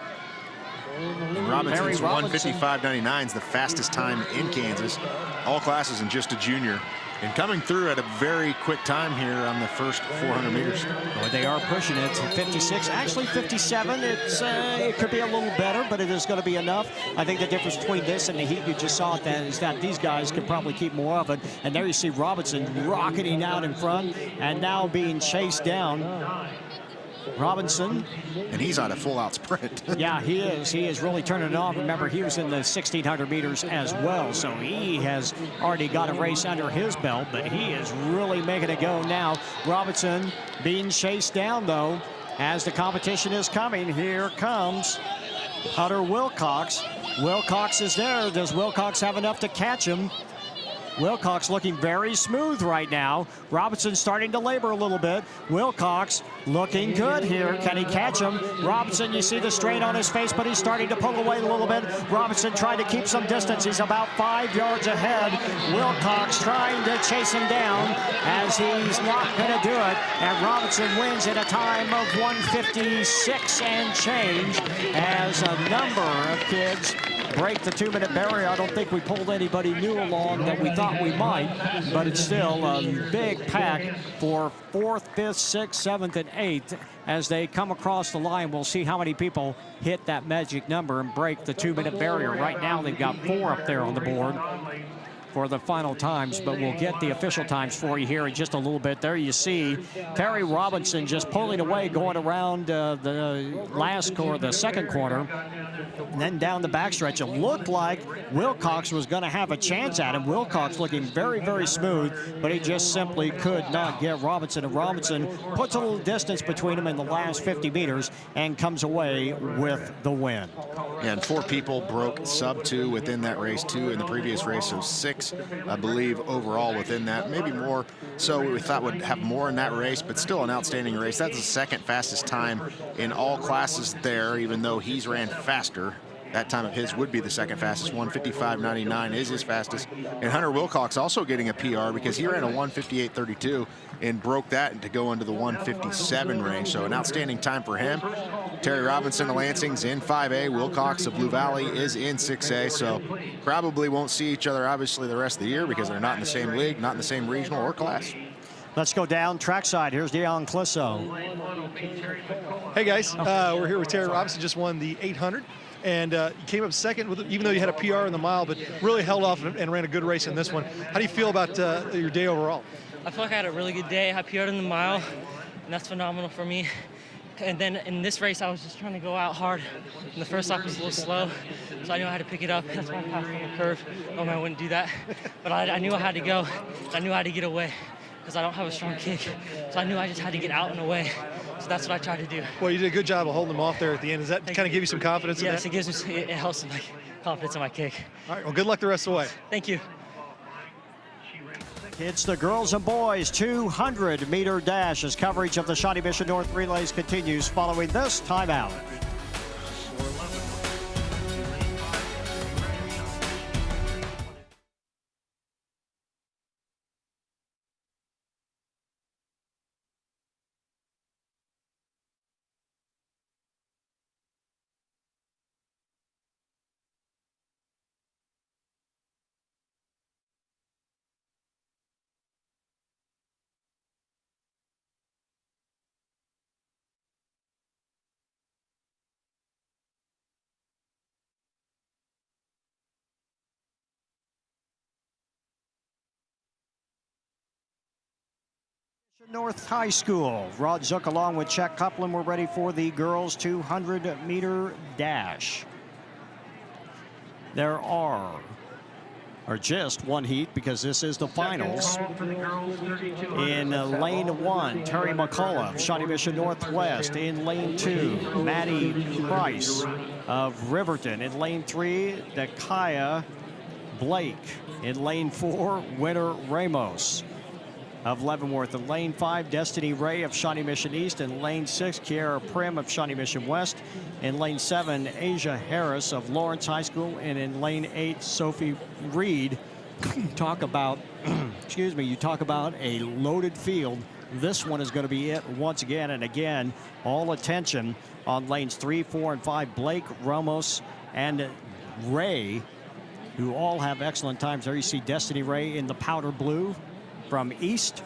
Speaker 2: And Robinson's 1:55.99 is the fastest time in Kansas. All classes and just a junior. And coming through at a very quick time here on the first 400 meters.
Speaker 12: Well, they are pushing it to 56, actually 57. It could be a little better, but it is going to be enough. I think the difference between this and the heat you just saw is that these guys could probably keep more of it. And there you see Robinson rocketing out in front and now being chased down. Robinson.
Speaker 2: And he's on a full-out sprint.
Speaker 12: Yeah, he is. He is really turning it on. Remember, he was in the 1600 meters as well, so he has already got a race under his belt, but he is really making it go now. Robinson being chased down, though, as the competition is coming. Here comes Hunter Wilcox. Wilcox is there. Does Wilcox have enough to catch him? Wilcox looking very smooth right now. Robinson starting to labor a little bit. Wilcox looking good here. Can he catch him? Robinson, you see the strain on his face, but he's starting to pull away a little bit. Robinson trying to keep some distance. He's about 5 yards ahead. Wilcox trying to chase him down as he's not going to do it. And Robinson wins at a time of 1:56 and change as a number of kids break the 2-minute barrier. I don't think we pulled anybody new along that we thought we might, but it's still a big pack for 4th, 5th, 6th, 7th, and 8th. As they come across the line, we'll see how many people hit that magic number and break the 2-minute barrier. Right now, they've got 4 up there on the board for the final times, but we'll get the official times for you here in just a little bit. There you see Terry Robinson just pulling away, going around the last quarter, the second quarter, and then down the backstretch. It looked like Wilcox was going to have a chance at him. Wilcox looking very, very smooth, but he just simply could not get Robinson. And Robinson puts a little distance between him in the last 50 meters and comes away with the win.
Speaker 2: Yeah, and 4 people broke sub-2 within that race, 2 in the previous race, so 6, I believe, overall within that. Maybe more, so we thought would have more in that race, but still an outstanding race. That's the 2nd fastest time in all classes there, even though he's ran faster. That time of his would be the 2nd fastest. 1:55.99 is his fastest. And Hunter Wilcox also getting a PR because he ran a 1:58.32 and broke that to go into the 1:57 range. So an outstanding time for him. Terry Robinson of Lansing's in 5A. Wilcox of Blue Valley is in 6A. So probably won't see each other, obviously, the rest of the year because they're not in the same league, not in the same regional or class.
Speaker 12: Let's go down trackside. Here's Deion Clisso.
Speaker 3: Hey, guys. We're here with Terry Robinson. Just won the 800. And you came up second, even though you had a PR in the mile, but really held off and ran a good race in this one. How do you feel about your day overall?
Speaker 19: I feel like I had a really good day. I PR'd in the mile, and that's phenomenal for me. And then in this race, I was just trying to go out hard. And the first lap was a little slow, so I knew I had to pick it up. That's why I passed on the curve. Normally I wouldn't do that. But I knew I had to go. I knew I had to get away because I don't have a strong kick. So I knew I just had to get out and away. So that's what I tried to do.
Speaker 3: Well, you did a good job of holding them off there at the end. Does that kind of give you some confidence in that?
Speaker 19: Yes, it gives me, it helps my confidence in my kick.
Speaker 3: All right, well, good luck the rest of the way.
Speaker 19: Thank you.
Speaker 12: It's the girls and boys 200-meter dash as coverage of the Shawnee Mission North Relays continues following this timeout. North High School. Rod Zook along with Chuck Copeland. We're ready for the girls 200-meter dash. There are just one heat because this is the finals. In lane 1, Terry McCullough, Shawnee Mission Northwest. In lane 2, Maddie Price of Riverton. In lane 3, Dakaya Blake. In lane 4, Winter Ramos of Leavenworth. In lane 5, Destiny Ray of Shawnee Mission East. In lane 6, Kiara Prim of Shawnee Mission West. In lane 7, Asia Harris of Lawrence High School. And in lane 8, Sophie Reed. Talk about, excuse me, you talk about a loaded field. This one is going to be it once again. And again, all attention on lanes 3, 4, and 5. Blake, Ramos, and Ray, who all have excellent times. There you see Destiny Ray in the powder blue from East.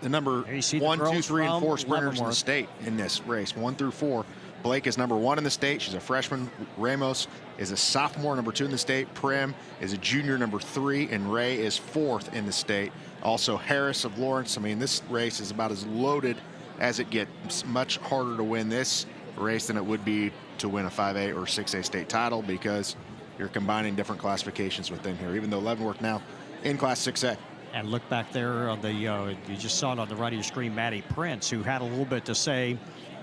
Speaker 2: The number 1, 2, 3, and 4 sprinters in the state in this race, 1 through 4. Blake is number 1 in the state. She's a freshman. Ramos is a sophomore, number 2 in the state. Prim is a junior, number 3, and Ray is 4th in the state. Also Harris of Lawrence. I mean, this race is about as loaded as it gets. Much harder to win this race than it would be to win a 5A or 6A state title because you're combining different classifications within here, even though Leavenworth now in class 6A.
Speaker 12: And look back there on the, you just saw it on the right of your screen, Maddie Prince, who had a little bit to say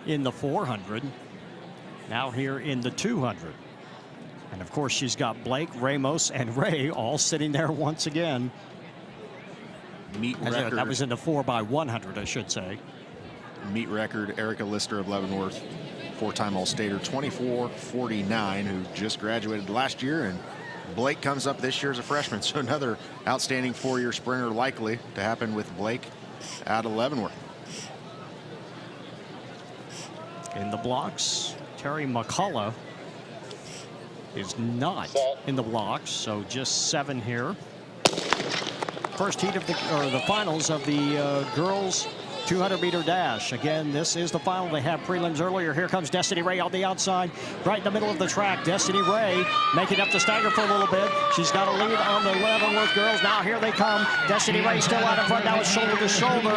Speaker 12: in the 400. Now here in the 200. And of course, she's got Blake, Ramos, and Ray all sitting there once again.
Speaker 2: Meet record.
Speaker 12: That was in the 4x100, I should say.
Speaker 2: Meet record, Erica Lister of Leavenworth, four-time All-Stater, 24:49, who just graduated last year, and Blake comes up this year as a freshman. So another outstanding four-year sprinter likely to happen with Blake out of Leavenworth.
Speaker 12: In the blocks, Terry McCullough is not in the blocks, so just 7 here. First heat of the finals of the girls 200-meter dash. Again, this is the final. They had prelims earlier. Here comes Destiny Ray on the outside, right in the middle of the track. Destiny Ray making up the stagger for a little bit. She's got a lead on the Leavenworth girls. Now here they come. Destiny Ray still out in front. Now it's shoulder to shoulder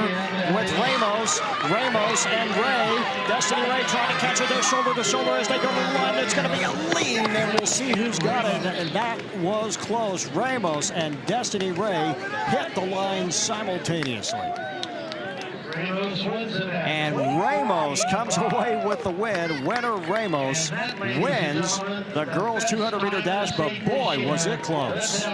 Speaker 12: with Ramos. Ramos and Ray. Destiny Ray trying to catch her there shoulder to shoulder as they go to the line. It's going to be a lean, and we'll see who's got it. And that was close. Ramos and Destiny Ray hit the line simultaneously. And Ramos comes away with the win. Winner Ramos wins the girls 200-meter dash, but boy, was it close.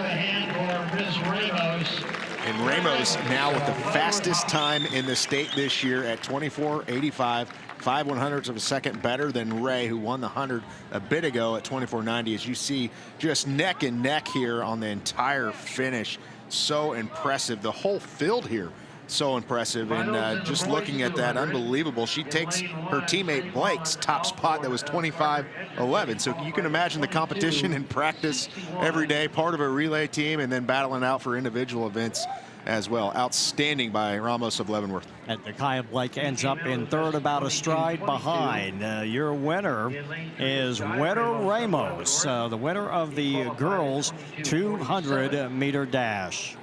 Speaker 2: And Ramos now with the fastest time in the state this year at 24:85, 5/100ths of a second better than Ray, who won the 100 a bit ago at 24:90. As you see, just neck and neck here on the entire finish. So impressive. The whole field here, so impressive. And just looking at that, unbelievable. She takes her teammate Blake's top spot that was 25:11. So you can imagine the competition in practice every day, part of a relay team, and then battling out for individual events as well. Outstanding by Ramos of Leavenworth.
Speaker 12: And Nakia Blake ends up in third, about a stride behind. Your winner is Winner Ramos, the winner of the girls 200-meter dash.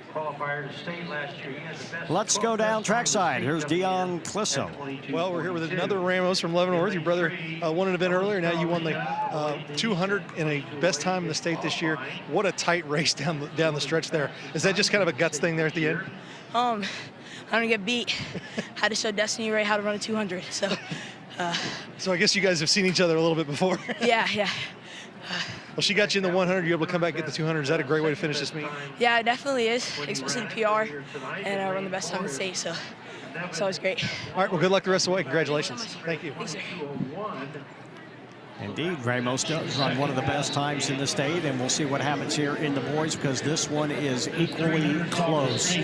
Speaker 12: Let's go down trackside. Here's Dion Clisso.
Speaker 3: Well, we're here with another Ramos from Leavenworth. Your brother won an event earlier. Now you won the 200 in a best time in the state this year. What a tight race down the stretch there. Is that just kind of a guts thing there at the end?
Speaker 20: I don't get beat. Had to show Destiny Ray how to run a 200. So
Speaker 3: I guess you guys have seen each other a little bit before.
Speaker 20: Yeah.
Speaker 3: Well, she got you in the 100. You're able to come back and get the 200. Is that a great way to finish this meet?
Speaker 20: Yeah, it definitely is, especially the PR, and I run the best time in the state, so it's always great.
Speaker 3: All right, well, good luck the rest of the way. Congratulations. Thank you.
Speaker 20: Thanks, sir.
Speaker 12: Indeed, Ramos does run one of the best times in the state, and we'll see what happens here in the boys, because this one is equally close.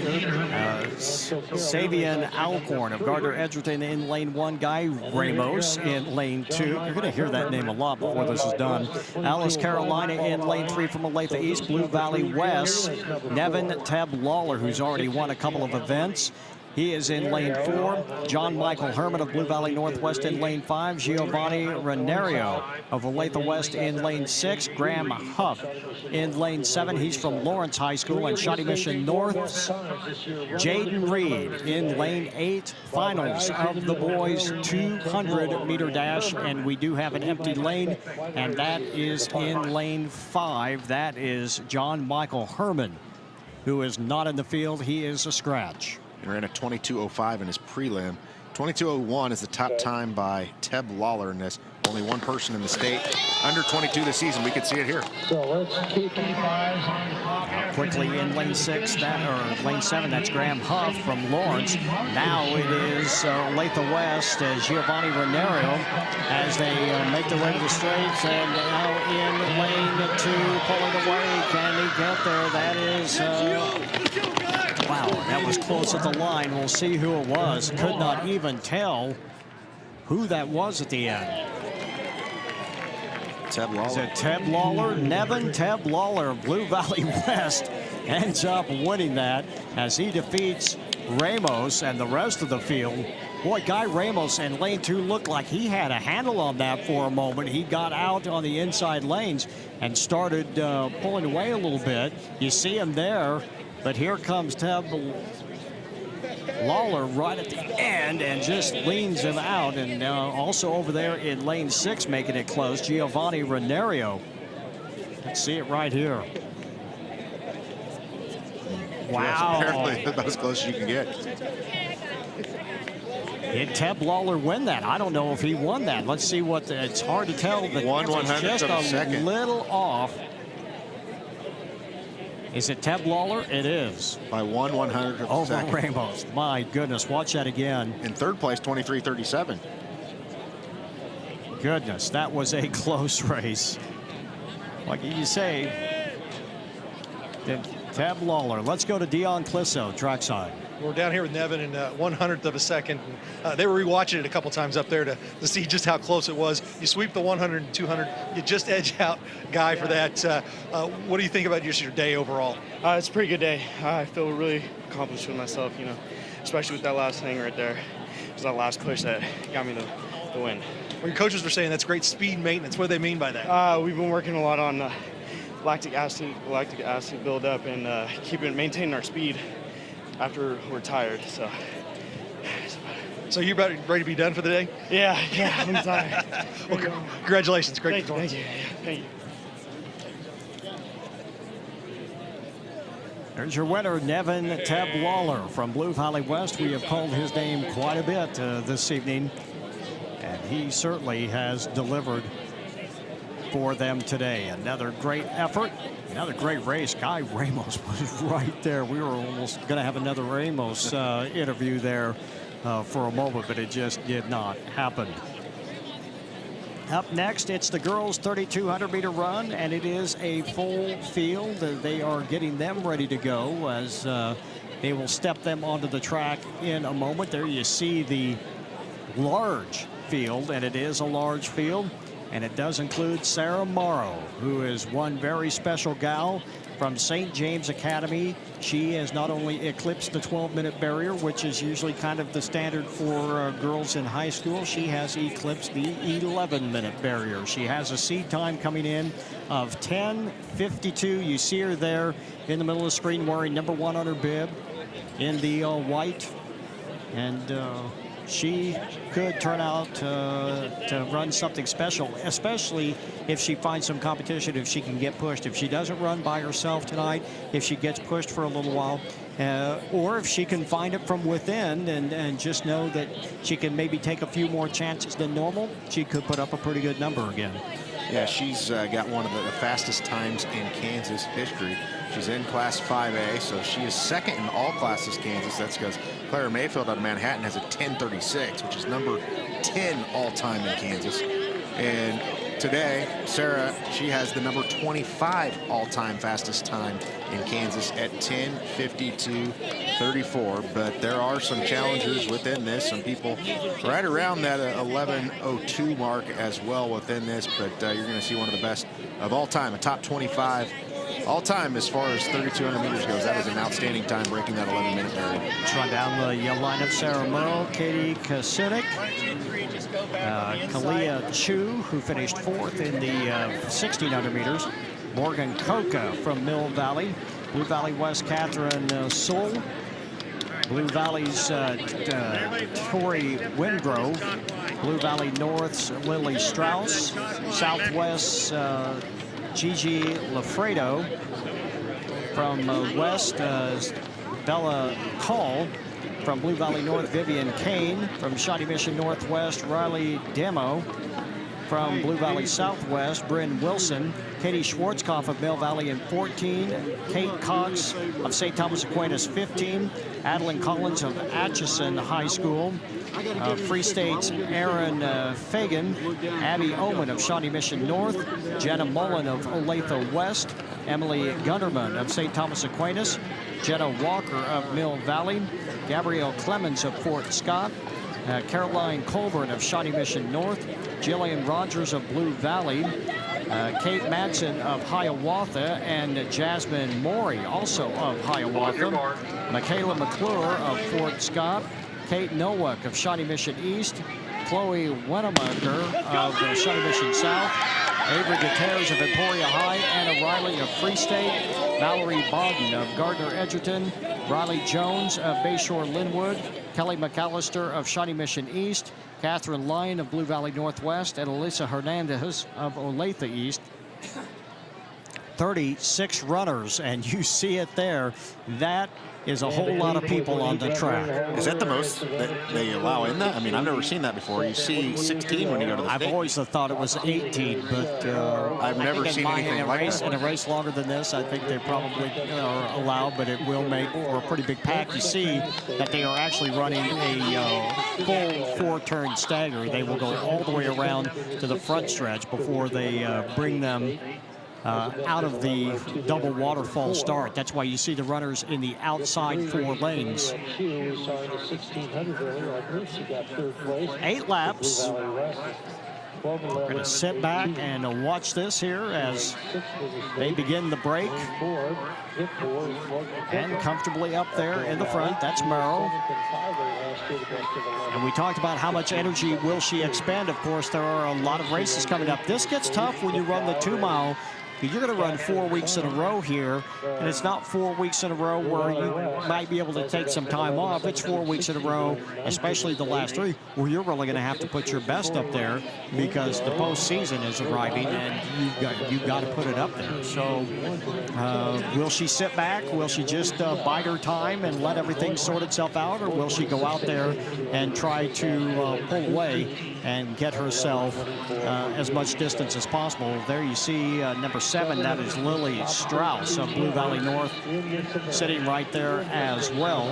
Speaker 12: Savian Alcorn of Gardner Edgerton in lane 1, Guy Ramos in lane 2. You're going to hear that name a lot before this is done. Alice Carolina in lane 3 from Olathe East. Blue Valley West, Nevin Teb Lawler, who's already won a couple of events. He is in lane 4. John Michael Herman of Blue Valley Northwest in lane 5. Giovanni Renario of Olathe West in lane 6. Graham Huff in lane 7. He's from Lawrence High School and Shawnee Mission North. Jaden Reed in lane 8. Finals of the boys 200-meter dash, and we do have an empty lane, and that is in lane 5. That is John Michael Herman, who is not in the field. He is a scratch.
Speaker 2: He ran a 22:05 in his prelim. 22:01 is the top time by Teb Lawler, and there's only one person in the state under 22 this season. We could see it here.
Speaker 18: So let's keep
Speaker 12: quickly in lane 6, lane 7, that's Graham Huff from Lawrence. Now it is Olathe West, Giovanni Renario, as they make their way to the straights, and now in lane 2, pulling away. Can he get there? That is wow, that was close at the line. We'll see who it was. Could not even tell who that was at the end.
Speaker 2: Teb Lawler.
Speaker 12: Is it Teb Lawler? Nevin Teb Lawler of Blue Valley West ends up winning that as he defeats Ramos and the rest of the field. Boy, Guy Ramos in lane 2 looked like he had a handle on that for a moment. He got out on the inside lanes and started pulling away a little bit. You see him there. But here comes Teb Lawler right at the end and just leans him out. And also over there in lane 6, making it close, Giovanni Renario. Let's see it right here. Wow.
Speaker 2: Apparently about as close as you can get.
Speaker 12: Did Teb Lawler win that? I don't know if he won that. Let's see what it's hard to tell. The
Speaker 2: 1/100th
Speaker 12: just
Speaker 2: of a second.
Speaker 12: Little off. Is it Teb Lawler? It is.
Speaker 2: By 1/100th of a second.
Speaker 12: Over Ramos. My goodness, watch that again.
Speaker 2: In third place, 23:37.
Speaker 12: Goodness, that was a close race. Like you say, Teb Lawler. Let's go to Dion Clisso, trackside.
Speaker 3: We're down here with Nevin in 100th of a second. They were rewatching it a couple times up there to see just how close it was. You sweep the 100 and 200, you just edge out Guy for that. What do you think about just your day overall?
Speaker 8: It's a pretty good day. I feel really accomplished with myself, you know, especially with that last hang right there. It was that last push that got me the win.
Speaker 3: Well, your coaches were saying that's great speed maintenance. What do they mean by that?
Speaker 8: We've been working a lot on lactic acid buildup and maintaining our speed after we're tired.
Speaker 3: So you're about ready to be done for the day?
Speaker 8: Yeah, I'm tired.
Speaker 3: Well, congratulations, great.
Speaker 8: Thank you.
Speaker 12: There's your winner, Nevin Teb Lawler from Blue Valley West. We have called his name quite a bit this evening, and he certainly has delivered for them today. Another great effort, another great race. Guy Ramos was right there. We were almost going to have another Ramos interview there for a moment, but it just did not happen. Up next, it's the girls' 3,200-meter run, and it is a full field. They are getting them ready to go as they will step them onto the track in a moment. There you see the large field, and it is a large field, and it does include Sarah Morrow, who is one very special gal from St. James Academy. She has not only eclipsed the 12-minute barrier, which is usually kind of the standard for girls in high school. She has eclipsed the 11-minute barrier. She has a seed time coming in of 10:52. You see her there in the middle of the screen wearing number 1 on her bib in the white. And she could turn out to run something special, especially if she finds some competition, if she can get pushed. If she doesn't run by herself tonight, if she gets pushed for a little while, or if she can find it from within and just know that she can maybe take a few more chances than normal, she could put up a pretty good number again.
Speaker 2: Yeah, she's got one of the fastest times in Kansas history. She's in Class 5A, so she is second in all classes Kansas. That's because Clara Mayfield out of Manhattan has a 10:36, which is number 10 all-time in Kansas. And today, Sarah, she has the number 25 all-time fastest time in Kansas at 10:52.34. But there are some challengers within this, some people right around that 11:02 mark as well within this. But you're going to see one of the best of all time, a top 25 all time as far as 3,200 meters goes. That is an outstanding time breaking that 11-minute barrier.
Speaker 12: Let's run down the lineup. Sarah Morrow, Katie Kasidik, Kalia Chu, who finished 4th in the 1,600 meters. Morgan Coca from Mill Valley. Blue Valley West, Catherine Soul. Blue Valley's Tori Wingrove. Blue Valley North's Lily Strauss. Southwest's Gigi Lafredo. From West, Bella Call. From Blue Valley North, Vivian Kane. From Shawnee Mission Northwest, Riley Demo. From Blue Valley Southwest, Bryn Wilson. Katie Schwarzkopf of Mill Valley in 14. Kate Cox of St. Thomas Aquinas 15. Adeline Collins of Atchison High School. Free State's Aaron Fagan. Abby Oman of Shawnee Mission North. Jenna Mullen of Olathe West. Emily Gunderman of St. Thomas Aquinas. Jenna Walker of Mill Valley. Gabrielle Clemens of Fort Scott. Caroline Colburn of Shawnee Mission North. Jillian Rogers of Blue Valley. Kate Madsen of Hiawatha, and Jasmine Morey, also of Hiawatha. Michaela McClure of Fort Scott. Kate Nowak of Shawnee Mission East. Chloe Wenemaker of Shawnee Mission South. Avery Gutierrez of Emporia High. Anna Riley of Free State. Mallory Bogdan of Gardner Edgerton. Riley Jones of Bayshore Linwood. Kelly McAllister of Shawnee Mission East. Catherine Lyon of Blue Valley Northwest, and Alyssa Hernandez of Olathe East. 36 runners, and you see it there. That is a whole lot of people on the track.
Speaker 2: Is that the most that they allow in that? I mean, I've never seen that before. You see 16 when you go to the
Speaker 12: I've always thought it was 18, but
Speaker 2: I've never seen anything like that.
Speaker 12: In a race longer than this, I think they probably are allowed, but it will make for a pretty big pack. You see that they are actually running a full 4-turn stagger. They will go all the way around to the front stretch before they bring them out of the double waterfall start. That's why you see the runners in the outside 4 lanes. 8 laps. We're going to sit back and watch this here as they begin the break. And comfortably up there in the front, that's Merrill. And we talked about how much energy will she expend. Of course, there are a lot of races coming up. This gets tough when you run the 2-mile. You're going to run 4 weeks in a row here, and it's not 4 weeks in a row where you might be able to take some time off. It's 4 weeks in a row, especially the last 3, where you're really going to have to put your best up there because the postseason is arriving, and you've got to put it up there. So will she sit back? Will she just bide her time and let everything sort itself out, or will she go out there and try to pull away and get herself as much distance as possible? There you see number 7, that is Lily Strauss of Blue Valley North, sitting right there as well.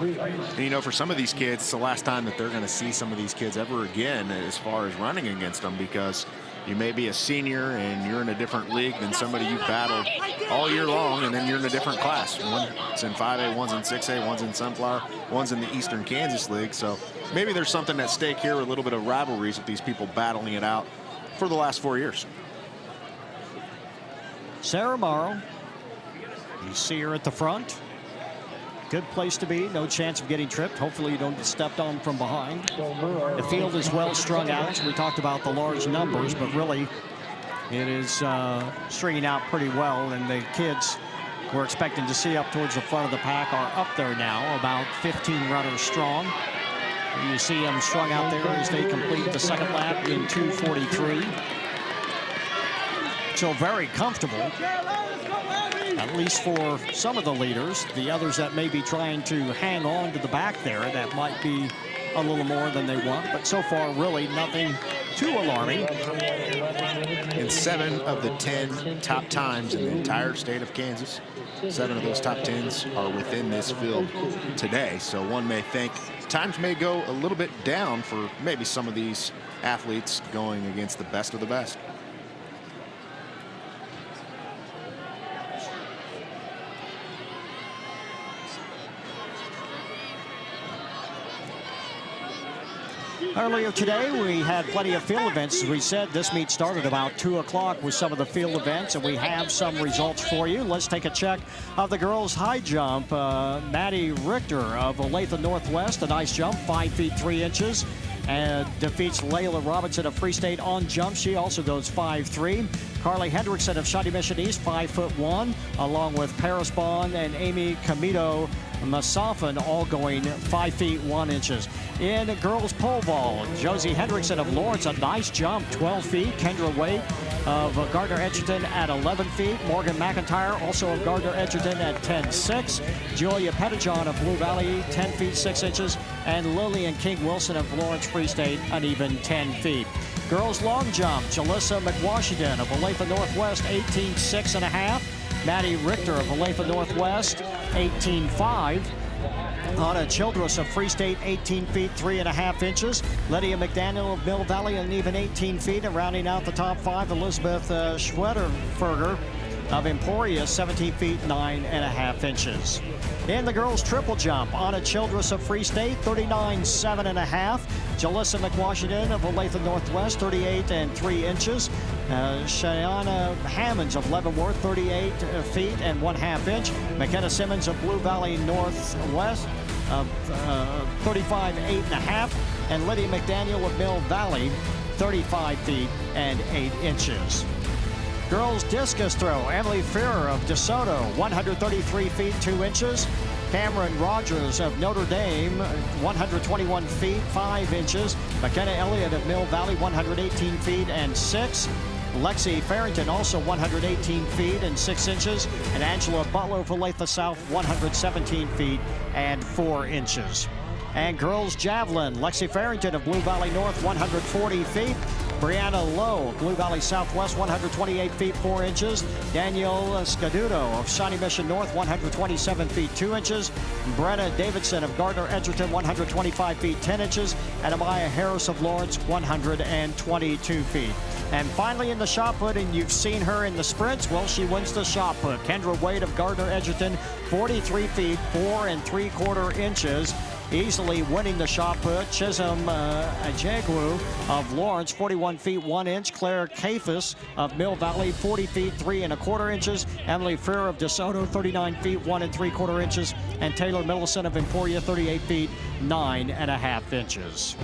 Speaker 2: And you know, for some of these kids, it's the last time that they're going to see some of these kids ever again as far as running against them, because you may be a senior and you're in a different league than somebody you battled all year long, and then you're in a different class. One's in 5A, one's in 6A, one's in Sunflower, one's in the Eastern Kansas League. So maybe there's something at stake here, a little bit of rivalries with these people battling it out for the last 4 years.
Speaker 12: Sarah Morrow, you see her at the front. Good place to be, no chance of getting tripped. Hopefully you don't get stepped on from behind. The field is well strung out. We talked about the large numbers, but really it is stringing out pretty well, and the kids we're expecting to see up towards the front of the pack are up there now, about 15 runners strong. And you see them strung out there as they complete the second lap in 2:43. So very comfortable, at least for some of the leaders. The others that may be trying to hang on to the back there, that might be a little more than they want. But so far, really nothing too alarming.
Speaker 2: And 7 of the 10 top times in the entire state of Kansas, 7 of those top 10s are within this field today. So one may think times may go a little bit down for maybe some of these athletes going against the best of the best.
Speaker 12: Earlier today, we had plenty of field events. As we said, this meet started about 2 o'clock with some of the field events, and we have some results for you. Let's take a check of the girls' high jump. Maddie Richter of Olathe Northwest, a nice jump, 5 feet 3 inches, and defeats Layla Robinson of Free State on jump. She also goes 5'3". Carly Hendrickson of Shawnee Mission East, 5'1", along with Paris Bond and Amy Camito Masafin, all going 5 feet 1 inches. In girls pole vault, Josie Hendrickson of Lawrence, a nice jump, 12 feet. Kendra Waite of Gardner Edgerton at 11 feet. Morgan McIntyre, also of Gardner Edgerton, at 10'6". Julia Pettijohn of Blue Valley, 10 feet 6 inches. And Lillian King Wilson of Lawrence Free State, an even 10 feet. Girls long jump, Jalissa McWashington of Olathe Northwest, 18'6.5". Maddie Richter of Olathe Northwest, 18'5". Anna Childress of Free State, 18 feet 3.5 inches. Lydia McDaniel of Mill Valley, an even 18 feet. And rounding out the top 5, Elizabeth Schwederferger of Emporia, 17 feet 9.5 inches. In the girls triple jump, Anna Childress of Free State, 39.7.5. Jalissa McWashington of Olathe Northwest, 38 3 inches. Shayana Hammonds of Leavenworth, 38 feet 1/2 inch. McKenna Simmons of Blue Valley Northwest, 35 8.5. And Lydia McDaniel of Mill Valley, 35 feet 8 inches. Girls discus throw, Emily Ferrer of DeSoto, 133 feet 2 inches. Cameron Rogers of Notre Dame, 121 feet 5 inches. McKenna Elliott of Mill Valley, 118 feet 6. Lexi Farrington also 118 feet and 6 inches. And Angela Butler for Olathe South 117 feet and 4 inches. And girls javelin, Lexi Farrington of Blue Valley North 140 feet. Brianna Lowe, Blue Valley Southwest, 128 feet, 4 inches. Danielle Scaduto of Shawnee Mission North, 127 feet, 2 inches. Brenna Davidson of Gardner Edgerton, 125 feet, 10 inches. And Amaya Harris of Lawrence, 122 feet. And finally in the shot put, and you've seen her in the sprints, well, she wins the shot put. Kendra Wade of Gardner Edgerton, 43 feet, 4 3/4 inches. Easily winning the shot put. Chisholm Ajagwu of Lawrence, 41 feet 1 inch. Claire Cafis of Mill Valley, 40 feet 3 1/4 inches. Emily Freer of DeSoto, 39 feet 1 3/4 inches. And Taylor Millicent of Emporia, 38 feet 9 1/2 inches.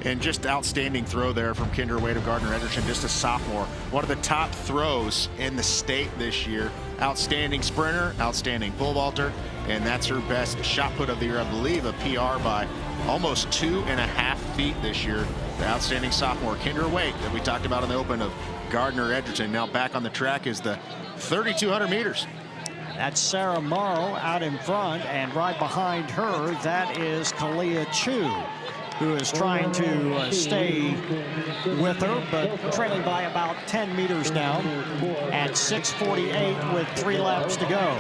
Speaker 2: And just outstanding throw there from Kendra Wade of Gardner Edgerton, just a sophomore. One of the top throws in the state this year. Outstanding sprinter, outstanding pole vaulter, and that's her best shot put of the year, I believe, a PR by almost 2.5 feet this year. The outstanding sophomore, Kendra Wade, that we talked about in the open of Gardner Edgerton. Now back on the track is the 3,200 meters.
Speaker 12: That's Sarah Morrow out in front, and right behind her, that is Kalia Chu, who is trying to stay with her, but trailing by about 10 meters now at 6:48 with 3 laps to go.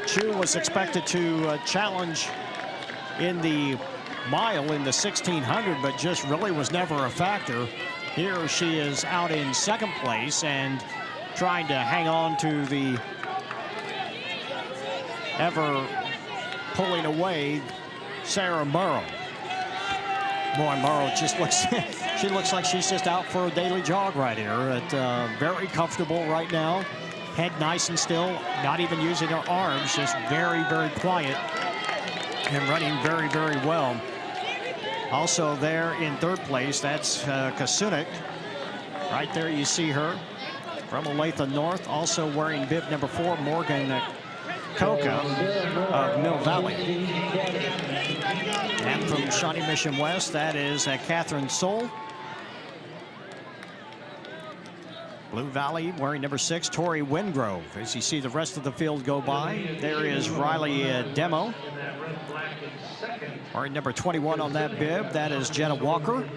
Speaker 12: Chu was expected to challenge in the mile in the 1600, but just really was never a factor. Here she is out in second place and trying to hang on to the ever pulling away Sarah Morrow. Boy, Morrow just looks, she looks like she's just out for a daily jog right here. Very comfortable right now. Head nice and still, not even using her arms, just very, very quiet and running very, very well. Also there in third place, that's Kasunik. Right there you see her from Olathe North, also wearing bib number 4, Morgan Coca of Mill Valley. And from Shawnee Mission West, that is Catherine Soul. Blue Valley wearing number 6, Tori Wingrove. As you see the rest of the field go by, there is Riley Demo. Wearing number 21 on that bib, that is Jenna Walker.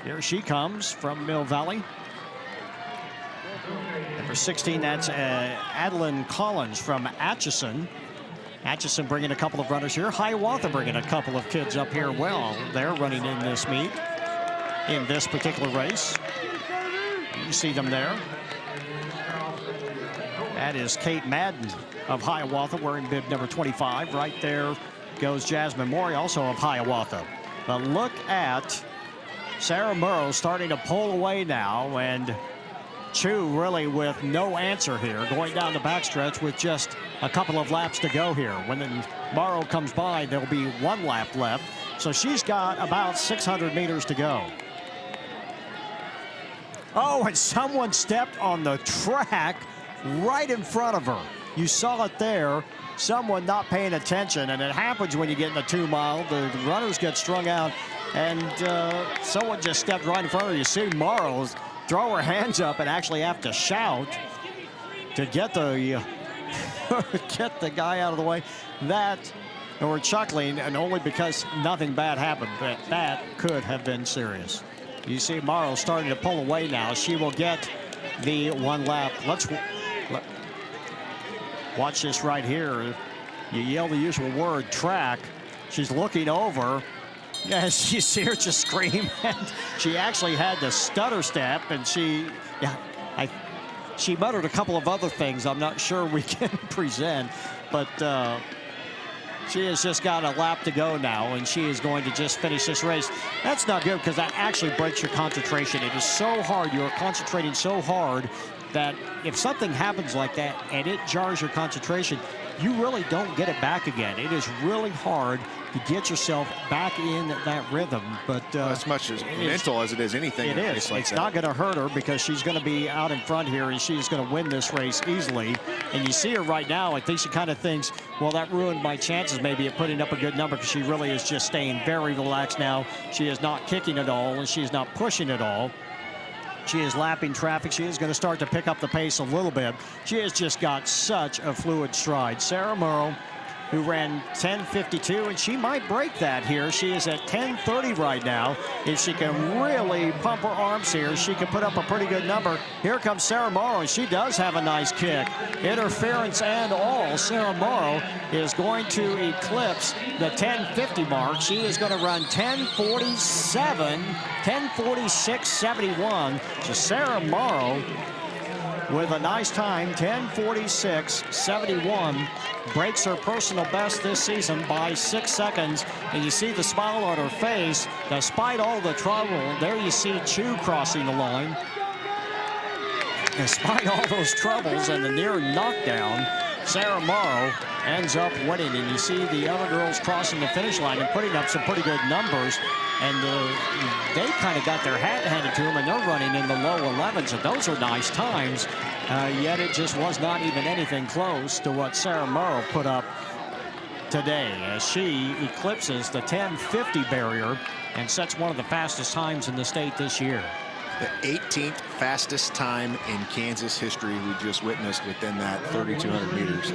Speaker 12: Here she comes from Mill Valley. Number 16, that's Adeline Collins from Atchison. Atchison bringing a couple of runners here. Hiawatha bringing a couple of kids up here. Well, they're running in this meet, in this particular race. You see them there. That is Kate Madden of Hiawatha wearing bib number 25. Right there goes Jasmine Morey, also of Hiawatha. But look at Sarah Morrow starting to pull away now, and Chu really with no answer here, going down the backstretch with just a couple of laps to go here. When Morrow comes by, there'll be 1 lap left. So she's got about 600 meters to go. Oh, and someone stepped on the track right in front of her. You saw it there. Someone not paying attention, and it happens when you get in the 2 mile. The runners get strung out, and someone just stepped right in front of her. You see Morrow throw her hands up and actually have to shout to get the get the guy out of the way. That, and we're chuckling, and only because nothing bad happened, but that could have been serious. You see Morrow starting to pull away now. She will get the 1 lap. Let's watch this right here. You yell the usual word, track. She's looking over. Yes, you see her just scream. And she actually had the stutter step, and she muttered a couple of other things I'm not sure we can present, but she has just got a lap to go now, and she is going to just finish this race. That's not good, because that actually breaks your concentration. It is so hard. You are concentrating so hard that if something happens like that and it jars your concentration, you really don't get it back again. It is really hard to get yourself back in that rhythm. But
Speaker 2: as much as mental as it is anything.
Speaker 12: It is. It's not going to hurt her because she's going to be out in front here, and she's going to win this race easily. And you see her right now. I think she kind of thinks, well, that ruined my chances maybe at putting up a good number, because she really is just staying very relaxed now. She is not kicking at all, and she is not pushing at all. She is lapping traffic. She is going to start to pick up the pace a little bit. She has just got such a fluid stride. Sarah Morrow, who ran 10:52, and she might break that here. She is at 10:30 right now. If she can really pump her arms here, she can put up a pretty good number. Here comes Sarah Morrow, and she does have a nice kick. Interference and all, Sarah Morrow is going to eclipse the 10:50 mark. She is going to run 10:47, 10:46.71. So Sarah Morrow with a nice time, 10:46.71, breaks her personal best this season by 6 seconds. And you see the smile on her face, despite all the trouble. There you see Chu crossing the line. Despite all those troubles and the near knockdown, Sarah Morrow ends up winning. And you see the other girls crossing the finish line and putting up some pretty good numbers. And they kind of got their hat handed to them, and they're running in the low 11s, and those are nice times. Yet it just was not even anything close to what Sarah Morrow put up today, as she eclipses the 10:50 barrier and sets one of the fastest times in the state this year.
Speaker 2: The 18th fastest time in Kansas history we just witnessed within that 3,200 meters.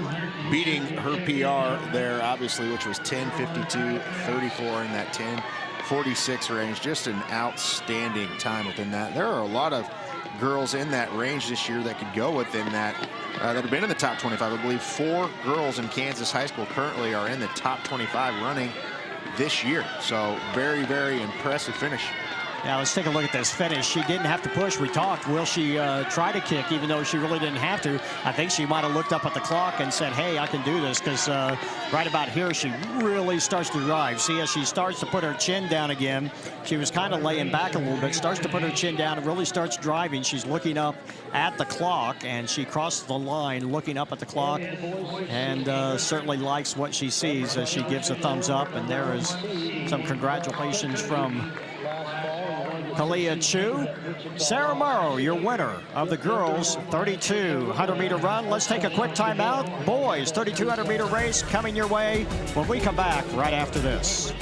Speaker 2: Beating her PR there, obviously, which was 10:52.34 in that 10:46 range. Just an outstanding time within that. There are a lot of girls in that range this year that could go within that, that have been in the top 25. I believe 4 girls in Kansas high school currently are in the top 25 running this year. So very, very impressive finish.
Speaker 12: Now let's take a look at this finish. She didn't have to push. We talked, will she try to kick, even though she really didn't have to? I think she might have looked up at the clock and said, hey, I can do this, because right about here she really starts to drive. See, as she starts to put her chin down again, she was kind of laying back a little bit, starts to put her chin down and really starts driving. She's looking up at the clock, and she crosses the line looking up at the clock, and certainly likes what she sees as she gives a thumbs up. And there is some congratulations from Kalia Chu. Sarah Morrow, your winner of the girls 3,200-meter run. Let's take a quick timeout. Boys 3,200-meter race coming your way when we come back right after this.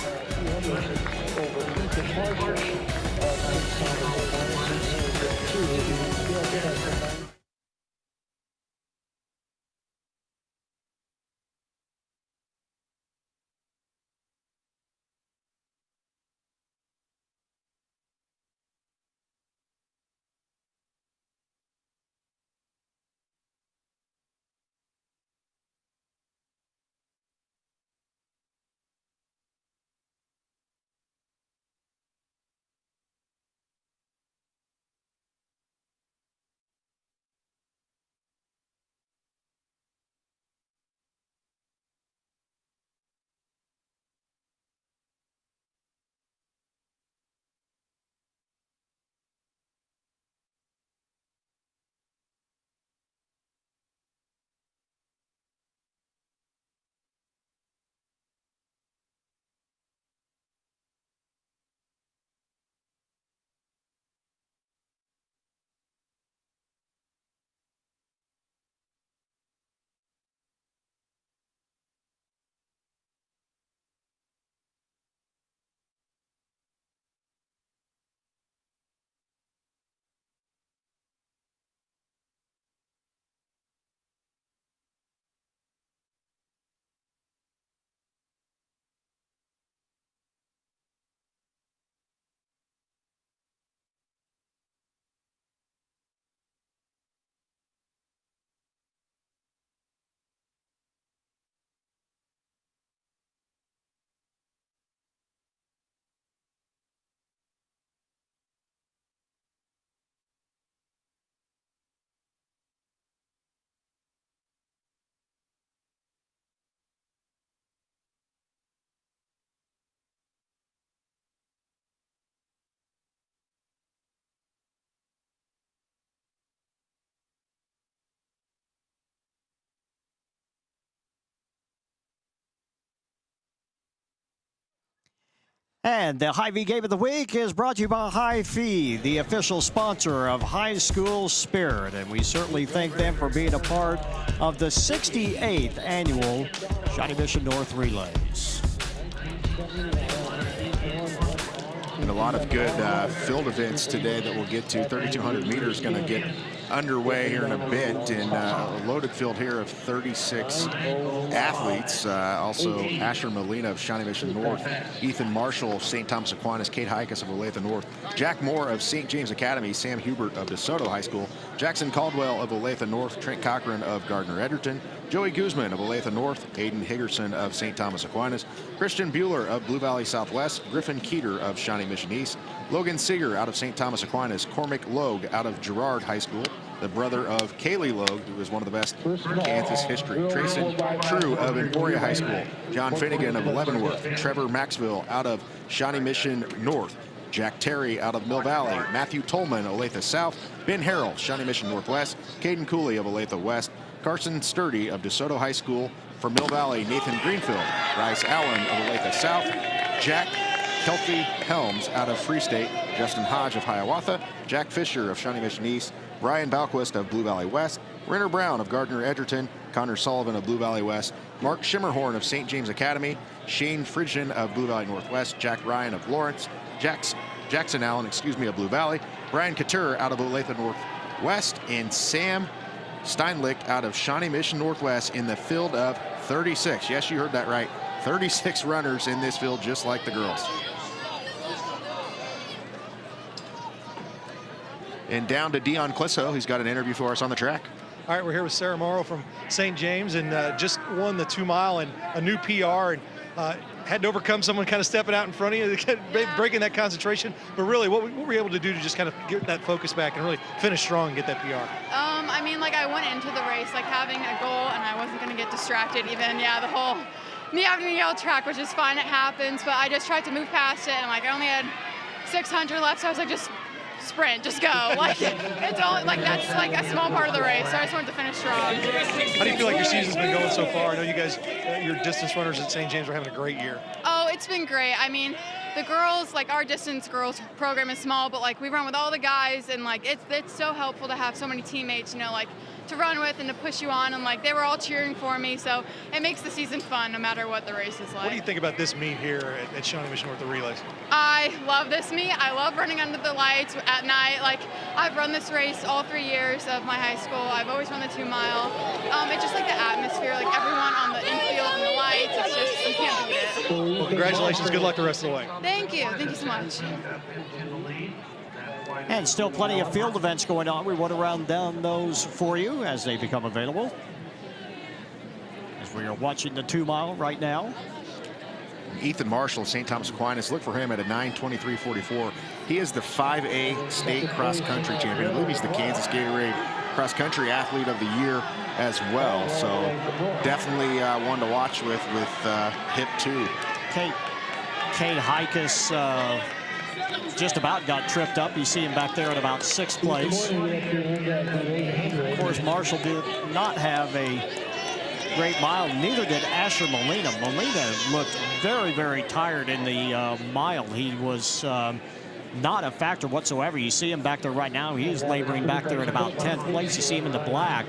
Speaker 12: And the Hy-Vee Game of the Week is brought to you by Hi-Fi, the official sponsor of High School Spirit. And we certainly thank them for being a part of the 68th annual Shawnee Mission North Relays.
Speaker 2: And a lot of good field events today that we'll get to. 3,200 meters going to get underway here in a bit, and a loaded field here of 36 athletes. Also Asher Molina of Shawnee Mission North, Ethan Marshall of St. Thomas Aquinas, Kate Hikas of Olathe North, Jack Moore of St. James Academy, Sam Hubert of DeSoto High School, Jackson Caldwell of Olathe North, Trent Cochran of Gardner Edgerton, Joey Guzman of Olathe North, Aiden Higgerson of St. Thomas Aquinas, Christian Bueller of Blue Valley Southwest, Griffin Keeter of Shawnee Mission East, Logan Seeger out of St. Thomas Aquinas, Cormac Logue out of Girard High School, the brother of Kaylee Logue, who is one of the best in Kansas history, Trayson True of Emporia High School, John Finnegan of Leavenworth, Trevor Maxwell out of Shawnee Mission North, Jack Terry out of Mill Valley, Matthew Tolman, Olathe South, Ben Harrell, Shawnee Mission Northwest, Caden Cooley of Olathe West, Carson Sturdy of DeSoto High School, from Mill Valley, Nathan Greenfield, Bryce Allen of Olathe South, Jack Kelfie Helms out of Free State, Justin Hodge of Hiawatha, Jack Fisher of Shawnee Mission East, Brian Balquist of Blue Valley West, Renner Brown of Gardner Edgerton, Connor Sullivan of Blue Valley West, Mark Schimmerhorn of St. James Academy, Shane Fridgen of Blue Valley Northwest, Jack Ryan of Lawrence, Jackson Allen, of Blue Valley, Brian Couture out of Olathe Northwest, and Sam Steinlicht out of Shawnee Mission Northwest in the field of 36. Yes, you heard that right. 36 runners in this field, just like the girls. And down to Dion Clisso. He's got an interview for us on the track.
Speaker 3: All right, we're here with Sarah Morrow from St. James, and just won the 2 mile and a new PR, and had to overcome someone kind of stepping out in front of you, breaking that concentration. But really, what were you able to do to just kind of get that focus back and really finish strong and get that PR?
Speaker 21: I mean, like, I went into the race, like, having a goal, and I wasn't going to get distracted even, the whole me having to yell track, which is fine, it happens, but I just tried to move past it, and, like, I only had 600 left, so I was like, just sprint, just go. Like, it's all, like, that's like a small part of the race, so I just wanted to finish strong.
Speaker 3: How do you feel like your season's been going so far? I know you guys, your distance runners at St. James are having a great year.
Speaker 21: Oh, it's been great. I mean, the girls, like, our distance girls program is small, but, like, we run with all the guys, and, like, it's so helpful to have so many teammates, you know, like, to run with and to push you on, and, like, they were all cheering for me, so it makes the season fun no matter what the race is like.
Speaker 3: What do you think about this meet here at Shawnee Mission North, the relays?
Speaker 21: I love this meet. I love running under the lights at night. Like, I've run this race all 3 years of my high school. I've always run the 2 mile. It's just like the atmosphere, like everyone on the infield and the lights. It's just, you can't beat it.
Speaker 3: Well, congratulations. Good luck the rest of the way.
Speaker 21: Thank you. Thank you so much.
Speaker 12: And still plenty of field events going on. We want to round down those for you as they become available. As we are watching the 2 mile right now.
Speaker 2: Ethan Marshall of St. Thomas Aquinas, look for him at a 9:23.44. He is the 5A state cross country champion. I believe he's the Kansas Gatorade cross country athlete of the year as well. So definitely one to watch with hip 2.
Speaker 12: Kate Hikas just about got tripped up. You see him back there at about 6th place. Of course, Marshall did not have a great mile. Neither did Asher Molina. Molina looked very, very tired in the mile. He was not a factor whatsoever. You see him back there right now. He is laboring back there at about 10th place. You see him in the black,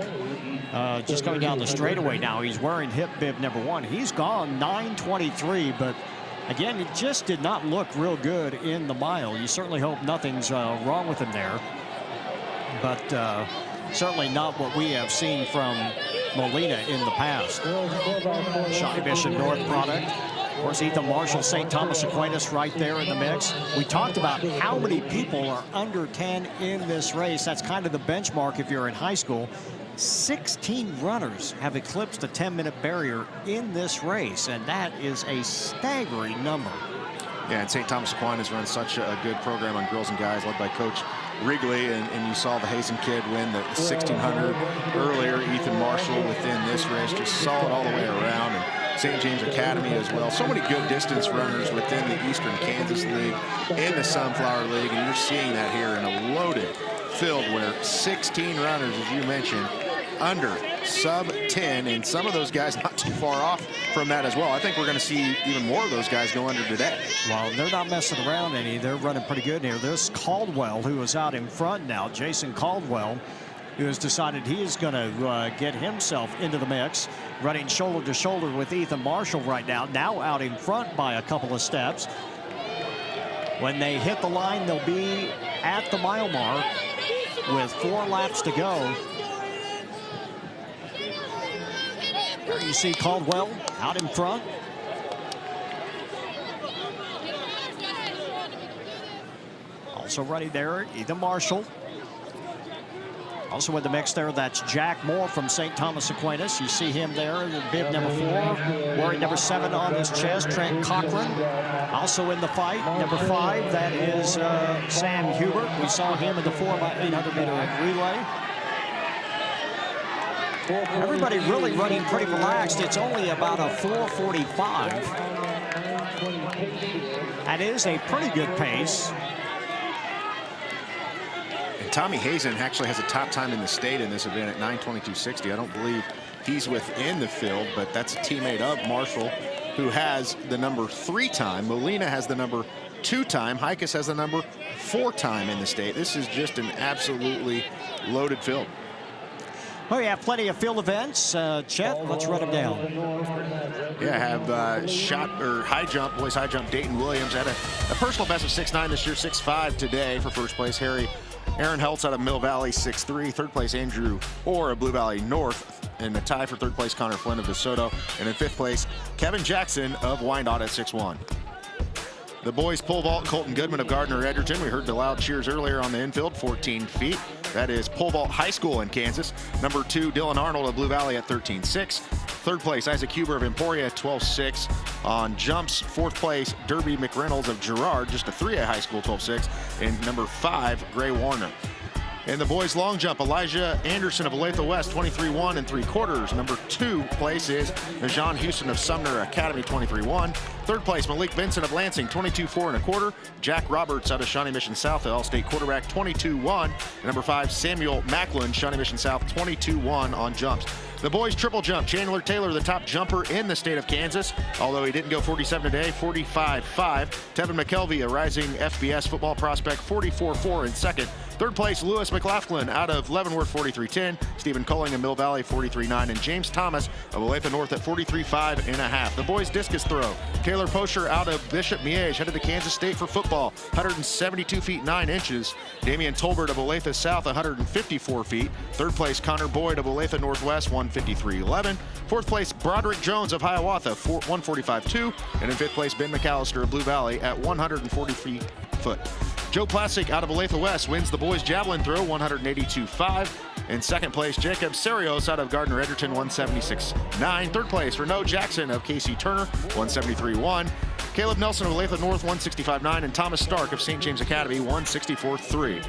Speaker 12: just coming down the straightaway now. He's wearing hip bib number 1. He's gone 9:23, but again, it just did not look real good in the mile. You certainly hope nothing's wrong with him there, but certainly not what we have seen from Molina in the past. Shawnee Mission North product. Of course, Ethan Marshall, St. Thomas Aquinas right there in the mix. We talked about how many people are under 10 in this race. That's kind of the benchmark if you're in high school. 16 runners have eclipsed the 10-minute barrier in this race, and that is a staggering number.
Speaker 2: Yeah, and St. Thomas Aquinas runs such a good program on girls and guys, led by Coach Wrigley, and you saw the Hazen kid win the 1600 earlier. Ethan Marshall within this race, just solid all the way around, and St. James Academy as well. So many good distance runners within the Eastern Kansas League and the Sunflower League, and you're seeing that here in a loaded field where 16 runners, as you mentioned, under, sub 10, and some of those guys not too far off from that as well. I think we're going to see even more of those guys go under today.
Speaker 12: Well, they're not messing around any. They're running pretty good here. There's Caldwell, who is out in front now. Jason Caldwell, who has decided he is going to get himself into the mix, running shoulder to shoulder with Ethan Marshall right now out in front by a couple of steps. When they hit the line, they'll be at the mile mark with 4 laps to go. There you see Caldwell out in front. Also running there, Ethan Marshall. Also in the mix there, that's Jack Moore from St. Thomas Aquinas. You see him there in bib number 4, wearing number 7 on his chest, Trent Cochran. Also in the fight, number 5, that is Sam Hubert. We saw him in the 4x800 meter relay. Everybody really running pretty relaxed. It's only about a 4:45. That is a pretty good pace.
Speaker 2: And Tommy Hazen actually has a top time in the state in this event at 9:22.60. I don't believe he's within the field, but that's a teammate of Marshall, who has the number 3 time. Molina has the number 2 time. Hikas has the number 4 time in the state. This is just an absolutely loaded field.
Speaker 12: Oh, yeah, plenty of field events. Chet, let's run them down.
Speaker 2: Yeah, I have high jump, boys high jump. Dayton Williams had a personal best of 6'9" this year, 6'5" today for first place. Aaron Heltz out of Mill Valley, 6'3". Third place, Andrew Orr of Blue Valley North. And the tie for third place, Connor Flynn of DeSoto. And in 5th place, Kevin Jackson of Wyandotte at 6'1". The boys pole vault, Colton Goodman of Gardner Edgerton. We heard the loud cheers earlier on the infield, 14 feet. That is pole vault high school in Kansas. Number 2, Dylan Arnold of Blue Valley at 13.6. Third place, Isaac Huber of Emporia at 12.6. On jumps, 4th place, Derby McReynolds of Girard, just a 3A high school, 12.6. And number 5, Gray Warner. In the boys long jump, Elijah Anderson of Olathe West, 23.1 3/4. Number 2 place is Najon Houston of Sumner Academy, 23.1. Third place, Malik Benson of Lansing, 22.4 1/4. Jack Roberts out of Shawnee Mission South, the All-State quarterback, 22.1. Number 5, Samuel Macklin, Shawnee Mission South, 22.1 on jumps. The boys triple jump, Chandler Taylor, the top jumper in the state of Kansas, although he didn't go 47 today, 45.5. Tevin McKelvey, a rising FBS football prospect, 44.4 in second. Third place, Lewis McLaughlin out of Leavenworth, 43.10. Stephen Culling of Mill Valley, 43.9. And James Thomas of Olathe North at 43.5 1/2. The boys discus throw, Taylor Posher out of Bishop Miege, headed to Kansas State for football, 172 feet 9 inches. Damian Tolbert of Olathe South, 154 feet. Third place, Connor Boyd of Olathe Northwest, 153.11. Fourth place, Broderick Jones of Hiawatha, 145.2. And in 5th place, Ben McAllister of Blue Valley at 140 feet. Joe Plastic out of Olathe West wins the boys javelin throw, 182.5. In 2nd place, Jacob Serios out of Gardner Edgerton, 176.9. Third place, Renaud Jackson of KC Turner, 173.1. Caleb Nelson of Olathe North, 165.9. And Thomas Stark of St. James Academy, 164.3.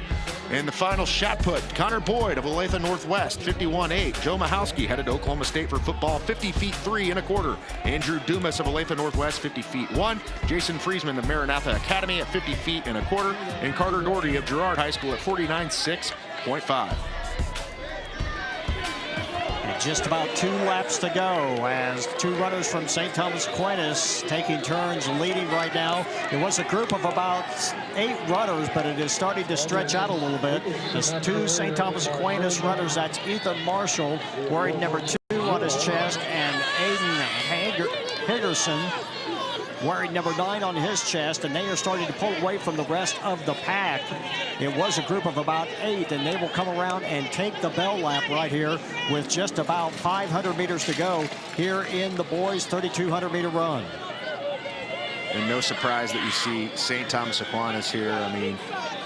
Speaker 2: In the final shot put, Connor Boyd of Olathe Northwest, 51.8. Joe Mahowski headed to Oklahoma State for football, 50 feet 3 1/4. Andrew Dumas of Olathe Northwest, 50 feet 1. Jason Friesman of Maranatha Academy at 50 feet 1/4. And Carter Doherty of Girard High School at 49.6.5.
Speaker 12: Just about 2 laps to go as 2 runners from St. Thomas Aquinas taking turns leading right now. There was a group of about 8 runners, but it is starting to stretch out a little bit. There's 2 St. Thomas Aquinas runners. That's Ethan Marshall wearing number 2 on his chest, and Aiden Higgerson wearing number 9 on his chest, and they are starting to pull away from the rest of the pack. It was a group of about 8, and they will come around and take the bell lap right here with just about 500 meters to go here in the boys' 3,200 meter run.
Speaker 2: And no surprise that you see St. Thomas Aquinas here. I mean,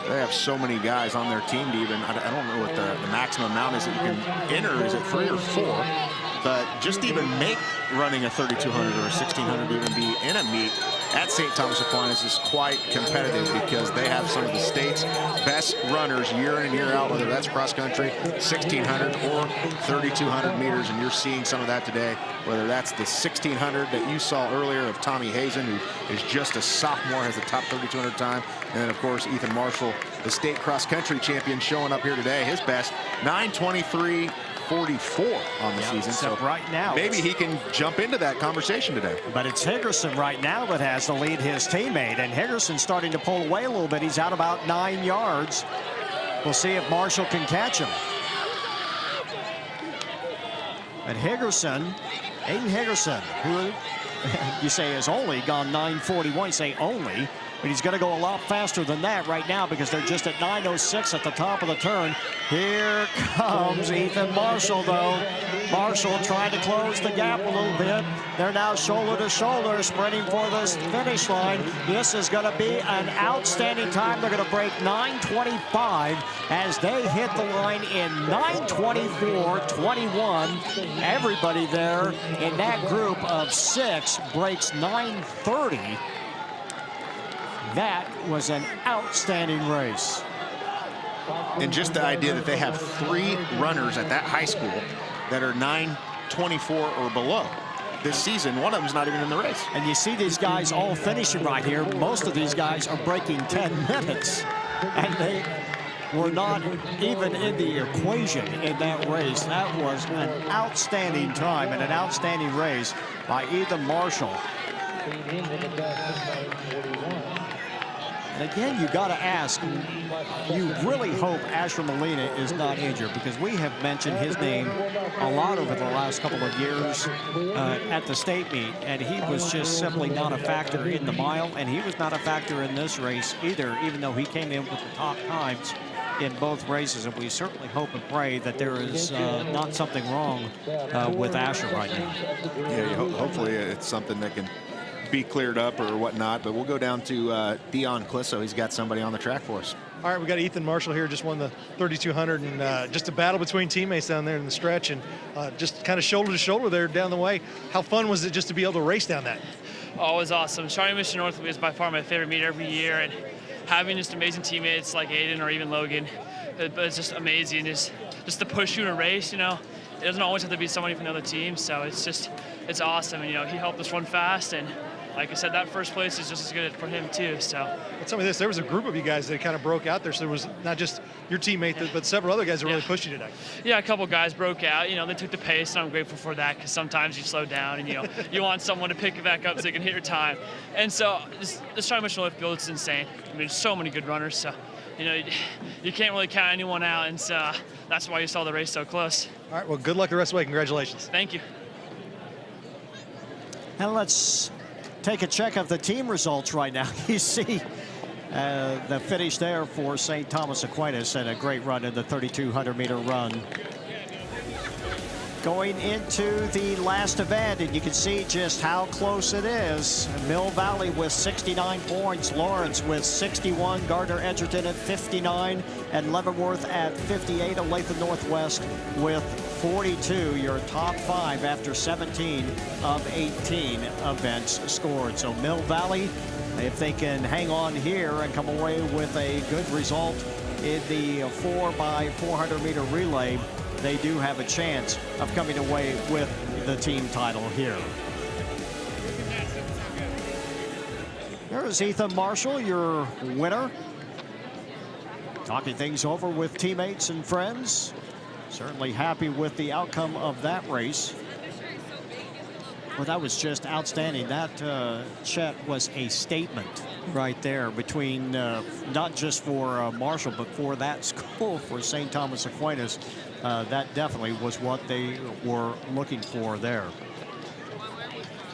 Speaker 2: they have so many guys on their team to even, I don't know what the maximum amount is that you can enter. Is it 3 or 4? But just to even make running a 3,200 or a 1,600 to even be in a meet at St. Thomas Aquinas is quite competitive, because they have some of the state's best runners year in and year out, whether that's cross country, 1,600 or 3,200 meters. And you're seeing some of that today, whether that's the 1,600 that you saw earlier of Tommy Hazen, who is just a sophomore, has the top 3,200 time. And then, of course, Ethan Marshall, the state cross country champion, showing up here today. His best, 9:23. 44 on the season. So
Speaker 12: right now,
Speaker 2: maybe he can jump into that conversation today.
Speaker 12: But it's Higgerson right now that has to lead his teammate, and Higgerson's starting to pull away a little bit. He's out about 9 yards. We'll see if Marshall can catch him. And Higgerson, Aiden Higgerson, who you say has only gone 9:41, you say only, but he's going to go a lot faster than that right now because they're just at 9:06 at the top of the turn. Here comes Ethan Marshall, though. Marshall trying to close the gap a little bit. They're now shoulder to shoulder, sprinting for this finish line. This is going to be an outstanding time. They're going to break 9:25 as they hit the line in 9:24.21. Everybody there in that group of 6 breaks 9:30. That was an outstanding race.
Speaker 2: And just the idea that they have 3 runners at that high school that are 9:24 or below this season. One of them's not even in the race.
Speaker 12: And you see these guys all finishing right here. Most of these guys are breaking 10 minutes. And they were not even in the equation in that race. That was an outstanding time and an outstanding race by Ethan Marshall. And again, you got to ask, you really hope Asher Molina is not injured, because we have mentioned his name a lot over the last couple of years at the state meet, and he was just simply not a factor in the mile, and he was not a factor in this race either, even though he came in with the top times in both races. And we certainly hope and pray that there is not something wrong with Asher right now.
Speaker 2: Yeah, hopefully it's something that can be cleared up or whatnot, but we'll go down to Dion Clisso. He's got somebody on the track for us.
Speaker 3: All right, we got Ethan Marshall here, just won the 3,200, and just a battle between teammates down there in the stretch, and just kind of shoulder to shoulder there down the way. How fun was it just to be able to race down that?
Speaker 6: Oh, it was awesome. Shawnee Mission North is by far my favorite meet every year, and having just amazing teammates like Aiden or even Logan, it's just amazing. Just to push you in a race, you know. It doesn't always have to be somebody from the other team, so it's awesome. And, you know, he helped us run fast, and like I said, that first place is just as good for him too. So,
Speaker 3: but tell me this: there was a group of you guys that kind of broke out there. So there was not just your teammate, but several other guys that really pushed you today.
Speaker 6: Yeah, a couple guys broke out. You know, they took the pace, and I'm grateful for that, because sometimes you slow down, and you know you want someone to pick it back up so they can hit your time. And so this Shawnee Mission North field is insane. I mean, there's so many good runners. So, you know, you can't really count anyone out, and so that's why you saw the race so close.
Speaker 3: All right. Well, good luck the rest of the way. Congratulations.
Speaker 6: Thank you.
Speaker 12: And let's take a check of the team results right now. You see the finish there for St. Thomas Aquinas, and a great run in the 3,200-meter run. Going into the last event, and you can see just how close it is. Mill Valley with 69 points, Lawrence with 61, Gardner Edgerton at 59, and Leavenworth at 58, Olathe Northwest with 42. Your top 5 after 17 of 18 events scored. So Mill Valley, if they can hang on here and come away with a good result in the 4x400-meter relay, they do have a chance of coming away with the team title here. There's Ethan Marshall, your winner. Talking things over with teammates and friends. Certainly happy with the outcome of that race. Well, that was just outstanding. That, Chet, was a statement right there between not just for Marshall, but for that school, for St. Thomas Aquinas. That definitely was what they were looking for there.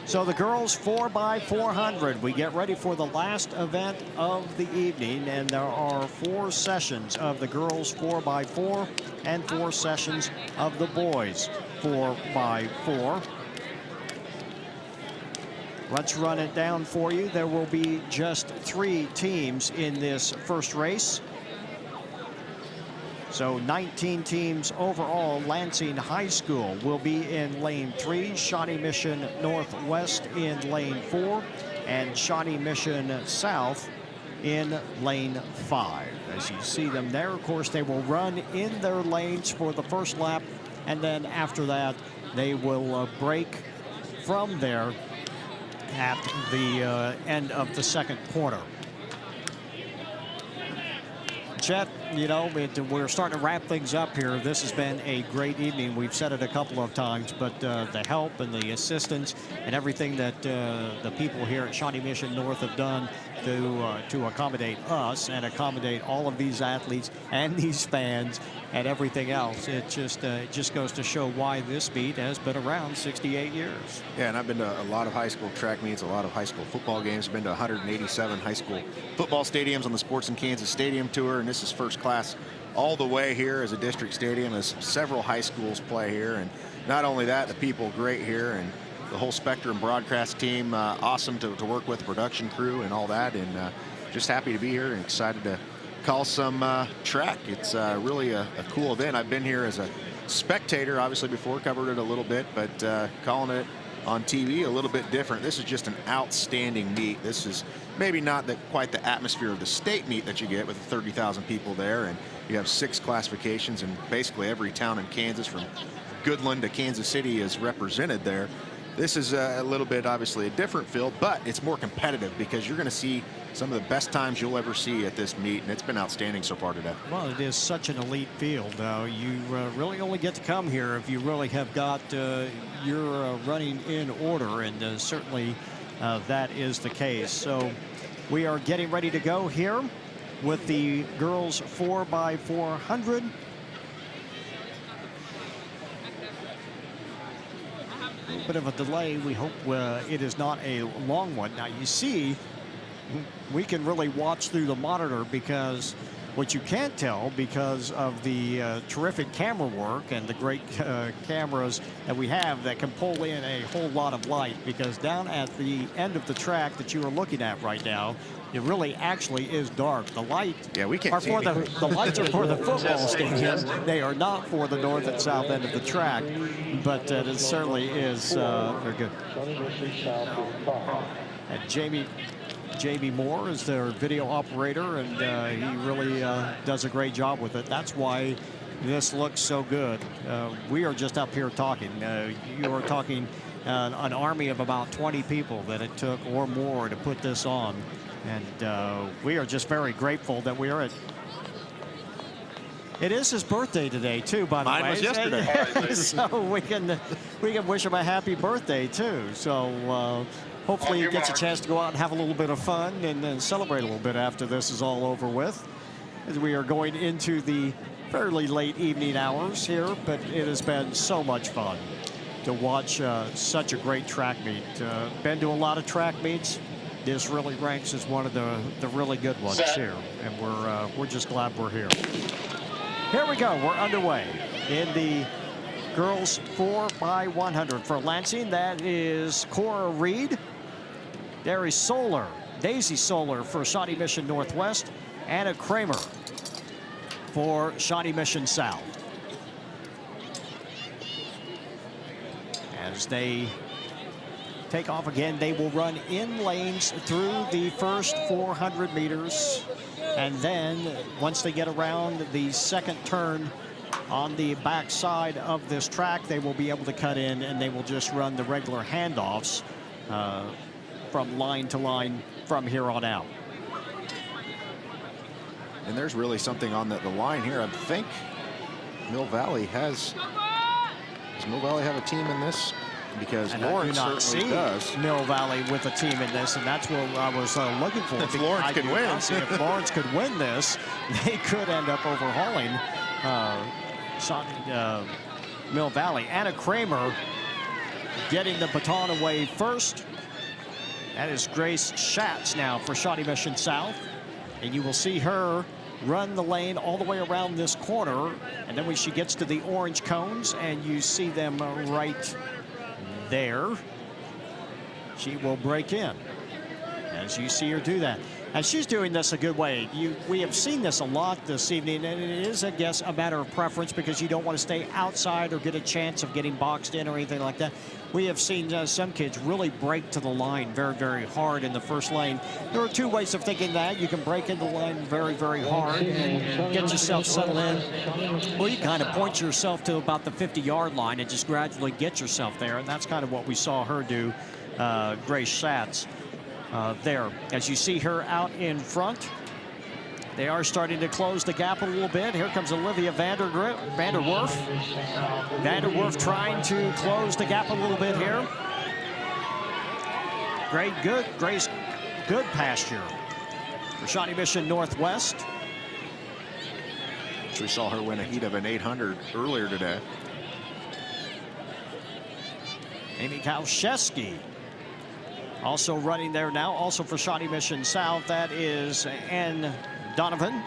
Speaker 12: So the girls 4x400, we get ready for the last event of the evening, and there are 4 sessions of the girls 4x4 and 4 sessions of the boys 4x4. Let's run it down for you. There will be just 3 teams in this first race. So 19 teams overall. Lansing High School will be in lane 3, Shawnee Mission Northwest in lane 4, and Shawnee Mission South in lane 5. As you see them there, of course, they will run in their lanes for the first lap, and then after that, they will break from there at the end of the second quarter. Chet, you know, we're starting to wrap things up here. This has been a great evening. We've said it a couple of times, but the help and the assistance and everything that the people here at Shawnee Mission North have done to accommodate us and accommodate all of these athletes and these fans and everything else. It just goes to show why this meet has been around 68 years.
Speaker 2: Yeah, and I've been to a lot of high school track meets, a lot of high school football games. I've been to 187 high school football stadiums on the Sports in Kansas Stadium Tour, and this is first class all the way here as a district stadium, as several high schools play here. And not only that, the people great here, and the whole Spectrum broadcast team, awesome to work with, the production crew and all that, and just happy to be here and excited to call some track. It's really a cool event. I've been here as a spectator, obviously, before, covered it a little bit, but calling it on TV a little bit different. This is just an outstanding meet. This is maybe not quite the atmosphere of the state meet that you get with 30,000 people there, and you have 6 classifications, and basically every town in Kansas from Goodland to Kansas City is represented there. This is a little bit, obviously, a different field, but it's more competitive because you're going to see some of the best times you'll ever see at this meet, and it's been outstanding so far today.
Speaker 12: Well, it is such an elite field. You really only get to come here if you really have got your running in order, and certainly that is the case. So we are getting ready to go here with the girls 4x400. A little bit of a delay. We hope it is not a long one. Now you see, we can really watch through the monitor, because what you can't tell, because of the terrific camera work and the great cameras that we have that can pull in a whole lot of light, because down at the end of the track that you are looking at right now, it really actually is dark. The light,
Speaker 2: yeah, we can't
Speaker 12: are for the lights are for the football stadium. They are not for the north and south end of the track, but it certainly is very good. And Jamie Moore is their video operator, and he really does a great job with it. That's why this looks so good. We are just up here talking. You are talking an army of about 20 people that it took or more to put this on. And we are just very grateful that we are at. It is his birthday today, too, by the way.
Speaker 2: Mine was yesterday.
Speaker 12: So we can wish him a happy birthday, too. So hopefully he gets a chance to go out and have a little bit of fun and then celebrate a little bit after this is all over with, as we are going into the fairly late evening hours here. But it has been so much fun to watch such a great track meet. Been to a lot of track meets. This really ranks as one of the really good ones here, and we're just glad we're here. Here we go. We're underway in the girls 4x100 for Lansing. That is Cora Reed, Daisy Solar for Shawnee Mission Northwest, Anna Kramer for Shawnee Mission South. As they take off again, they will run in lanes through the first 400 meters, and then once they get around the second turn on the back side of this track, they will be able to cut in, and they will just run the regular handoffs from line to line from here on out.
Speaker 2: And there's really something on the line here. I think Mill Valley does Mill Valley have a team in this? Because Lawrence certainly does.
Speaker 12: Mill Valley with a team in this, and that's what I was looking for.
Speaker 2: If Lawrence could win.
Speaker 12: If Lawrence could win this, they could end up overhauling Mill Valley. Anna Kramer getting the baton away first. That is Grace Schatz now for Shawnee Mission South. And you will see her run the lane all the way around this corner. And then when she gets to the orange cones, and you see them right there, she will break in as you see her do that. And she's doing this a good way. We have seen this a lot this evening, and it is, I guess, a matter of preference, because you don't want to stay outside or get a chance of getting boxed in or anything like that. We have seen some kids really break to the line very, very hard in the first lane. There are two ways of thinking that. You can break into the line very, very hard and get yourself settled in, or you kind of point yourself to about the 50-yard line and just gradually get yourself there. And that's kind of what we saw her do, Grace Schatz. There, as you see her out in front, They are starting to close the gap a little bit. Here comes Olivia Vanderwerf. Vanderwerf trying to close the gap a little bit here. Grace Goodpasture for Shawnee Mission Northwest.
Speaker 2: We saw her win a heat of an 800 earlier today.
Speaker 12: Amy Kalszewski also running there now, also for Shawnee Mission South. That is Ann Donovan.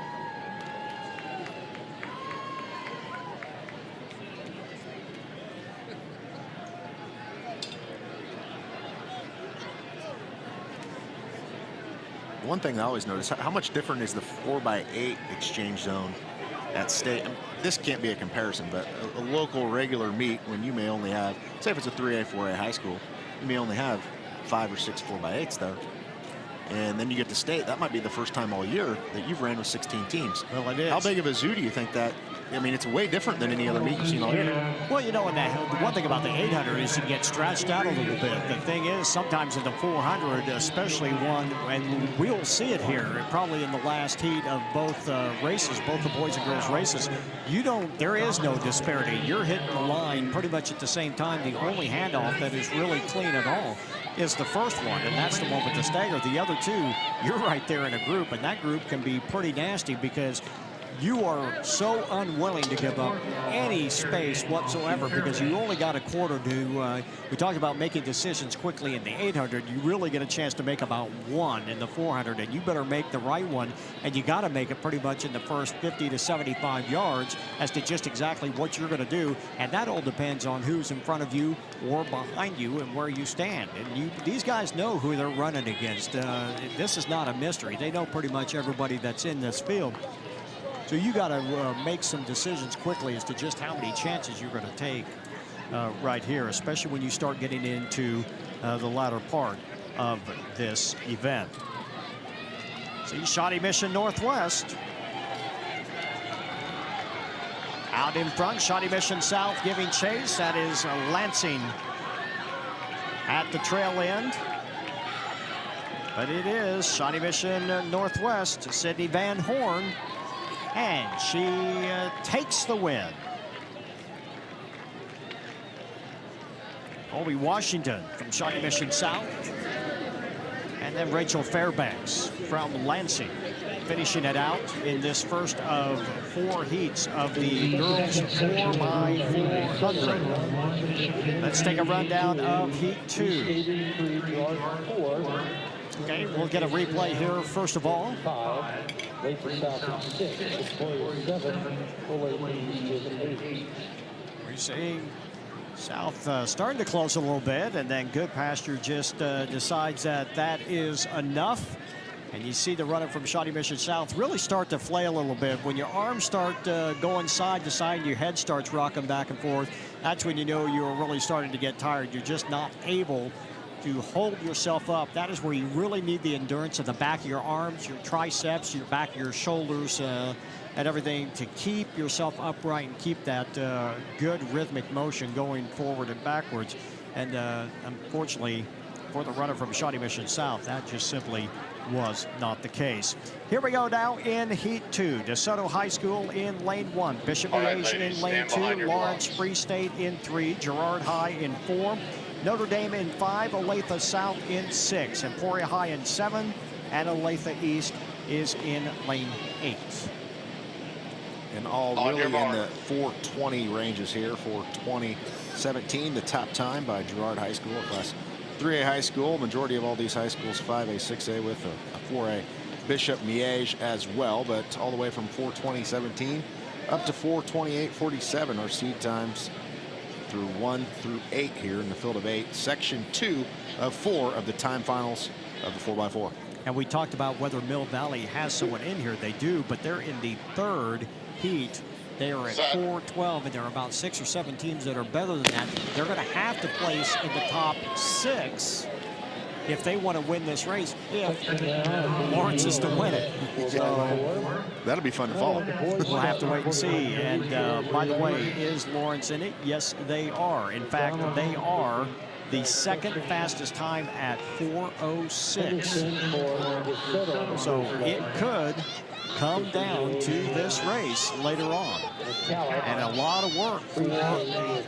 Speaker 2: One thing I always notice, how much different is the 4x8 exchange zone at state? I mean, this can't be a comparison, but a local regular meet, when you may only have, say if it's a 3A, 4A high school, you may only have 5 or 6 4x8s there. And then you get to state, that might be the first time all year that you've ran with 16 teams.
Speaker 12: Well, it is.
Speaker 2: How big of a zoo do you think that? I mean, it's way different than any other meet you've seen all year.
Speaker 12: Well, you know, the one thing about the 800 is you get stretched out a little bit. The thing is, sometimes in the 400, especially one, and we'll see it here, probably in the last heat of both races, both the boys and girls races, there is no disparity. You're hitting the line pretty much at the same time. The only handoff that is really clean at all is the first one, and that's the one with the stagger. The other two, you're right there in a group, and that group can be pretty nasty because you are so unwilling to give up any space whatsoever because you only got a quarter to, we talked about making decisions quickly in the 800. You really get a chance to make about one in the 400, and you better make the right one, and you got to make it pretty much in the first 50 to 75 yards as to just exactly what you're going to do, and that all depends on who's in front of you or behind you and where you stand. And these guys know who they're running against. This is not a mystery. They know pretty much everybody that's in this field. So you got to make some decisions quickly as to just how many chances you're going to take right here, especially when you start getting into the latter part of this event. See Shawnee Mission Northwest out in front. Shawnee Mission South giving chase. That is Lansing at the trail end. But it is Shawnee Mission Northwest, Sydney Van Horn. And she takes the win. Colby Washington from Shawnee Mission South. And then Rachel Fairbanks from Lansing, finishing it out in this first of 4 heats of the girls 4x400. Let's take a rundown of heat 2. Okay, we'll get a replay here first of all. We're seeing South starting to close a little bit, and then Goodpasture just decides that that is enough. And you see the runner from Shawnee Mission South really start to flail a little bit. When your arms start going side to side and your head starts rocking back and forth, that's when you know you're really starting to get tired. You're just not able to hold yourself up. That is where you really need the endurance of the back of your arms, your triceps, your back of your shoulders, and everything to keep yourself upright and keep that good rhythmic motion going forward and backwards. And unfortunately, for the runner from Shawnee Mission South, that just simply was not the case. Here we go now in Heat 2. DeSoto High School in Lane 1. Bishop Miege in Lane 2. Lawrence Free State in 3. Girard High in 4. Notre Dame in 5, Olathe South in 6, Emporia High in 7, and Olathe East is in Lane 8.
Speaker 2: And all really in the 4:20 ranges here. 4:20.17, the top time by Girard High School, class 3A high school. Majority of all these high schools 5A, 6A with a 4A Bishop Miege as well, but all the way from 4:20.17 up to 4:28.47 are seed times through 1 through 8 here in the field of 8, section 2 of 4 of the time finals of the 4x4.
Speaker 12: And we talked about whether Mill Valley has someone in here. They do, but they're in the 3rd heat. They are at 4:12, and there are about 6 or 7 teams that are better than that. They're going to have to place in the top 6 if they want to win this race, if Lawrence is to win it. So
Speaker 2: that'll be fun to follow.
Speaker 12: We'll have to wait and see. And by the way, is Lawrence in it? Yes, they are. In fact, they are the 2nd fastest time at 4:06. So it could come down to this race later on. And a lot of work for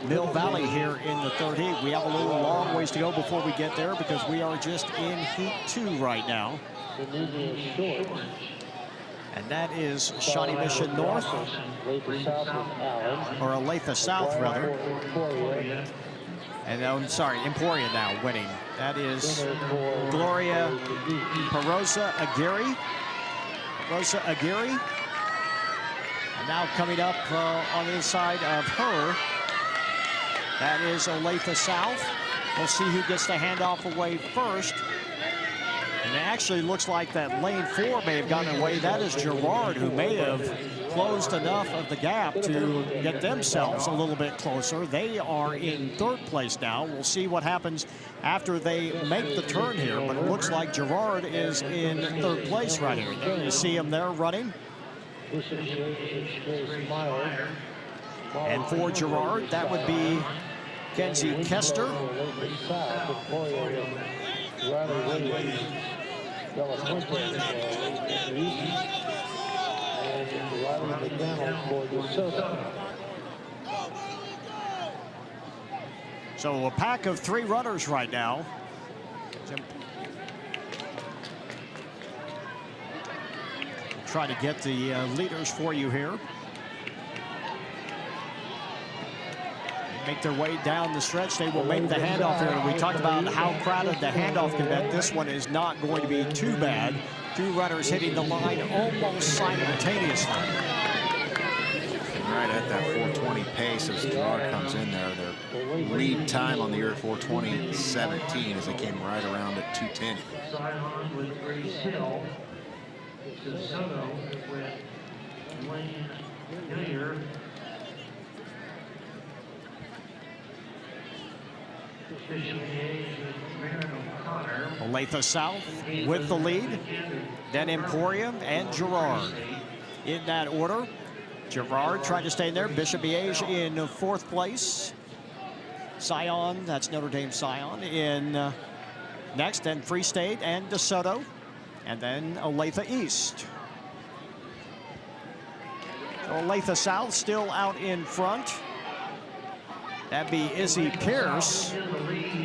Speaker 12: Mill Valley here in the third heat. We have a little long ways to go before we get there because we are just in heat 2 right now. And that is Shawnee Mission North, or Olathe South, rather. And I'm sorry, Emporia now winning. That is Gloria Perosa Aguirre. Rosa Aguirre. And now coming up on the inside of her, that is Olathe South. We'll see who gets the handoff away first. And it actually looks like that lane 4 may have gotten away. That is Girard, who may have closed enough of the gap to get themselves a little bit closer. They are in third place now. We'll see what happens after they make the turn here, but it looks like Girard is in third place right here. There you see him there running. And for Girard, that would be Kenzie Kester. So a pack of 3 runners right now. Try to get the leaders for you here. Make their way down the stretch. They will make the handoff here. We talked about how crowded the handoff can be. This one is not going to be too bad. 2 runners hitting the line almost simultaneously.
Speaker 2: Right at that 420 pace as Girard comes in there. Their lead time on the year at 420.17 as they came right around at 210.
Speaker 12: Olathe South with the lead, then Emporium and Girard in that order. Girard trying to stay in there. Bishop Miege in 4th place. Scion, that's Notre Dame Scion, in next, then Free State and DeSoto, and then Olathe East. Olathe South still out in front. That'd be Izzy Pierce.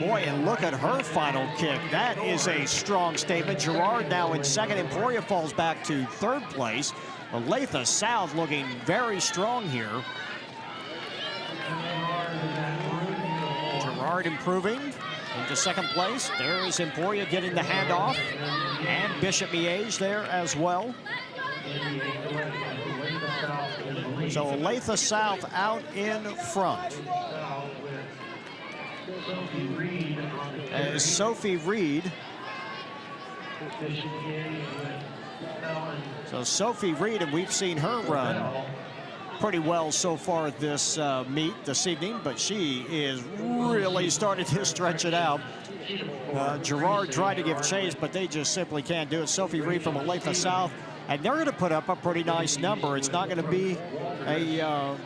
Speaker 12: Boy, and look at her final kick. That is a strong statement. Girard now in 2nd. Emporia falls back to 3rd place. Olathe South looking very strong here. Girard improving into 2nd place. There is Emporia getting the handoff. And Bishop Miege there as well. So Olathe South out in front. As Sophie Reed. So Sophie Reed, and we've seen her run pretty well so far this meet this evening, but she is really starting to stretch it out. Girard tried to give chase, but they just simply can't do it. Sophie Reed from Olathe South, and they're going to put up a pretty nice number. It's not going to be a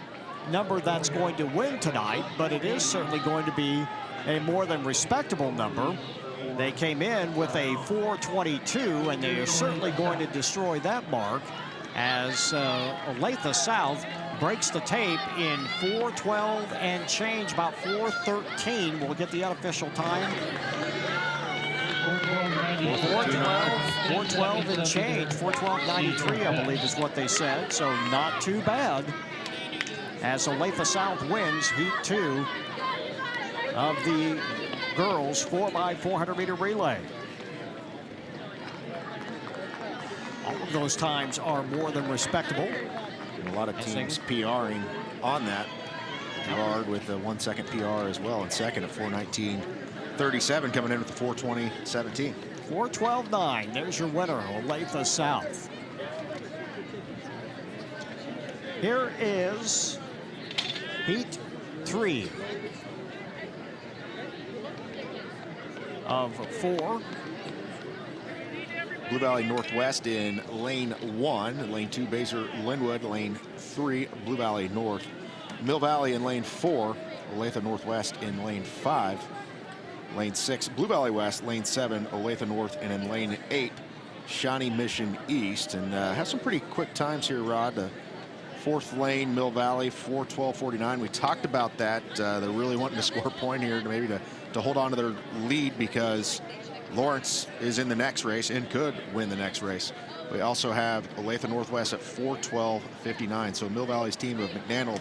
Speaker 12: number that's going to win tonight, but it is certainly going to be a more than respectable number. They came in with a 4:22, and they are certainly going to destroy that mark as Olathe South breaks the tape in 4:12 and change, about 4:13. We'll get the unofficial time. 4:12 and change, 4:12.93, I believe is what they said, so not too bad. As Olathe South wins Heat 2 of the girls 4x400 meter relay. All of those times are more than respectable.
Speaker 2: And a lot of teams PRing on that. Girard with a 1 second PR as well in 2nd at 4:19.37, coming in with the 4:20.17.
Speaker 12: 4:12.9. There's your winner, Olathe South. Here is Heat 3 of 4.
Speaker 2: Blue Valley Northwest in lane 1, lane 2 Baser Linwood, lane 3 Blue Valley North, Mill Valley in lane 4, Olathe Northwest in lane 5, lane 6 Blue Valley West, lane 7 Olathe North, and in lane 8 Shawnee Mission East, and have some pretty quick times here, Rod. Fourth lane, Mill Valley, 4:12:49. We talked about that. They're really wanting to score a point here to maybe to hold on to their lead, because Lawrence is in the next race and could win the next race. We also have Olathe Northwest at 4:12:59. So Mill Valley's team of McDaniel,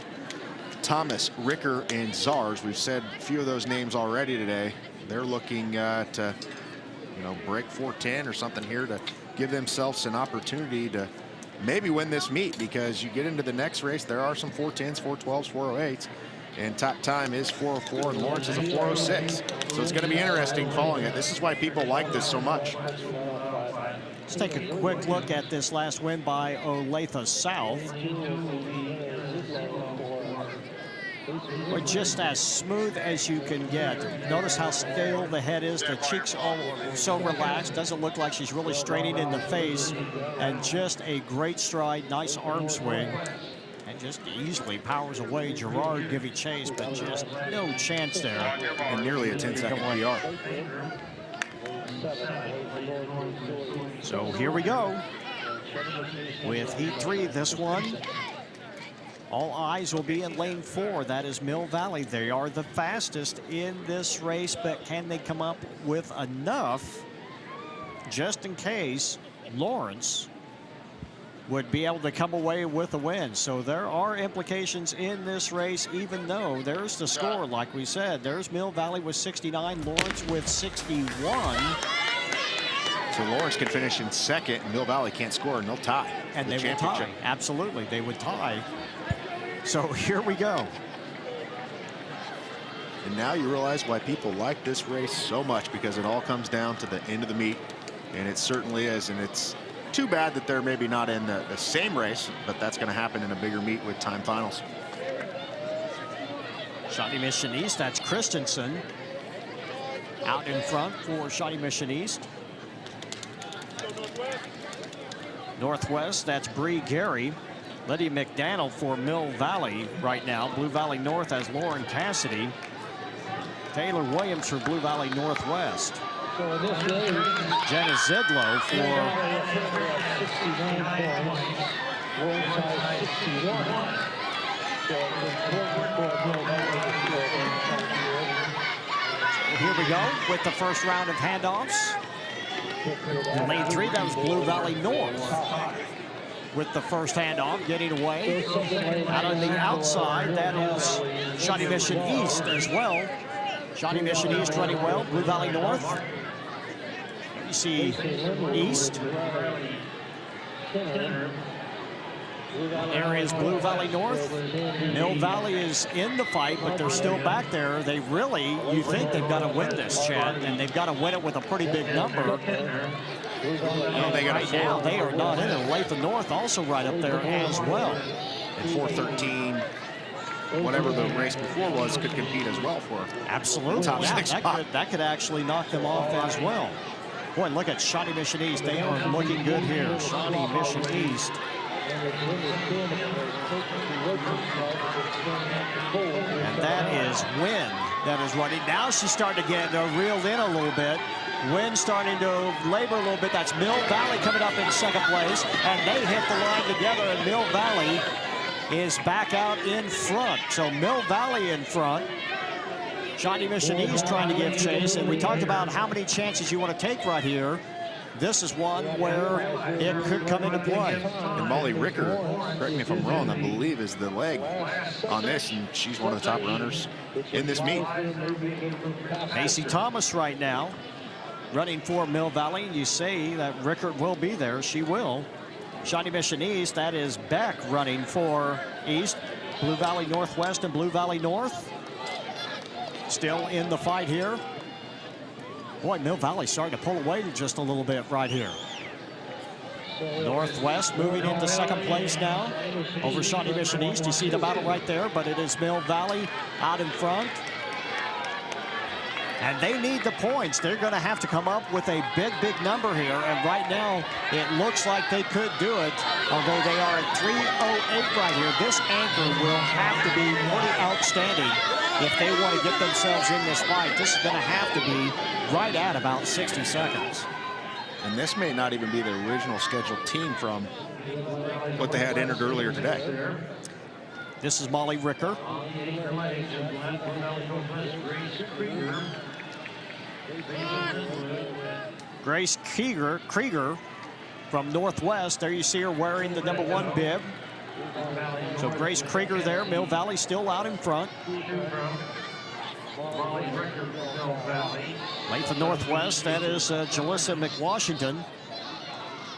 Speaker 2: Thomas, Ricker, and Zars. We've said a few of those names already today. They're looking to, break 4:10 or something here to give themselves an opportunity to maybe win this meet, because you get into the next race, there are some 4:10s, 4:12s, 4:08s, and top time is 4:04, and Lawrence is a 4:06. So it's going to be interesting following it. This is why people like this so much.
Speaker 12: Let's take a quick look at this last win by Olathe South. We're just as smooth as you can get. Notice how stale the head is. The cheeks all so relaxed. Doesn't look like she's really straining in the face. And just a great stride, nice arm swing. And just easily powers away Gerard giving chase, but just no chance there.
Speaker 2: And nearly a 10-second PR.
Speaker 12: So here we go with Heat 3, this one. All eyes will be in lane 4. That is Mill Valley. They are the fastest in this race, but can they come up with enough just in case Lawrence would be able to come away with a win? So there are implications in this race, even though there's the score, like we said. There's Mill Valley with 69, Lawrence with 61.
Speaker 2: So Lawrence can finish in second, and Mill Valley can't score, and they'll tie.
Speaker 12: And they would tie. Absolutely, they would tie. So here we go.
Speaker 2: And now you realize why people like this race so much, because it all comes down to the end of the meet, and it certainly is. And it's too bad that they're maybe not in the same race, but that's going to happen in a bigger meet with time finals.
Speaker 12: Shawnee Mission East, that's Christensen out in front for Shawnee Mission East. Northwest, that's Bree Gary. Lydia McDaniel for Mill Valley right now. Blue Valley North has Lauren Cassidy. Taylor Williams for Blue Valley Northwest. Jenna Zidlow for here we go with the first round of handoffs. In lane 3, that was Blue Valley North with the first handoff, getting away. Out on the outside, that is Shawnee Mission East as well. Shawnee Mission East running well. Blue Valley North. You see East. There is Blue Valley North. Mill Valley is in the fight, but they're still back there. They really, you think they've got to win this, Chad, and they've got to win it with a pretty big number. And right now, they are not in it. Olathe North also right up there as well.
Speaker 2: And 4:13, whatever the race before was, could compete as well for
Speaker 12: absolutely
Speaker 2: top six spot.
Speaker 12: That could actually knock them off as well. Boy, look at Shawnee Mission East. They are looking good here. Shawnee Mission East. And that is Wynn that is running. Now she's starting to get reeled in a little bit. Wynn starting to labor a little bit. That's Mill Valley coming up in second place. And they hit the line together, and Mill Valley is back out in front. So Mill Valley in front. Shawnee Mission East trying to give chase. And we talked about how many chances you want to take right here. This is one where it could come into play.
Speaker 2: And Molly Ricker, correct me if I'm wrong, I believe is the leg on this, and she's one of the top runners in this meet.
Speaker 12: Macy Thomas right now running for Mill Valley. You say that Rickert will be there. She will. Shawnee Mission East, that is Beck running for East. Blue Valley Northwest and Blue Valley North still in the fight here. Boy, Mill Valley starting to pull away just a little bit right here. Northwest moving into second place now over Shawnee Mission East. You see the battle right there, but it is Mill Valley out in front. And they need the points. They're going to have to come up with a big, big number here. And right now, it looks like they could do it. Although they are at 3:08 right here. This anchor will have to be pretty outstanding if they want to get themselves in this fight. This is going to have to be right at about 60 seconds.
Speaker 2: And this may not even be the original scheduled team from what they had entered earlier today.
Speaker 12: This is Molly Ricker. Grace Krieger from Northwest. There you see her wearing the #1 bib. So Grace Krieger there. Mill Valley still out in front. Latham Northwest, that is Jalissa McWashington.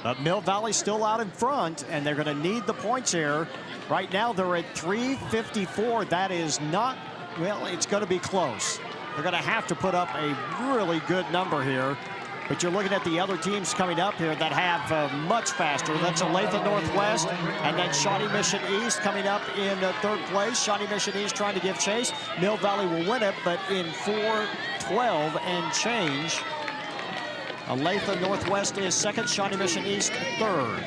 Speaker 12: But Mill Valley still out in front, and they're going to need the points here. Right now, they're at 354. That is not, well, it's going to be close. They're going to have to put up a really good number here. But you're looking at the other teams coming up here that have much faster. That's Olathe Northwest, and then Shawnee Mission East coming up in third place. Shawnee Mission East trying to give chase. Mill Valley will win it, but in 4:12 and change. Olathe Northwest is second, Shawnee Mission East third.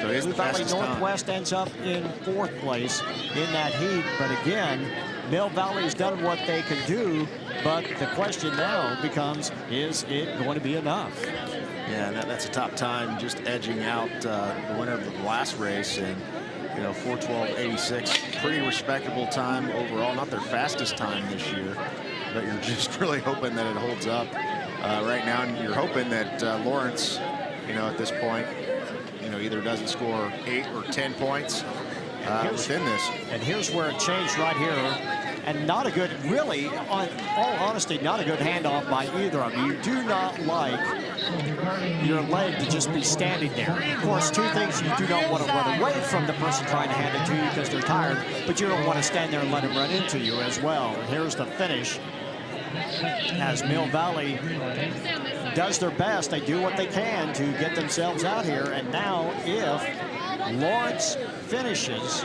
Speaker 2: So it is
Speaker 12: Blue
Speaker 2: the
Speaker 12: Valley
Speaker 2: fastest
Speaker 12: Northwest
Speaker 2: time.
Speaker 12: ends up in fourth place in that heat. But again, Mill Valley's done what they can do. But the question now becomes, is it going to be enough?
Speaker 2: Yeah, that's a top time, just edging out the winner of the last race. And, you know, 4:12.86, pretty respectable time overall. Not their fastest time this year, but you're just really hoping that it holds up right now. And you're hoping that Lawrence, you know, at this point, you know, either doesn't score 8 or 10 points within this.
Speaker 12: And here's where it changed right here. And not a good, really, on all honesty, not a good handoff by either of them. You do not like your leg to just be standing there. Of course, two things: you do not want to run away from the person trying to hand it to you because they're tired, but you don't want to stand there and let them run into you as well. And here's the finish as Mill Valley does their best. They do what they can to get themselves out here. And now if Lawrence finishes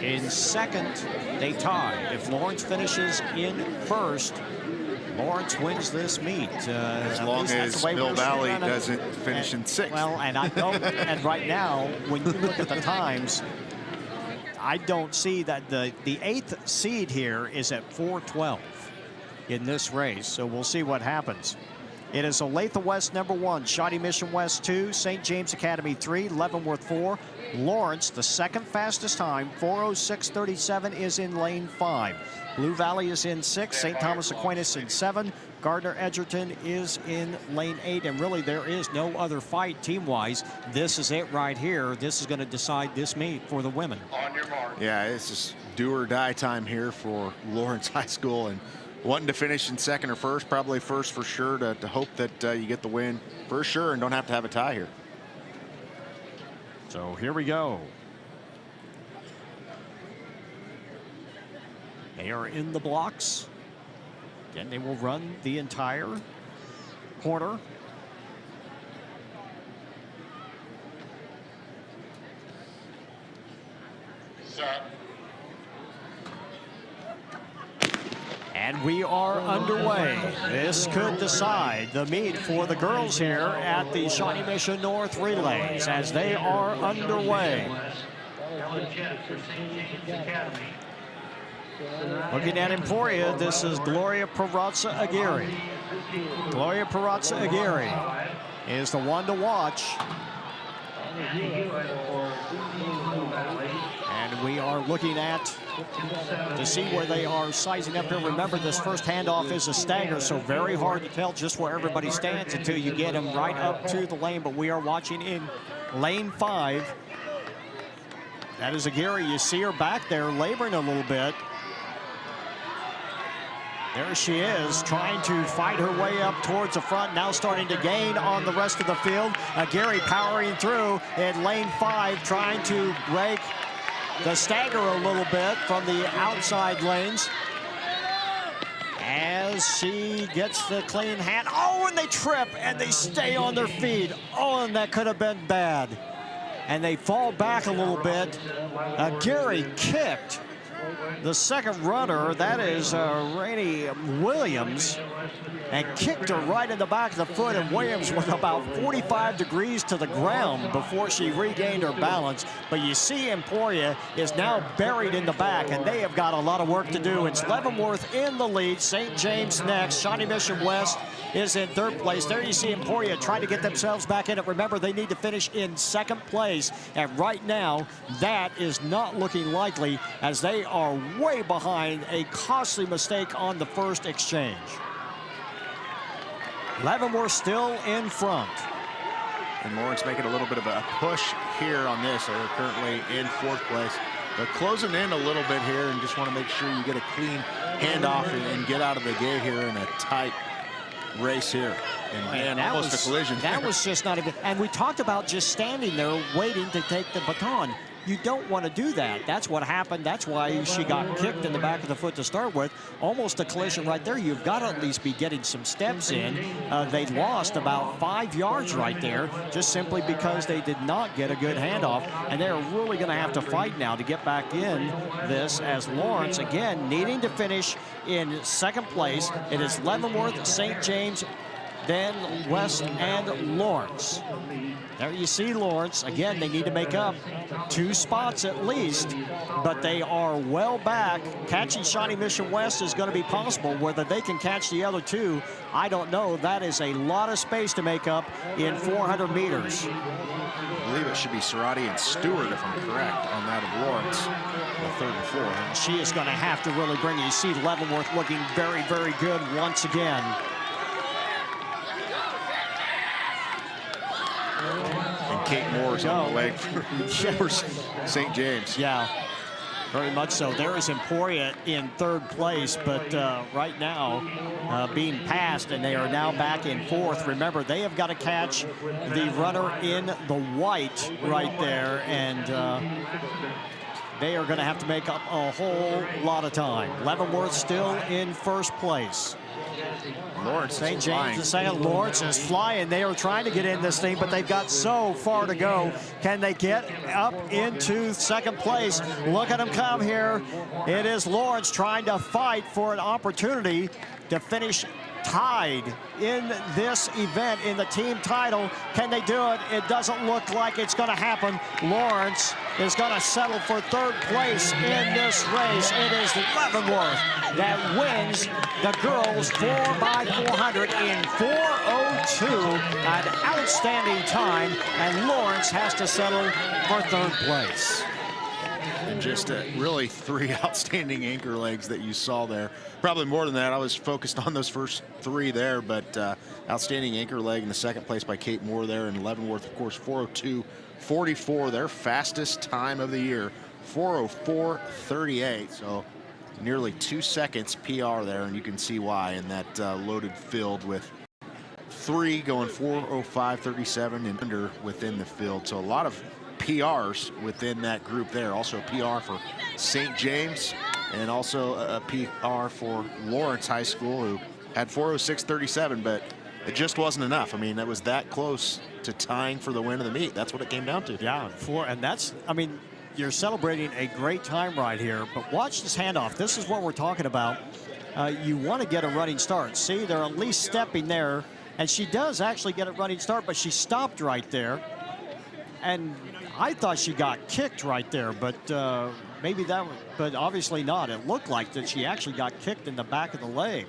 Speaker 12: in second, they tie. If Lawrence finishes in first, Lawrence wins this meet.
Speaker 2: As long as Mill Valley doesn't finish in sixth.
Speaker 12: Well, and I don't. And right now, when you look at the times, I don't see that the 8th seed here is at 4:12 in this race. So we'll see what happens. It is Olathe West #1, Shawnee Mission West 2, St. James Academy 3, Leavenworth 4. Lawrence, the second fastest time, 4:06.37 is in lane 5. Blue Valley is in 6, St. Thomas Aquinas in 7, Gardner Edgerton is in lane 8, and really there is no other fight team-wise. This is it right here. This is going to decide this meet for the women.
Speaker 10: On your mark.
Speaker 2: Yeah, it's just do or die time here for Lawrence High School, and wanting to finish in second or first, probably first for sure, to hope that you get the win for sure and don't have to have a tie here.
Speaker 12: So here we go. They are in the blocks. Again, they will run the entire corner.
Speaker 10: Set.
Speaker 12: And we are underway. This could decide the meet for the girls here at the Shawnee Mission North Relays as they are underway. Looking at Emporia, this is Gloria Perazza Aguirre. Gloria Perazza Aguirre is the one to watch. And we are looking at to see where they are sizing up here. Remember, this first handoff is a stagger, so very hard to tell just where everybody stands until you get them right up to the lane. But we are watching in lane 5. That is Aguirre. You see her back there laboring a little bit. There she is, trying to fight her way up towards the front, now starting to gain on the rest of the field. Aguirre powering through in lane 5, trying to break the stagger a little bit from the outside lanes. As she gets the clean hand. Oh, and they trip, and they stay on their feet. Oh, and that could have been bad. And they fall back a little bit. Aguirre kicked the second runner, that is Rainey Williams, and kicked her right in the back of the foot, and Williams was about 45 degrees to the ground before she regained her balance. But you see Emporia is now buried in the back, and they have got a lot of work to do. It's Leavenworth in the lead, St. James next, Shawnee Mission West is in third place. There you see Emporia trying to get themselves back in it. Remember, they need to finish in second place, and right now that is not looking likely, as they are way behind a costly mistake on the first exchange. Leavenworth still in front.
Speaker 2: And Lawrence making a little bit of a push here on this. They're currently in fourth place. They're closing in a little bit here and just want to make sure you get a clean handoff and get out of the gate here in a tight race here. And almost a collision.
Speaker 12: That was just not even, and we talked about just standing there waiting to take the baton. You don't want to do that. That's what happened. That's why she got kicked in the back of the foot to start with. Almost a collision right there. You've got to at least be getting some steps in. They lost about 5 yards right there, just simply because they did not get a good handoff. And they're really going to have to fight now to get back in this, as Lawrence, again, needing to finish in second place. It is Leavenworth, St. James, then West and Lawrence. There you see Lawrence. Again, they need to make up 2 spots at least, but they are well back. Catching Shawnee Mission West is going to be possible. Whether they can catch the other 2, I don't know. That is a lot of space to make up in 400 meters.
Speaker 2: I believe it should be Cerati and Stewart, if I'm correct, on that of Lawrence, the 3rd and 4th.
Speaker 12: She is going to have to really bring it. You see Leavenworth looking very, very good once again.
Speaker 2: And Kate Moore's on the leg for St. James.
Speaker 12: Yeah, very much so. There is Emporia in 3rd place, but right now being passed, and they are now back in 4th. Remember, they have got to catch the runner in the white right there, and they are going to have to make up a whole lot of time. Leavenworth still in 1st place.
Speaker 2: Lawrence
Speaker 12: St. James the second. Lawrence is flying. They are trying to get in this thing, but they've got so far to go. Can they get up into 2nd place? Look at them come here. It is Lawrence trying to fight for an opportunity to finish tied in this event in the team title. Can they do it? It doesn't look like it's going to happen. Lawrence is going to settle for 3rd place in this race. It is Leavenworth that wins the girls 4x400 in 4:02. An outstanding time, and Lawrence has to settle for 3rd place.
Speaker 2: And just really 3 outstanding anchor legs that you saw there. Probably more than that. I was focused on those first 3 there, but outstanding anchor leg in the 2nd place by Kate Moore there, and Leavenworth, of course, 4:02.44, their fastest time of the year, 4:04.38. So nearly 2 seconds PR there, and you can see why in that loaded field with 3 going 4:05.37 and under within the field. So a lot of PRs within that group there. Also a PR for St. James, and also a PR for Lawrence High School, who had 4:06.37, but it just wasn't enough. I mean, that was that close to tying for the win of the meet. That's what it came down to.
Speaker 12: Yeah, and that's, I mean, you're celebrating a great time right here, but watch this handoff. This is what we're talking about. You want to get a running start. See, they're at least stepping there, and she does actually get a running start, but she stopped right there. And I thought she got kicked right there, but maybe that, but obviously not. It looked like that she actually got kicked in the back of the leg,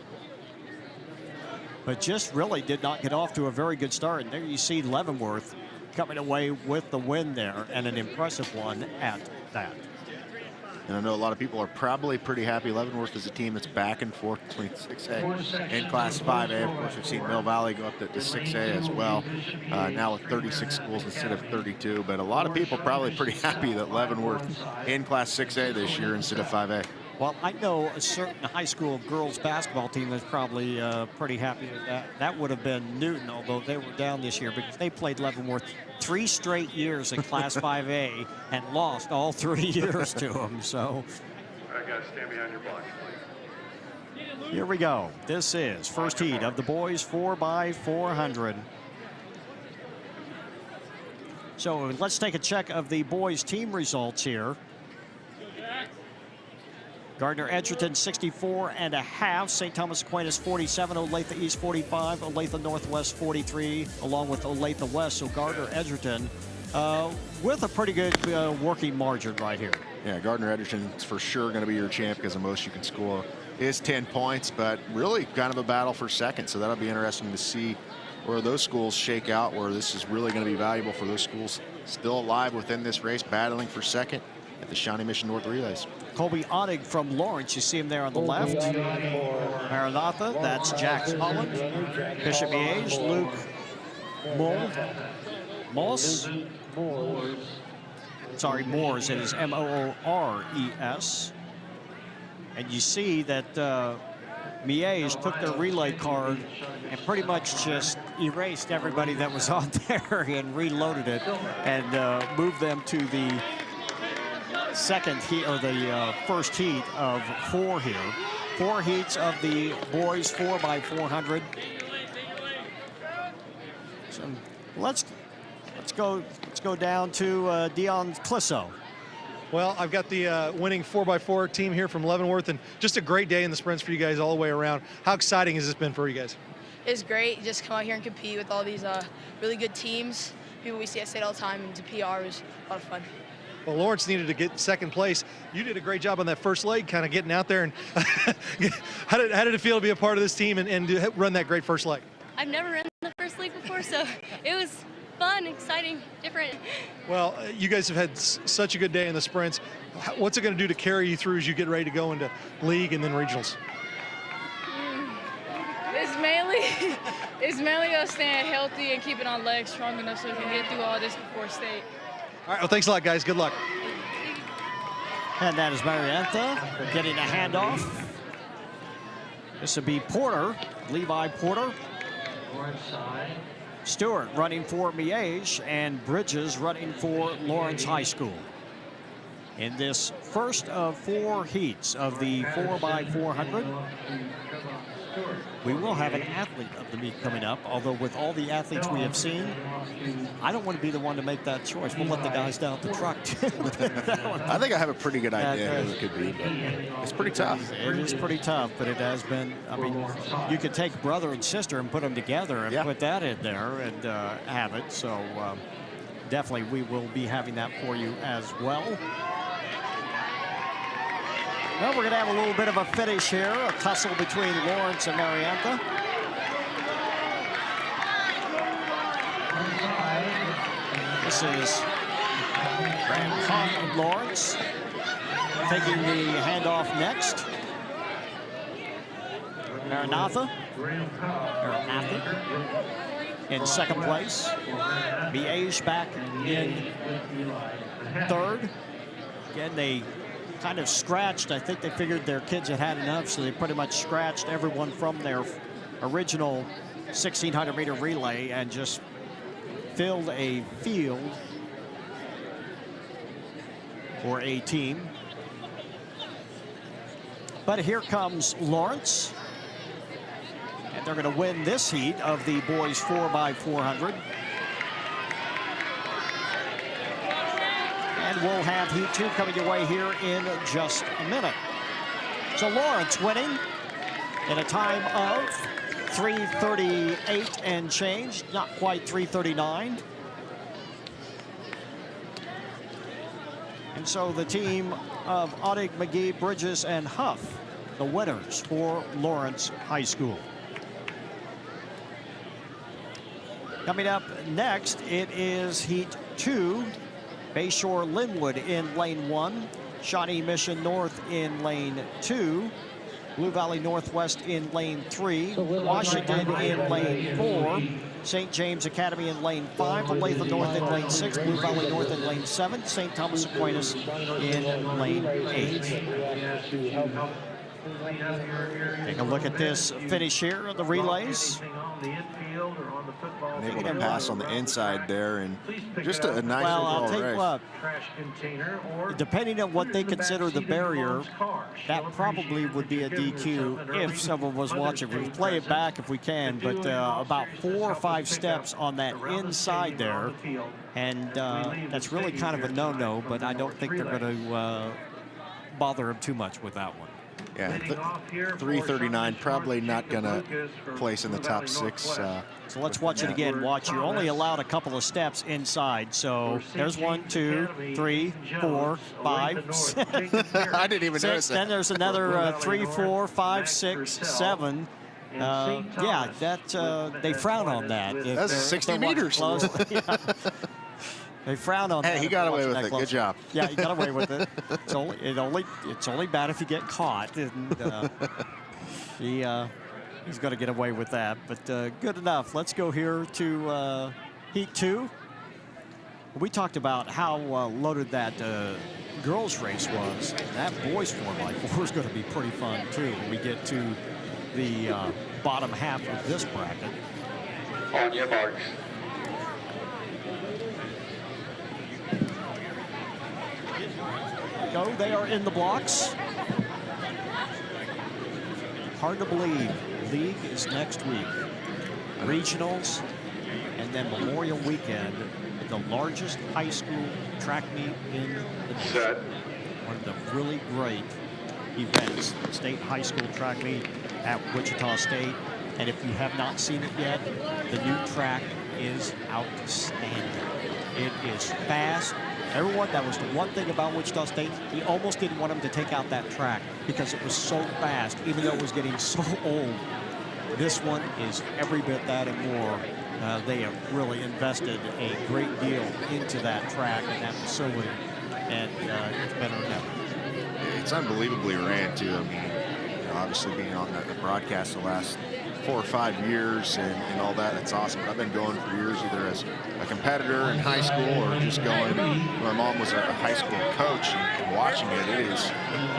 Speaker 12: but just really did not get off to a very good start. And there you see Leavenworth coming away with the win there, and an impressive one at that.
Speaker 2: And I know a lot of people are probably pretty happy. Leavenworth is a team that's back and forth between 6A and Class 5A. Of course, we've seen Mill Valley go up to 6A as well, now with 36 schools instead of 32. But a lot of people probably pretty happy that Leavenworth in Class 6A this year instead of 5A.
Speaker 12: Well, I know a certain high school girls basketball team that's probably pretty happy with that. That would have been Newton, although they were down this year, because they played Leavenworth 3 straight years in Class 5A and lost all 3 years to them. So,
Speaker 10: All right, guys, stand behind your blocks, please.
Speaker 12: Here we go. This is first heat of the boys 4x400. So let's take a check of the boys team results here. Gardner Edgerton 64.5, St. Thomas Aquinas 47, Olathe East 45, Olathe Northwest 43, along with Olathe West. So Gardner Edgerton with a pretty good working margin right here.
Speaker 2: Yeah, Gardner Edgerton's for sure going to be your champ because the most you can score is 10 points, but really kind of a battle for second. So that'll be interesting to see where those schools shake out, where this is really going to be valuable for those schools still alive within this race, battling for second at the Shawnee Mission North Relays.
Speaker 12: Colby Ottig from Lawrence, you see him there on the left. Maranatha, that's Jack Holland. Bishop Miege, Luke Moores. Sorry, Moores, it is M-O-O-R-E-S. And you see that Miege took their relay card and pretty much just erased everybody that was on there and reloaded it and moved them to the second heat, or the first heat of 4 here. 4 heats of the boys 4x400. So let's go down to Dion Clisso.
Speaker 3: Well, I've got the winning 4x4 team here from Leavenworth, and just a great day in the sprints for you guys all the way around. How exciting has this been for you guys?
Speaker 20: It's great. Just come out here and compete with all these really good teams, people we see at state all the time, and to PR was a lot of fun.
Speaker 3: Well, Lawrence needed to get second place. You did a great job on that first leg, kind of getting out there. And how did it feel to be a part of this team and to run that great first leg?
Speaker 5: I've never run the first leg before, so it was fun, exciting, different.
Speaker 3: Well, you guys have had such a good day in the sprints. What's it going to do to carry you through as you get ready to go into league and then regionals?
Speaker 22: It's mainly us staying healthy and keeping our legs strong enough so we can get through all this before state.
Speaker 3: All right, well, thanks a lot, guys. Good luck.
Speaker 12: And that is Mariantha getting a handoff. This will be Porter, Levi Porter. Stewart running for Miege, and Bridges running for Lawrence High School. In this first of 4 heats of the 4x400, we will have an athlete of the meet coming up, although with all the athletes we have seen, I don't want to be the one to make that choice. We'll let the guys down at the truck
Speaker 2: I think I have a pretty good idea who it could be, but it's pretty tough.
Speaker 12: It is pretty tough, but it has been, I mean, you could take brother and sister and put them together and put that in there and have it. So definitely we will be having that for you as well. Well, we're going to have a little bit of a finish here, a tussle between Lawrence and Mariantha. This is Graham Hunt of Lawrence taking the handoff next. Maranatha in second place. Miege back in third. Again, they kind of scratched. I think they figured their kids had had enough, so they pretty much scratched everyone from their original 1,600-meter relay and just filled a field for a team. But here comes Lawrence, and they're going to win this heat of the boys 4x400. And we'll have heat 2 coming your way here in just a minute. So Lawrence winning in a time of 3:38 and change, not quite 3:39. And so the team of Ottig, McGee, Bridges, and Huff, the winners for Lawrence High School. Coming up next, it is heat 2. Bayshore Linwood in lane 1, Shawnee Mission North in lane 2, Blue Valley Northwest in lane 3, Washington in lane 4, St. James Academy in lane 5, Olathe North in lane 6, Blue Valley North in lane 7, St. Thomas Aquinas in lane 8. Take a look at this finish here of the relays.
Speaker 2: Able to pass on the inside there, and just a nice overall race.
Speaker 12: Well, I'll tell you what, depending on what they consider the barrier, that probably would be a DQ if someone was watching. We play it back if we can, but about 4 or 5 steps on that inside there, and that's really kind of a no-no, but I don't think they're going to bother him too much with that one.
Speaker 2: Yeah, 339, probably not going to place in the top 6.
Speaker 12: So let's watch it again. Watch, you're only allowed a couple of steps inside. So there's 1, 2, 3, 4, 5, 6.
Speaker 2: I didn't even notice that.
Speaker 12: Then there's another 3, 4, 5, 6, 7. Yeah, that they frown on that.
Speaker 2: That's 60 meters.
Speaker 12: Yeah. They frown on that.
Speaker 2: Hey, he got away with it. Good job.
Speaker 12: Yeah, he got away with it. It's only bad if you get caught. And, he's going to get away with that. But good enough. Let's go here to Heat 2. We talked about how loaded that girls' race was. That boys' 4x4 is going to be pretty fun, too, when we get to the bottom half of this bracket.
Speaker 10: On your marks.
Speaker 12: Go, they are in the blocks. Hard to believe. League is next week. Regionals, and then Memorial Weekend, the largest high school track meet in the nation. One of the really great events, state high school track meet at Wichita State. And if you have not seen it yet, the new track is outstanding. It is fast. Everyone, that was the one thing about Wichita State. He almost didn't want him to take out that track because it was so fast, even though it was getting so old. This one is every bit that and more. They have really invested a great deal into that track and that facility, and it's better than ever.
Speaker 2: It's unbelievably ran, too. I mean, obviously being on the broadcast the last 4 or 5 years and all that, it's awesome. But I've been going for years, either as a competitor in high school or just going. My mom was a high school coach, and watching it, it is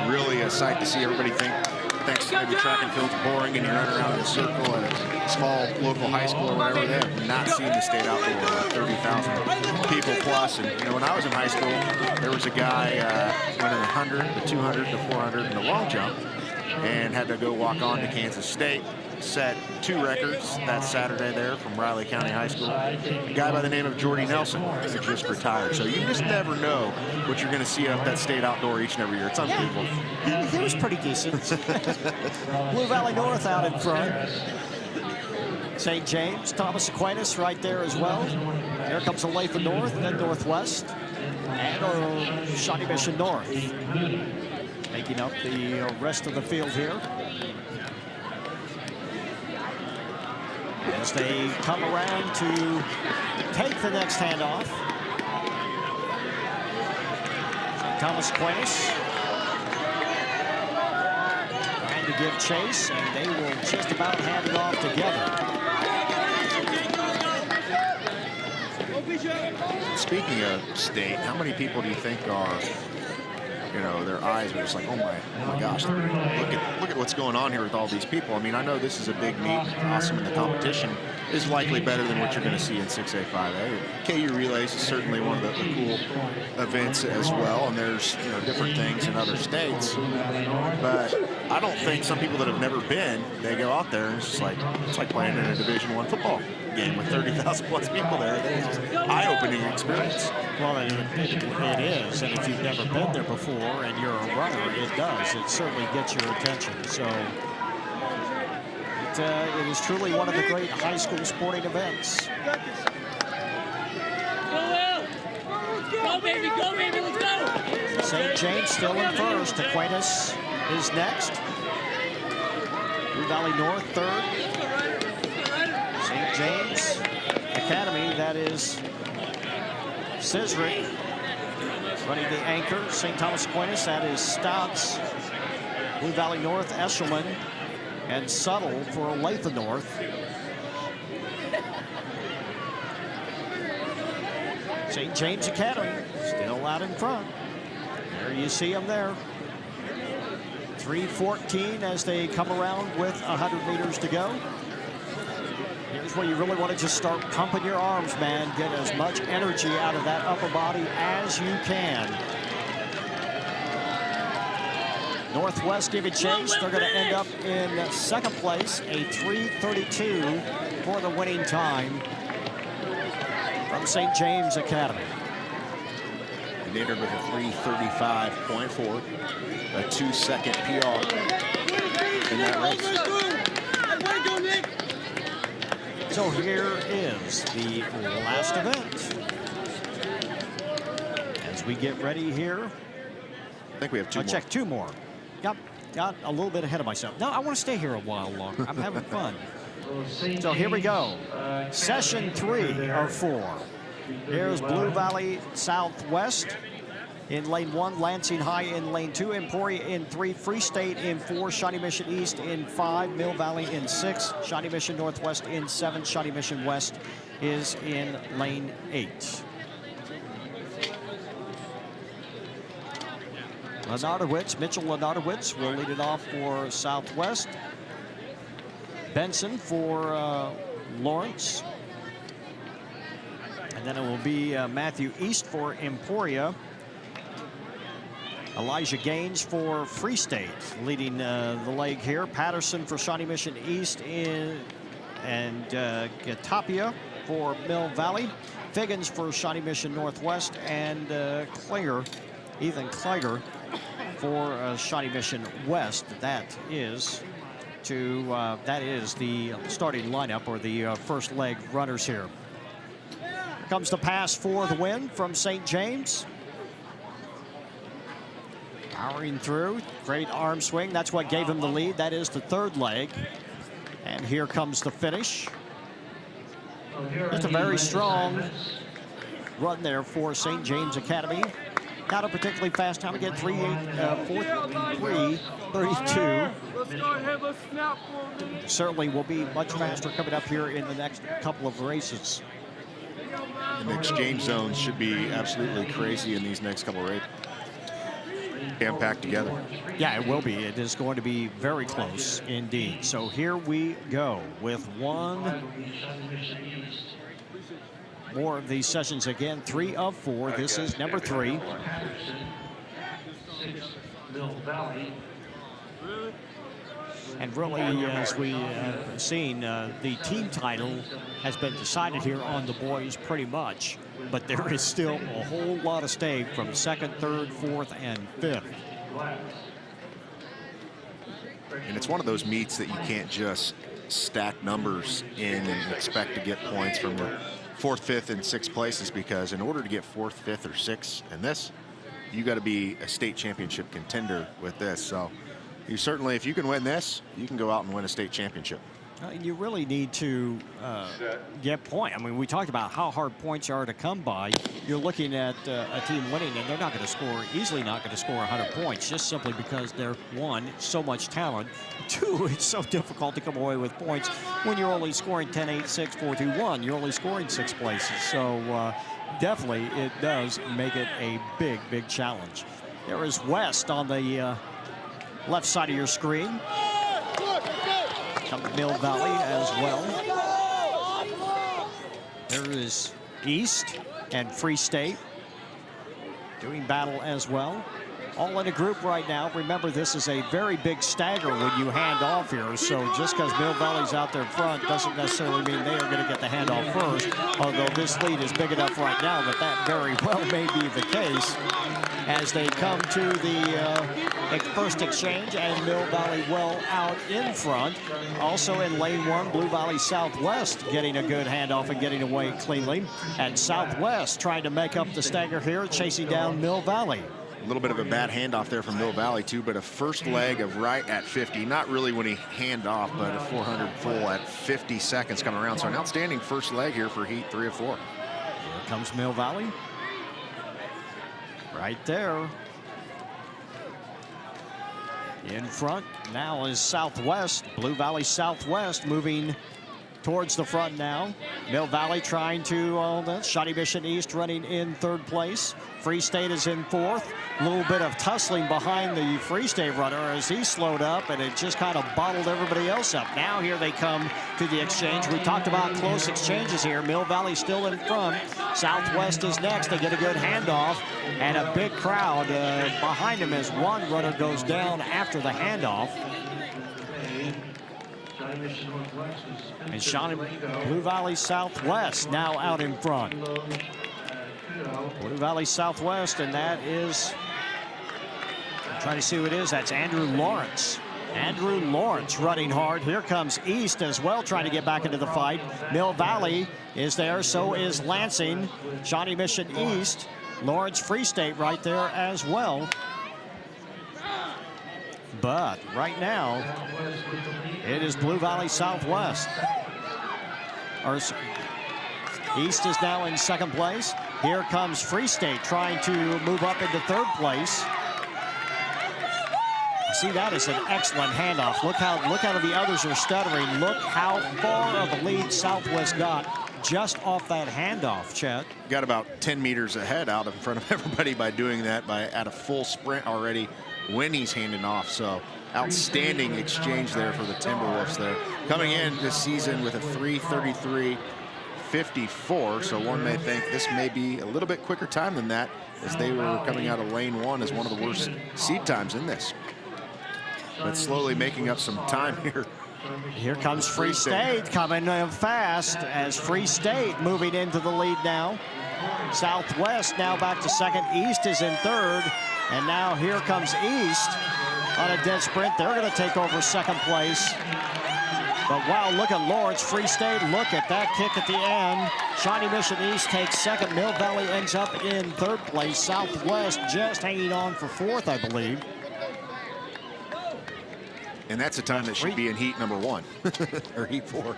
Speaker 2: really a sight to see. Everybody thinks maybe track and field's boring and you run around in a circle at a small local high school or whatever. They have not seen the state outdoor, 30,000 people plus. And when I was in high school, there was a guy went in the 100, the 200, the 400, and the long jump, and had to go walk on to Kansas State. Set 2 records that Saturday there from Riley County High School. A guy by the name of Jordy Nelson who just retired. So you just never know what you're going to see up that state outdoor each and every year. It's unbelievable.
Speaker 12: Yeah, he was pretty decent. Blue Valley North out in front. St. James, Thomas Aquinas right there as well. Here comes Olathe North, then Northwest, and Shawnee Mission North. Making up the rest of the field here. As they come around to take the next handoff. Thomas Aquinas trying to give chase, and they will just about hand it off together.
Speaker 2: Speaking of state, how many people do you think are, their eyes are just like, oh my gosh, look at what's going on here with all these people. I mean, I know this is a big meet, awesome, and the competition is likely better than what you're going to see in 6A, 5A. KU Relays is certainly one of the cool events as well, and there's different things in other states. But I don't think some people that have never been, they go out there and it's like playing in a Division I football game with 30,000 plus people there. It's an eye-opening experience.
Speaker 12: Well, it is, and if you've never been there before and you're a runner, it does. It certainly gets your attention. So it is truly one of the great high school sporting events.
Speaker 11: Go, baby, let's go!
Speaker 12: St. James still in first. Aquinas is next. Blue Valley North third. St. James Academy, that is Cizric running the anchor. St. Thomas Aquinas, that is Stouts. Blue Valley North, Eshelman, and Subtle for Olathe North. St. James Academy still out in front. There you see them there. 3:14 as they come around with 100 meters to go. Here's where you really want to just start pumping your arms, man. Get as much energy out of that upper body as you can. Northwest giving chase. They're going to end up in second place, a 3:32 for the winning time from St. James Academy.
Speaker 2: and entered with a 3:35.4, a 2-second PR in that race.
Speaker 12: So here is the last event. As we get ready here.
Speaker 2: I think we have two more.
Speaker 12: Check 2 more. Got a little bit ahead of myself. No, I want to stay here a while longer. I'm having fun. So here we go. Session 3 of 4. Here's Blue Valley Southwest in lane 1, Lansing High in lane 2, Emporia in 3, Free State in 4, Shawnee Mission East in 5, Mill Valley in 6, Shawnee Mission Northwest in 7, Shawnee Mission West is in lane 8. Mitchell Lenardowitz will lead it off for Southwest. Benson for Lawrence. And then it will be Matthew East for Emporia. Elijah Gaines for Free State leading the leg here. Patterson for Shawnee Mission East and Gatapia for Mill Valley. Figgins for Shawnee Mission Northwest, and Ethan Kleiger for Shawnee Mission West. That is the starting lineup, or the first leg runners here. Comes the pass for the win from St. James. Powering through, great arm swing. That's what gave him the lead. That is the third leg. And here comes the finish. Just a very strong run there for St. James Academy. Not a particularly fast time again, 3:32. Certainly will be much faster coming up here in the next couple of races.
Speaker 2: The exchange zones should be absolutely crazy in these next couple of races. Jam-packed together.
Speaker 12: Yeah, it will be. It is going to be very close indeed. So here we go with one more of these sessions again. 3 of 4. This is number 3. And really, as we have seen, the team title has been decided here on the boys pretty much. But there is still a whole lot of stake from 2nd, 3rd, 4th, and 5th.
Speaker 2: And it's one of those meets that you can't just stack numbers in and expect to get points from the 4th, 5th, and 6th places, because in order to get 4th, 5th, or 6th in this, you got to be a state championship contender with this. So you certainly, if you can win this, you can go out and win a state championship.
Speaker 12: You really need to get points. I mean, we talked about how hard points are to come by. You're looking at a team winning, and they're not going to score, easily not going to score 100 points, just simply because they're, 1, so much talent. 2, it's so difficult to come away with points when you're only scoring 10, 8, 6, 4, 2, 1. You're only scoring 6 places. So definitely it does make it a big, big challenge. There is West on the left side of your screen. Come to Mill Valley as well. There is East and Free State doing battle as well. All in a group right now. Remember, this is a very big stagger when you hand off here. So just because Mill Valley's out there front doesn't necessarily mean they are going to get the handoff first. Although this lead is big enough right now that that very well may be the case as they come to the first exchange, and Mill Valley well out in front. Also in lane 1, Blue Valley Southwest getting a good handoff and getting away cleanly. And Southwest trying to make up the stagger here, chasing down Mill Valley.
Speaker 2: A little bit of a bad handoff there from Mill Valley too, but a first leg of right at 50. Not really when he hand off, but a 400 full at 50 seconds coming around. So an outstanding first leg here for heat 3 of 4.
Speaker 12: Here comes Mill Valley. Right there. In front now is Southwest. Blue Valley Southwest moving towards the front now. Mill Valley trying to, Shawnee Mission East running in 3rd place. Free State is in 4th. A little bit of tussling behind the Free State runner as he slowed up, and it just kind of bottled everybody else up. Now here they come to the exchange. We talked about close exchanges here. Mill Valley still in front. Southwest is next. They get a good handoff, and a big crowd behind him as one runner goes down after the handoff. And Shawnee Blue Valley Southwest now out in front. Blue Valley Southwest, and that is, I'm trying to see who it is. That's Andrew Lawrence. Andrew Lawrence running hard. Here comes East as well, trying to get back into the fight. Mill Valley is there, so is Lansing. Shawnee Mission East. Lawrence Free State right there as well. But right now, it is Blue Valley Southwest. East is now in second place. Here comes Free State trying to move up into third place. See, that is an excellent handoff. Look how the others are stuttering. Look how far of a lead Southwest got just off that handoff, Chet.
Speaker 2: Got about 10 meters ahead out in front of everybody by doing that, at a full sprint already when he's handing off. So outstanding exchange there for the Timberwolves there. Coming in this season with a 3:33.54, so one may think this may be a little bit quicker time than that, as they were coming out of lane 1 as one of the worst seed times in this. But slowly making up some time here.
Speaker 12: Here comes Free State coming fast, as Free State moving into the lead now. Southwest now back to second. East is in third. And now here comes East on a dead sprint. They're going to take over second place. But wow, look at Lawrence Free State. Look at that kick at the end. Shawnee Mission East takes second. Mill Valley ends up in third place. Southwest just hanging on for fourth, I believe.
Speaker 2: And that's a time that should be in heat number 1 or heat 4.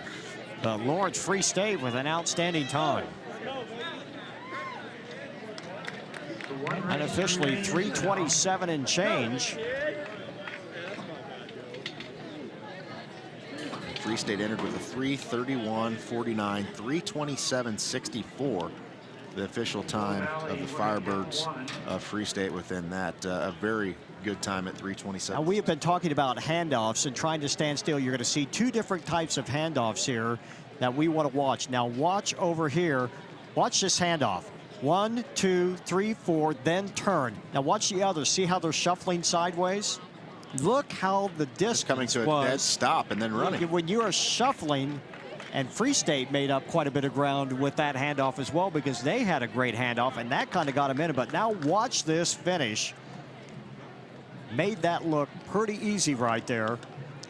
Speaker 12: But Lawrence Free State with an outstanding time. Unofficially 3:27 and change.
Speaker 2: Free State entered with a 3:31.49, 3:27.64. The official time of the Firebirds of Free State within that. A very good time at 3:27.
Speaker 12: Now, we have been talking about handoffs and trying to stand still. You're going to see two different types of handoffs here that we want to watch. Now watch over here. Watch this handoff. 1, 2, 3, 4, then turn. Now watch the others. See how they're shuffling sideways? Look how the distance
Speaker 2: coming to a dead stop and then running.
Speaker 12: When you are shuffling, and Free State made up quite a bit of ground with that handoff as well, because they had a great handoff, and that kind of got them in. But now watch this finish. Made that look pretty easy right there.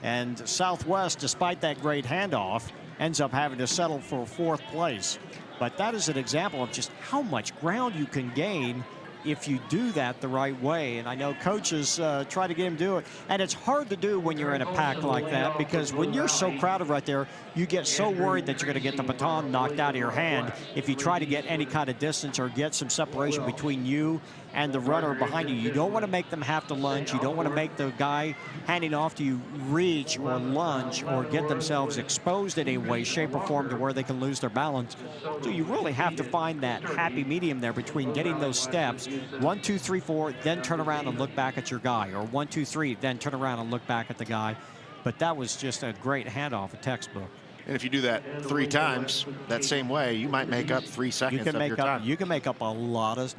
Speaker 12: And Southwest, despite that great handoff, ends up having to settle for fourth place. But that is an example of just how much ground you can gain if you do that the right way. And I know coaches try to get him to do it. And it's hard to do when you're in a pack like that, because when you're so crowded right there, you get so worried that you're going to get the baton knocked out of your hand if you try to get any kind of distance or get some separation between you and the runner behind you. You don't want to make them have to lunge. You don't want to make the guy handing off to you reach or lunge or get themselves exposed in any way, shape, or form to where they can lose their balance. So you really have to find that happy medium there between getting those steps, 1, 2, 3, 4, then turn around and look back at your guy, or 1, 2, 3, then turn around and look back at the guy. But that was just a great handoff, a textbook.
Speaker 2: And if you do that 3 times that same way, you might make up 3 seconds of your time.
Speaker 12: You can make up a lot of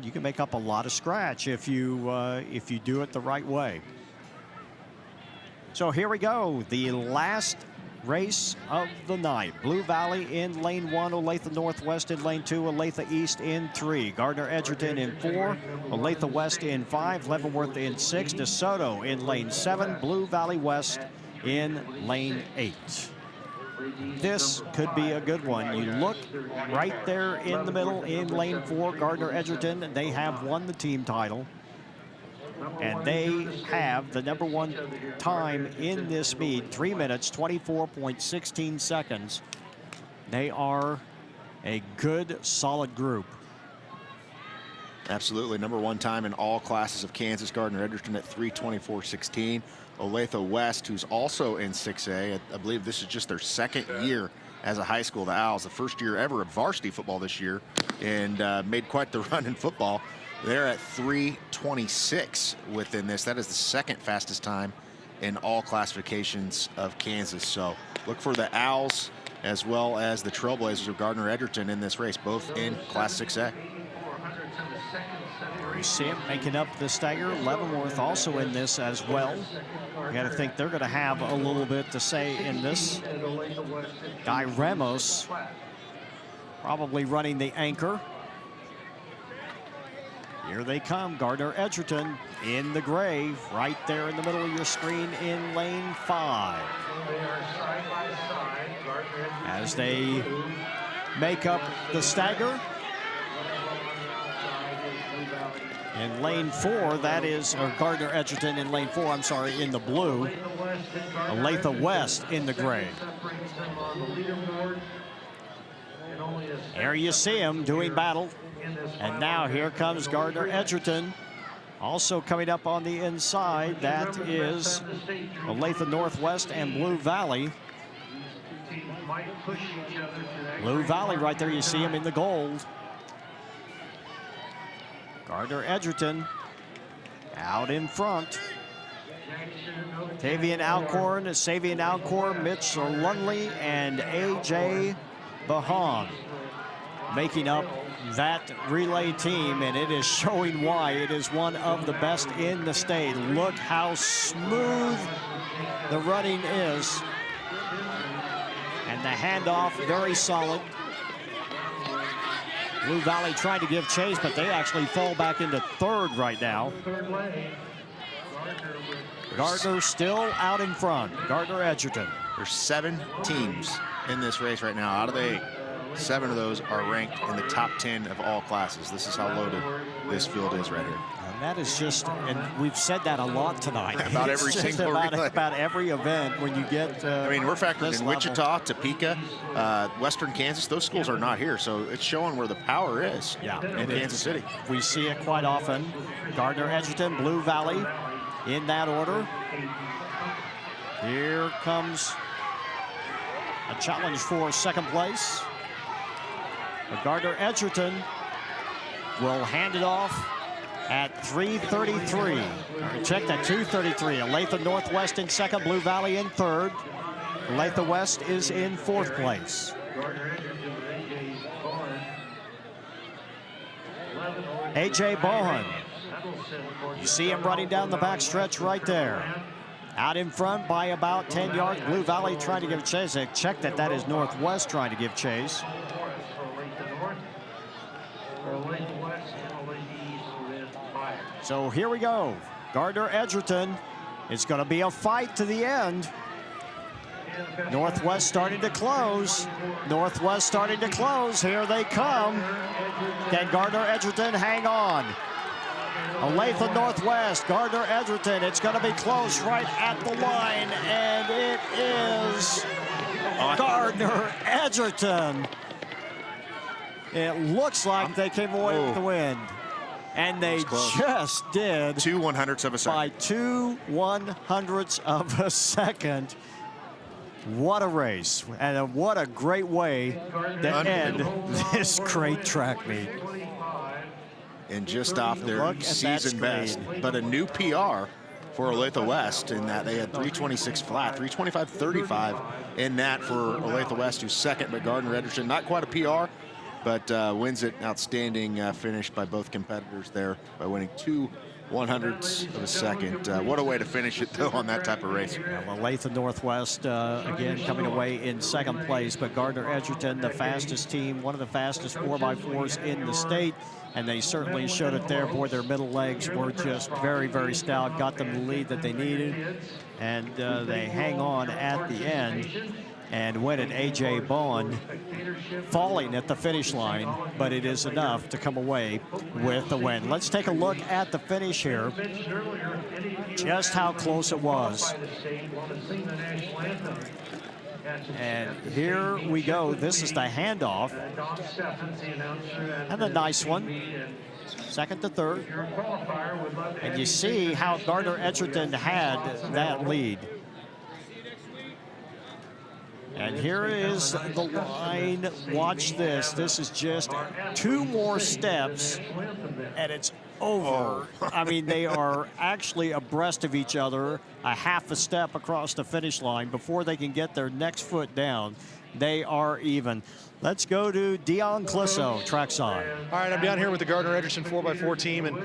Speaker 12: scratch if you do it the right way. So here we go, the last race of the night. Blue Valley in lane 1, Olathe Northwest in lane 2, Olathe East in 3, Gardner Edgerton in 4, Olathe West in 5, Leavenworth in 6, DeSoto in lane 7, Blue Valley West in lane 8. This could be a good one. You look right there in the middle in lane 4, Gardner Edgerton. They have won the team title, and they have the #1 time in this meet, 3 minutes, 24.16 seconds. They are a good, solid group.
Speaker 2: Absolutely, #1 time in all classes of Kansas. Gardner Edgerton at 3:24.16. Olathe West, who's also in 6A. I believe this is just their 2nd year as a high school. The Owls, the 1st year ever of varsity football this year, and made quite the run in football. They're at 3:26 within this. That is the 2nd fastest time in all classifications of Kansas. So look for the Owls as well as the Trailblazers of Gardner Edgerton in this race, both in Class 6A.
Speaker 12: You see him making up the stagger. Leavenworth also in this as well. You got to think they're going to have a little bit to say in this. Guy Ramos probably running the anchor. Here they come, Gardner Edgerton in the gray, right there in the middle of your screen in lane 5. As they make up the stagger. In lane 4, that is Gardner Edgerton in lane 4, I'm sorry, in the blue. Olathe West in the gray. There you see him doing battle. And now here comes Gardner Edgerton. Also coming up on the inside, that is Olathe Northwest and Blue Valley. Blue Valley right there, you see him in the gold. Gardner Edgerton out in front. Savian Alcorn, Mitch Lunley, and A.J. Bahan making up that relay team, and it is showing why it is one of the best in the state. Look how smooth the running is. And the handoff, very solid. Blue Valley tried to give chase, but they actually fall back into third right now. Gardner still out in front. Gardner Edgerton.
Speaker 2: There's 7 teams in this race right now. Out of the 8, 7 of those are ranked in the top 10 of all classes. This is how loaded this field is right here.
Speaker 12: And that is just, and we've said that a lot tonight.
Speaker 2: About every single relay.
Speaker 12: About every event when you get
Speaker 2: I mean, we're factoring in Wichita, Topeka, Western Kansas. Those schools are not here, so it's showing where the power is in Kansas City.
Speaker 12: We see it quite often. Gardner Edgerton, Blue Valley in that order. Here comes a challenge for second place. But Gardner Edgerton will hand it off at 3:33. Checked at 2:33. Olathe Northwest in second, Blue Valley in third. Olathe West is in fourth place. A.J. Bohan. You see him running down the back stretch right there. Out in front by about 10 yards. Blue Valley trying to give chase. They checked that is Northwest trying to give chase. So here we go. Gardner Edgerton. It's going to be a fight to the end. Northwest starting to close. Northwest starting to close. Here they come. Can Gardner Edgerton hang on? Olathe Northwest, Gardner Edgerton. It's going to be close right at the line, and it is Gardner Edgerton. It looks like they came away with the win. And they just did.
Speaker 2: 2 100ths of a second.
Speaker 12: By 2 100ths of a second. What a race. And what a great way to end this great track meet.
Speaker 2: And just off their season best, but a new PR for Olathe West in that they had 326 flat, 325.35 in that for Olathe West, who's second, but Gardner Edgerton, not quite a PR, but wins it. Outstanding finish by both competitors there by winning 2 100ths of a second. What a way to finish it, though, on that type of race.
Speaker 12: Yeah, well, Olathe Northwest, again, coming away in second place, but Gardner Edgerton, the fastest team, one of the fastest 4x4s in the state, and they certainly showed it there. Boy, their middle legs were just very, very stout, got them the lead that they needed, and they hang on at the end and win it. A.J. Bohan falling at the finish line, but it is enough to come away with the win. Let's take a look at the finish here, just how close it was. And here we go. This is the handoff. And a nice one. Second to third. And you see how Gardner Edgerton had that lead. And here is the line. Watch this. This is just 2 more steps, and it's over. I mean, they are actually abreast of each other, a half a step across the finish line before they can get their next foot down. they are even. Let's go to Dion Clisso, trackside.
Speaker 3: All right, I'm down here with the Gardner Edgerton 4x4 team, and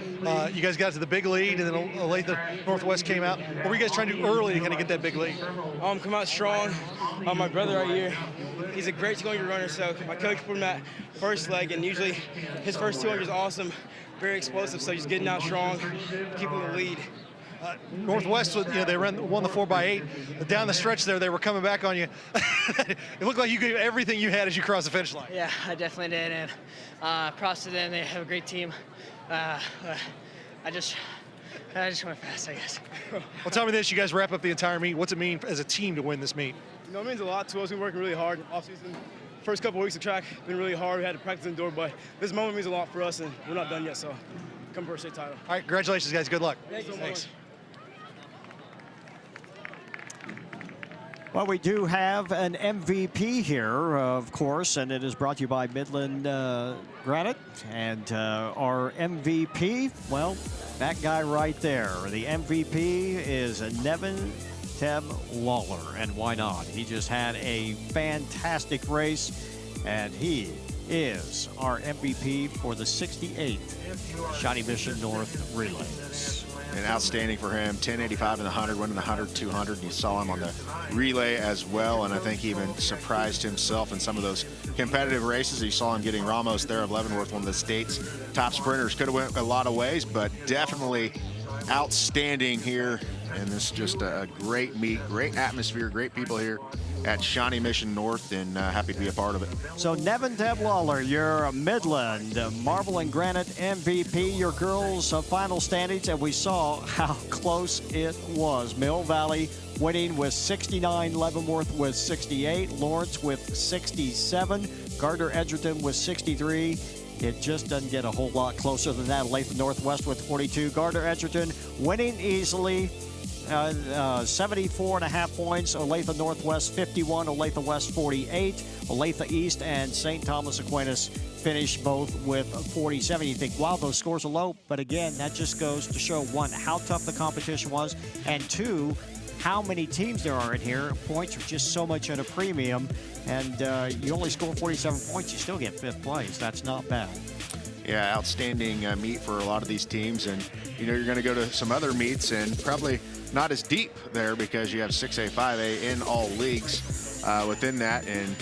Speaker 3: you guys got to the big lead, and then Olathe Northwest came out. What were you guys trying to do early to kind of get that big lead?
Speaker 8: Come out strong. My brother right here, he's a great 200 runner, so my coach put him at first leg, and usually his first 200 is awesome, very explosive, so he's getting out strong, keeping the lead.
Speaker 3: Northwest, they won the 4x8. Down the stretch there, they were coming back on you. It looked like you gave everything you had as you crossed the finish line.
Speaker 1: Yeah, I definitely did, and props to them. They have a great team. I just went fast, I guess.
Speaker 3: Well, tell me this: you guys wrap up the entire meet. What's it mean as a team to win this meet?
Speaker 8: It means a lot to us. We've been working really hard off season. First couple of weeks of track been really hard. We had to practice indoor, but this moment means a lot for us, and we're not done yet. So, come for a state title.
Speaker 3: All right, congratulations, guys. Good luck.
Speaker 8: Thank you so much.
Speaker 12: Well, we do have an MVP here, of course, and it is brought to you by Midland Granite. And our MVP, well, that guy right there. The MVP is Nevin Teb Lawler, and why not? He just had a fantastic race, and he is our MVP for the 68th Shawnee Mission North Relays.
Speaker 2: And outstanding for him, 1085 in the 100, winning the 100, 200. And you saw him on the relay as well. And I think he even surprised himself in some of those competitive races. You saw him getting Ramos there of Leavenworth, one of the state's top sprinters. Could have went a lot of ways, but definitely outstanding here. And this is just a great meet, great atmosphere, great people here at Shawnee Mission North, and happy to be a part of it.
Speaker 12: So Nevin Teb Lawler, your Midland Marble and Granite MVP, your girls' final standings, and we saw how close it was. Mill Valley winning with 69, Leavenworth with 68, Lawrence with 67, Gardner Edgerton with 63. It just doesn't get a whole lot closer than that. Olathe Northwest with 42, Gardner Edgerton winning easily. 74.5 points. Olathe Northwest 51, Olathe West 48, Olathe East and St. Thomas Aquinas finished both with 47. You think, wow, those scores are low, but again, that just goes to show, one, how tough the competition was, and two, how many teams there are in here. Points are just so much at a premium, and you only score 47 points, you still get 5th place. That's not bad.
Speaker 2: Yeah, outstanding meet for a lot of these teams, and you're going to go to some other meets and probably not as deep there because you have 6A, 5A in all leagues within that. And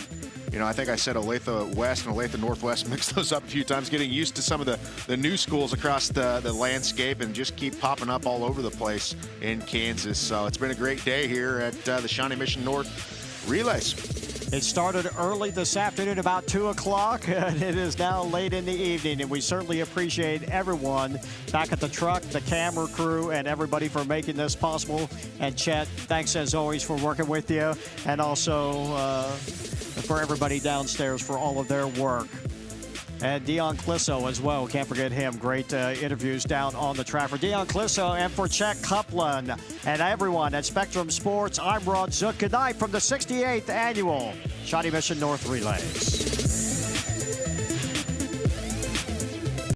Speaker 2: I think I said Olathe West and Olathe Northwest, mixed those up a few times, getting used to some of the new schools across the landscape and just keep popping up all over the place in Kansas. So it's been a great day here at the Shawnee Mission North Relays.
Speaker 12: It started early this afternoon, about 2 o'clock, and it is now late in the evening, and we certainly appreciate everyone back at the truck, the camera crew, and everybody for making this possible. And Chet, thanks as always for working with you, and also for everybody downstairs for all of their work. And Dion Clisso as well, can't forget him. Great interviews down on the track. For Dion Clisso and for Chet Copeland and everyone at Spectrum Sports, I'm Rod Zook. Good night from the 68th Annual Shawnee Mission North Relays.